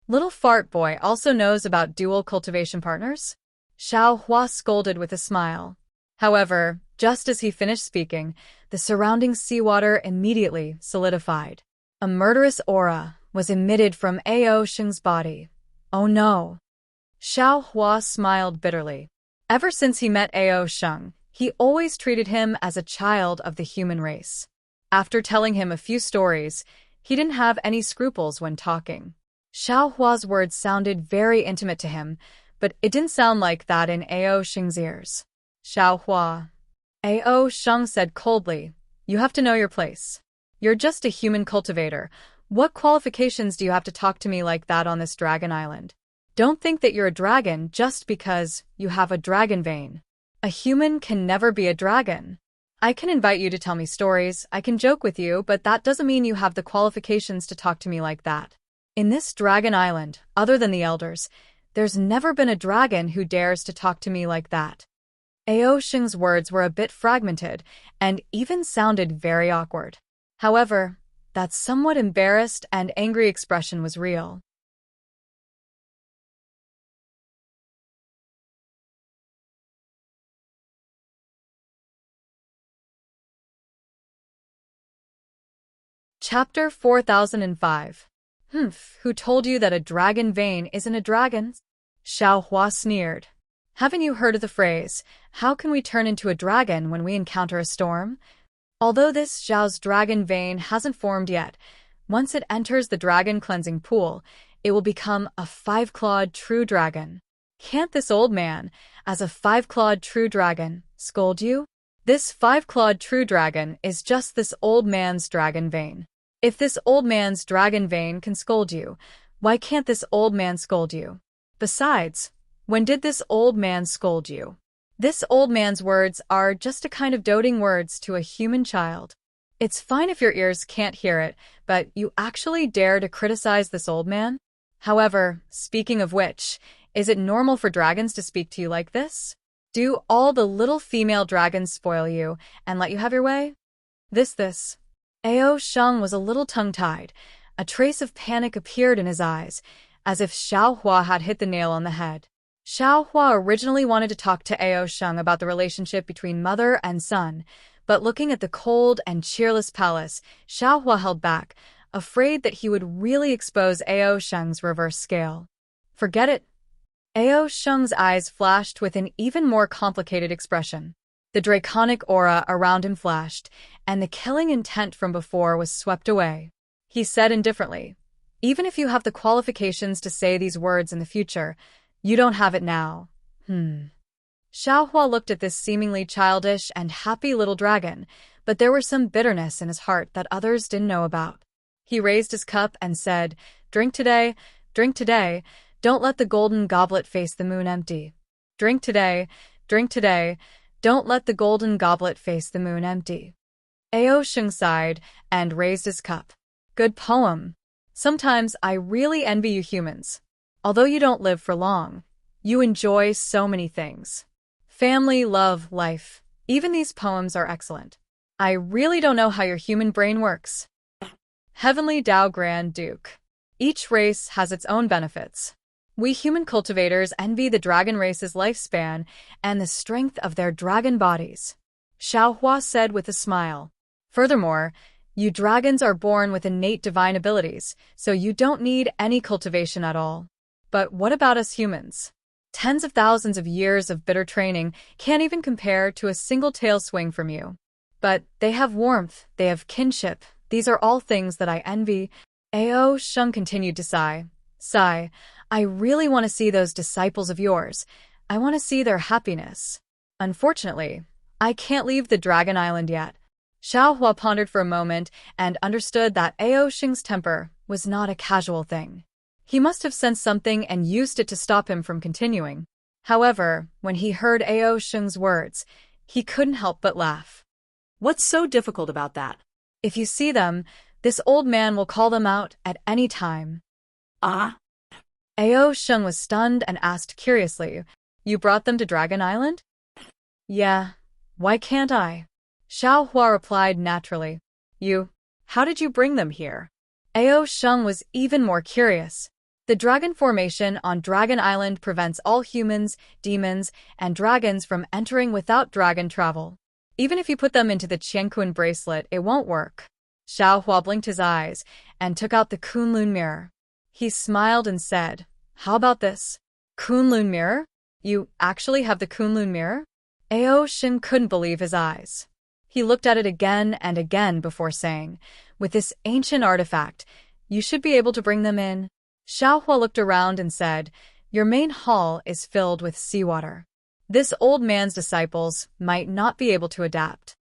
Little fart boy also knows about dual cultivation partners? Xiao Hua scolded with a smile. However, just as he finished speaking, the surrounding seawater immediately solidified. A murderous aura was emitted from Ao Sheng's body. Oh no. Xiao Hua smiled bitterly. Ever since he met Ao Sheng, he always treated him as a child of the human race. After telling him a few stories, he didn't have any scruples when talking. Xiao Hua's words sounded very intimate to him, but it didn't sound like that in Ao Sheng's ears. Xiao Hua. Ao Sheng said coldly, "You have to know your place. You're just a human cultivator. What qualifications do you have to talk to me like that on this dragon island? Don't think that you're a dragon just because you have a dragon vein. A human can never be a dragon. I can invite you to tell me stories, I can joke with you, but that doesn't mean you have the qualifications to talk to me like that. In this dragon island, other than the elders, there's never been a dragon who dares to talk to me like that." Ao Sheng's words were a bit fragmented and even sounded very awkward. However, that somewhat embarrassed and angry expression was real. Chapter 4005. Who told you that a dragon vein isn't a dragon? Xiao Hua sneered. Haven't you heard of the phrase, how can we turn into a dragon when we encounter a storm? Although this Xiao's dragon vein hasn't formed yet, once it enters the dragon cleansing pool, it will become a five-clawed true dragon. Can't this old man, as a five-clawed true dragon, scold you? This five-clawed true dragon is just this old man's dragon vein. If this old man's dragon vein can scold you, why can't this old man scold you? Besides, when did this old man scold you? This old man's words are just a kind of doting words to a human child. It's fine if your ears can't hear it, but you actually dare to criticize this old man? However, speaking of which, is it normal for dragons to speak to you like this? Do all the little female dragons spoil you and let you have your way? This. Ao Sheng was a little tongue-tied. A trace of panic appeared in his eyes, as if Xiao Hua had hit the nail on the head. Xiao Hua originally wanted to talk to Ao Sheng about the relationship between mother and son, but looking at the cold and cheerless palace, Xiao Hua held back, afraid that he would really expose Ao Sheng's reverse scale. Forget it. Ao Sheng's eyes flashed with an even more complicated expression. The draconic aura around him flashed, and the killing intent from before was swept away. He said indifferently, "Even if you have the qualifications to say these words in the future, you don't have it now." Xiao Hua looked at this seemingly childish and happy little dragon, but there was some bitterness in his heart that others didn't know about. He raised his cup and said, drink today, don't let the golden goblet face the moon empty. Drink today, don't let the golden goblet face the moon empty." Ao Sheng sighed and raised his cup. Good poem. Sometimes I really envy you humans. Although you don't live for long, you enjoy so many things. Family, love, life. Even these poems are excellent. I really don't know how your human brain works. Heavenly Tao Grand Duke. Each race has its own benefits. We human cultivators envy the dragon race's lifespan and the strength of their dragon bodies, Xiao Hua said with a smile. Furthermore, you dragons are born with innate divine abilities, so you don't need any cultivation at all. But what about us humans? Tens of thousands of years of bitter training can't even compare to a single tail swing from you. But they have warmth, they have kinship. These are all things that I envy. Ao Sheng continued to sigh. I really want to see those disciples of yours. I want to see their happiness. Unfortunately, I can't leave the Dragon Island yet. Xiao Hua pondered for a moment and understood that Ao Sheng's temper was not a casual thing. He must have sensed something and used it to stop him from continuing. However, when he heard Ao Sheng's words, he couldn't help but laugh. What's so difficult about that? If you see them, this old man will call them out at any time. Ah? Ao Sheng was stunned and asked curiously, "You brought them to Dragon Island?" "Yeah, why can't I?" Xiao Hua replied naturally. How did you bring them here?" Ao Sheng was even more curious. The dragon formation on Dragon Island prevents all humans, demons, and dragons from entering without dragon travel. Even if you put them into the Qianquan bracelet, it won't work. Xiao Hua blinked his eyes and took out the Kunlun mirror. He smiled and said, "How about this? Kunlun mirror? You actually have the Kunlun mirror?" Ao Sheng couldn't believe his eyes. He looked at it again and again before saying, "With this ancient artifact, you should be able to bring them in." Xiao Hua looked around and said, "Your main hall is filled with seawater. This old man's disciples might not be able to adapt."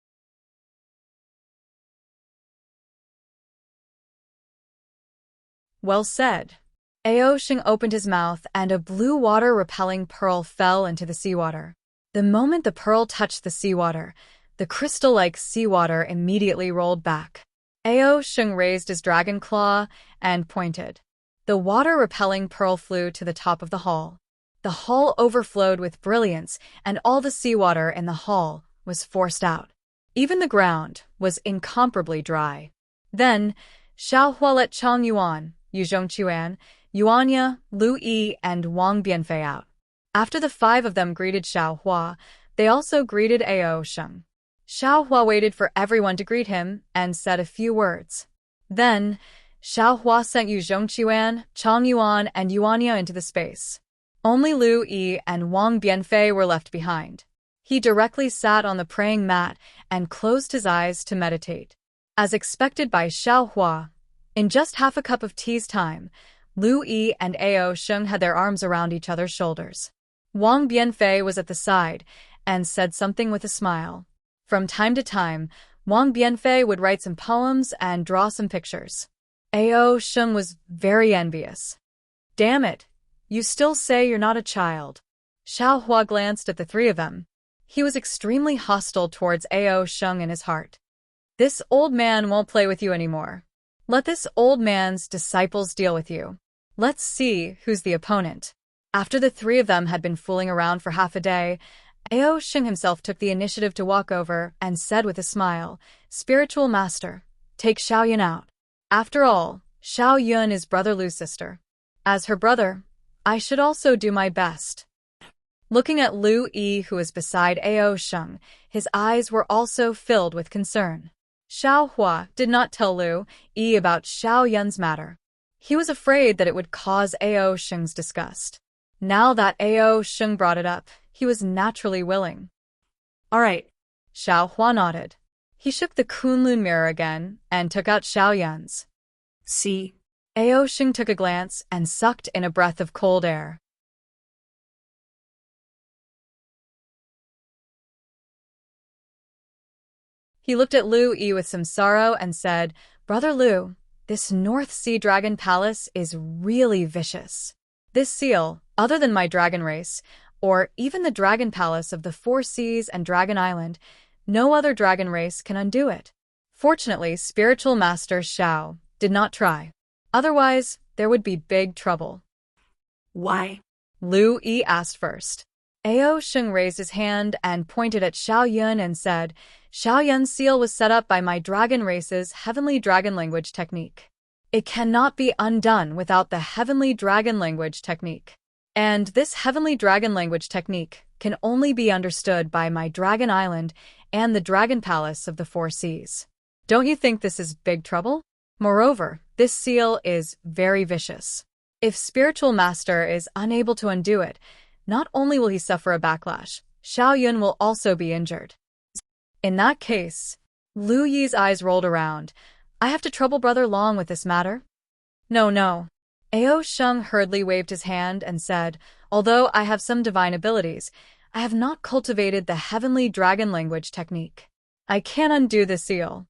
Well said. Ao Sheng opened his mouth and a blue water-repelling pearl fell into the seawater. The moment the pearl touched the seawater, the crystal-like seawater immediately rolled back. Ao Sheng raised his dragon claw and pointed. The water-repelling pearl flew to the top of the hall. The hall overflowed with brilliance, and all the seawater in the hall was forced out. Even the ground was incomparably dry. Then, Xiao Hua let Chang Yuan, Yu Zhongquan, Yuanya, Lu Yi, and Wang Bianfei out. After the five of them greeted Xiao Hua, they also greeted Ao Sheng. Xiao Hua waited for everyone to greet him and said a few words. Then, Xiao Hua sent Yu Zhongquan, Chang Yuan, and Yuanya into the space. Only Lu Yi and Wang Bianfei were left behind. He directly sat on the praying mat and closed his eyes to meditate. As expected by Xiao Hua, in just half a cup of tea's time, Lu Yi and Ao Sheng had their arms around each other's shoulders. Wang Bianfei was at the side and said something with a smile. From time to time, Wang Bianfei would write some poems and draw some pictures. Ao Sheng was very envious. "Damn it, you still say you're not a child." Xiao Hua glanced at the three of them. He was extremely hostile towards Ao Sheng in his heart. "This old man won't play with you anymore. Let this old man's disciples deal with you. Let's see who's the opponent." After the three of them had been fooling around for half a day, Ao Sheng himself took the initiative to walk over and said with a smile, "Spiritual master, take Xiao Yun out. After all, Xiao Yun is Brother Lu's sister. As her brother, I should also do my best." Looking at Lu Yi, who was beside Ao Sheng, his eyes were also filled with concern. Xiao Hua did not tell Lu Yi about Xiao Yun's matter. He was afraid that it would cause Ao Sheng's disgust. Now that Ao Sheng brought it up, he was naturally willing. All right. Xiao Hua nodded. He shook the Kunlun mirror again and took out Xiao Yun's. See? Ao Sheng took a glance and sucked in a breath of cold air. He looked at Lu Yi with some sorrow and said, "Brother Lu, this North Sea Dragon Palace is really vicious. This seal, other than my dragon race, or even the Dragon Palace of the Four Seas and Dragon Island, no other dragon race can undo it." Fortunately, Spiritual Master Xiao did not try. Otherwise, there would be big trouble. Why? Lu Yi asked first. Ao Sheng raised his hand and pointed at Xiao Yun and said, "Xiao Yun's seal was set up by my dragon race's heavenly dragon language technique. It cannot be undone without the heavenly dragon language technique. And this heavenly dragon language technique can only be understood by my Dragon Island and the Dragon Palace of the Four Seas. Don't you think this is big trouble? Moreover, this seal is very vicious. If Spiritual Master is unable to undo it, not only will he suffer a backlash, Xiao Yun will also be injured." In that case, Lu Yi's eyes rolled around. "I have to trouble Brother Long with this matter?" No. Ao Sheng hurriedly waved his hand and said, "Although I have some divine abilities, I have not cultivated the heavenly dragon language technique. I can't undo the seal."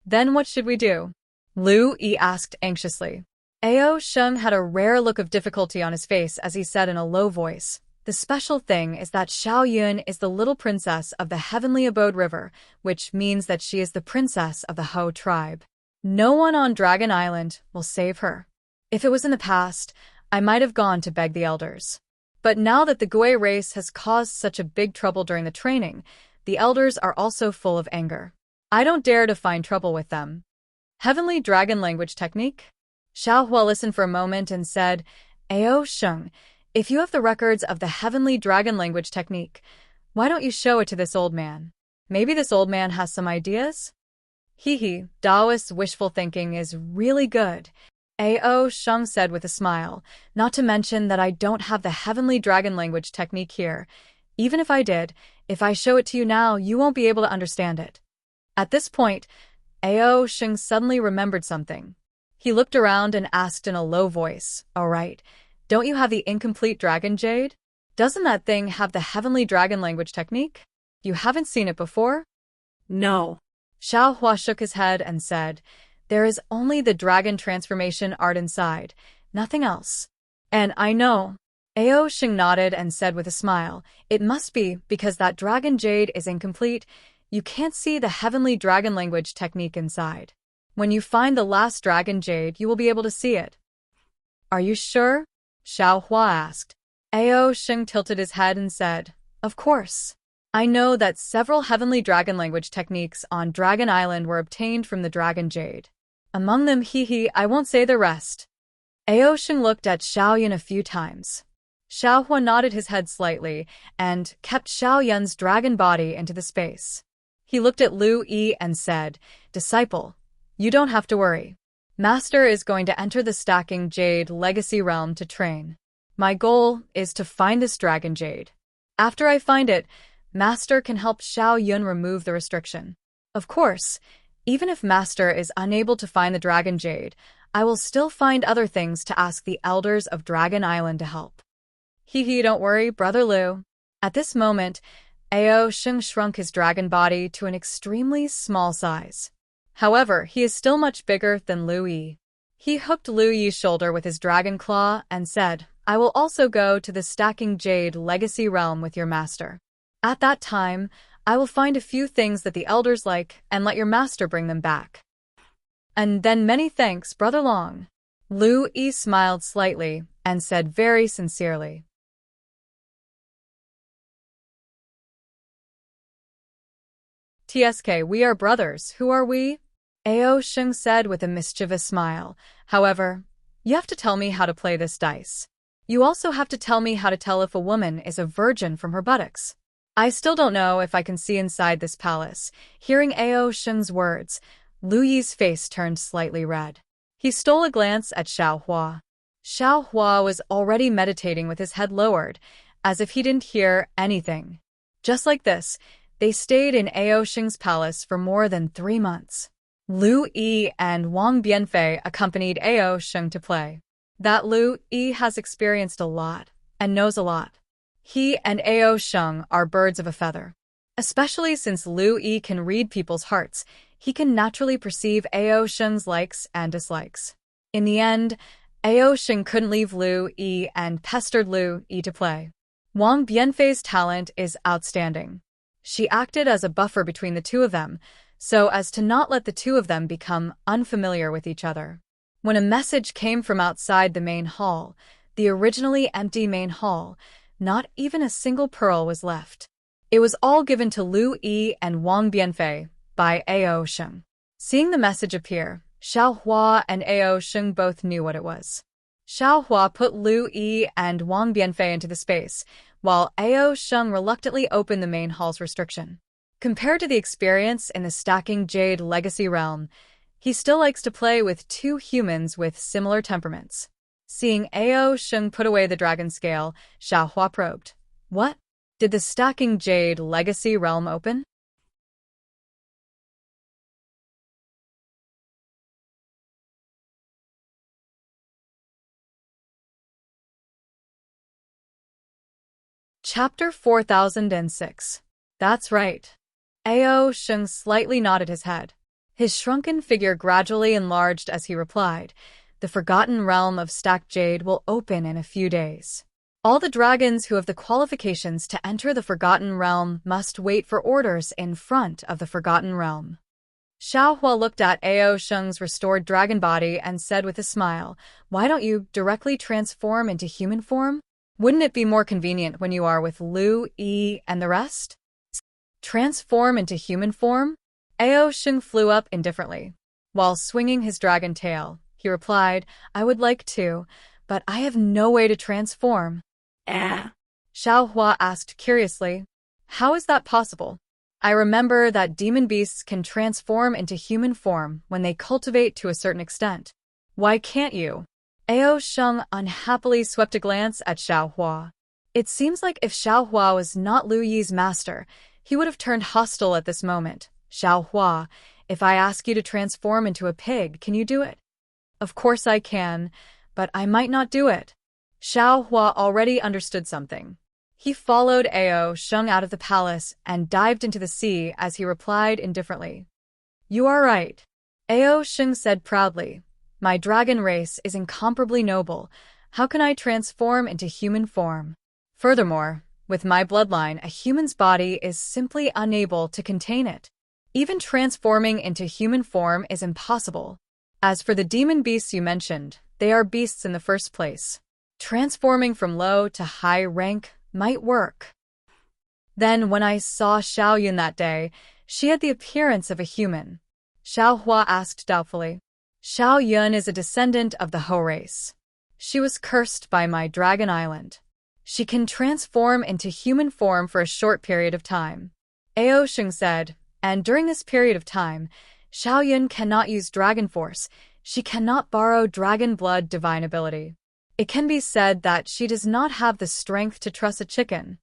"Then what should we do?" Lu Yi asked anxiously. Ao Sheng had a rare look of difficulty on his face as he said in a low voice, "The special thing is that Xiao Yun is the little princess of the Heavenly Abode River, which means that she is the princess of the Ho tribe. No one on Dragon Island will save her. If it was in the past, I might have gone to beg the elders. But now that the Gui race has caused such a big trouble during the training, the elders are also full of anger. I don't dare to find trouble with them." Heavenly dragon language technique? Xiao Hua listened for a moment and said, "Ao Sheng, if you have the records of the heavenly dragon language technique, why don't you show it to this old man? Maybe this old man has some ideas?" Taoist wishful thinking is really good," Ao Sheng said with a smile, "not to mention that I don't have the heavenly dragon language technique here. Even if I did, if I show it to you now, you won't be able to understand it." At this point, Ao Sheng suddenly remembered something. He looked around and asked in a low voice, "All right, don't you have the incomplete dragon jade? Doesn't that thing have the heavenly dragon language technique? You haven't seen it before?" No. Xiao Hua shook his head and said, "There is only the dragon transformation art inside, nothing else." "And I know." Ao Sheng nodded and said with a smile, "It must be because that dragon jade is incomplete. You can't see the heavenly dragon language technique inside. When you find the last dragon jade, you will be able to see it." "Are you sure?" Xiao Hua asked. Ao Sheng tilted his head and said, "Of course. I know that several heavenly dragon language techniques on Dragon Island were obtained from the dragon jade. Among them, I won't say the rest." Ao Sheng looked at Xiao Yun a few times. Xiao Hua nodded his head slightly and kept Xiao Yun's dragon body into the space. He looked at Lu Yi and said, "Disciple, you don't have to worry. Master is going to enter the Stacking Jade Legacy Realm to train. My goal is to find this dragon jade. After I find it, Master can help Xiao Yun remove the restriction. Of course, even if Master is unable to find the dragon jade, I will still find other things to ask the elders of Dragon Island to help." Don't worry, Brother Lu." At this moment, Ao Sheng shrunk his dragon body to an extremely small size. However, he is still much bigger than Lu Yi. He hooked Lu Yi's shoulder with his dragon claw and said, "I will also go to the Stacking Jade Legacy Realm with your master. At that time, I will find a few things that the elders like and let your master bring them back." "And then many thanks, Brother Long." Lu Yi smiled slightly and said very sincerely, TSK, we are brothers, who are we? Ao Sheng said with a mischievous smile. However, you have to tell me how to play this dice. You also have to tell me how to tell if a woman is a virgin from her buttocks. I still don't know if I can see inside this palace. Hearing Ao Sheng's words, Lu Yi's face turned slightly red. He stole a glance at Xiao Hua. Xiao Hua was already meditating with his head lowered, as if he didn't hear anything. Just like this, they stayed in Ao Sheng's palace for more than 3 months. Lu Yi and Wang Bianfei accompanied Ao Sheng to play. That Lu Yi has experienced a lot and knows a lot. He and Ao Sheng are birds of a feather. Especially since Lu Yi can read people's hearts, he can naturally perceive Ao Sheng's likes and dislikes. In the end, Ao Sheng couldn't leave Lu Yi and pestered Lu Yi to play. Wang Bianfei's talent is outstanding. She acted as a buffer between the two of them, so as to not let the two of them become unfamiliar with each other. When a message came from outside the main hall, the originally empty main hall, not even a single pearl was left. It was all given to Lu Yi and Wang Bianfei by Ao Sheng. Seeing the message appear, Xiao Hua and Ao Sheng both knew what it was. Xiao Hua put Lu Yi and Wang Bianfei into the space, while Ao Sheng reluctantly opened the main hall's restriction. Compared to the experience in the Stacking Jade Legacy realm, he still likes to play with 2 humans with similar temperaments. Seeing Ao Sheng put away the dragon scale, Xiao Hua probed. What? Did the Stacking Jade Legacy realm open? Chapter 4006. That's right. Ao Sheng slightly nodded his head. His shrunken figure gradually enlarged as he replied, the Forgotten Realm of Stacked Jade will open in a few days. All the dragons who have the qualifications to enter the Forgotten Realm must wait for orders in front of the Forgotten Realm. Xiao Hua looked at Ao Sheng's restored dragon body and said with a smile, why don't you directly transform into human form? Wouldn't it be more convenient when you are with Lu Yi and the rest? Transform into human form? Ao Sheng flew up indifferently. While swinging his dragon tail, he replied, I would like to, but I have no way to transform. Xiao Hua asked curiously, how is that possible? I remember that demon beasts can transform into human form when they cultivate to a certain extent. Why can't you? Ao Sheng unhappily swept a glance at Xiao Hua. It seems like if Xiao Hua was not Lu Yi's master, he would have turned hostile at this moment. Xiao Hua, if I ask you to transform into a pig, can you do it? Of course I can, but I might not do it. Xiao Hua already understood something. He followed Ao Sheng out of the palace and dived into the sea as he replied indifferently. You are right. Ao Sheng said proudly. My dragon race is incomparably noble. How can I transform into human form? Furthermore, with my bloodline, a human's body is simply unable to contain it. Even transforming into human form is impossible. As for the demon beasts you mentioned, they are beasts in the first place. Transforming from low to high rank might work. Then when I saw Xiao Yun that day, she had the appearance of a human. Xiao Hua asked doubtfully. Xiao Yun is a descendant of the Ho race. She was cursed by my dragon island. She can transform into human form for a short period of time. Ao Sheng said, and during this period of time, Xiao Yun cannot use dragon force. She cannot borrow dragon blood divine ability. It can be said that she does not have the strength to truss a chicken.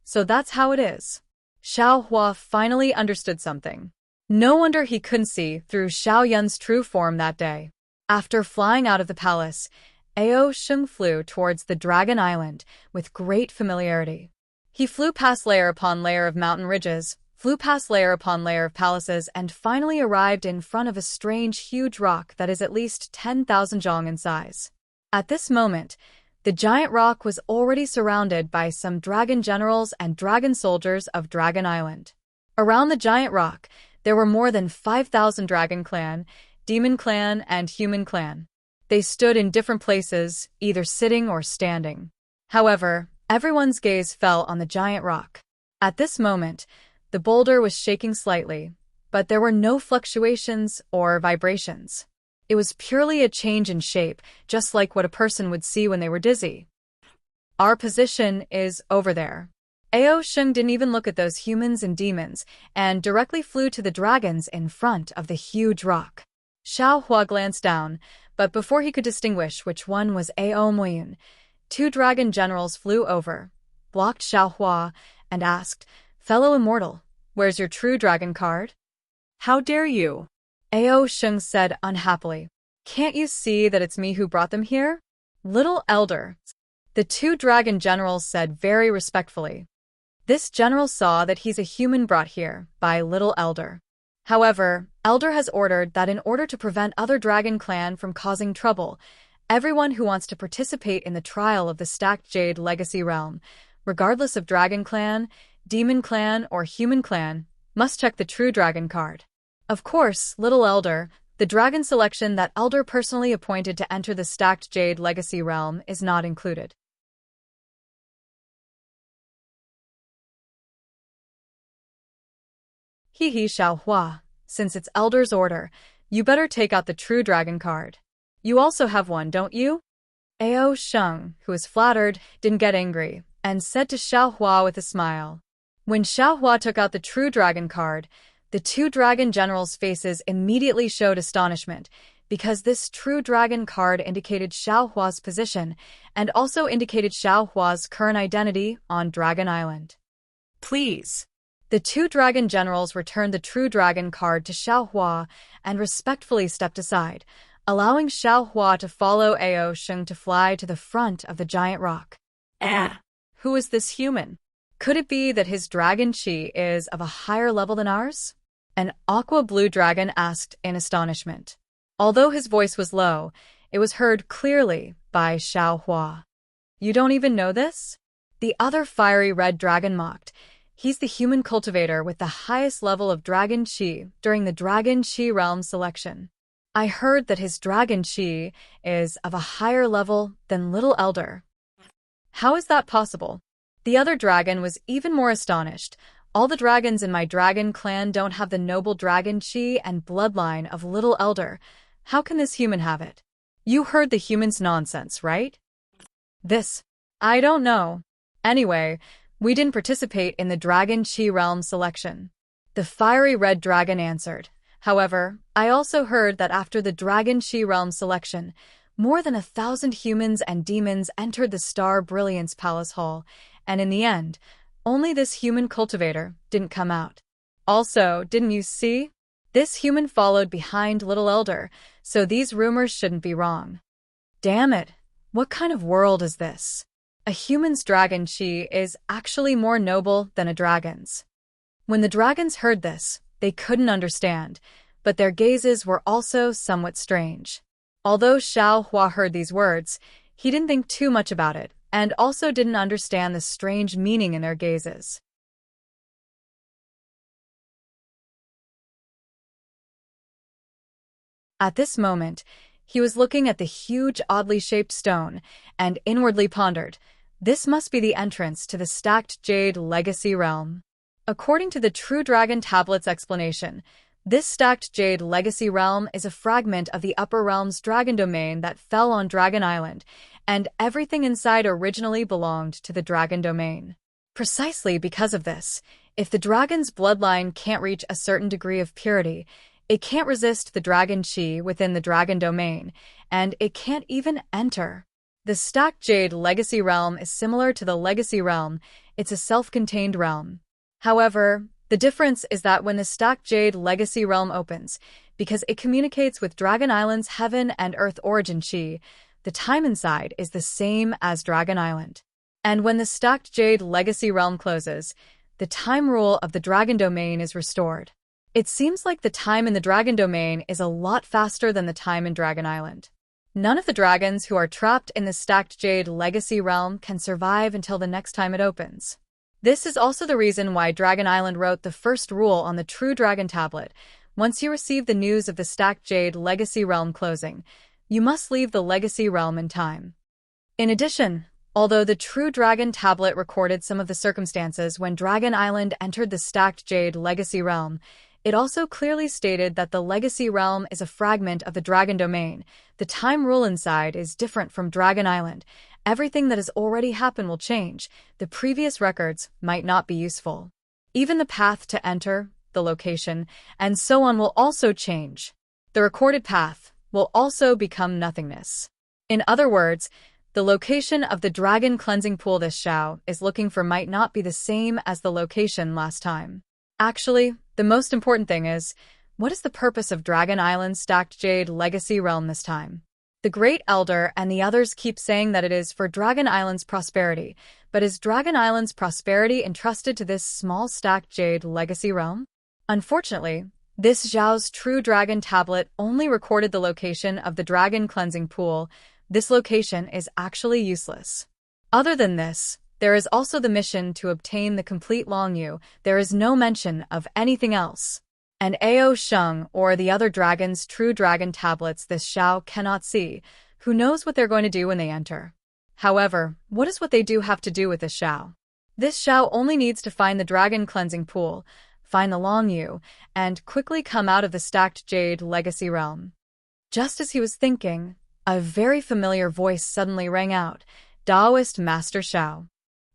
So that's how it is. Xiao Hua finally understood something. No wonder he couldn't see through Xiao Yun's true form that day. After flying out of the palace, Ao Sheng flew towards the Dragon Island with great familiarity. He flew past layer upon layer of mountain ridges, flew past layer upon layer of palaces, and finally arrived in front of a strange huge rock that is at least 10,000 zhong in size. At this moment, the giant rock was already surrounded by some dragon generals and dragon soldiers of Dragon Island. Around the giant rock, there were more than 5,000 dragon clan, demon clan, and human clan. They stood in different places, either sitting or standing. However, everyone's gaze fell on the giant rock. At this moment, The boulder was shaking slightly, but there were no fluctuations or vibrations. It was purely a change in shape, just like what a person would see when they were dizzy. Our position is over there. Ao Sheng didn't even look at those humans and demons, and directly flew to the dragons in front of the huge rock. Xiao Hua glanced down, but before he could distinguish which one was Ao Moyun, two dragon generals flew over, blocked Xiao Hua, and asked, "Fellow immortal, where's your true dragon card?" How dare you? Ao Sheng said unhappily. "Can't you see that it's me who brought them here?" "Little elder," the two dragon generals said very respectfully. This general saw that he's a human brought here by Little Elder. However, Elder has ordered that in order to prevent other dragon clan from causing trouble, everyone who wants to participate in the trial of the Stacked Jade Legacy Realm, regardless of dragon clan, demon clan, or human clan, must check the true dragon card. Of course, Little Elder, the dragon selection that Elder personally appointed to enter the Stacked Jade Legacy Realm, is not included. He Xiao Hua, since it's Elder's order, you better take out the true dragon card. You also have one, don't you? Ao Sheng, who was flattered, didn't get angry, and said to Xiao Hua with a smile. When Xiao Hua took out the true dragon card, the two dragon generals' faces immediately showed astonishment, because this true dragon card indicated Xiao Hua's position, and also indicated Xiao Hua's current identity on Dragon Island. Please. The two dragon generals returned the true dragon card to Xiao Hua and respectfully stepped aside, allowing Xiao Hua to follow Ao Sheng to fly to the front of the giant rock. Who is this human? Could it be that his dragon chi is of a higher level than ours? An aqua-blue dragon asked in astonishment. Although his voice was low, it was heard clearly by Xiao Hua. You don't even know this? The other fiery red dragon mocked. He's the human cultivator with the highest level of dragon chi during the Dragon Chi Realm selection. I heard that his dragon chi is of a higher level than Little Elder. How is that possible? The other dragon was even more astonished. All the dragons in my dragon clan don't have the noble dragon chi and bloodline of Little Elder. How can this human have it? You heard the human's nonsense, right? I don't know. Anyway, we didn't participate in the Dragon Chi Realm selection. The fiery red dragon answered. However, I also heard that after the Dragon Chi Realm selection, more than 1,000 humans and demons entered the Star Brilliance Palace Hall, and in the end, only this human cultivator didn't come out. Also, didn't you see? This human followed behind Little Elder, so these rumors shouldn't be wrong. Damn it, what kind of world is this? A human's dragon chi is actually more noble than a dragon's. When the dragons heard this, they couldn't understand, but their gazes were also somewhat strange. Although Xiao Hua heard these words, he didn't think too much about it, and also didn't understand the strange meaning in their gazes. At this moment, he was looking at the huge, oddly shaped stone, and inwardly pondered, this must be the entrance to the Stacked Jade Legacy Realm. According to the True Dragon Tablet's explanation, this Stacked Jade Legacy Realm is a fragment of the Upper Realm's dragon domain that fell on Dragon Island, and everything inside originally belonged to the dragon domain. Precisely because of this, if the dragon's bloodline can't reach a certain degree of purity, it can't resist the dragon chi within the dragon domain, and it can't even enter. The Stacked Jade Legacy Realm is similar to the Legacy Realm. It's a self-contained realm. However, the difference is that when the Stacked Jade Legacy Realm opens, because it communicates with Dragon Island's heaven and earth origin chi, the time inside is the same as Dragon Island. And when the Stacked Jade Legacy Realm closes, the time rule of the dragon domain is restored. It seems like the time in the dragon domain is a lot faster than the time in Dragon Island. None of the dragons who are trapped in the Stacked Jade Legacy Realm can survive until the next time it opens. This is also the reason why Dragon Island wrote the first rule on the True Dragon Tablet. Once you receive the news of the Stacked Jade Legacy Realm closing, you must leave the Legacy Realm in time. In addition, Although the True Dragon tablet recorded some of the circumstances when Dragon Island entered the Stacked Jade Legacy Realm, it also clearly stated that the Legacy Realm is a fragment of the Dragon Domain. The time rule inside is different from Dragon Island. Everything that has already happened will change. The previous records might not be useful. Even the path to enter, the location, and so on will also change. The recorded path will also become nothingness. In other words, the location of the dragon cleansing pool this Xiao is looking for might not be the same as the location last time. Actually, the most important thing is, what is the purpose of Dragon Island's Stacked Jade Legacy Realm this time? The Great Elder and the others keep saying that it is for Dragon Island's prosperity, but is Dragon Island's prosperity entrusted to this small Stacked Jade Legacy Realm? Unfortunately, this Zhao's True Dragon tablet only recorded the location of the dragon cleansing pool. This location is actually useless. Other than this, there is also the mission to obtain the complete Longyu. There is no mention of anything else. And Ao Sheng or the other dragon's True Dragon tablets this Xiao cannot see. Who knows what they're going to do when they enter? However, what does what they do have to do with this Xiao? This Xiao only needs to find the dragon cleansing pool, find the Longyu, and quickly come out of the Stacked Jade Legacy Realm. Just as he was thinking, a very familiar voice suddenly rang out. Taoist Master Xiao.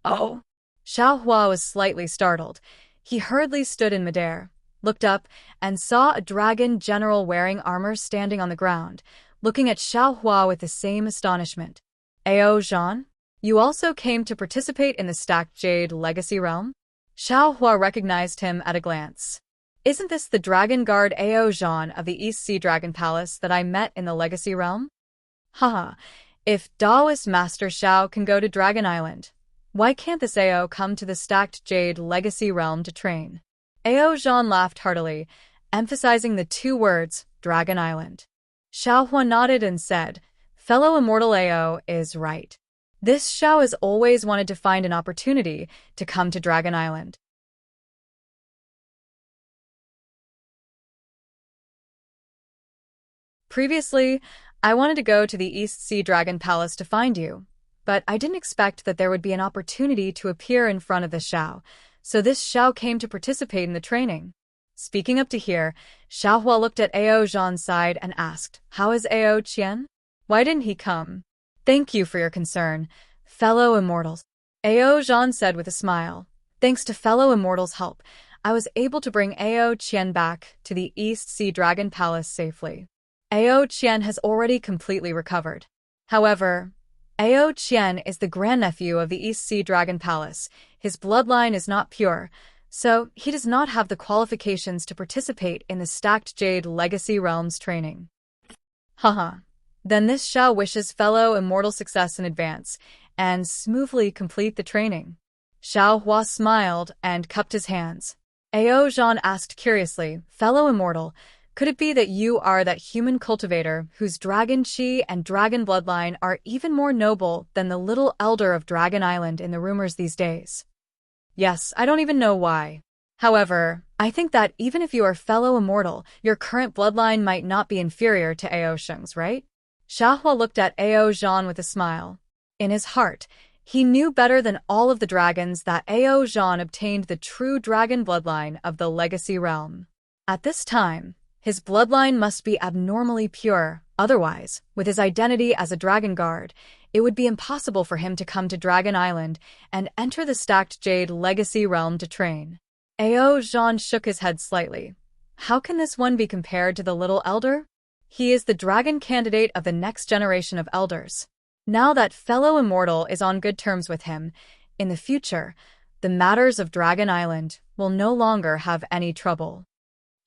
Oh! Xiao Hua was slightly startled. He hurriedly stood in midair, looked up, and saw a dragon general wearing armor standing on the ground, looking at Xiao Hua with the same astonishment. Ao Zhan? You also came to participate in the Stacked Jade Legacy Realm? Xiao Hua recognized him at a glance. Isn't this the dragon guard Ao Zhan of the East Sea Dragon Palace that I met in the Legacy Realm? Haha, if Taoist Master Xiao can go to Dragon Island, why can't this Ao come to the Stacked Jade Legacy Realm to train? Ao Zhan laughed heartily, emphasizing the two words, Dragon Island. Xiao Hua nodded and said, fellow immortal Ao is right. This Xiao has always wanted to find an opportunity to come to Dragon Island. Previously, I wanted to go to the East Sea Dragon Palace to find you, but I didn't expect that there would be an opportunity to appear in front of the Xiao, so this Xiao came to participate in the training. Speaking up to here, Xiao Hua looked at Ao Zhan's side and asked, how is Ao Qian? Why didn't he come? Thank you for your concern, fellow immortals. Ao Zhan said with a smile. Thanks to fellow immortals' help, I was able to bring Ao Qian back to the East Sea Dragon Palace safely. Ao Qian has already completely recovered. However, Ao Qian is the grandnephew of the East Sea Dragon Palace. His bloodline is not pure, so he does not have the qualifications to participate in the Stacked Jade Legacy Realms training. Haha. Then this Xiao wishes fellow immortal success in advance, and smoothly complete the training. Xiao Hua smiled and cupped his hands. Ao Zhan asked curiously, fellow immortal, could it be that you are that human cultivator whose dragon chi and dragon bloodline are even more noble than the little elder of Dragon Island in the rumors these days? Yes, I don't even know why. However, I think that even if you are fellow immortal, your current bloodline might not be inferior to Ao Sheng's, right? Xiao Hua looked at Ao Zhan with a smile. In his heart, he knew better than all of the dragons that Ao Zhan obtained the true dragon bloodline of the Legacy Realm. At this time, his bloodline must be abnormally pure, otherwise, with his identity as a dragon guard, it would be impossible for him to come to Dragon Island and enter the Stacked Jade Legacy Realm to train. Ao Zhan shook his head slightly. How can this one be compared to the little elder? He is the dragon candidate of the next generation of elders. Now that fellow immortal is on good terms with him, in the future, the matters of Dragon Island will no longer have any trouble.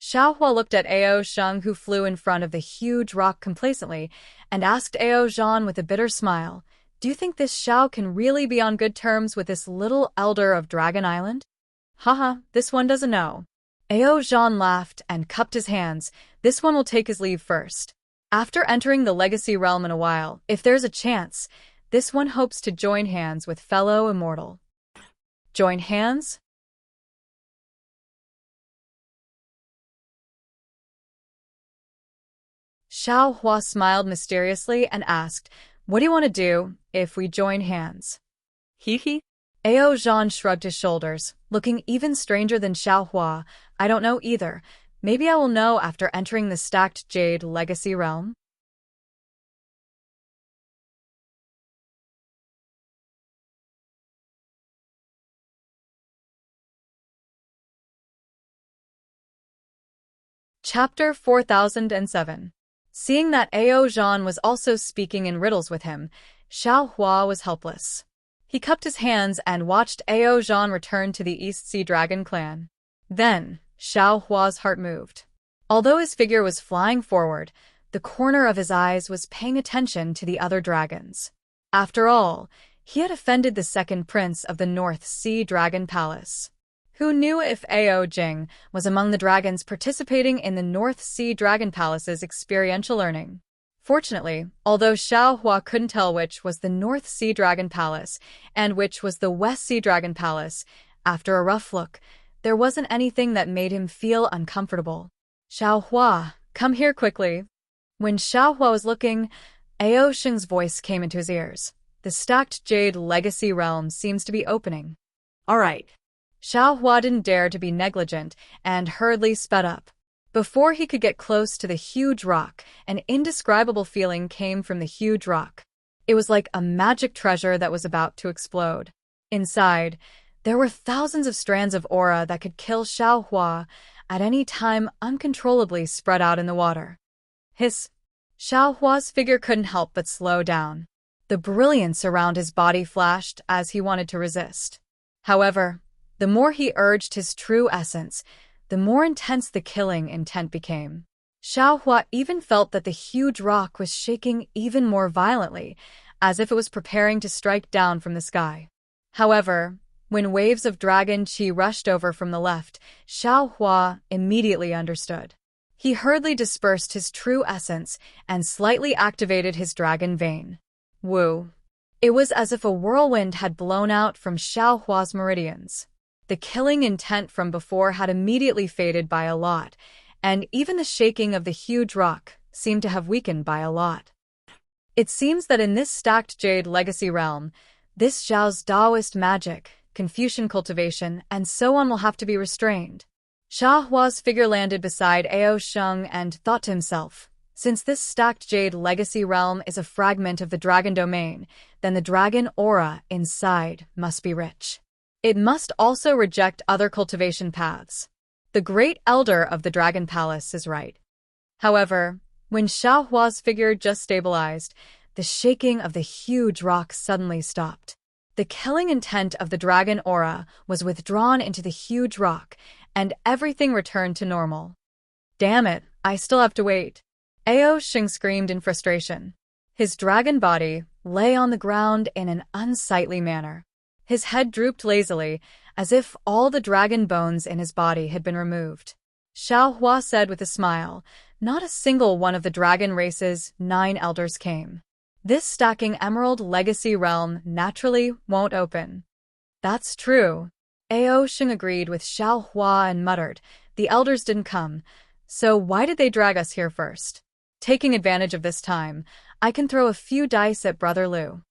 Xiao Hua looked at Ao Sheng, who flew in front of the huge rock complacently, and asked Ao Zhan with a bitter smile, do you think this Xiao can really be on good terms with this little elder of Dragon Island? Haha, this one doesn't know. Ao Zhan laughed and cupped his hands. This one will take his leave first. After entering the Legacy Realm in a while, if there's a chance, this one hopes to join hands with fellow immortal. Join hands? Xiao Hua smiled mysteriously and asked, What do you want to do if we join hands? Hee hee. Ao Zhan shrugged his shoulders, looking even stranger than Xiaohua. I don't know either. Maybe I will know after entering the stacked jade legacy realm. Chapter 4007. Seeing that Ao Zhan was also speaking in riddles with him, Xiao Hua was helpless. He cupped his hands and watched Ao Zhan return to the East Sea Dragon clan. Then, Xiao Hua's heart moved. Although his figure was flying forward, the corner of his eyes was paying attention to the other dragons. After all, he had offended the second prince of the North Sea Dragon Palace. Who knew if Ao Jing was among the dragons participating in the North Sea Dragon Palace's experiential learning? Fortunately, although Xiao Hua couldn't tell which was the North Sea Dragon Palace and which was the West Sea Dragon Palace, after a rough look, there wasn't anything that made him feel uncomfortable. Xiao Hua, come here quickly. When Xiao Hua was looking, Ao Sheng's voice came into his ears. The stacked jade legacy realm seems to be opening. All right. Xiao Hua didn't dare to be negligent and hurriedly sped up. Before he could get close to the huge rock, an indescribable feeling came from the huge rock. It was like a magic treasure that was about to explode. Inside, there were thousands of strands of aura that could kill Xiao Hua at any time, uncontrollably spread out in the water. Hiss! Xiao Hua's figure couldn't help but slow down. The brilliance around his body flashed as he wanted to resist. However, the more he urged his true essence, the more intense the killing intent became. Xiao Hua even felt that the huge rock was shaking even more violently, as if it was preparing to strike down from the sky. However, when waves of dragon qi rushed over from the left, Xiao Hua immediately understood. He hurriedly dispersed his true essence and slightly activated his dragon vein. Woo! It was as if a whirlwind had blown out from Xiao Hua's meridians. The killing intent from before had immediately faded by a lot, and even the shaking of the huge rock seemed to have weakened by a lot. It seems that in this stacked jade legacy realm, this Zhao's Taoist magic, Confucian cultivation, and so on will have to be restrained. Xiao Hua's figure landed beside Ao Sheng and thought to himself, since this stacked jade legacy realm is a fragment of the dragon domain, then the dragon aura inside must be rich. It must also reject other cultivation paths. The great elder of the Dragon Palace is right. However, when Xiao Hua's figure just stabilized, the shaking of the huge rock suddenly stopped. The killing intent of the dragon aura was withdrawn into the huge rock, and everything returned to normal. Damn it, I still have to wait. Ao Sheng screamed in frustration. His dragon body lay on the ground in an unsightly manner. His head drooped lazily, as if all the dragon bones in his body had been removed. Xiao Hua said with a smile, not a single one of the dragon race's 9 elders came. This stacking emerald legacy realm naturally won't open. That's true. Ao Sheng agreed with Xiao Hua and muttered, the elders didn't come, so why did they drag us here first? Taking advantage of this time, I can throw a few dice at Brother Liu.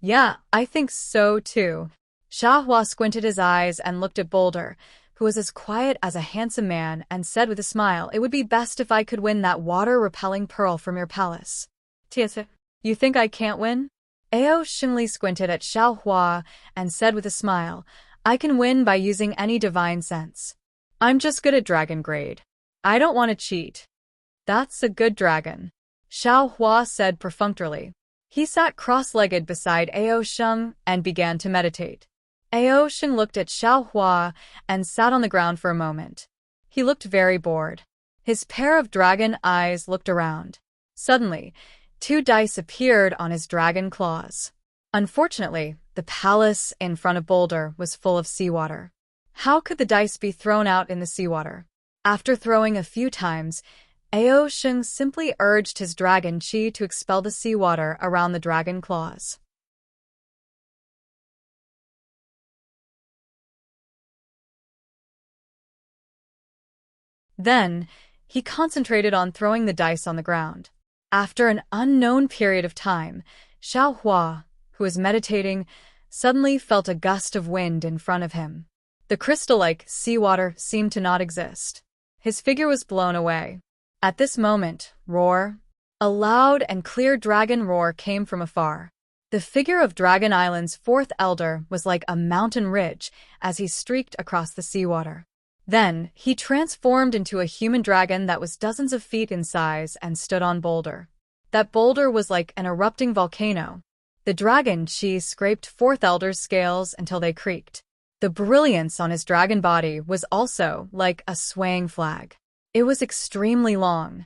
Yeah, I think so too. Xiao Hua squinted his eyes and looked at Boulder, who was as quiet as a handsome man, and said with a smile, it would be best if I could win that water-repelling pearl from your palace. Tiasa, you think I can't win? Ao Shengli squinted at Xiao Hua and said with a smile, I can win by using any divine sense. I'm just good at dragon grade. I don't want to cheat. That's a good dragon. Xiao Hua said perfunctorily. He sat cross-legged beside Ao Sheng and began to meditate. Ao Sheng looked at Xiao Hua and sat on the ground for a moment. He looked very bored. His pair of dragon eyes looked around. Suddenly, 2 dice appeared on his dragon claws. Unfortunately, the palace in front of Boulder was full of seawater. How could the dice be thrown out in the seawater? After throwing a few times, Ao Sheng simply urged his dragon qi to expel the seawater around the dragon claws. Then, he concentrated on throwing the dice on the ground. After an unknown period of time, Xiao Hua, who was meditating, suddenly felt a gust of wind in front of him. The crystal-like seawater seemed to not exist. His figure was blown away. At this moment, roar! A loud and clear dragon roar came from afar. The figure of Dragon Island's fourth elder was like a mountain ridge as he streaked across the seawater. Then, he transformed into a human dragon that was dozens of feet in size and stood on boulder. That boulder was like an erupting volcano. The dragon chi scraped fourth elder's scales until they creaked. The brilliance on his dragon body was also like a swaying flag. It was extremely long.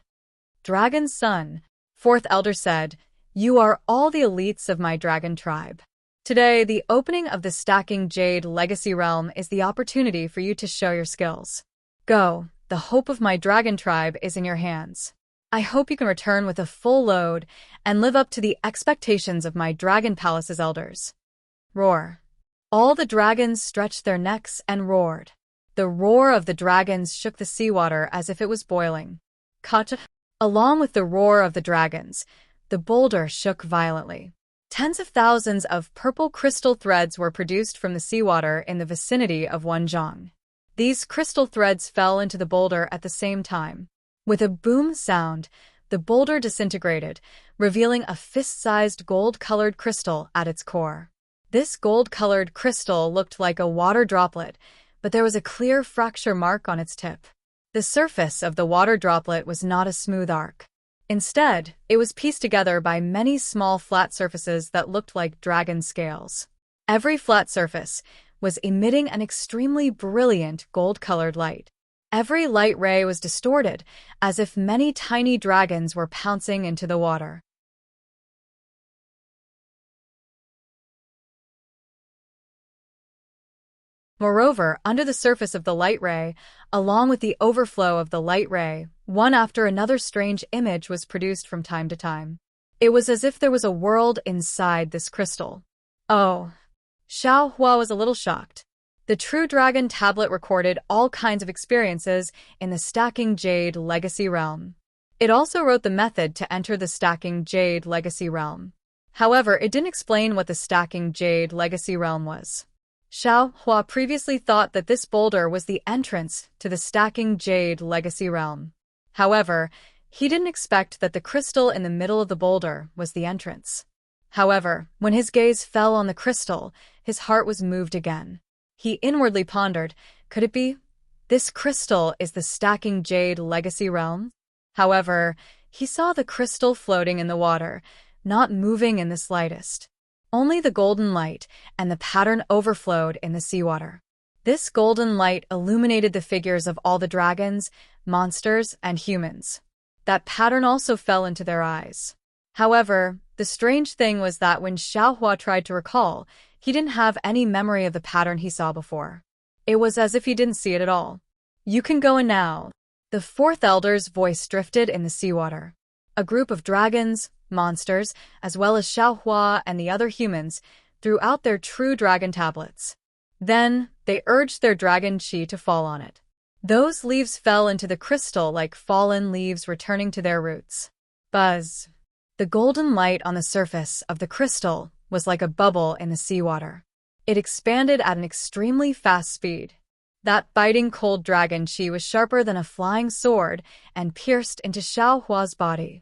Dragon's son, fourth elder said, "You are all the elites of my dragon tribe. Today, the opening of the Stacking Jade Legacy Realm is the opportunity for you to show your skills. Go, the hope of my dragon tribe is in your hands. I hope you can return with a full load and live up to the expectations of my Dragon Palace's elders." Roar. All the dragons stretched their necks and roared. The roar of the dragons shook the seawater as if it was boiling. Kacha. Along with the roar of the dragons, the boulder shook violently. Tens of thousands of purple crystal threads were produced from the seawater in the vicinity of Wenzhong. These crystal threads fell into the boulder at the same time. With a boom sound, the boulder disintegrated, revealing a fist-sized gold-colored crystal at its core. This gold-colored crystal looked like a water droplet, but there was a clear fracture mark on its tip. The surface of the water droplet was not a smooth arc. Instead, it was pieced together by many small flat surfaces that looked like dragon scales. Every flat surface was emitting an extremely brilliant gold-colored light. Every light ray was distorted, as if many tiny dragons were pouncing into the water. Moreover, under the surface of the light ray, along with the overflow of the light ray, one after another strange image was produced from time to time. It was as if there was a world inside this crystal. Oh! Xiao Hua was a little shocked. The True Dragon tablet recorded all kinds of experiences in the Stacking Jade Legacy Realm. It also wrote the method to enter the Stacking Jade Legacy Realm. However, it didn't explain what the Stacking Jade Legacy Realm was. Xiao Hua previously thought that this boulder was the entrance to the Stacking Jade Legacy Realm. However, he didn't expect that the crystal in the middle of the boulder was the entrance. However, when his gaze fell on the crystal, his heart was moved again. He inwardly pondered, could it be? This crystal is the Stacking Jade Legacy Realm? However, he saw the crystal floating in the water, not moving in the slightest. Only the golden light and the pattern overflowed in the seawater. This golden light illuminated the figures of all the dragons, monsters, and humans. That pattern also fell into their eyes. However, the strange thing was that when Xiao Hua tried to recall, he didn't have any memory of the pattern he saw before. It was as if he didn't see it at all. "You can go in now." The fourth elder's voice drifted in the seawater. A group of dragons, monsters, as well as Xiao Hua and the other humans, threw out their true dragon tablets. Then, they urged their dragon chi to fall on it. Those leaves fell into the crystal like fallen leaves returning to their roots. Buzz. The golden light on the surface of the crystal was like a bubble in the seawater. It expanded at an extremely fast speed. That biting cold dragon chi was sharper than a flying sword and pierced into Xiao Hua's body.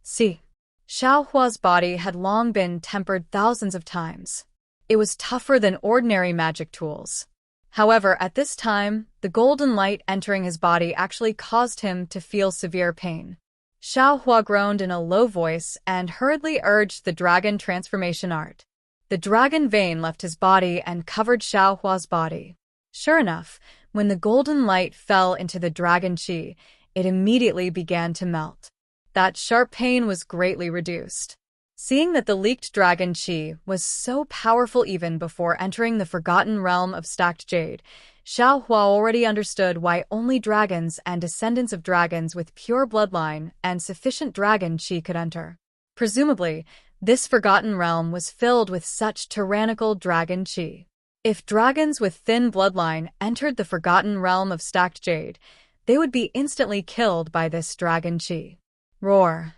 See. Xiao Hua's body had long been tempered thousands of times. It was tougher than ordinary magic tools. However, at this time, the golden light entering his body actually caused him to feel severe pain. Xiao Hua groaned in a low voice and hurriedly urged the dragon transformation art. The dragon vein left his body and covered Xiao Hua's body. Sure enough, when the golden light fell into the dragon chi, it immediately began to melt. That sharp pain was greatly reduced. Seeing that the leaked dragon chi was so powerful even before entering the forgotten realm of stacked jade, Xiao Hua already understood why only dragons and descendants of dragons with pure bloodline and sufficient dragon chi could enter. Presumably, this forgotten realm was filled with such tyrannical dragon chi. If dragons with thin bloodline entered the forgotten realm of stacked jade, they would be instantly killed by this dragon chi. Roar.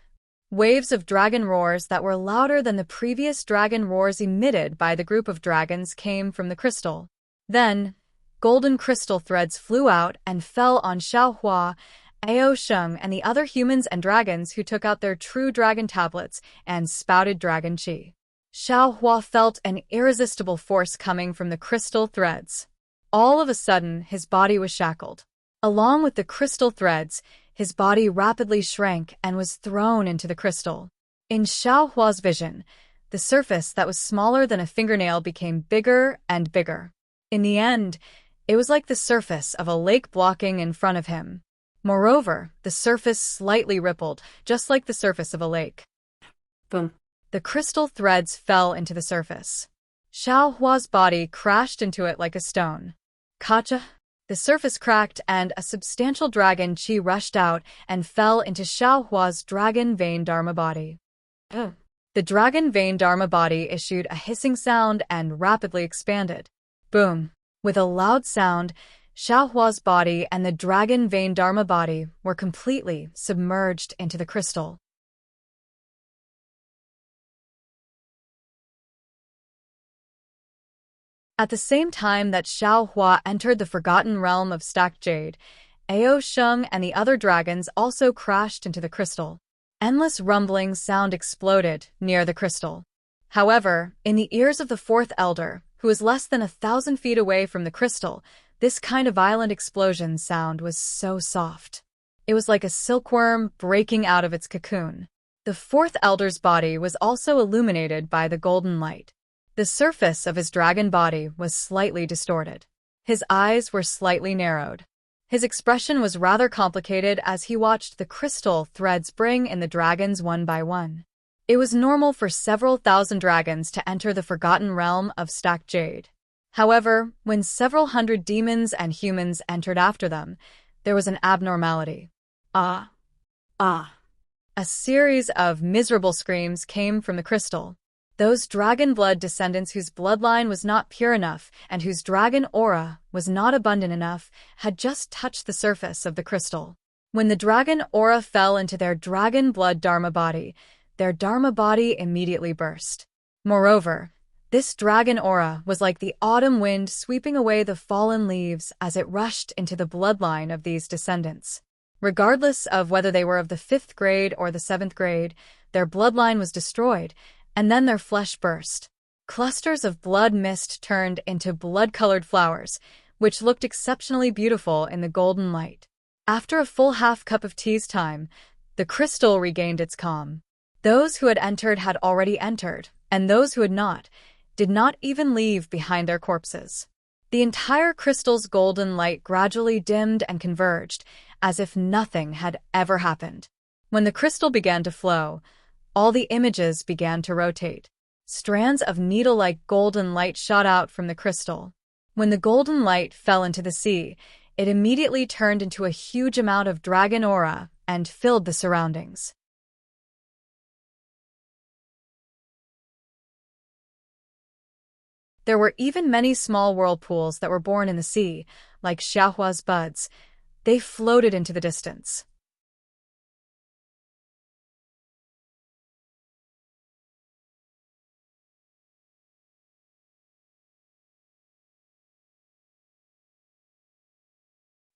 Waves of dragon roars that were louder than the previous dragon roars emitted by the group of dragons came from the crystal. Then, golden crystal threads flew out and fell on Xiaohua, Ao Sheng, and the other humans and dragons who took out their true dragon tablets and spouted dragon qi. Xiaohua felt an irresistible force coming from the crystal threads. All of a sudden, his body was shackled. Along with the crystal threads, his body rapidly shrank and was thrown into the crystal. In Xiaohua's vision, the surface that was smaller than a fingernail became bigger and bigger. In the end, it was like the surface of a lake blocking in front of him. Moreover, the surface slightly rippled, just like the surface of a lake. Boom. The crystal threads fell into the surface. Xiaohua's body crashed into it like a stone. Kacha! The surface cracked and a substantial dragon qi rushed out and fell into Xiaohua's dragon vein dharma body. The dragon vein dharma body issued a hissing sound and rapidly expanded. Boom! With a loud sound, Xiaohua's body and the dragon vein dharma body were completely submerged into the crystal. At the same time that Xiaohua entered the forgotten realm of stacked jade, Ao Sheng and the other dragons also crashed into the crystal. Endless rumbling sound exploded near the crystal. However, in the ears of the fourth elder, who was less than 1,000 feet away from the crystal, this kind of violent explosion sound was so soft. It was like a silkworm breaking out of its cocoon. The fourth elder's body was also illuminated by the golden light. The surface of his dragon body was slightly distorted. His eyes were slightly narrowed. His expression was rather complicated as he watched the crystal threads bring in the dragons one by one. It was normal for several thousand dragons to enter the forgotten realm of stacked jade. However, when several hundred demons and humans entered after them, there was an abnormality. Ah! Ah! A series of miserable screams came from the crystal. Those dragon blood descendants whose bloodline was not pure enough and whose dragon aura was not abundant enough had just touched the surface of the crystal. When the dragon aura fell into their dragon blood dharma body, their dharma body immediately burst. Moreover, this dragon aura was like the autumn wind sweeping away the fallen leaves as it rushed into the bloodline of these descendants. Regardless of whether they were of the 5th grade or the 7th grade, their bloodline was destroyed, and then their flesh burst. Clusters of blood mist turned into blood-colored flowers, which looked exceptionally beautiful in the golden light. After a full half cup of tea's time, the crystal regained its calm. Those who had entered had already entered, and those who had not, did not even leave behind their corpses. The entire crystal's golden light gradually dimmed and converged, as if nothing had ever happened. When the crystal began to flow, all the images began to rotate. Strands of needle-like golden light shot out from the crystal. When the golden light fell into the sea, it immediately turned into a huge amount of dragon aura and filled the surroundings. There were even many small whirlpools that were born in the sea, like Xiaohua's buds. They floated into the distance.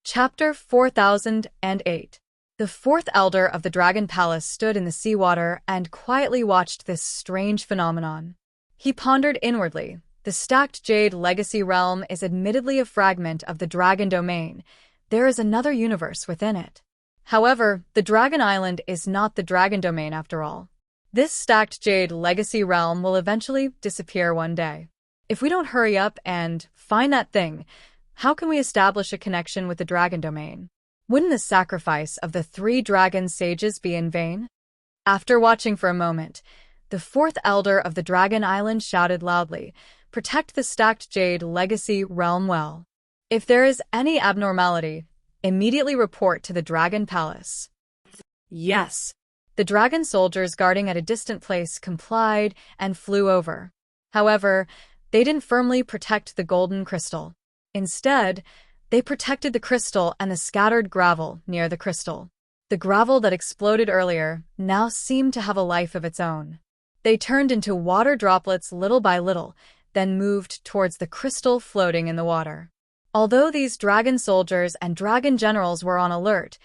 Chapter 4008. The fourth elder of the Dragon Palace stood in the seawater and quietly watched this strange phenomenon. He pondered inwardly. The stacked jade legacy realm is admittedly a fragment of the dragon domain. There is another universe within it. However, the dragon island is not the dragon domain after all. This stacked jade legacy realm will eventually disappear one day. If we don't hurry up and find that thing, how can we establish a connection with the dragon domain? Wouldn't the sacrifice of the 3 dragon sages be in vain? After watching for a moment, the fourth elder of the dragon island shouted loudly, "Protect the stacked jade legacy realm well. If there is any abnormality, immediately report to the dragon palace." Yes. The dragon soldiers guarding at a distant place complied and flew over. However, they didn't firmly protect the golden crystal. Instead, they protected the crystal and the scattered gravel near the crystal. The gravel that exploded earlier now seemed to have a life of its own. They turned into water droplets little by little, then moved towards the crystal floating in the water. Although these dragon soldiers and dragon generals were on alert,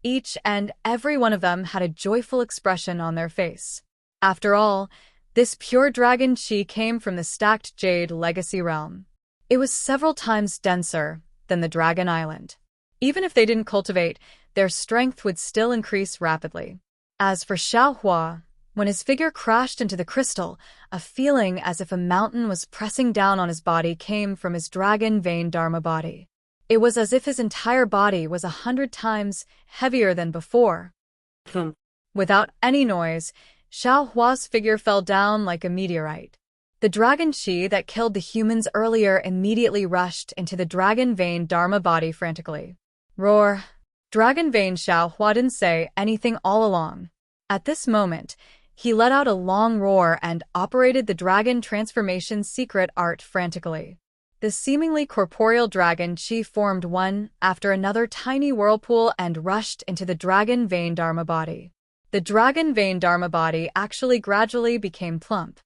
each and every one of them had a joyful expression on their face. After all, this pure dragon chi came from the stacked jade legacy realm. It was several times denser than the Dragon Island. Even if they didn't cultivate, their strength would still increase rapidly. As for Xiaohua, when his figure crashed into the crystal, a feeling as if a mountain was pressing down on his body came from his dragon vein Dharma body. It was as if his entire body was 100 times heavier than before. Without any noise, Xiaohua's figure fell down like a meteorite. The dragon chi that killed the humans earlier immediately rushed into the dragon vein Dharma body frantically. Roar! Dragon vein Xiaohua didn't say anything all along. At this moment, he let out a long roar and operated the dragon transformation secret art frantically. The seemingly corporeal dragon chi formed one after another tiny whirlpool and rushed into the dragon vein Dharma body. The dragon vein Dharma body actually gradually became plump.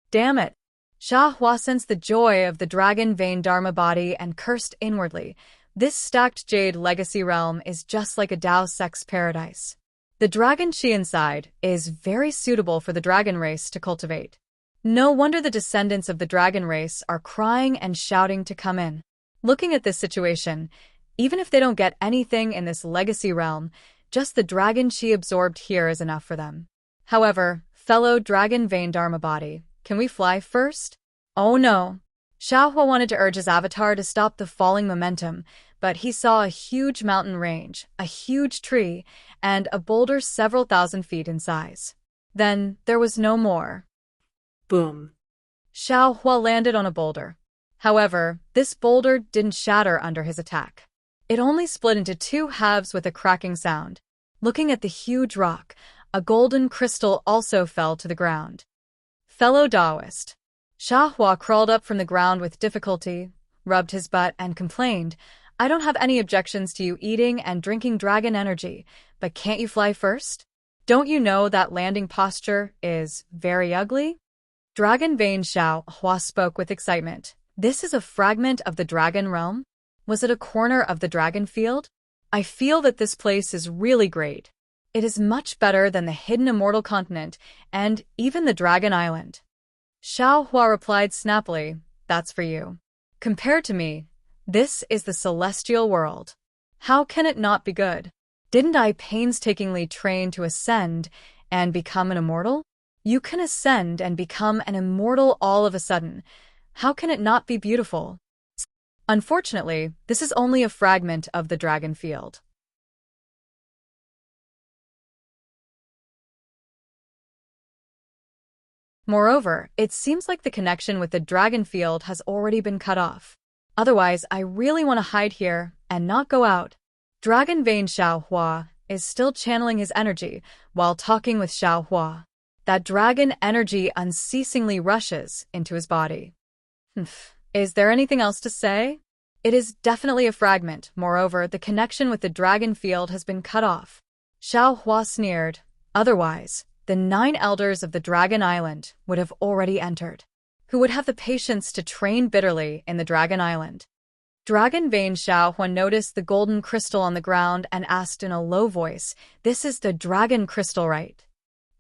Damn it! Xiaohua sensed the joy of the dragon vein Dharma body and cursed inwardly. This stacked jade legacy realm is just like a Dao sex paradise. The dragon chi inside is very suitable for the dragon race to cultivate. No wonder the descendants of the dragon race are crying and shouting to come in. Looking at this situation, even if they don't get anything in this legacy realm, just the dragon chi absorbed here is enough for them. However, fellow dragon vein Dharma body, can we fly first? Oh no! Xiaohua wanted to urge his avatar to stop the falling momentum, but he saw a huge mountain range, a huge tree, and a boulder several thousand feet in size. Then there was no more. Boom. Xiaohua landed on a boulder. However, this boulder didn't shatter under his attack. It only split into two halves with a cracking sound. Looking at the huge rock, a golden crystal also fell to the ground. Fellow Taoist. Xiaohua crawled up from the ground with difficulty, rubbed his butt, and complained, I don't have any objections to you eating and drinking dragon energy, but can't you fly first? Don't you know that landing posture is very ugly? Dragon vein Xiaohua spoke with excitement. This is a fragment of the dragon realm? Was it a corner of the dragon field? I feel that this place is really great. It is much better than the hidden immortal continent and even the dragon island. Xiaohua replied snappily, that's for you. Compared to me, this is the celestial world. How can it not be good? Didn't I painstakingly train to ascend and become an immortal? You can ascend and become an immortal all of a sudden. How can it not be beautiful? Unfortunately, this is only a fragment of the dragon field. Moreover, it seems like the connection with the dragon field has already been cut off. Otherwise, I really want to hide here and not go out. Dragon vein Xiaohua is still channeling his energy while talking with Xiaohua. That dragon energy unceasingly rushes into his body. Is there anything else to say? It is definitely a fragment. Moreover, the connection with the dragon field has been cut off. Xiaohua sneered. Otherwise, the 9 elders of the Dragon Island would have already entered. Who would have the patience to train bitterly in the Dragon Island? Dragon vein Xiaohua noticed the golden crystal on the ground and asked in a low voice, this is the dragon crystal, right?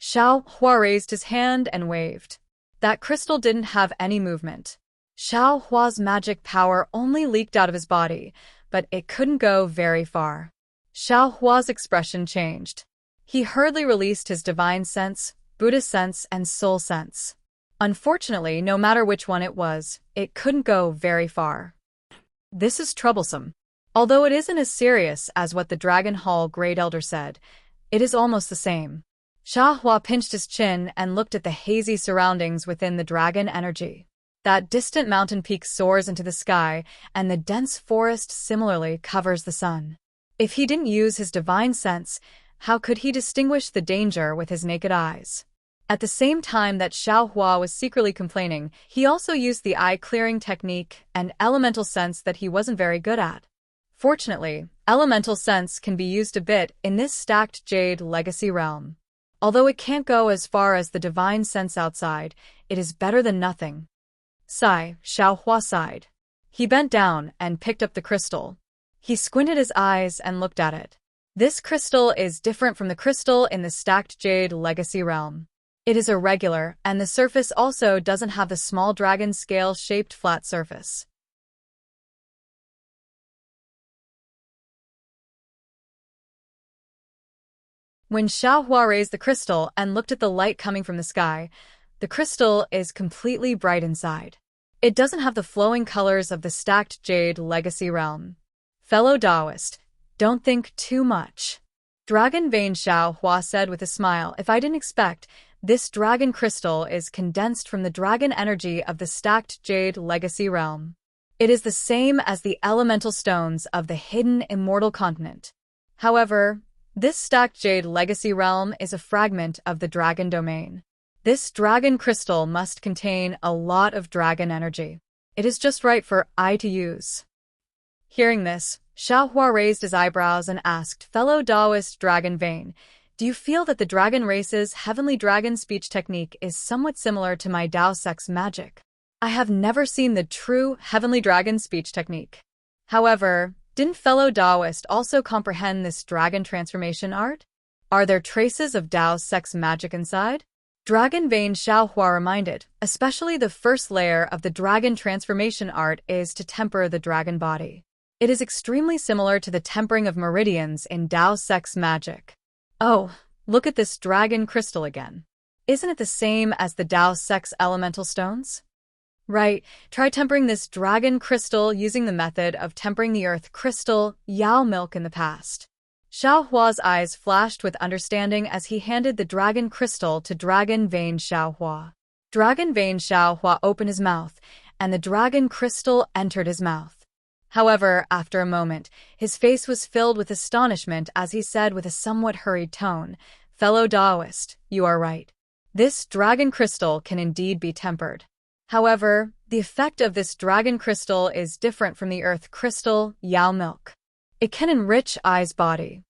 Xiaohua raised his hand and waved. That crystal didn't have any movement. Xiaohua's magic power only leaked out of his body, but it couldn't go very far. Xiaohua's expression changed. He hurriedly released his divine sense, Buddha sense, and soul sense. Unfortunately, no matter which one it was, it couldn't go very far. This is troublesome. Although it isn't as serious as what the Dragon Hall Great Elder said, it is almost the same. Xiaohua pinched his chin and looked at the hazy surroundings within the dragon energy. That distant mountain peak soars into the sky, and the dense forest similarly covers the sun. If he didn't use his divine sense, how could he distinguish the danger with his naked eyes? At the same time that Xiaohua was secretly complaining, he also used the eye-clearing technique and elemental sense that he wasn't very good at. Fortunately, elemental sense can be used a bit in this stacked jade legacy realm. Although it can't go as far as the divine sense outside, it is better than nothing. Sigh, Xiaohua sighed. He bent down and picked up the crystal. He squinted his eyes and looked at it. This crystal is different from the crystal in the stacked jade legacy realm. It is irregular, and the surface also doesn't have the small dragon scale-shaped flat surface. When Xiaohua raised the crystal and looked at the light coming from the sky, the crystal is completely bright inside. It doesn't have the flowing colors of the stacked jade legacy realm. Fellow Taoist, don't think too much. Dragon Vein Xiaohua said with a smile, if I didn't expect, this dragon crystal is condensed from the dragon energy of the stacked jade legacy realm. It is the same as the elemental stones of the hidden immortal continent. However, this stacked jade legacy realm is a fragment of the dragon domain. This dragon crystal must contain a lot of dragon energy. It is just right for I to use. Hearing this, Xiaohua raised his eyebrows and asked, fellow Taoist Dragon Vein, do you feel that the dragon race's heavenly dragon speech technique is somewhat similar to my Dao sex magic? I have never seen the true heavenly dragon speech technique. However, didn't fellow Taoist also comprehend this dragon transformation art? Are there traces of Dao sex magic inside? Dragon Vein Xiaohua reminded, especially the first layer of the dragon transformation art is to temper the dragon body. It is extremely similar to the tempering of meridians in Dao sex magic. Oh, look at this dragon crystal again. Isn't it the same as the Dao sex elemental stones? Right, try tempering this dragon crystal using the method of tempering the earth crystal, Yao milk in the past. Xiaohua's eyes flashed with understanding as he handed the dragon crystal to Dragon Vein Xiaohua. Dragon Vein Xiaohua opened his mouth, and the dragon crystal entered his mouth. However, after a moment, his face was filled with astonishment as he said with a somewhat hurried tone, fellow Taoist, you are right. This dragon crystal can indeed be tempered. However, the effect of this dragon crystal is different from the earth crystal, Yao milk. It can enrich I's body.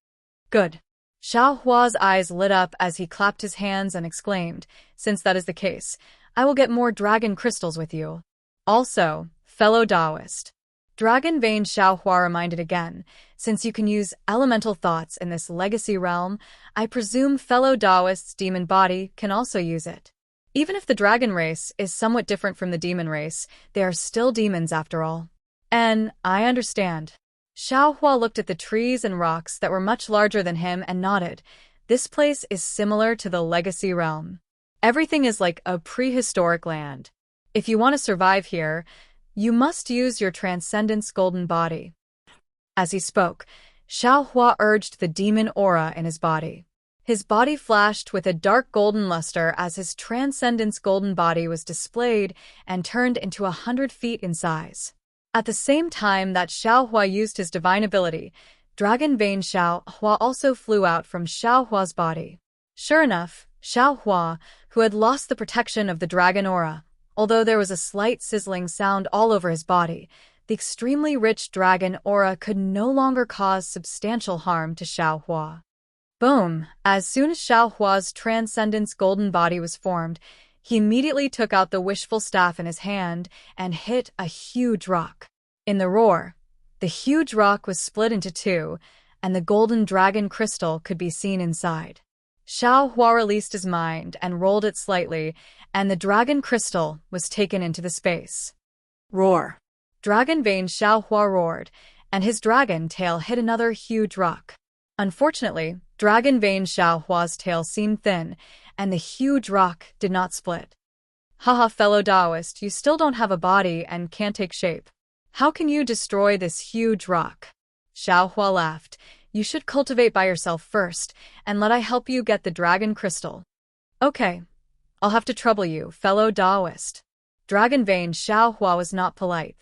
Good. Xiaohua's eyes lit up as he clapped his hands and exclaimed, since that is the case, I will get more dragon crystals with you. Also, fellow Taoist. Dragon Vein Xiaohua reminded again, since you can use elemental thoughts in this legacy realm, I presume fellow Taoist's demon body can also use it. Even if the dragon race is somewhat different from the demon race, they are still demons after all. And I understand. Xiaohua looked at the trees and rocks that were much larger than him and nodded. This place is similar to the legacy realm. Everything is like a prehistoric land. If you want to survive here, you must use your Transcendence golden body. As he spoke, Xiaohua urged the demon aura in his body. His body flashed with a dark golden luster as his Transcendence golden body was displayed and turned into 100 feet in size. At the same time that Xiaohua used his divine ability, Dragon Vein Xiaohua also flew out from Xiaohua's body. Sure enough, Xiaohua, who had lost the protection of the dragon aura, although there was a slight sizzling sound all over his body, the extremely rich dragon aura could no longer cause substantial harm to Xiaohua. Boom! As soon as Xiaohua's Transcendence golden body was formed, he immediately took out the wishful staff in his hand and hit a huge rock. In the roar, the huge rock was split into two, and the golden dragon crystal could be seen inside. Xiaohua released his mind and rolled it slightly, and the dragon crystal was taken into the space. Roar! Dragon Vein Xiaohua roared, and his dragon tail hit another huge rock. Unfortunately, Dragon Vein Xiaohua's tail seemed thin, and the huge rock did not split. Haha, fellow Taoist, you still don't have a body and can't take shape. How can you destroy this huge rock? Xiaohua laughed. You should cultivate by yourself first, and let I help you get the dragon crystal. Okay, I'll have to trouble you, fellow Taoist. Dragon Vein Xiaohua was not polite.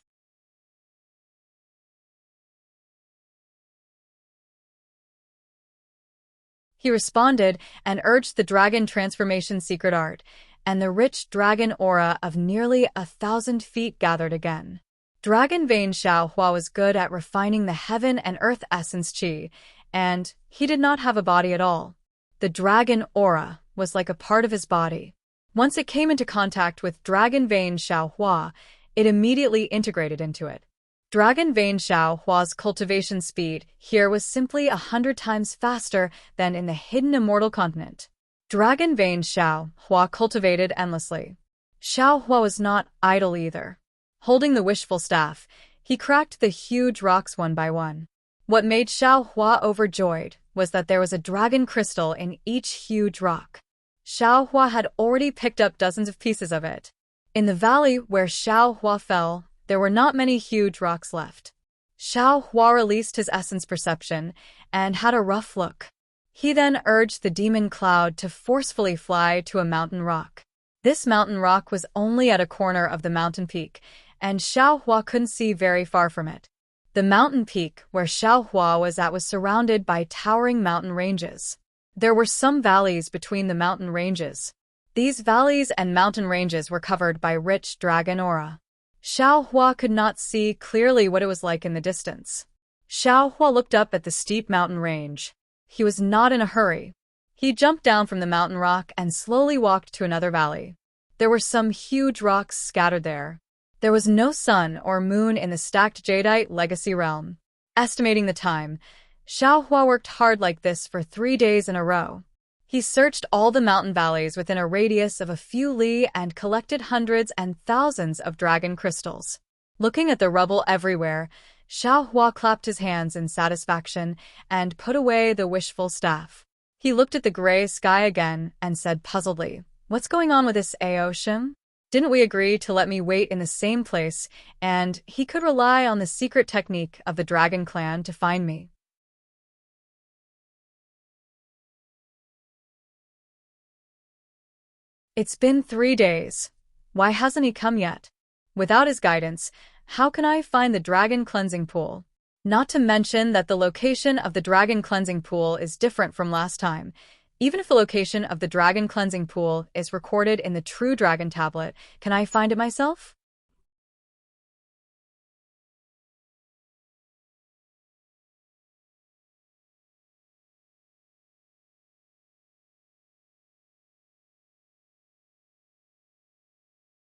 He responded and urged the dragon transformation secret art, and the rich dragon aura of nearly 1,000 feet gathered again. Dragon Vein Xiaohua was good at refining the heaven and earth essence qi, and he did not have a body at all. The dragon aura was like a part of his body. Once it came into contact with Dragon Vein Xiaohua, it immediately integrated into it. Dragon Vein Xiaohua's cultivation speed here was simply 100 times faster than in the hidden immortal continent. Dragon Vein Xiaohua cultivated endlessly. Xiaohua was not idle either. Holding the wishful staff, he cracked the huge rocks one by one. What made Xiaohua overjoyed was that there was a dragon crystal in each huge rock. Xiaohua had already picked up dozens of pieces of it. In the valley where Xiaohua fell, there were not many huge rocks left. Xiaohua released his essence perception and had a rough look. He then urged the demon cloud to forcefully fly to a mountain rock. This mountain rock was only at a corner of the mountain peak, and Xiaohua couldn't see very far from it. The mountain peak where Xiaohua was at was surrounded by towering mountain ranges. There were some valleys between the mountain ranges. These valleys and mountain ranges were covered by rich dragon aura. Xiaohua could not see clearly what it was like in the distance. Xiaohua looked up at the steep mountain range. He was not in a hurry. He jumped down from the mountain rock and slowly walked to another valley. There were some huge rocks scattered there. There was no sun or moon in the stacked jadeite legacy realm. Estimating the time, Xiaohua worked hard like this for 3 days in a row. He searched all the mountain valleys within a radius of a few li and collected hundreds and thousands of dragon crystals. Looking at the rubble everywhere, Xiaohua clapped his hands in satisfaction and put away the wishful staff. He looked at the gray sky again and said puzzledly, "What's going on with this Aoshim? Didn't we agree to let me wait in the same place, and he could rely on the secret technique of the Dragon Clan to find me?" It's been 3 days. Why hasn't he come yet? Without his guidance, how can I find the Dragon Cleansing Pool? Not to mention that the location of the Dragon Cleansing Pool is different from last time. Even if the location of the Dragon Cleansing Pool is recorded in the True Dragon Tablet, can I find it myself?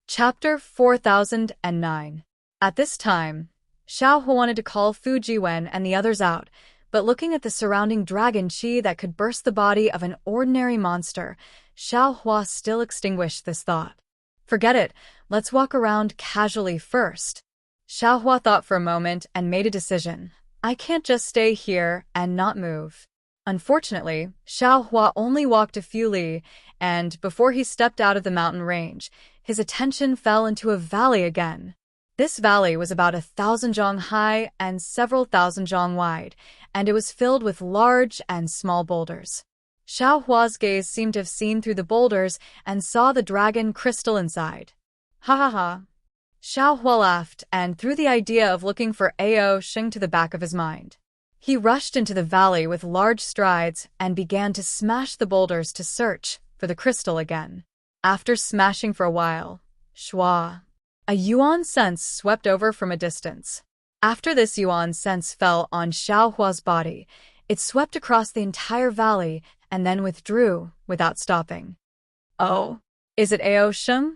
Chapter 4009. At this time, Xiaohua wanted to call Fu Jiwen and the others out, but looking at the surrounding dragon qi that could burst the body of an ordinary monster, Xiaohua still extinguished this thought. Forget it, let's walk around casually first. Xiaohua thought for a moment and made a decision. I can't just stay here and not move. Unfortunately, Xiaohua only walked a few li, and before he stepped out of the mountain range, his attention fell into a valley again. This valley was about 1,000 zhang high and several thousand zhang wide, and it was filled with large and small boulders. Xiaohua's gaze seemed to have seen through the boulders and saw the dragon crystal inside. Ha ha ha. Xiaohua laughed and threw the idea of looking for Ao Shing to the back of his mind. He rushed into the valley with large strides and began to smash the boulders to search for the crystal again. After smashing for a while, shua, a yuan sense swept over from a distance. After this yuan sense fell on Xiaohua's body, it swept across the entire valley and then withdrew without stopping. Oh, is it Aoshim?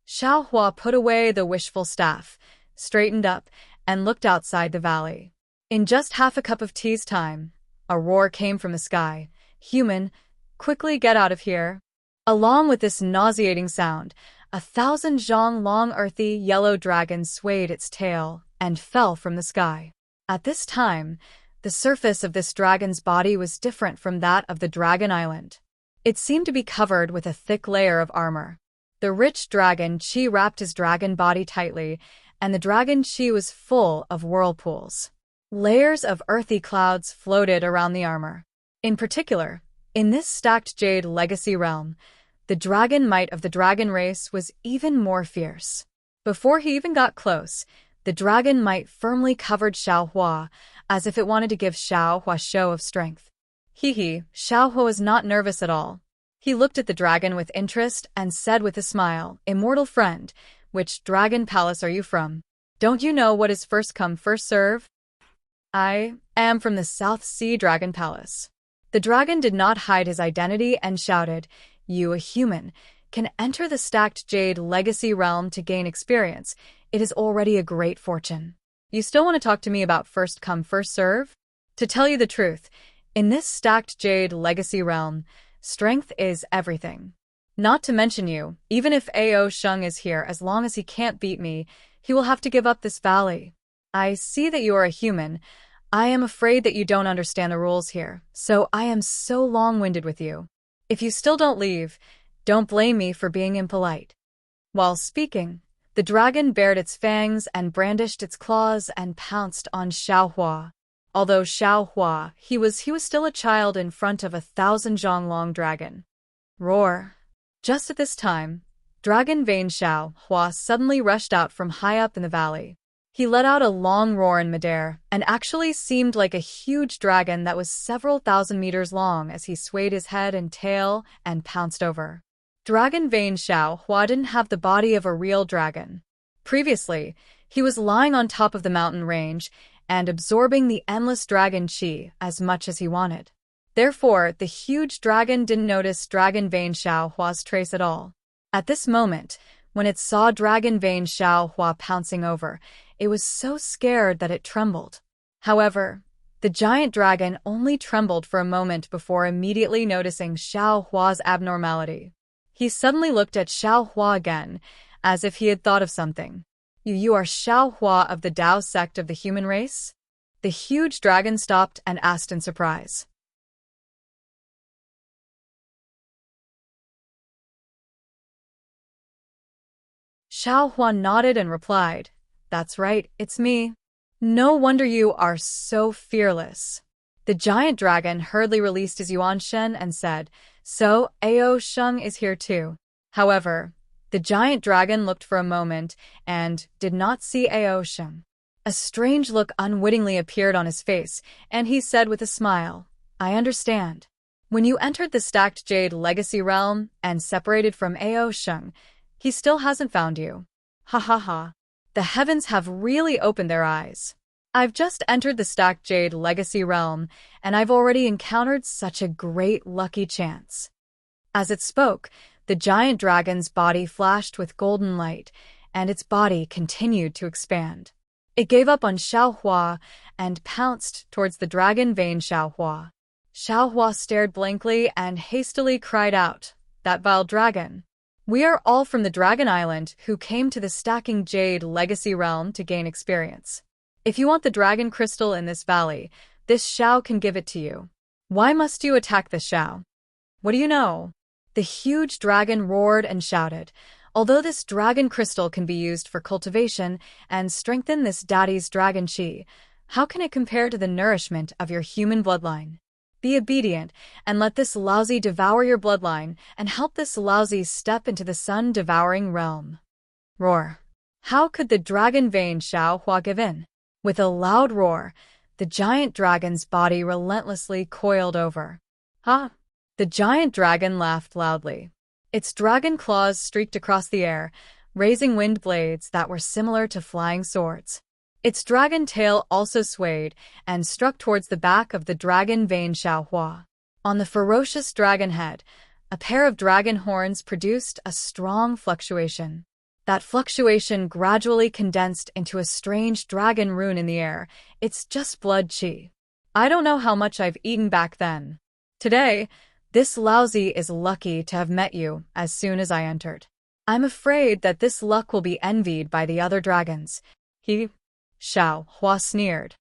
Xiaohua put away the wishful staff, straightened up, and looked outside the valley. In just half a cup of tea's time, a roar came from the sky. Human, quickly get out of here. Along with this nauseating sound, 1,000 zhang long earthy yellow dragon swayed its tail and fell from the sky. At this time, the surface of this dragon's body was different from that of the dragon island. It seemed to be covered with a thick layer of armor. The rich dragon qi wrapped his dragon body tightly, and the dragon qi was full of whirlpools. Layers of earthy clouds floated around the armor. In particular, in this stacked jade legacy realm, the dragon might of the dragon race was even more fierce. Before he even got close, the dragon might firmly covered Xiaohua, as if it wanted to give Xiaohua a show of strength. Xiaohua was not nervous at all. He looked at the dragon with interest and said with a smile, "Immortal friend, which dragon palace are you from?" Don't you know what is first come, first serve? I am from the South Sea Dragon Palace. The dragon did not hide his identity and shouted, "You, a human, can enter the stacked jade legacy realm to gain experience. It is already a great fortune. You still want to talk to me about first come, first serve? To tell you the truth, in this stacked jade legacy realm, strength is everything. Not to mention you, even if Ao Sheng is here, as long as he can't beat me, he will have to give up this valley. I see that you are a human. I am afraid that you don't understand the rules here, so I am so long-winded with you. If you still don't leave, don't blame me for being impolite." While speaking, the dragon bared its fangs and brandished its claws and pounced on Xiaohua. Although Xiaohua, he was still a child in front of a 1,000-zhong-long dragon. Roar. Just at this time, Dragon Vane Xiaohua suddenly rushed out from high up in the valley. He let out a long roar in midair and actually seemed like a huge dragon that was several thousand meters long as he swayed his head and tail and pounced over. Dragon Vane Xiaohua didn't have the body of a real dragon. Previously, he was lying on top of the mountain range and absorbing the endless dragon qi as much as he wanted. Therefore, the huge dragon didn't notice Dragon Vane Xiaohua's trace at all. At this moment, when it saw Dragon Vane Xiaohua pouncing over, it was so scared that it trembled. However, the giant dragon only trembled for a moment before immediately noticing Xiaohua's abnormality. He suddenly looked at Xiaohua again, as if he had thought of something. You are Xiaohua of the Dao sect of the human race?" The huge dragon stopped and asked in surprise. Xiaohua nodded and replied, "That's right, it's me. No wonder you are so fearless." The giant dragon hurriedly released his Yuan Shen and said, "So, Ao Sheng is here too." However, the giant dragon looked for a moment and did not see Ao Sheng. A strange look unwittingly appeared on his face, and he said with a smile, "I understand. When you entered the stacked jade legacy realm and separated from Ao Sheng, he still hasn't found you. Ha ha ha. The heavens have really opened their eyes. I've just entered the stacked jade legacy realm, and I've already encountered such a great lucky chance." As it spoke, the giant dragon's body flashed with golden light, and its body continued to expand. It gave up on Xiaohua and pounced towards the Dragon Vane Xiaohua. Xiaohua stared blankly and hastily cried out, "That vile dragon! We are all from the Dragon Island who came to the stacking jade legacy realm to gain experience. If you want the dragon crystal in this valley, this Xiao can give it to you. Why must you attack this Xiao? What do you know?" The huge dragon roared and shouted, "Although this dragon crystal can be used for cultivation and strengthen this daddy's dragon qi, how can it compare to the nourishment of your human bloodline? Be obedient and let this lousy devour your bloodline and help this lousy step into the sun-devouring realm." Roar. How could the Dragon Vane Xiaohua give in? With a loud roar, the giant dragon's body relentlessly coiled over. "Ha!" The giant dragon laughed loudly. Its dragon claws streaked across the air, raising wind blades that were similar to flying swords. Its dragon tail also swayed and struck towards the back of the Dragon Vane Xiaohua. On the ferocious dragon head, a pair of dragon horns produced a strong fluctuation. That fluctuation gradually condensed into a strange dragon rune in the air. It's just blood qi. I don't know how much I've eaten back then. Today, this lousy is lucky to have met you as soon as I entered. I'm afraid that this luck will be envied by the other dragons." Xiaohua sneered.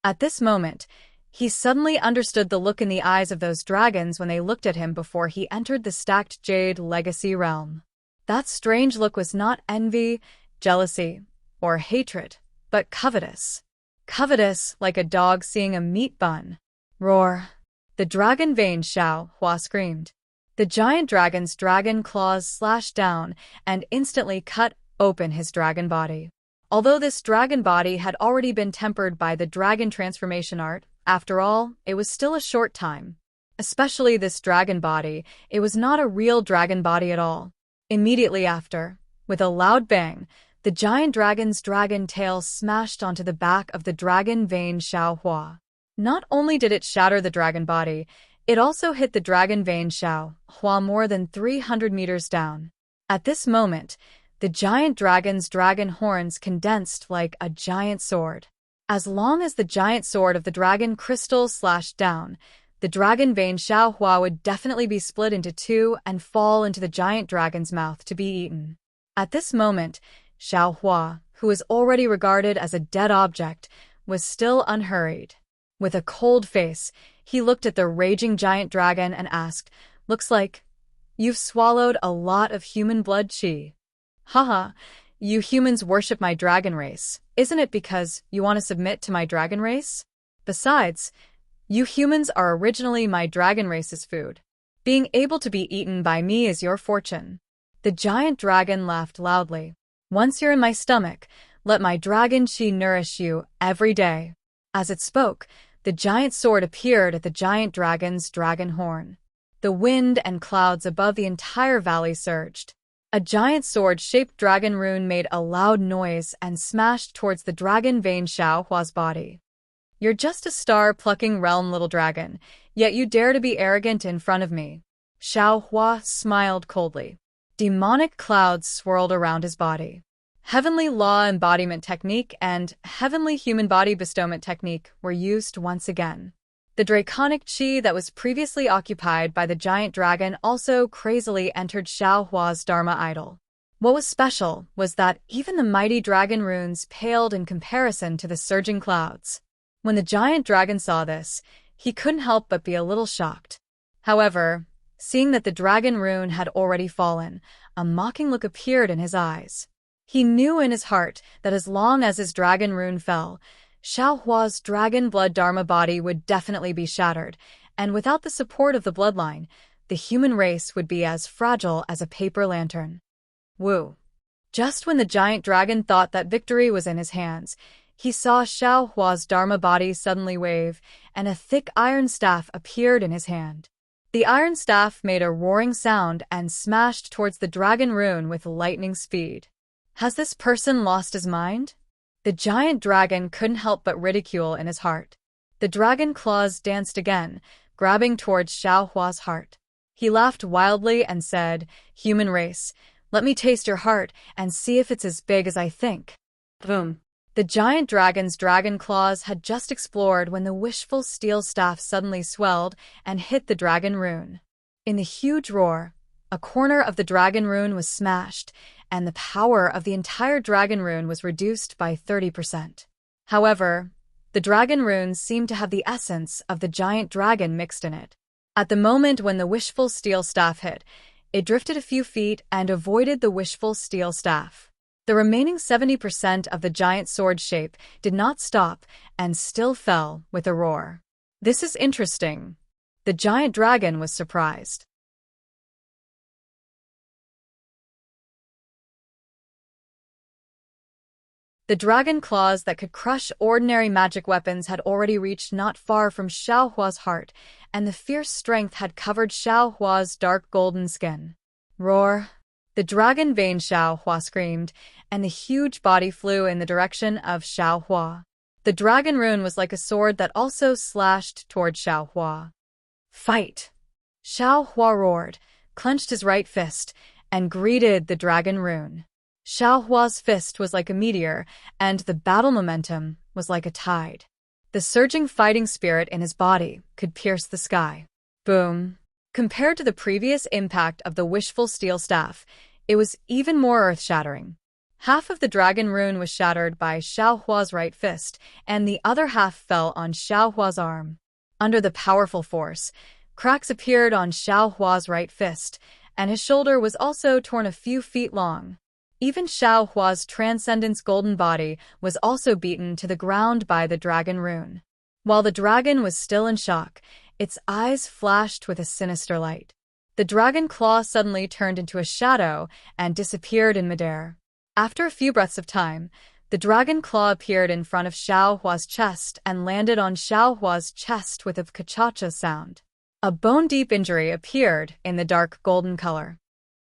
At this moment, he suddenly understood the look in the eyes of those dragons when they looked at him before he entered the stacked jade legacy realm. That strange look was not envy, jealousy, or hatred, but covetous. Covetous like a dog seeing a meat bun. Roar. The Dragon Vane Xiaohua screamed. The giant dragon's dragon claws slashed down and instantly cut open his dragon body. Although this dragon body had already been tempered by the dragon transformation art, after all, it was still a short time. Especially this dragon body, it was not a real dragon body at all. Immediately after, with a loud bang, the giant dragon's dragon tail smashed onto the back of the dragon vein Xiaohua. Not only did it shatter the dragon body, it also hit the dragon vein Xiaohua more than 300 meters down. At this moment, the giant dragon's dragon horns condensed like a giant sword. As long as the giant sword of the dragon crystal slashed down, the dragon vein Xiaohua would definitely be split into two and fall into the giant dragon's mouth to be eaten. At this moment, Xiaohua, who was already regarded as a dead object, was still unhurried. With a cold face, he looked at the raging giant dragon and asked, "Looks like you've swallowed a lot of human blood qi." "Haha, you humans worship my dragon race. Isn't it because you want to submit to my dragon race? Besides, you humans are originally my dragon race's food. Being able to be eaten by me is your fortune." The giant dragon laughed loudly. "Once you're in my stomach, let my dragon qi nourish you every day." As it spoke, the giant sword appeared at the giant dragon's dragon horn. The wind and clouds above the entire valley surged. A giant sword-shaped dragon rune made a loud noise and smashed towards the dragon vein Xiaohua's body. "You're just a star-plucking realm little dragon, yet you dare to be arrogant in front of me." Xiaohua smiled coldly. Demonic clouds swirled around his body. Heavenly Law Embodiment Technique and Heavenly Human Body Bestowment Technique were used once again. The draconic qi that was previously occupied by the giant dragon also crazily entered Xiaohua's Dharma idol. What was special was that even the mighty dragon runes paled in comparison to the surging clouds. When the giant dragon saw this, he couldn't help but be a little shocked. However, seeing that the dragon rune had already fallen, a mocking look appeared in his eyes. He knew in his heart that as long as his dragon rune fell, Xiaohua's dragon blood dharma body would definitely be shattered, and without the support of the bloodline, the human race would be as fragile as a paper lantern. Woo! Just when the giant dragon thought that victory was in his hands, he saw Xiaohua's dharma body suddenly wave, and a thick iron staff appeared in his hand. The iron staff made a roaring sound and smashed towards the dragon rune with lightning speed. Has this person lost his mind? The giant dragon couldn't help but ridicule in his heart. The dragon claws danced again, grabbing towards Xiaohua's heart. He laughed wildly and said, "Human race, let me taste your heart and see if it's as big as I think." Boom. The giant dragon's dragon claws had just explored when the wishful steel staff suddenly swelled and hit the dragon rune. In the huge roar, a corner of the dragon rune was smashed, and the power of the entire dragon rune was reduced by 30%. However, the dragon runes seemed to have the essence of the giant dragon mixed in it. At the moment when the wishful steel staff hit, it drifted a few feet and avoided the wishful steel staff. The remaining 70% of the giant sword shape did not stop and still fell with a roar. "This is interesting." The giant dragon was surprised. The dragon claws that could crush ordinary magic weapons had already reached not far from Xiaohua's heart, and the fierce strength had covered Xiaohua's dark golden skin. Roar! The dragon vein Xiaohua screamed, and the huge body flew in the direction of Xiaohua. The dragon rune was like a sword that also slashed toward Xiaohua. "Fight!" Xiaohua roared, clenched his right fist, and greeted the dragon rune. Xiaohua's fist was like a meteor, and the battle momentum was like a tide. The surging fighting spirit in his body could pierce the sky. Boom! Compared to the previous impact of the wishful steel staff, it was even more earth-shattering. Half of the dragon rune was shattered by Xiaohua's right fist, and the other half fell on Xiaohua's arm. Under the powerful force, cracks appeared on Xiaohua's right fist, and his shoulder was also torn a few feet long. Even Xiaohua's Transcendence golden body was also beaten to the ground by the dragon rune. While the dragon was still in shock, its eyes flashed with a sinister light. The dragon claw suddenly turned into a shadow and disappeared in midair. After a few breaths of time, the dragon claw appeared in front of Xiaohua's chest and landed on Xiaohua's chest with a ka-cha-cha sound. A bone-deep injury appeared in the dark golden color.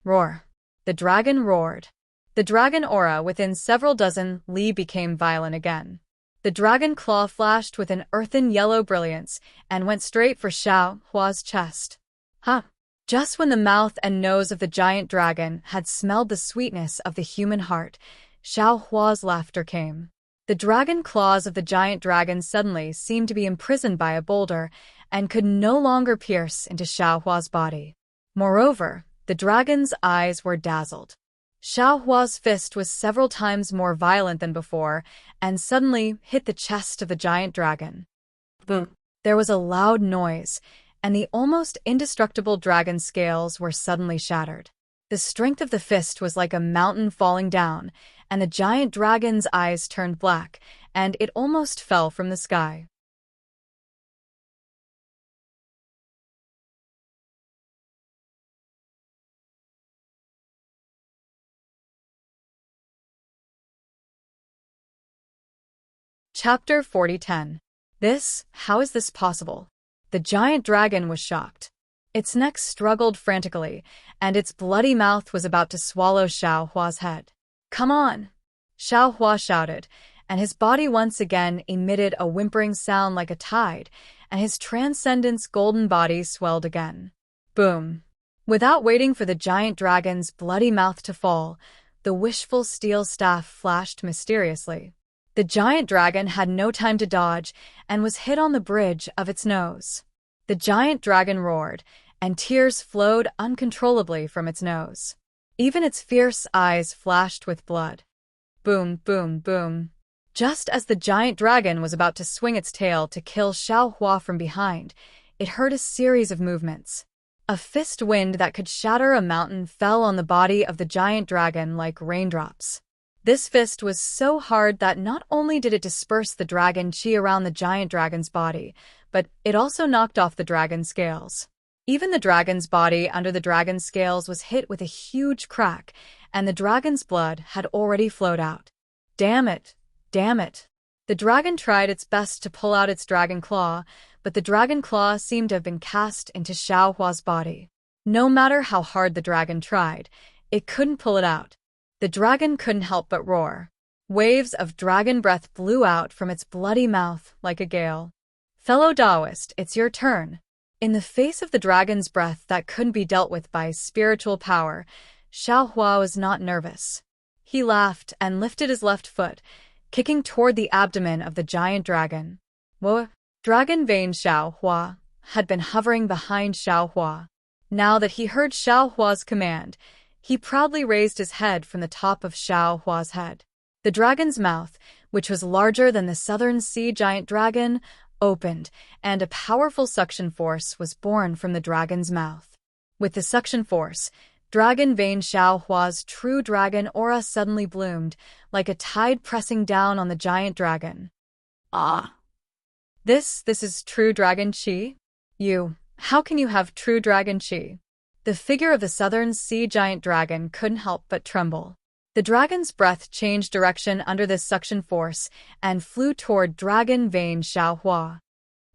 Roar. The dragon roared. The dragon aura within several dozen li became violent again. The dragon claw flashed with an earthen yellow brilliance and went straight for Xiao Hua's chest. Huh! Just when the mouth and nose of the giant dragon had smelled the sweetness of the human heart, Xiao Hua's laughter came. The dragon claws of the giant dragon suddenly seemed to be imprisoned by a boulder and could no longer pierce into Xiao Hua's body. Moreover, the dragon's eyes were dazzled. Xiao Hua's fist was several times more violent than before and suddenly hit the chest of the giant dragon. Boom. There was a loud noise, and the almost indestructible dragon scales were suddenly shattered. The strength of the fist was like a mountain falling down, and the giant dragon's eyes turned black, and it almost fell from the sky. Chapter 40:10. How is this possible? The giant dragon was shocked. Its neck struggled frantically, and its bloody mouth was about to swallow Xiao Hua's head. Come on! Xiao Hua shouted, and his body once again emitted a whimpering sound like a tide, and his transcendence golden body swelled again. Boom! Without waiting for the giant dragon's bloody mouth to fall, the wishful steel staff flashed mysteriously. The giant dragon had no time to dodge and was hit on the bridge of its nose. The giant dragon roared, and tears flowed uncontrollably from its nose. Even its fierce eyes flashed with blood. Boom, boom, boom. Just as the giant dragon was about to swing its tail to kill Xiao Hua from behind, it heard a series of movements. A fist wind that could shatter a mountain fell on the body of the giant dragon like raindrops. This fist was so hard that not only did it disperse the dragon chi around the giant dragon's body, but it also knocked off the dragon's scales. Even the dragon's body under the dragon's scales was hit with a huge crack, and the dragon's blood had already flowed out. Damn it! Damn it! The dragon tried its best to pull out its dragon claw, but the dragon claw seemed to have been cast into Xiao Hua's body. No matter how hard the dragon tried, it couldn't pull it out. The dragon couldn't help but roar. Waves of dragon breath blew out from its bloody mouth like a gale. Fellow Taoist, it's your turn. In the face of the dragon's breath that couldn't be dealt with by spiritual power, Xiao Hua was not nervous. He laughed and lifted his left foot, kicking toward the abdomen of the giant dragon. Whoa! Dragon vein Xiao Hua had been hovering behind Xiao Hua. Now that he heard Xiao Hua's command, he proudly raised his head from the top of Xiao Hua's head. The dragon's mouth, which was larger than the southern sea giant dragon, opened, and a powerful suction force was born from the dragon's mouth. With the suction force, dragon vein Xiao Hua's true dragon aura suddenly bloomed, like a tide pressing down on the giant dragon. Ah! This is true dragon chi? How can you have true dragon chi? The figure of the southern sea giant dragon couldn't help but tremble. The dragon's breath changed direction under this suction force and flew toward dragon vein Xiao Hua.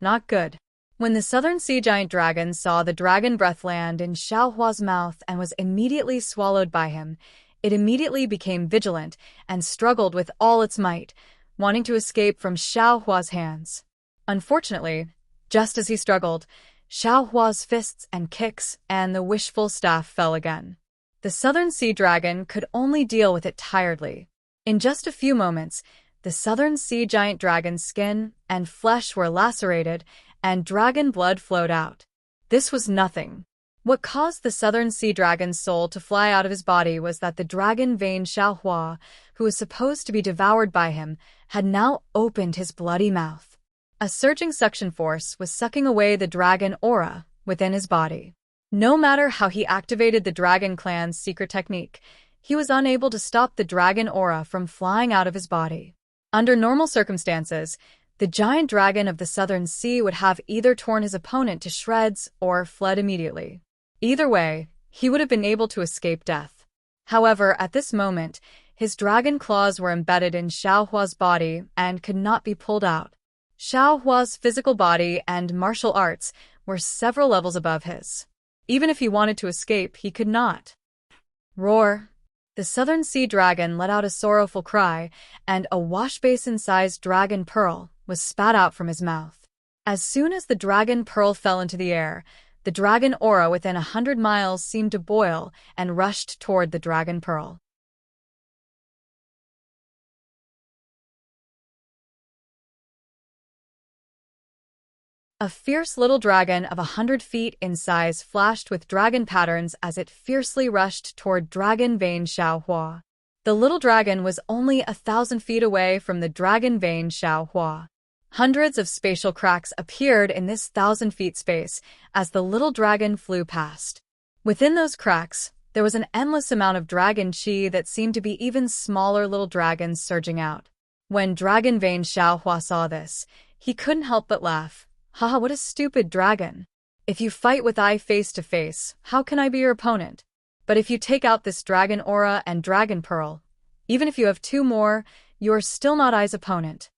Not good. When the southern sea giant dragon saw the dragon breath land in Xiao Hua's mouth and was immediately swallowed by him, it immediately became vigilant and struggled with all its might, wanting to escape from Xiao Hua's hands. Unfortunately, just as he struggled, Xiao Hua's fists and kicks and the wishful staff fell again. The southern sea dragon could only deal with it tiredly. In just a few moments, the southern sea giant dragon's skin and flesh were lacerated and dragon blood flowed out. This was nothing. What caused the southern sea dragon's soul to fly out of his body was that the dragon vein Xiao Hua, who was supposed to be devoured by him, had now opened his bloody mouth. A surging suction force was sucking away the dragon aura within his body. No matter how he activated the Dragon Clan's secret technique, he was unable to stop the dragon aura from flying out of his body. Under normal circumstances, the giant dragon of the southern sea would have either torn his opponent to shreds or fled immediately. Either way, he would have been able to escape death. However, at this moment, his dragon claws were embedded in Xiao Hua's body and could not be pulled out. Xiao Hua's physical body and martial arts were several levels above his. Even if he wanted to escape, he could not. Roar! The southern sea dragon let out a sorrowful cry, and a washbasin-sized dragon pearl was spat out from his mouth. As soon as the dragon pearl fell into the air, the dragon aura within 100 miles seemed to boil and rushed toward the dragon pearl. A fierce little dragon of 100 feet in size flashed with dragon patterns as it fiercely rushed toward Dragon Vein Xiaohua. The little dragon was only 1,000 feet away from the Dragon Vein Xiaohua. Hundreds of spatial cracks appeared in this 1,000-feet space as the little dragon flew past. Within those cracks, there was an endless amount of dragon chi that seemed to be even smaller little dragons surging out. When Dragon Vein Xiaohua saw this, he couldn't help but laugh. Haha, what a stupid dragon. If you fight with I face to face, how can I be your opponent? But if you take out this dragon aura and dragon pearl, even if you have 2 more, you're still not I's opponent.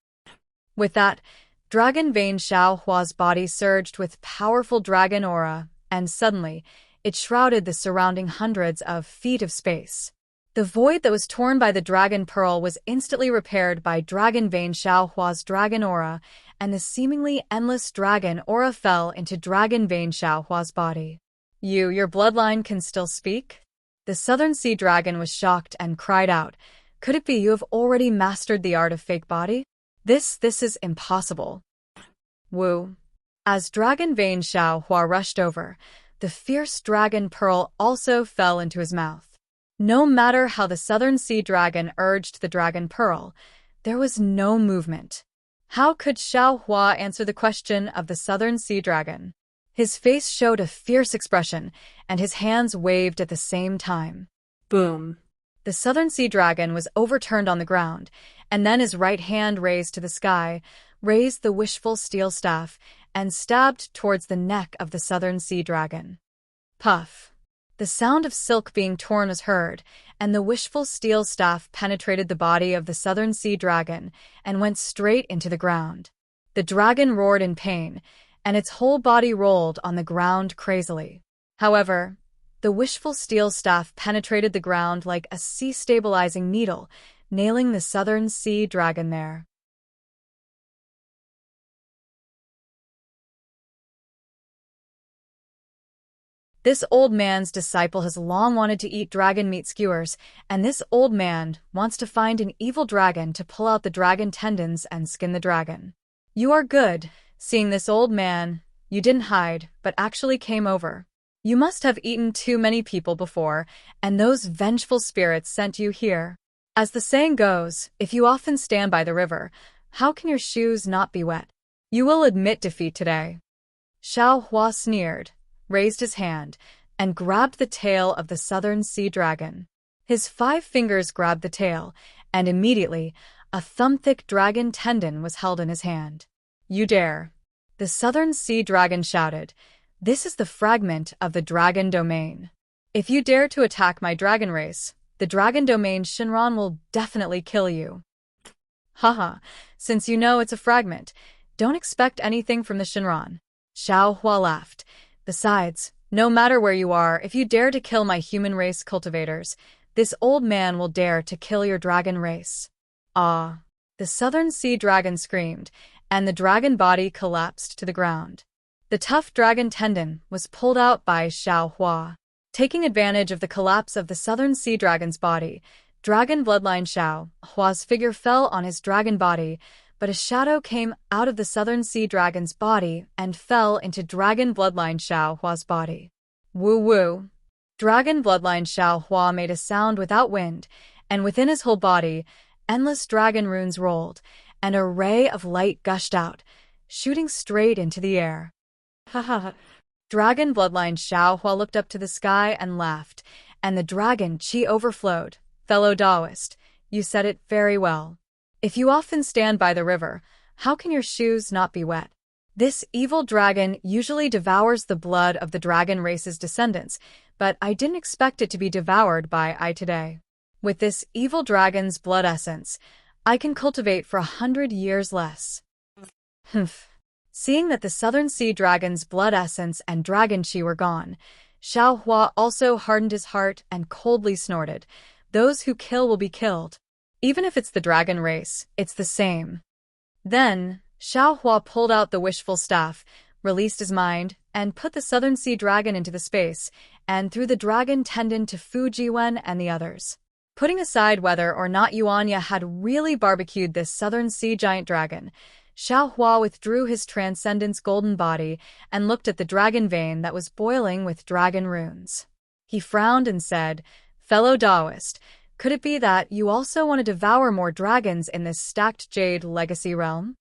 With that, Dragon Vein Xiaohua's body surged with powerful dragon aura, and suddenly, it shrouded the surrounding hundreds of feet of space. The void that was torn by the dragon pearl was instantly repaired by Dragon Vein Xiaohua's dragon aura, and the seemingly endless dragon aura fell into Dragon Vein Xiaohua's body. Your bloodline can still speak? The southern sea dragon was shocked and cried out, "Could it be you have already mastered the art of fake body? This is impossible." Woo. As Dragon Vein Xiaohua rushed over, the fierce dragon pearl also fell into his mouth. No matter how the southern sea dragon urged the dragon pearl, there was no movement. How could Xiaohua answer the question of the southern sea dragon? His face showed a fierce expression, and his hands waved at the same time. Boom. The southern sea dragon was overturned on the ground, and then his right hand raised to the sky, raised the wishful steel staff, and stabbed towards the neck of the southern sea dragon. Puff. The sound of silk being torn was heard, and the wishful steel staff penetrated the body of the southern sea dragon and went straight into the ground. The dragon roared in pain, and its whole body rolled on the ground crazily. However, the wishful steel staff penetrated the ground like a sea-stabilizing needle, nailing the southern sea dragon there. This old man's disciple has long wanted to eat dragon meat skewers, and this old man wants to find an evil dragon to pull out the dragon tendons and skin the dragon. You are good. Seeing this old man, you didn't hide, but actually came over. You must have eaten too many people before, and those vengeful spirits sent you here. As the saying goes, if you often stand by the river, how can your shoes not be wet? You will admit defeat today. Xiaohua sneered, raised his hand, and grabbed the tail of the southern sea dragon. His 5 fingers grabbed the tail, and immediately, a thumb-thick dragon tendon was held in his hand. You dare. The southern sea dragon shouted, "This is the fragment of the dragon domain. If you dare to attack my dragon race, the dragon domain Shinran will definitely kill you." Haha, since you know it's a fragment, don't expect anything from the Shinran. Xiaohua laughed. Besides, no matter where you are, if you dare to kill my human race cultivators, this old man will dare to kill your dragon race. Ah! The southern sea dragon screamed, and the dragon body collapsed to the ground. The tough dragon tendon was pulled out by Xiaohua. Taking advantage of the collapse of the southern sea dragon's body, dragon bloodline Xiaohua's figure fell on his dragon body, but a shadow came out of the southern sea dragon's body and fell into dragon bloodline Xiaohua's body. Woo-woo. Dragon bloodline Xiaohua made a sound without wind, and within his whole body, endless dragon runes rolled, and a ray of light gushed out, shooting straight into the air. Ha ha ha. Dragon bloodline Xiaohua looked up to the sky and laughed, and the dragon chi overflowed. Fellow Taoist, you said it very well. If you often stand by the river, how can your shoes not be wet? This evil dragon usually devours the blood of the dragon race's descendants, but I didn't expect it to be devoured by I today. With this evil dragon's blood essence, I can cultivate for 100 years less. Humph. Seeing that the Southern Sea Dragon's blood essence and dragon chi were gone, Xiao Hua also hardened his heart and coldly snorted, "Those who kill will be killed. Even if it's the dragon race, it's the same." Then, Xiao Hua pulled out the wishful staff, released his mind, and put the Southern Sea Dragon into the space, and threw the dragon tendon to Fu Jiwen and the others. Putting aside whether or not Yuanya had really barbecued this Southern Sea Giant Dragon, Xiao Hua withdrew his Transcendence golden body and looked at the dragon vein that was boiling with dragon runes. He frowned and said, "Fellow Taoist, could it be that you also want to devour more dragons in this stacked jade legacy realm?"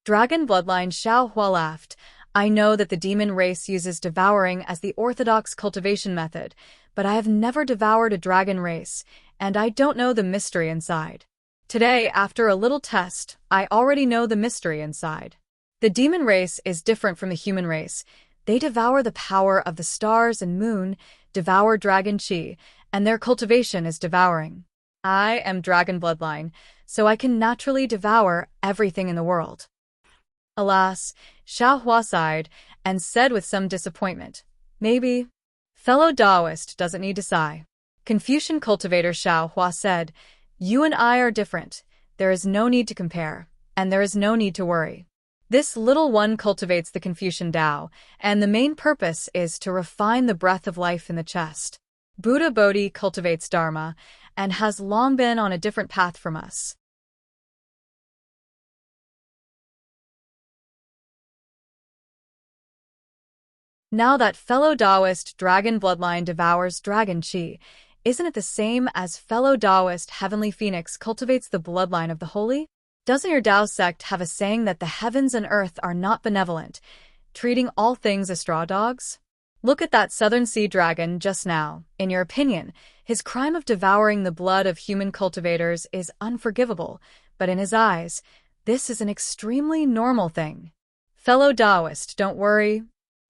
Dragon bloodline Xiao Hua laughed. "I know that the demon race uses devouring as the orthodox cultivation method, but I have never devoured a dragon race, and I don't know the mystery inside. Today, after a little test, I already know the mystery inside. The demon race is different from the human race. They devour the power of the stars and moon, devour dragon chi, and their cultivation is devouring. I am dragon bloodline, so I can naturally devour everything in the world." Alas, Xiao Hua sighed and said with some disappointment, "Maybe." "Fellow Taoist doesn't need to sigh." Confucian cultivator Xiao Hua said, "You and I are different. There is no need to compare, and there is no need to worry. This little one cultivates the Confucian Tao, and the main purpose is to refine the breath of life in the chest. Buddha Bodhi cultivates Dharma, and has long been on a different path from us." Now that fellow Taoist dragon bloodline devours dragon chi, isn't it the same as fellow Taoist heavenly phoenix cultivates the bloodline of the holy? Doesn't your Tao sect have a saying that the heavens and earth are not benevolent, treating all things as straw dogs? Look at that Southern Sea Dragon just now. In your opinion, his crime of devouring the blood of human cultivators is unforgivable, but in his eyes, this is an extremely normal thing. Fellow Taoist, don't worry.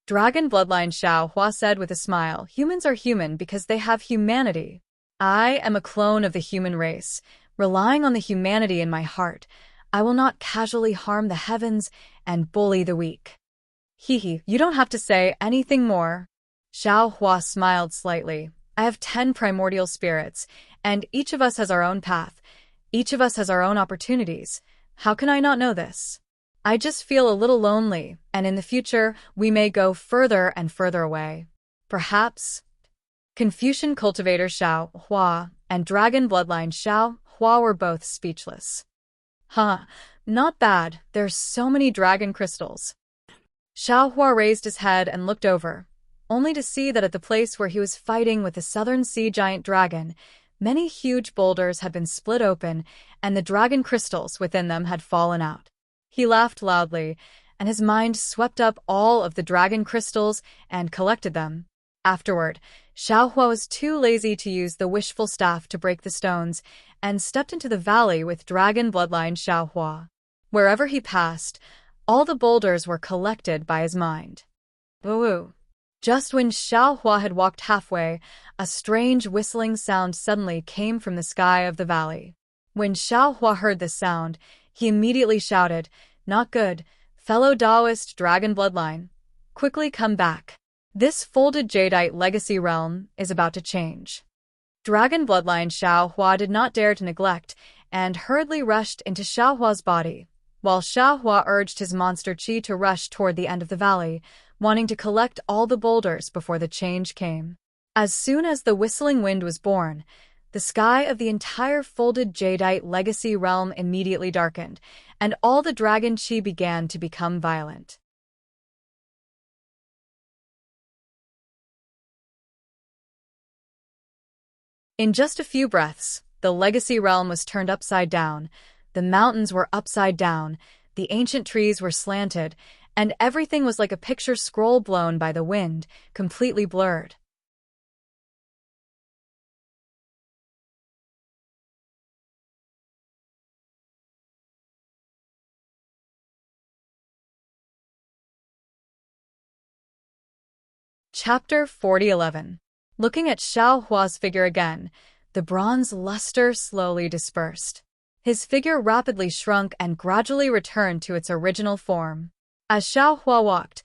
Dragon bloodline Xiao Hua said with a smile, "Humans are human because they have humanity. I am a clone of the human race. Relying on the humanity in my heart, I will not casually harm the heavens and bully the weak." "Hee, you don't have to say anything more." Xiao Hua smiled slightly. "I have 10 primordial spirits, and each of us has our own path. Each of us has our own opportunities. How can I not know this? I just feel a little lonely, and in the future, we may go further and further away. Perhaps." Confucian cultivator Xiao Hua and dragon bloodline Xiao Hua were both speechless. "Huh, not bad. There's so many dragon crystals." Xiao Hua raised his head and looked over, only to see that at the place where he was fighting with the Southern Sea Giant Dragon, many huge boulders had been split open, and the dragon crystals within them had fallen out. He laughed loudly, and his mind swept up all of the dragon crystals and collected them. Afterward, Xiao Hua was too lazy to use the wishful staff to break the stones, and stepped into the valley with dragon bloodline Xiao Hua. Wherever he passed, all the boulders were collected by his mind. Woo! Just when Xiao Hua had walked halfway, a strange whistling sound suddenly came from the sky of the valley. When Xiao Hua heard this sound, he immediately shouted, "Not good, fellow Taoist dragon bloodline. Quickly come back. This folded jadeite legacy realm is about to change." Dragon bloodline Xiao Hua did not dare to neglect, and hurriedly rushed into Xiao Hua's body, while Xiao Hua urged his monster chi to rush toward the end of the valley, wanting to collect all the boulders before the change came. As soon as the whistling wind was born, the sky of the entire folded jadeite legacy realm immediately darkened, and all the dragon chi began to become violent. In just a few breaths, the legacy realm was turned upside down, the mountains were upside down, the ancient trees were slanted, and everything was like a picture scroll blown by the wind, completely blurred. Chapter 4011. Looking at Xiao Hua's figure again, the bronze luster slowly dispersed. His figure rapidly shrunk and gradually returned to its original form. As Xiao Hua walked,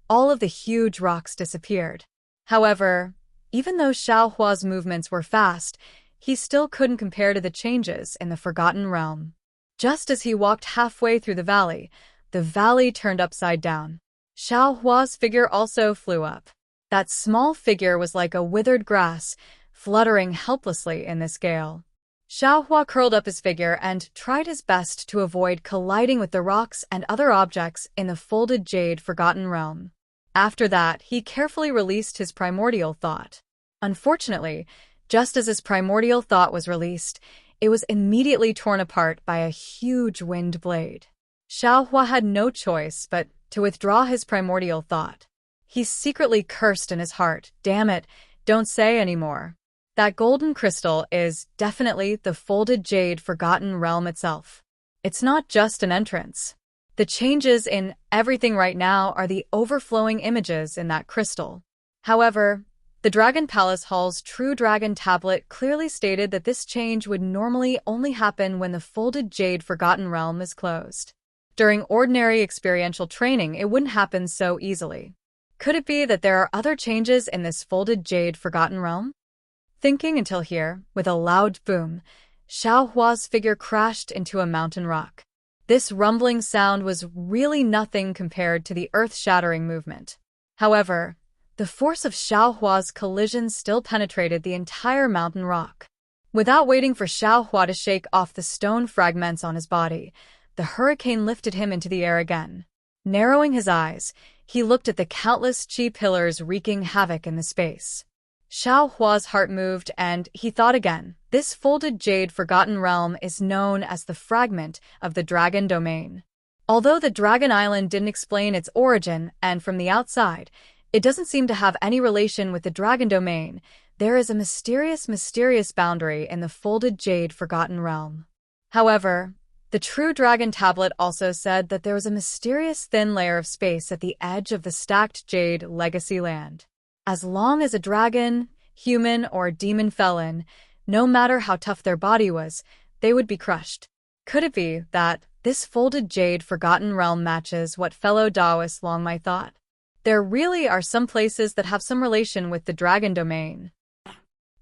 all of the huge rocks disappeared. However, even though Xiao Hua's movements were fast, he still couldn't compare to the changes in the Forgotten Realm. Just as he walked halfway through the valley turned upside down. Xiao Hua's figure also flew up. That small figure was like a withered grass, fluttering helplessly in this gale. Xiao Hua curled up his figure and tried his best to avoid colliding with the rocks and other objects in the folded jade Forgotten Realm. After that, he carefully released his primordial thought. Unfortunately, just as his primordial thought was released, it was immediately torn apart by a huge wind blade. Xiao Hua had no choice but to withdraw his primordial thought. He secretly cursed in his heart, "Damn it, don't say anymore." That golden crystal is definitely the folded jade Forgotten Realm itself. It's not just an entrance. The changes in everything right now are the overflowing images in that crystal. However, the Dragon Palace Hall's True Dragon Tablet clearly stated that this change would normally only happen when the folded jade Forgotten Realm is closed. During ordinary experiential training, it wouldn't happen so easily. Could it be that there are other changes in this folded jade Forgotten Realm? Thinking until here, with a loud boom, Xiao Hua's figure crashed into a mountain rock. This rumbling sound was really nothing compared to the earth-shattering movement. However, the force of Xiao Hua's collision still penetrated the entire mountain rock. Without waiting for Xiao Hua to shake off the stone fragments on his body, the hurricane lifted him into the air again. Narrowing his eyes, he looked at the countless chi pillars wreaking havoc in the space. Xiao Hua's heart moved and he thought again. This folded jade Forgotten Realm is known as the fragment of the Dragon Domain. Although the Dragon Island didn't explain its origin, and from the outside, it doesn't seem to have any relation with the Dragon Domain, there is a mysterious boundary in the folded jade Forgotten Realm. However, the True Dragon Tablet also said that there was a mysterious thin layer of space at the edge of the stacked jade Legacy Land. As long as a dragon, human, or demon fell in, no matter how tough their body was, they would be crushed. Could it be that this folded jade Forgotten Realm matches what fellow Taoist Longmai thought? There really are some places that have some relation with the Dragon Domain.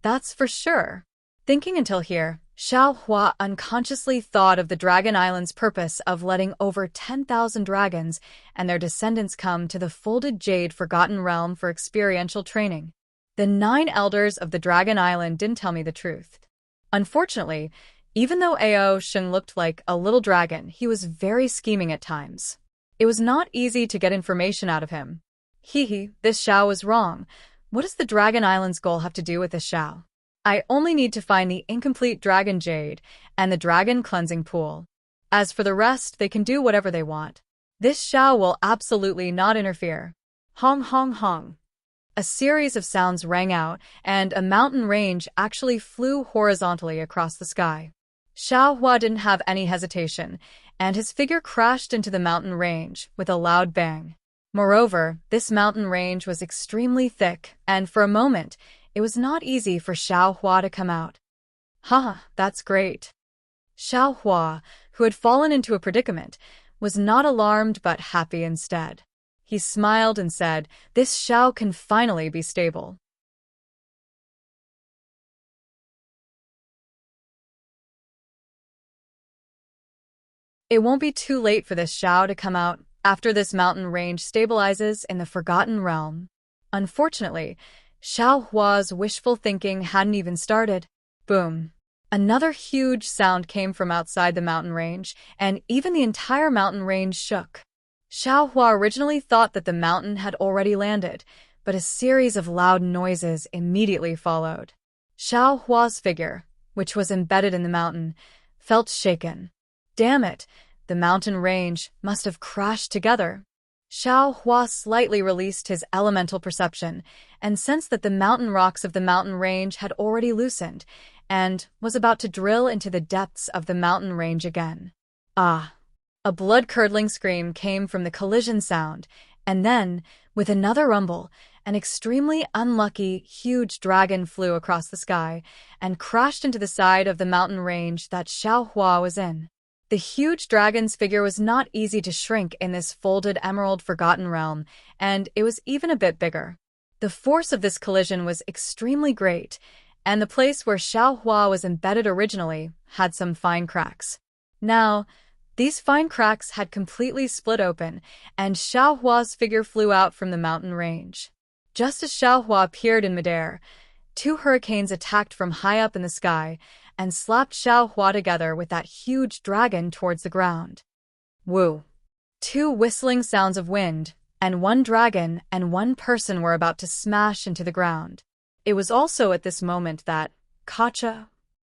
That's for sure. Thinking until here, Xiao Hua unconsciously thought of the Dragon Island's purpose of letting over 10,000 dragons and their descendants come to the folded jade Forgotten Realm for experiential training. The 9 elders of the Dragon Island didn't tell me the truth. Unfortunately, even though Ao Sheng looked like a little dragon, he was very scheming at times. It was not easy to get information out of him. This Xiao was wrong. What does the Dragon Island's goal have to do with this Xiao? I only need to find the incomplete Dragon Jade and the Dragon Cleansing Pool. As for the rest, they can do whatever they want. This Xiao will absolutely not interfere. Hong hong hong. A series of sounds rang out, and a mountain range actually flew horizontally across the sky. Xiao Hua didn't have any hesitation, and his figure crashed into the mountain range with a loud bang. Moreover, this mountain range was extremely thick, and for a moment, it was not easy for Xiao Hua to come out. That's great. Xiao Hua, who had fallen into a predicament, was not alarmed but happy instead. He smiled and said, "This Xiao can finally be stable." It won't be too late for this Xiao to come out after this mountain range stabilizes in the Forgotten Realm. Unfortunately, Xiao Hua's wishful thinking hadn't even started. Boom. Another huge sound came from outside the mountain range, and even the entire mountain range shook. Xiao Hua originally thought that the mountain had already landed, but a series of loud noises immediately followed. Xiao Hua's figure, which was embedded in the mountain, felt shaken. Damn it, the mountain range must have crashed together. Xiao Hua slightly released his elemental perception and sensed that the mountain rocks of the mountain range had already loosened and was about to drill into the depths of the mountain range again. Ah! A blood-curdling scream came from the collision sound, and then, With another rumble, an extremely unlucky, huge dragon flew across the sky and crashed into the side of the mountain range that Xiaohua was in. The huge dragon's figure was not easy to shrink in this folded emerald forgotten realm, and it was even a bit bigger. The force of this collision was extremely great, and the place where Xiaohua was embedded originally had some fine cracks. Now, these fine cracks had completely split open, and Xiaohua's figure flew out from the mountain range. Just as Xiaohua appeared in midair, two hurricanes attacked from high up in the sky and slapped Xiaohua together with that huge dragon towards the ground. Woo! Two whistling sounds of wind, and one dragon and one person were about to smash into the ground. It was also at this moment that, Kacha,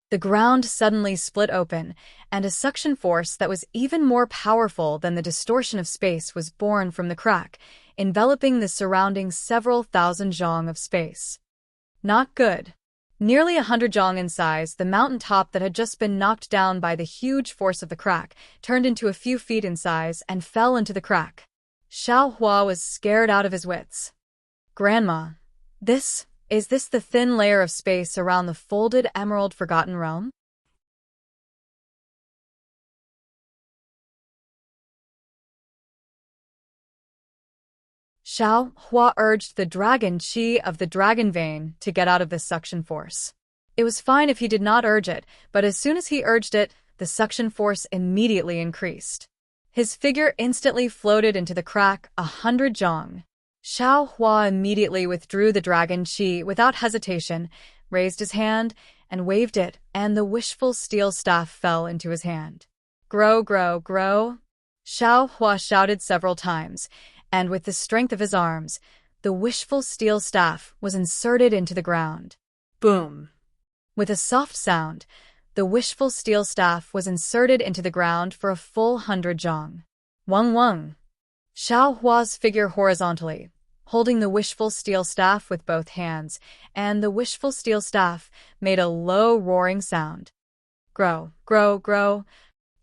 the ground suddenly split open, and a suction force that was even more powerful than the distortion of space was born from the crack, enveloping the surrounding several thousand zhong of space. Not good. Nearly 100 zhong in size, the mountaintop that had just been knocked down by the huge force of the crack turned into a few feet in size and fell into the crack. Xiaohua was scared out of his wits. Grandma, is this the thin layer of space around the folded emerald forgotten realm? Xiaohua urged the dragon chi of the dragon vein to get out of this suction force. It was fine if he did not urge it, but as soon as he urged it, the suction force immediately increased. His figure instantly floated into the crack 100 zhong. Xiaohua immediately withdrew the dragon chi without hesitation, raised his hand, and waved it, and the wishful steel staff fell into his hand. Grow, grow, grow. Xiaohua shouted several times, and with the strength of his arms, the wishful steel staff was inserted into the ground. Boom! With a soft sound, the wishful steel staff was inserted into the ground for a full 100 zhong. Wung wung! Xiaohua's figure horizontally, holding the wishful steel staff with both hands, and the wishful steel staff made a low roaring sound. Grow, grow, grow!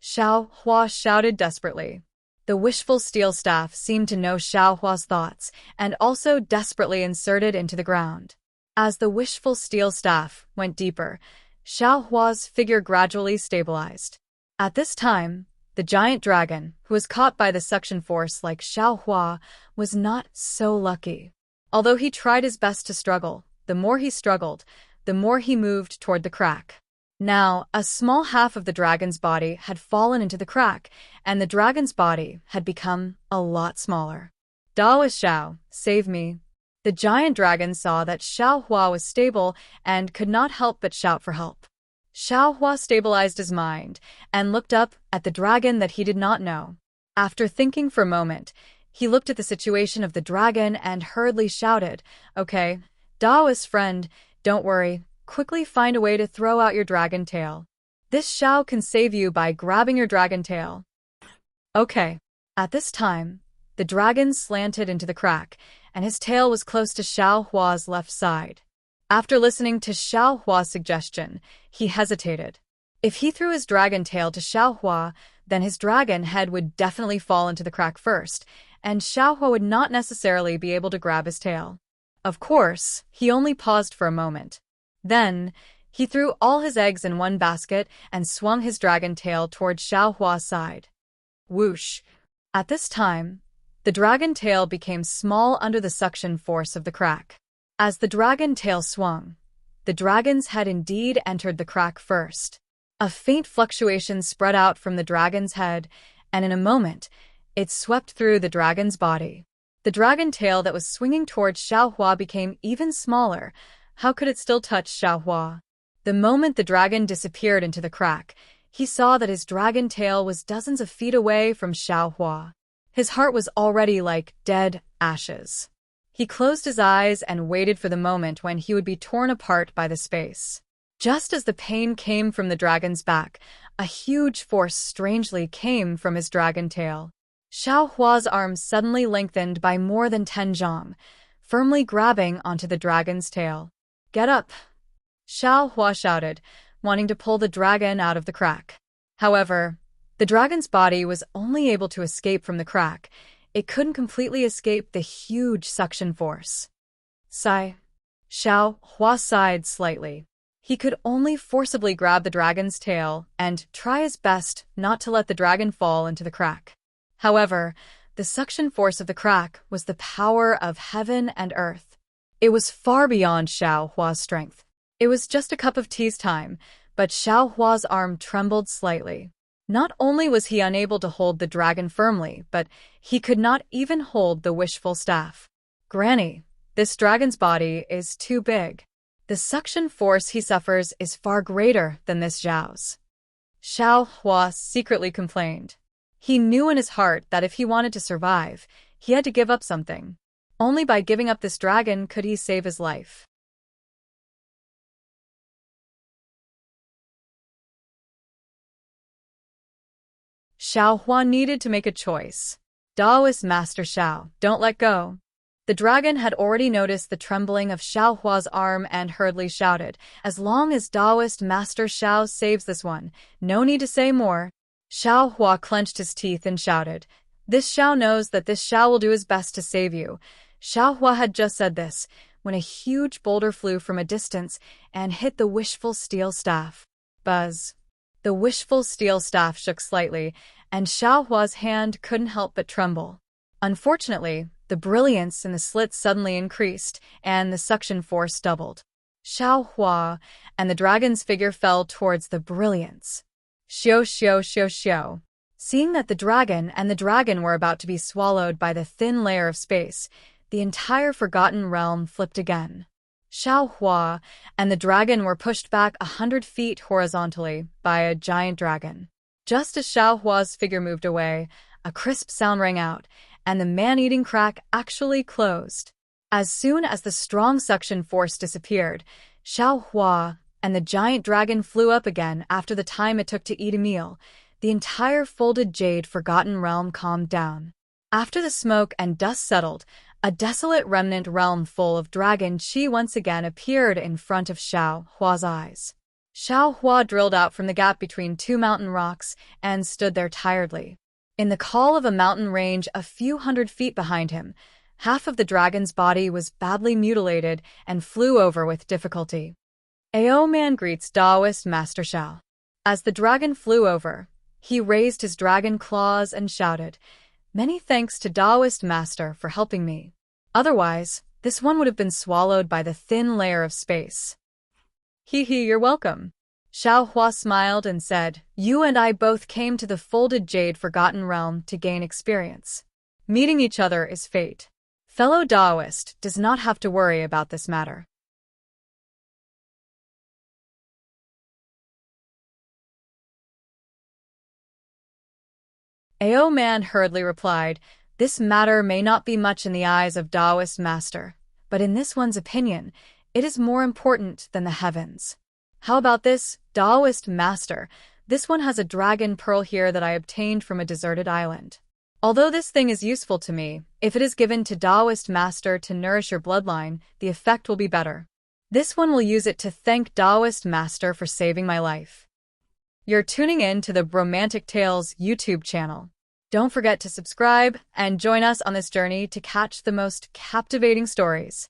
Xiaohua shouted desperately. The wishful steel staff seemed to know Xiaohua's thoughts and also desperately inserted into the ground. As the wishful steel staff went deeper, Xiaohua's figure gradually stabilized. At this time, the giant dragon, who was caught by the suction force like Xiaohua, was not so lucky. Although he tried his best to struggle, the more he struggled, the more he moved toward the crack. Now, a small half of the dragon's body had fallen into the crack, and the dragon's body had become a lot smaller. Da was Xiao, save me. The giant dragon saw that Xiaohua was stable and could not help but shout for help. Xiaohua stabilized his mind and looked up at the dragon that he did not know. After thinking for a moment, he looked at the situation of the dragon and hurriedly shouted, "Okay, Daoist friend, don't worry, quickly find a way to throw out your dragon tail. This Xiao can save you by grabbing your dragon tail." Okay. At this time, the dragon slanted into the crack, and his tail was close to Xiaohua's left side. After listening to Xiaohua's suggestion, he hesitated. If he threw his dragon tail to Xiaohua, then his dragon head would definitely fall into the crack first, and Xiaohua would not necessarily be able to grab his tail. Of course, he only paused for a moment. Then, he threw all his eggs in one basket and swung his dragon tail toward Xiaohua's side. Whoosh! At this time, the dragon tail became small under the suction force of the crack. As the dragon tail swung, the dragon's head indeed entered the crack first. A faint fluctuation spread out from the dragon's head, and in a moment, it swept through the dragon's body. The dragon tail that was swinging towards Xiaohua became even smaller. How could it still touch Xiaohua? The moment the dragon disappeared into the crack, he saw that his dragon tail was dozens of feet away from Xiaohua. His heart was already like dead ashes. He closed his eyes and waited for the moment when he would be torn apart by the space. Just as the pain came from the dragon's back, a huge force strangely came from his dragon tail. Xiaohua's arms suddenly lengthened by more than 10 zhong, firmly grabbing onto the dragon's tail. "Get up!" Xiaohua shouted, wanting to pull the dragon out of the crack. However, the dragon's body was only able to escape from the crack. it couldn't completely escape the huge suction force. Sigh. Xiao Hua sighed slightly. He could only forcibly grab the dragon's tail and try his best not to let the dragon fall into the crack. However, the suction force of the crack was the power of heaven and earth. It was far beyond Xiao Hua's strength. It was just a cup of tea's time, but Xiao Hua's arm trembled slightly. Not only was he unable to hold the dragon firmly, but he could not even hold the wishful staff. Granny, this dragon's body is too big. The suction force he suffers is far greater than this Zhao's. Xiao Hua secretly complained. He knew in his heart that if he wanted to survive, he had to give up something. Only by giving up this dragon could he save his life. Xiao Hua needed to make a choice. Daoist Master Xiao, don't let go. The dragon had already noticed the trembling of Xiao Hua's arm and hurriedly shouted, as long as Daoist Master Xiao saves this one, no need to say more. Xiao Hua clenched his teeth and shouted, this Xiao knows that this Xiao will do his best to save you. Xiao Hua had just said this, when a huge boulder flew from a distance and hit the wishful steel staff. Buzz. The wishful steel staff shook slightly, and Xiao Hua's hand couldn't help but tremble. Unfortunately, the brilliance in the slit suddenly increased, and the suction force doubled. Xiao Hua and the dragon's figure fell towards the brilliance. Xiao xiao xiao xiao. Seeing that the dragon were about to be swallowed by the thin layer of space, the entire forgotten realm flipped again. Xiao Hua and the dragon were pushed back 100 feet horizontally by a giant dragon. Just as Xiao Hua's figure moved away, a crisp sound rang out, and the man-eating crack actually closed. As soon as the strong suction force disappeared, Xiao Hua and the giant dragon flew up again after the time it took to eat a meal. The entire folded jade forgotten realm calmed down. After the smoke and dust settled, a desolate remnant realm full of dragon chi once again appeared in front of Xiao Hua's eyes. Xiao Hua drilled out from the gap between two mountain rocks and stood there tiredly. In the call of a mountain range a few hundred feet behind him, half of the dragon's body was badly mutilated and flew over with difficulty. Ao Man greets Daoist Master Xiao. As the dragon flew over, he raised his dragon claws and shouted, many thanks to Daoist Master for helping me. Otherwise, this one would have been swallowed by the thin layer of space. Hee hee, you're welcome. Xiao Hua smiled and said, you and I both came to the folded jade forgotten realm to gain experience. Meeting each other is fate. Fellow Daoist does not have to worry about this matter. Ao Man hurriedly replied, this matter may not be much in the eyes of Daoist Master, but in this one's opinion, it is more important than the heavens. How about this, Daoist Master? This one has a dragon pearl here that I obtained from a deserted island. Although this thing is useful to me, if it is given to Daoist Master to nourish your bloodline, the effect will be better. This one will use it to thank Daoist Master for saving my life. You're tuning in to the Bromantic Tales YouTube channel. Don't forget to subscribe and join us on this journey to catch the most captivating stories.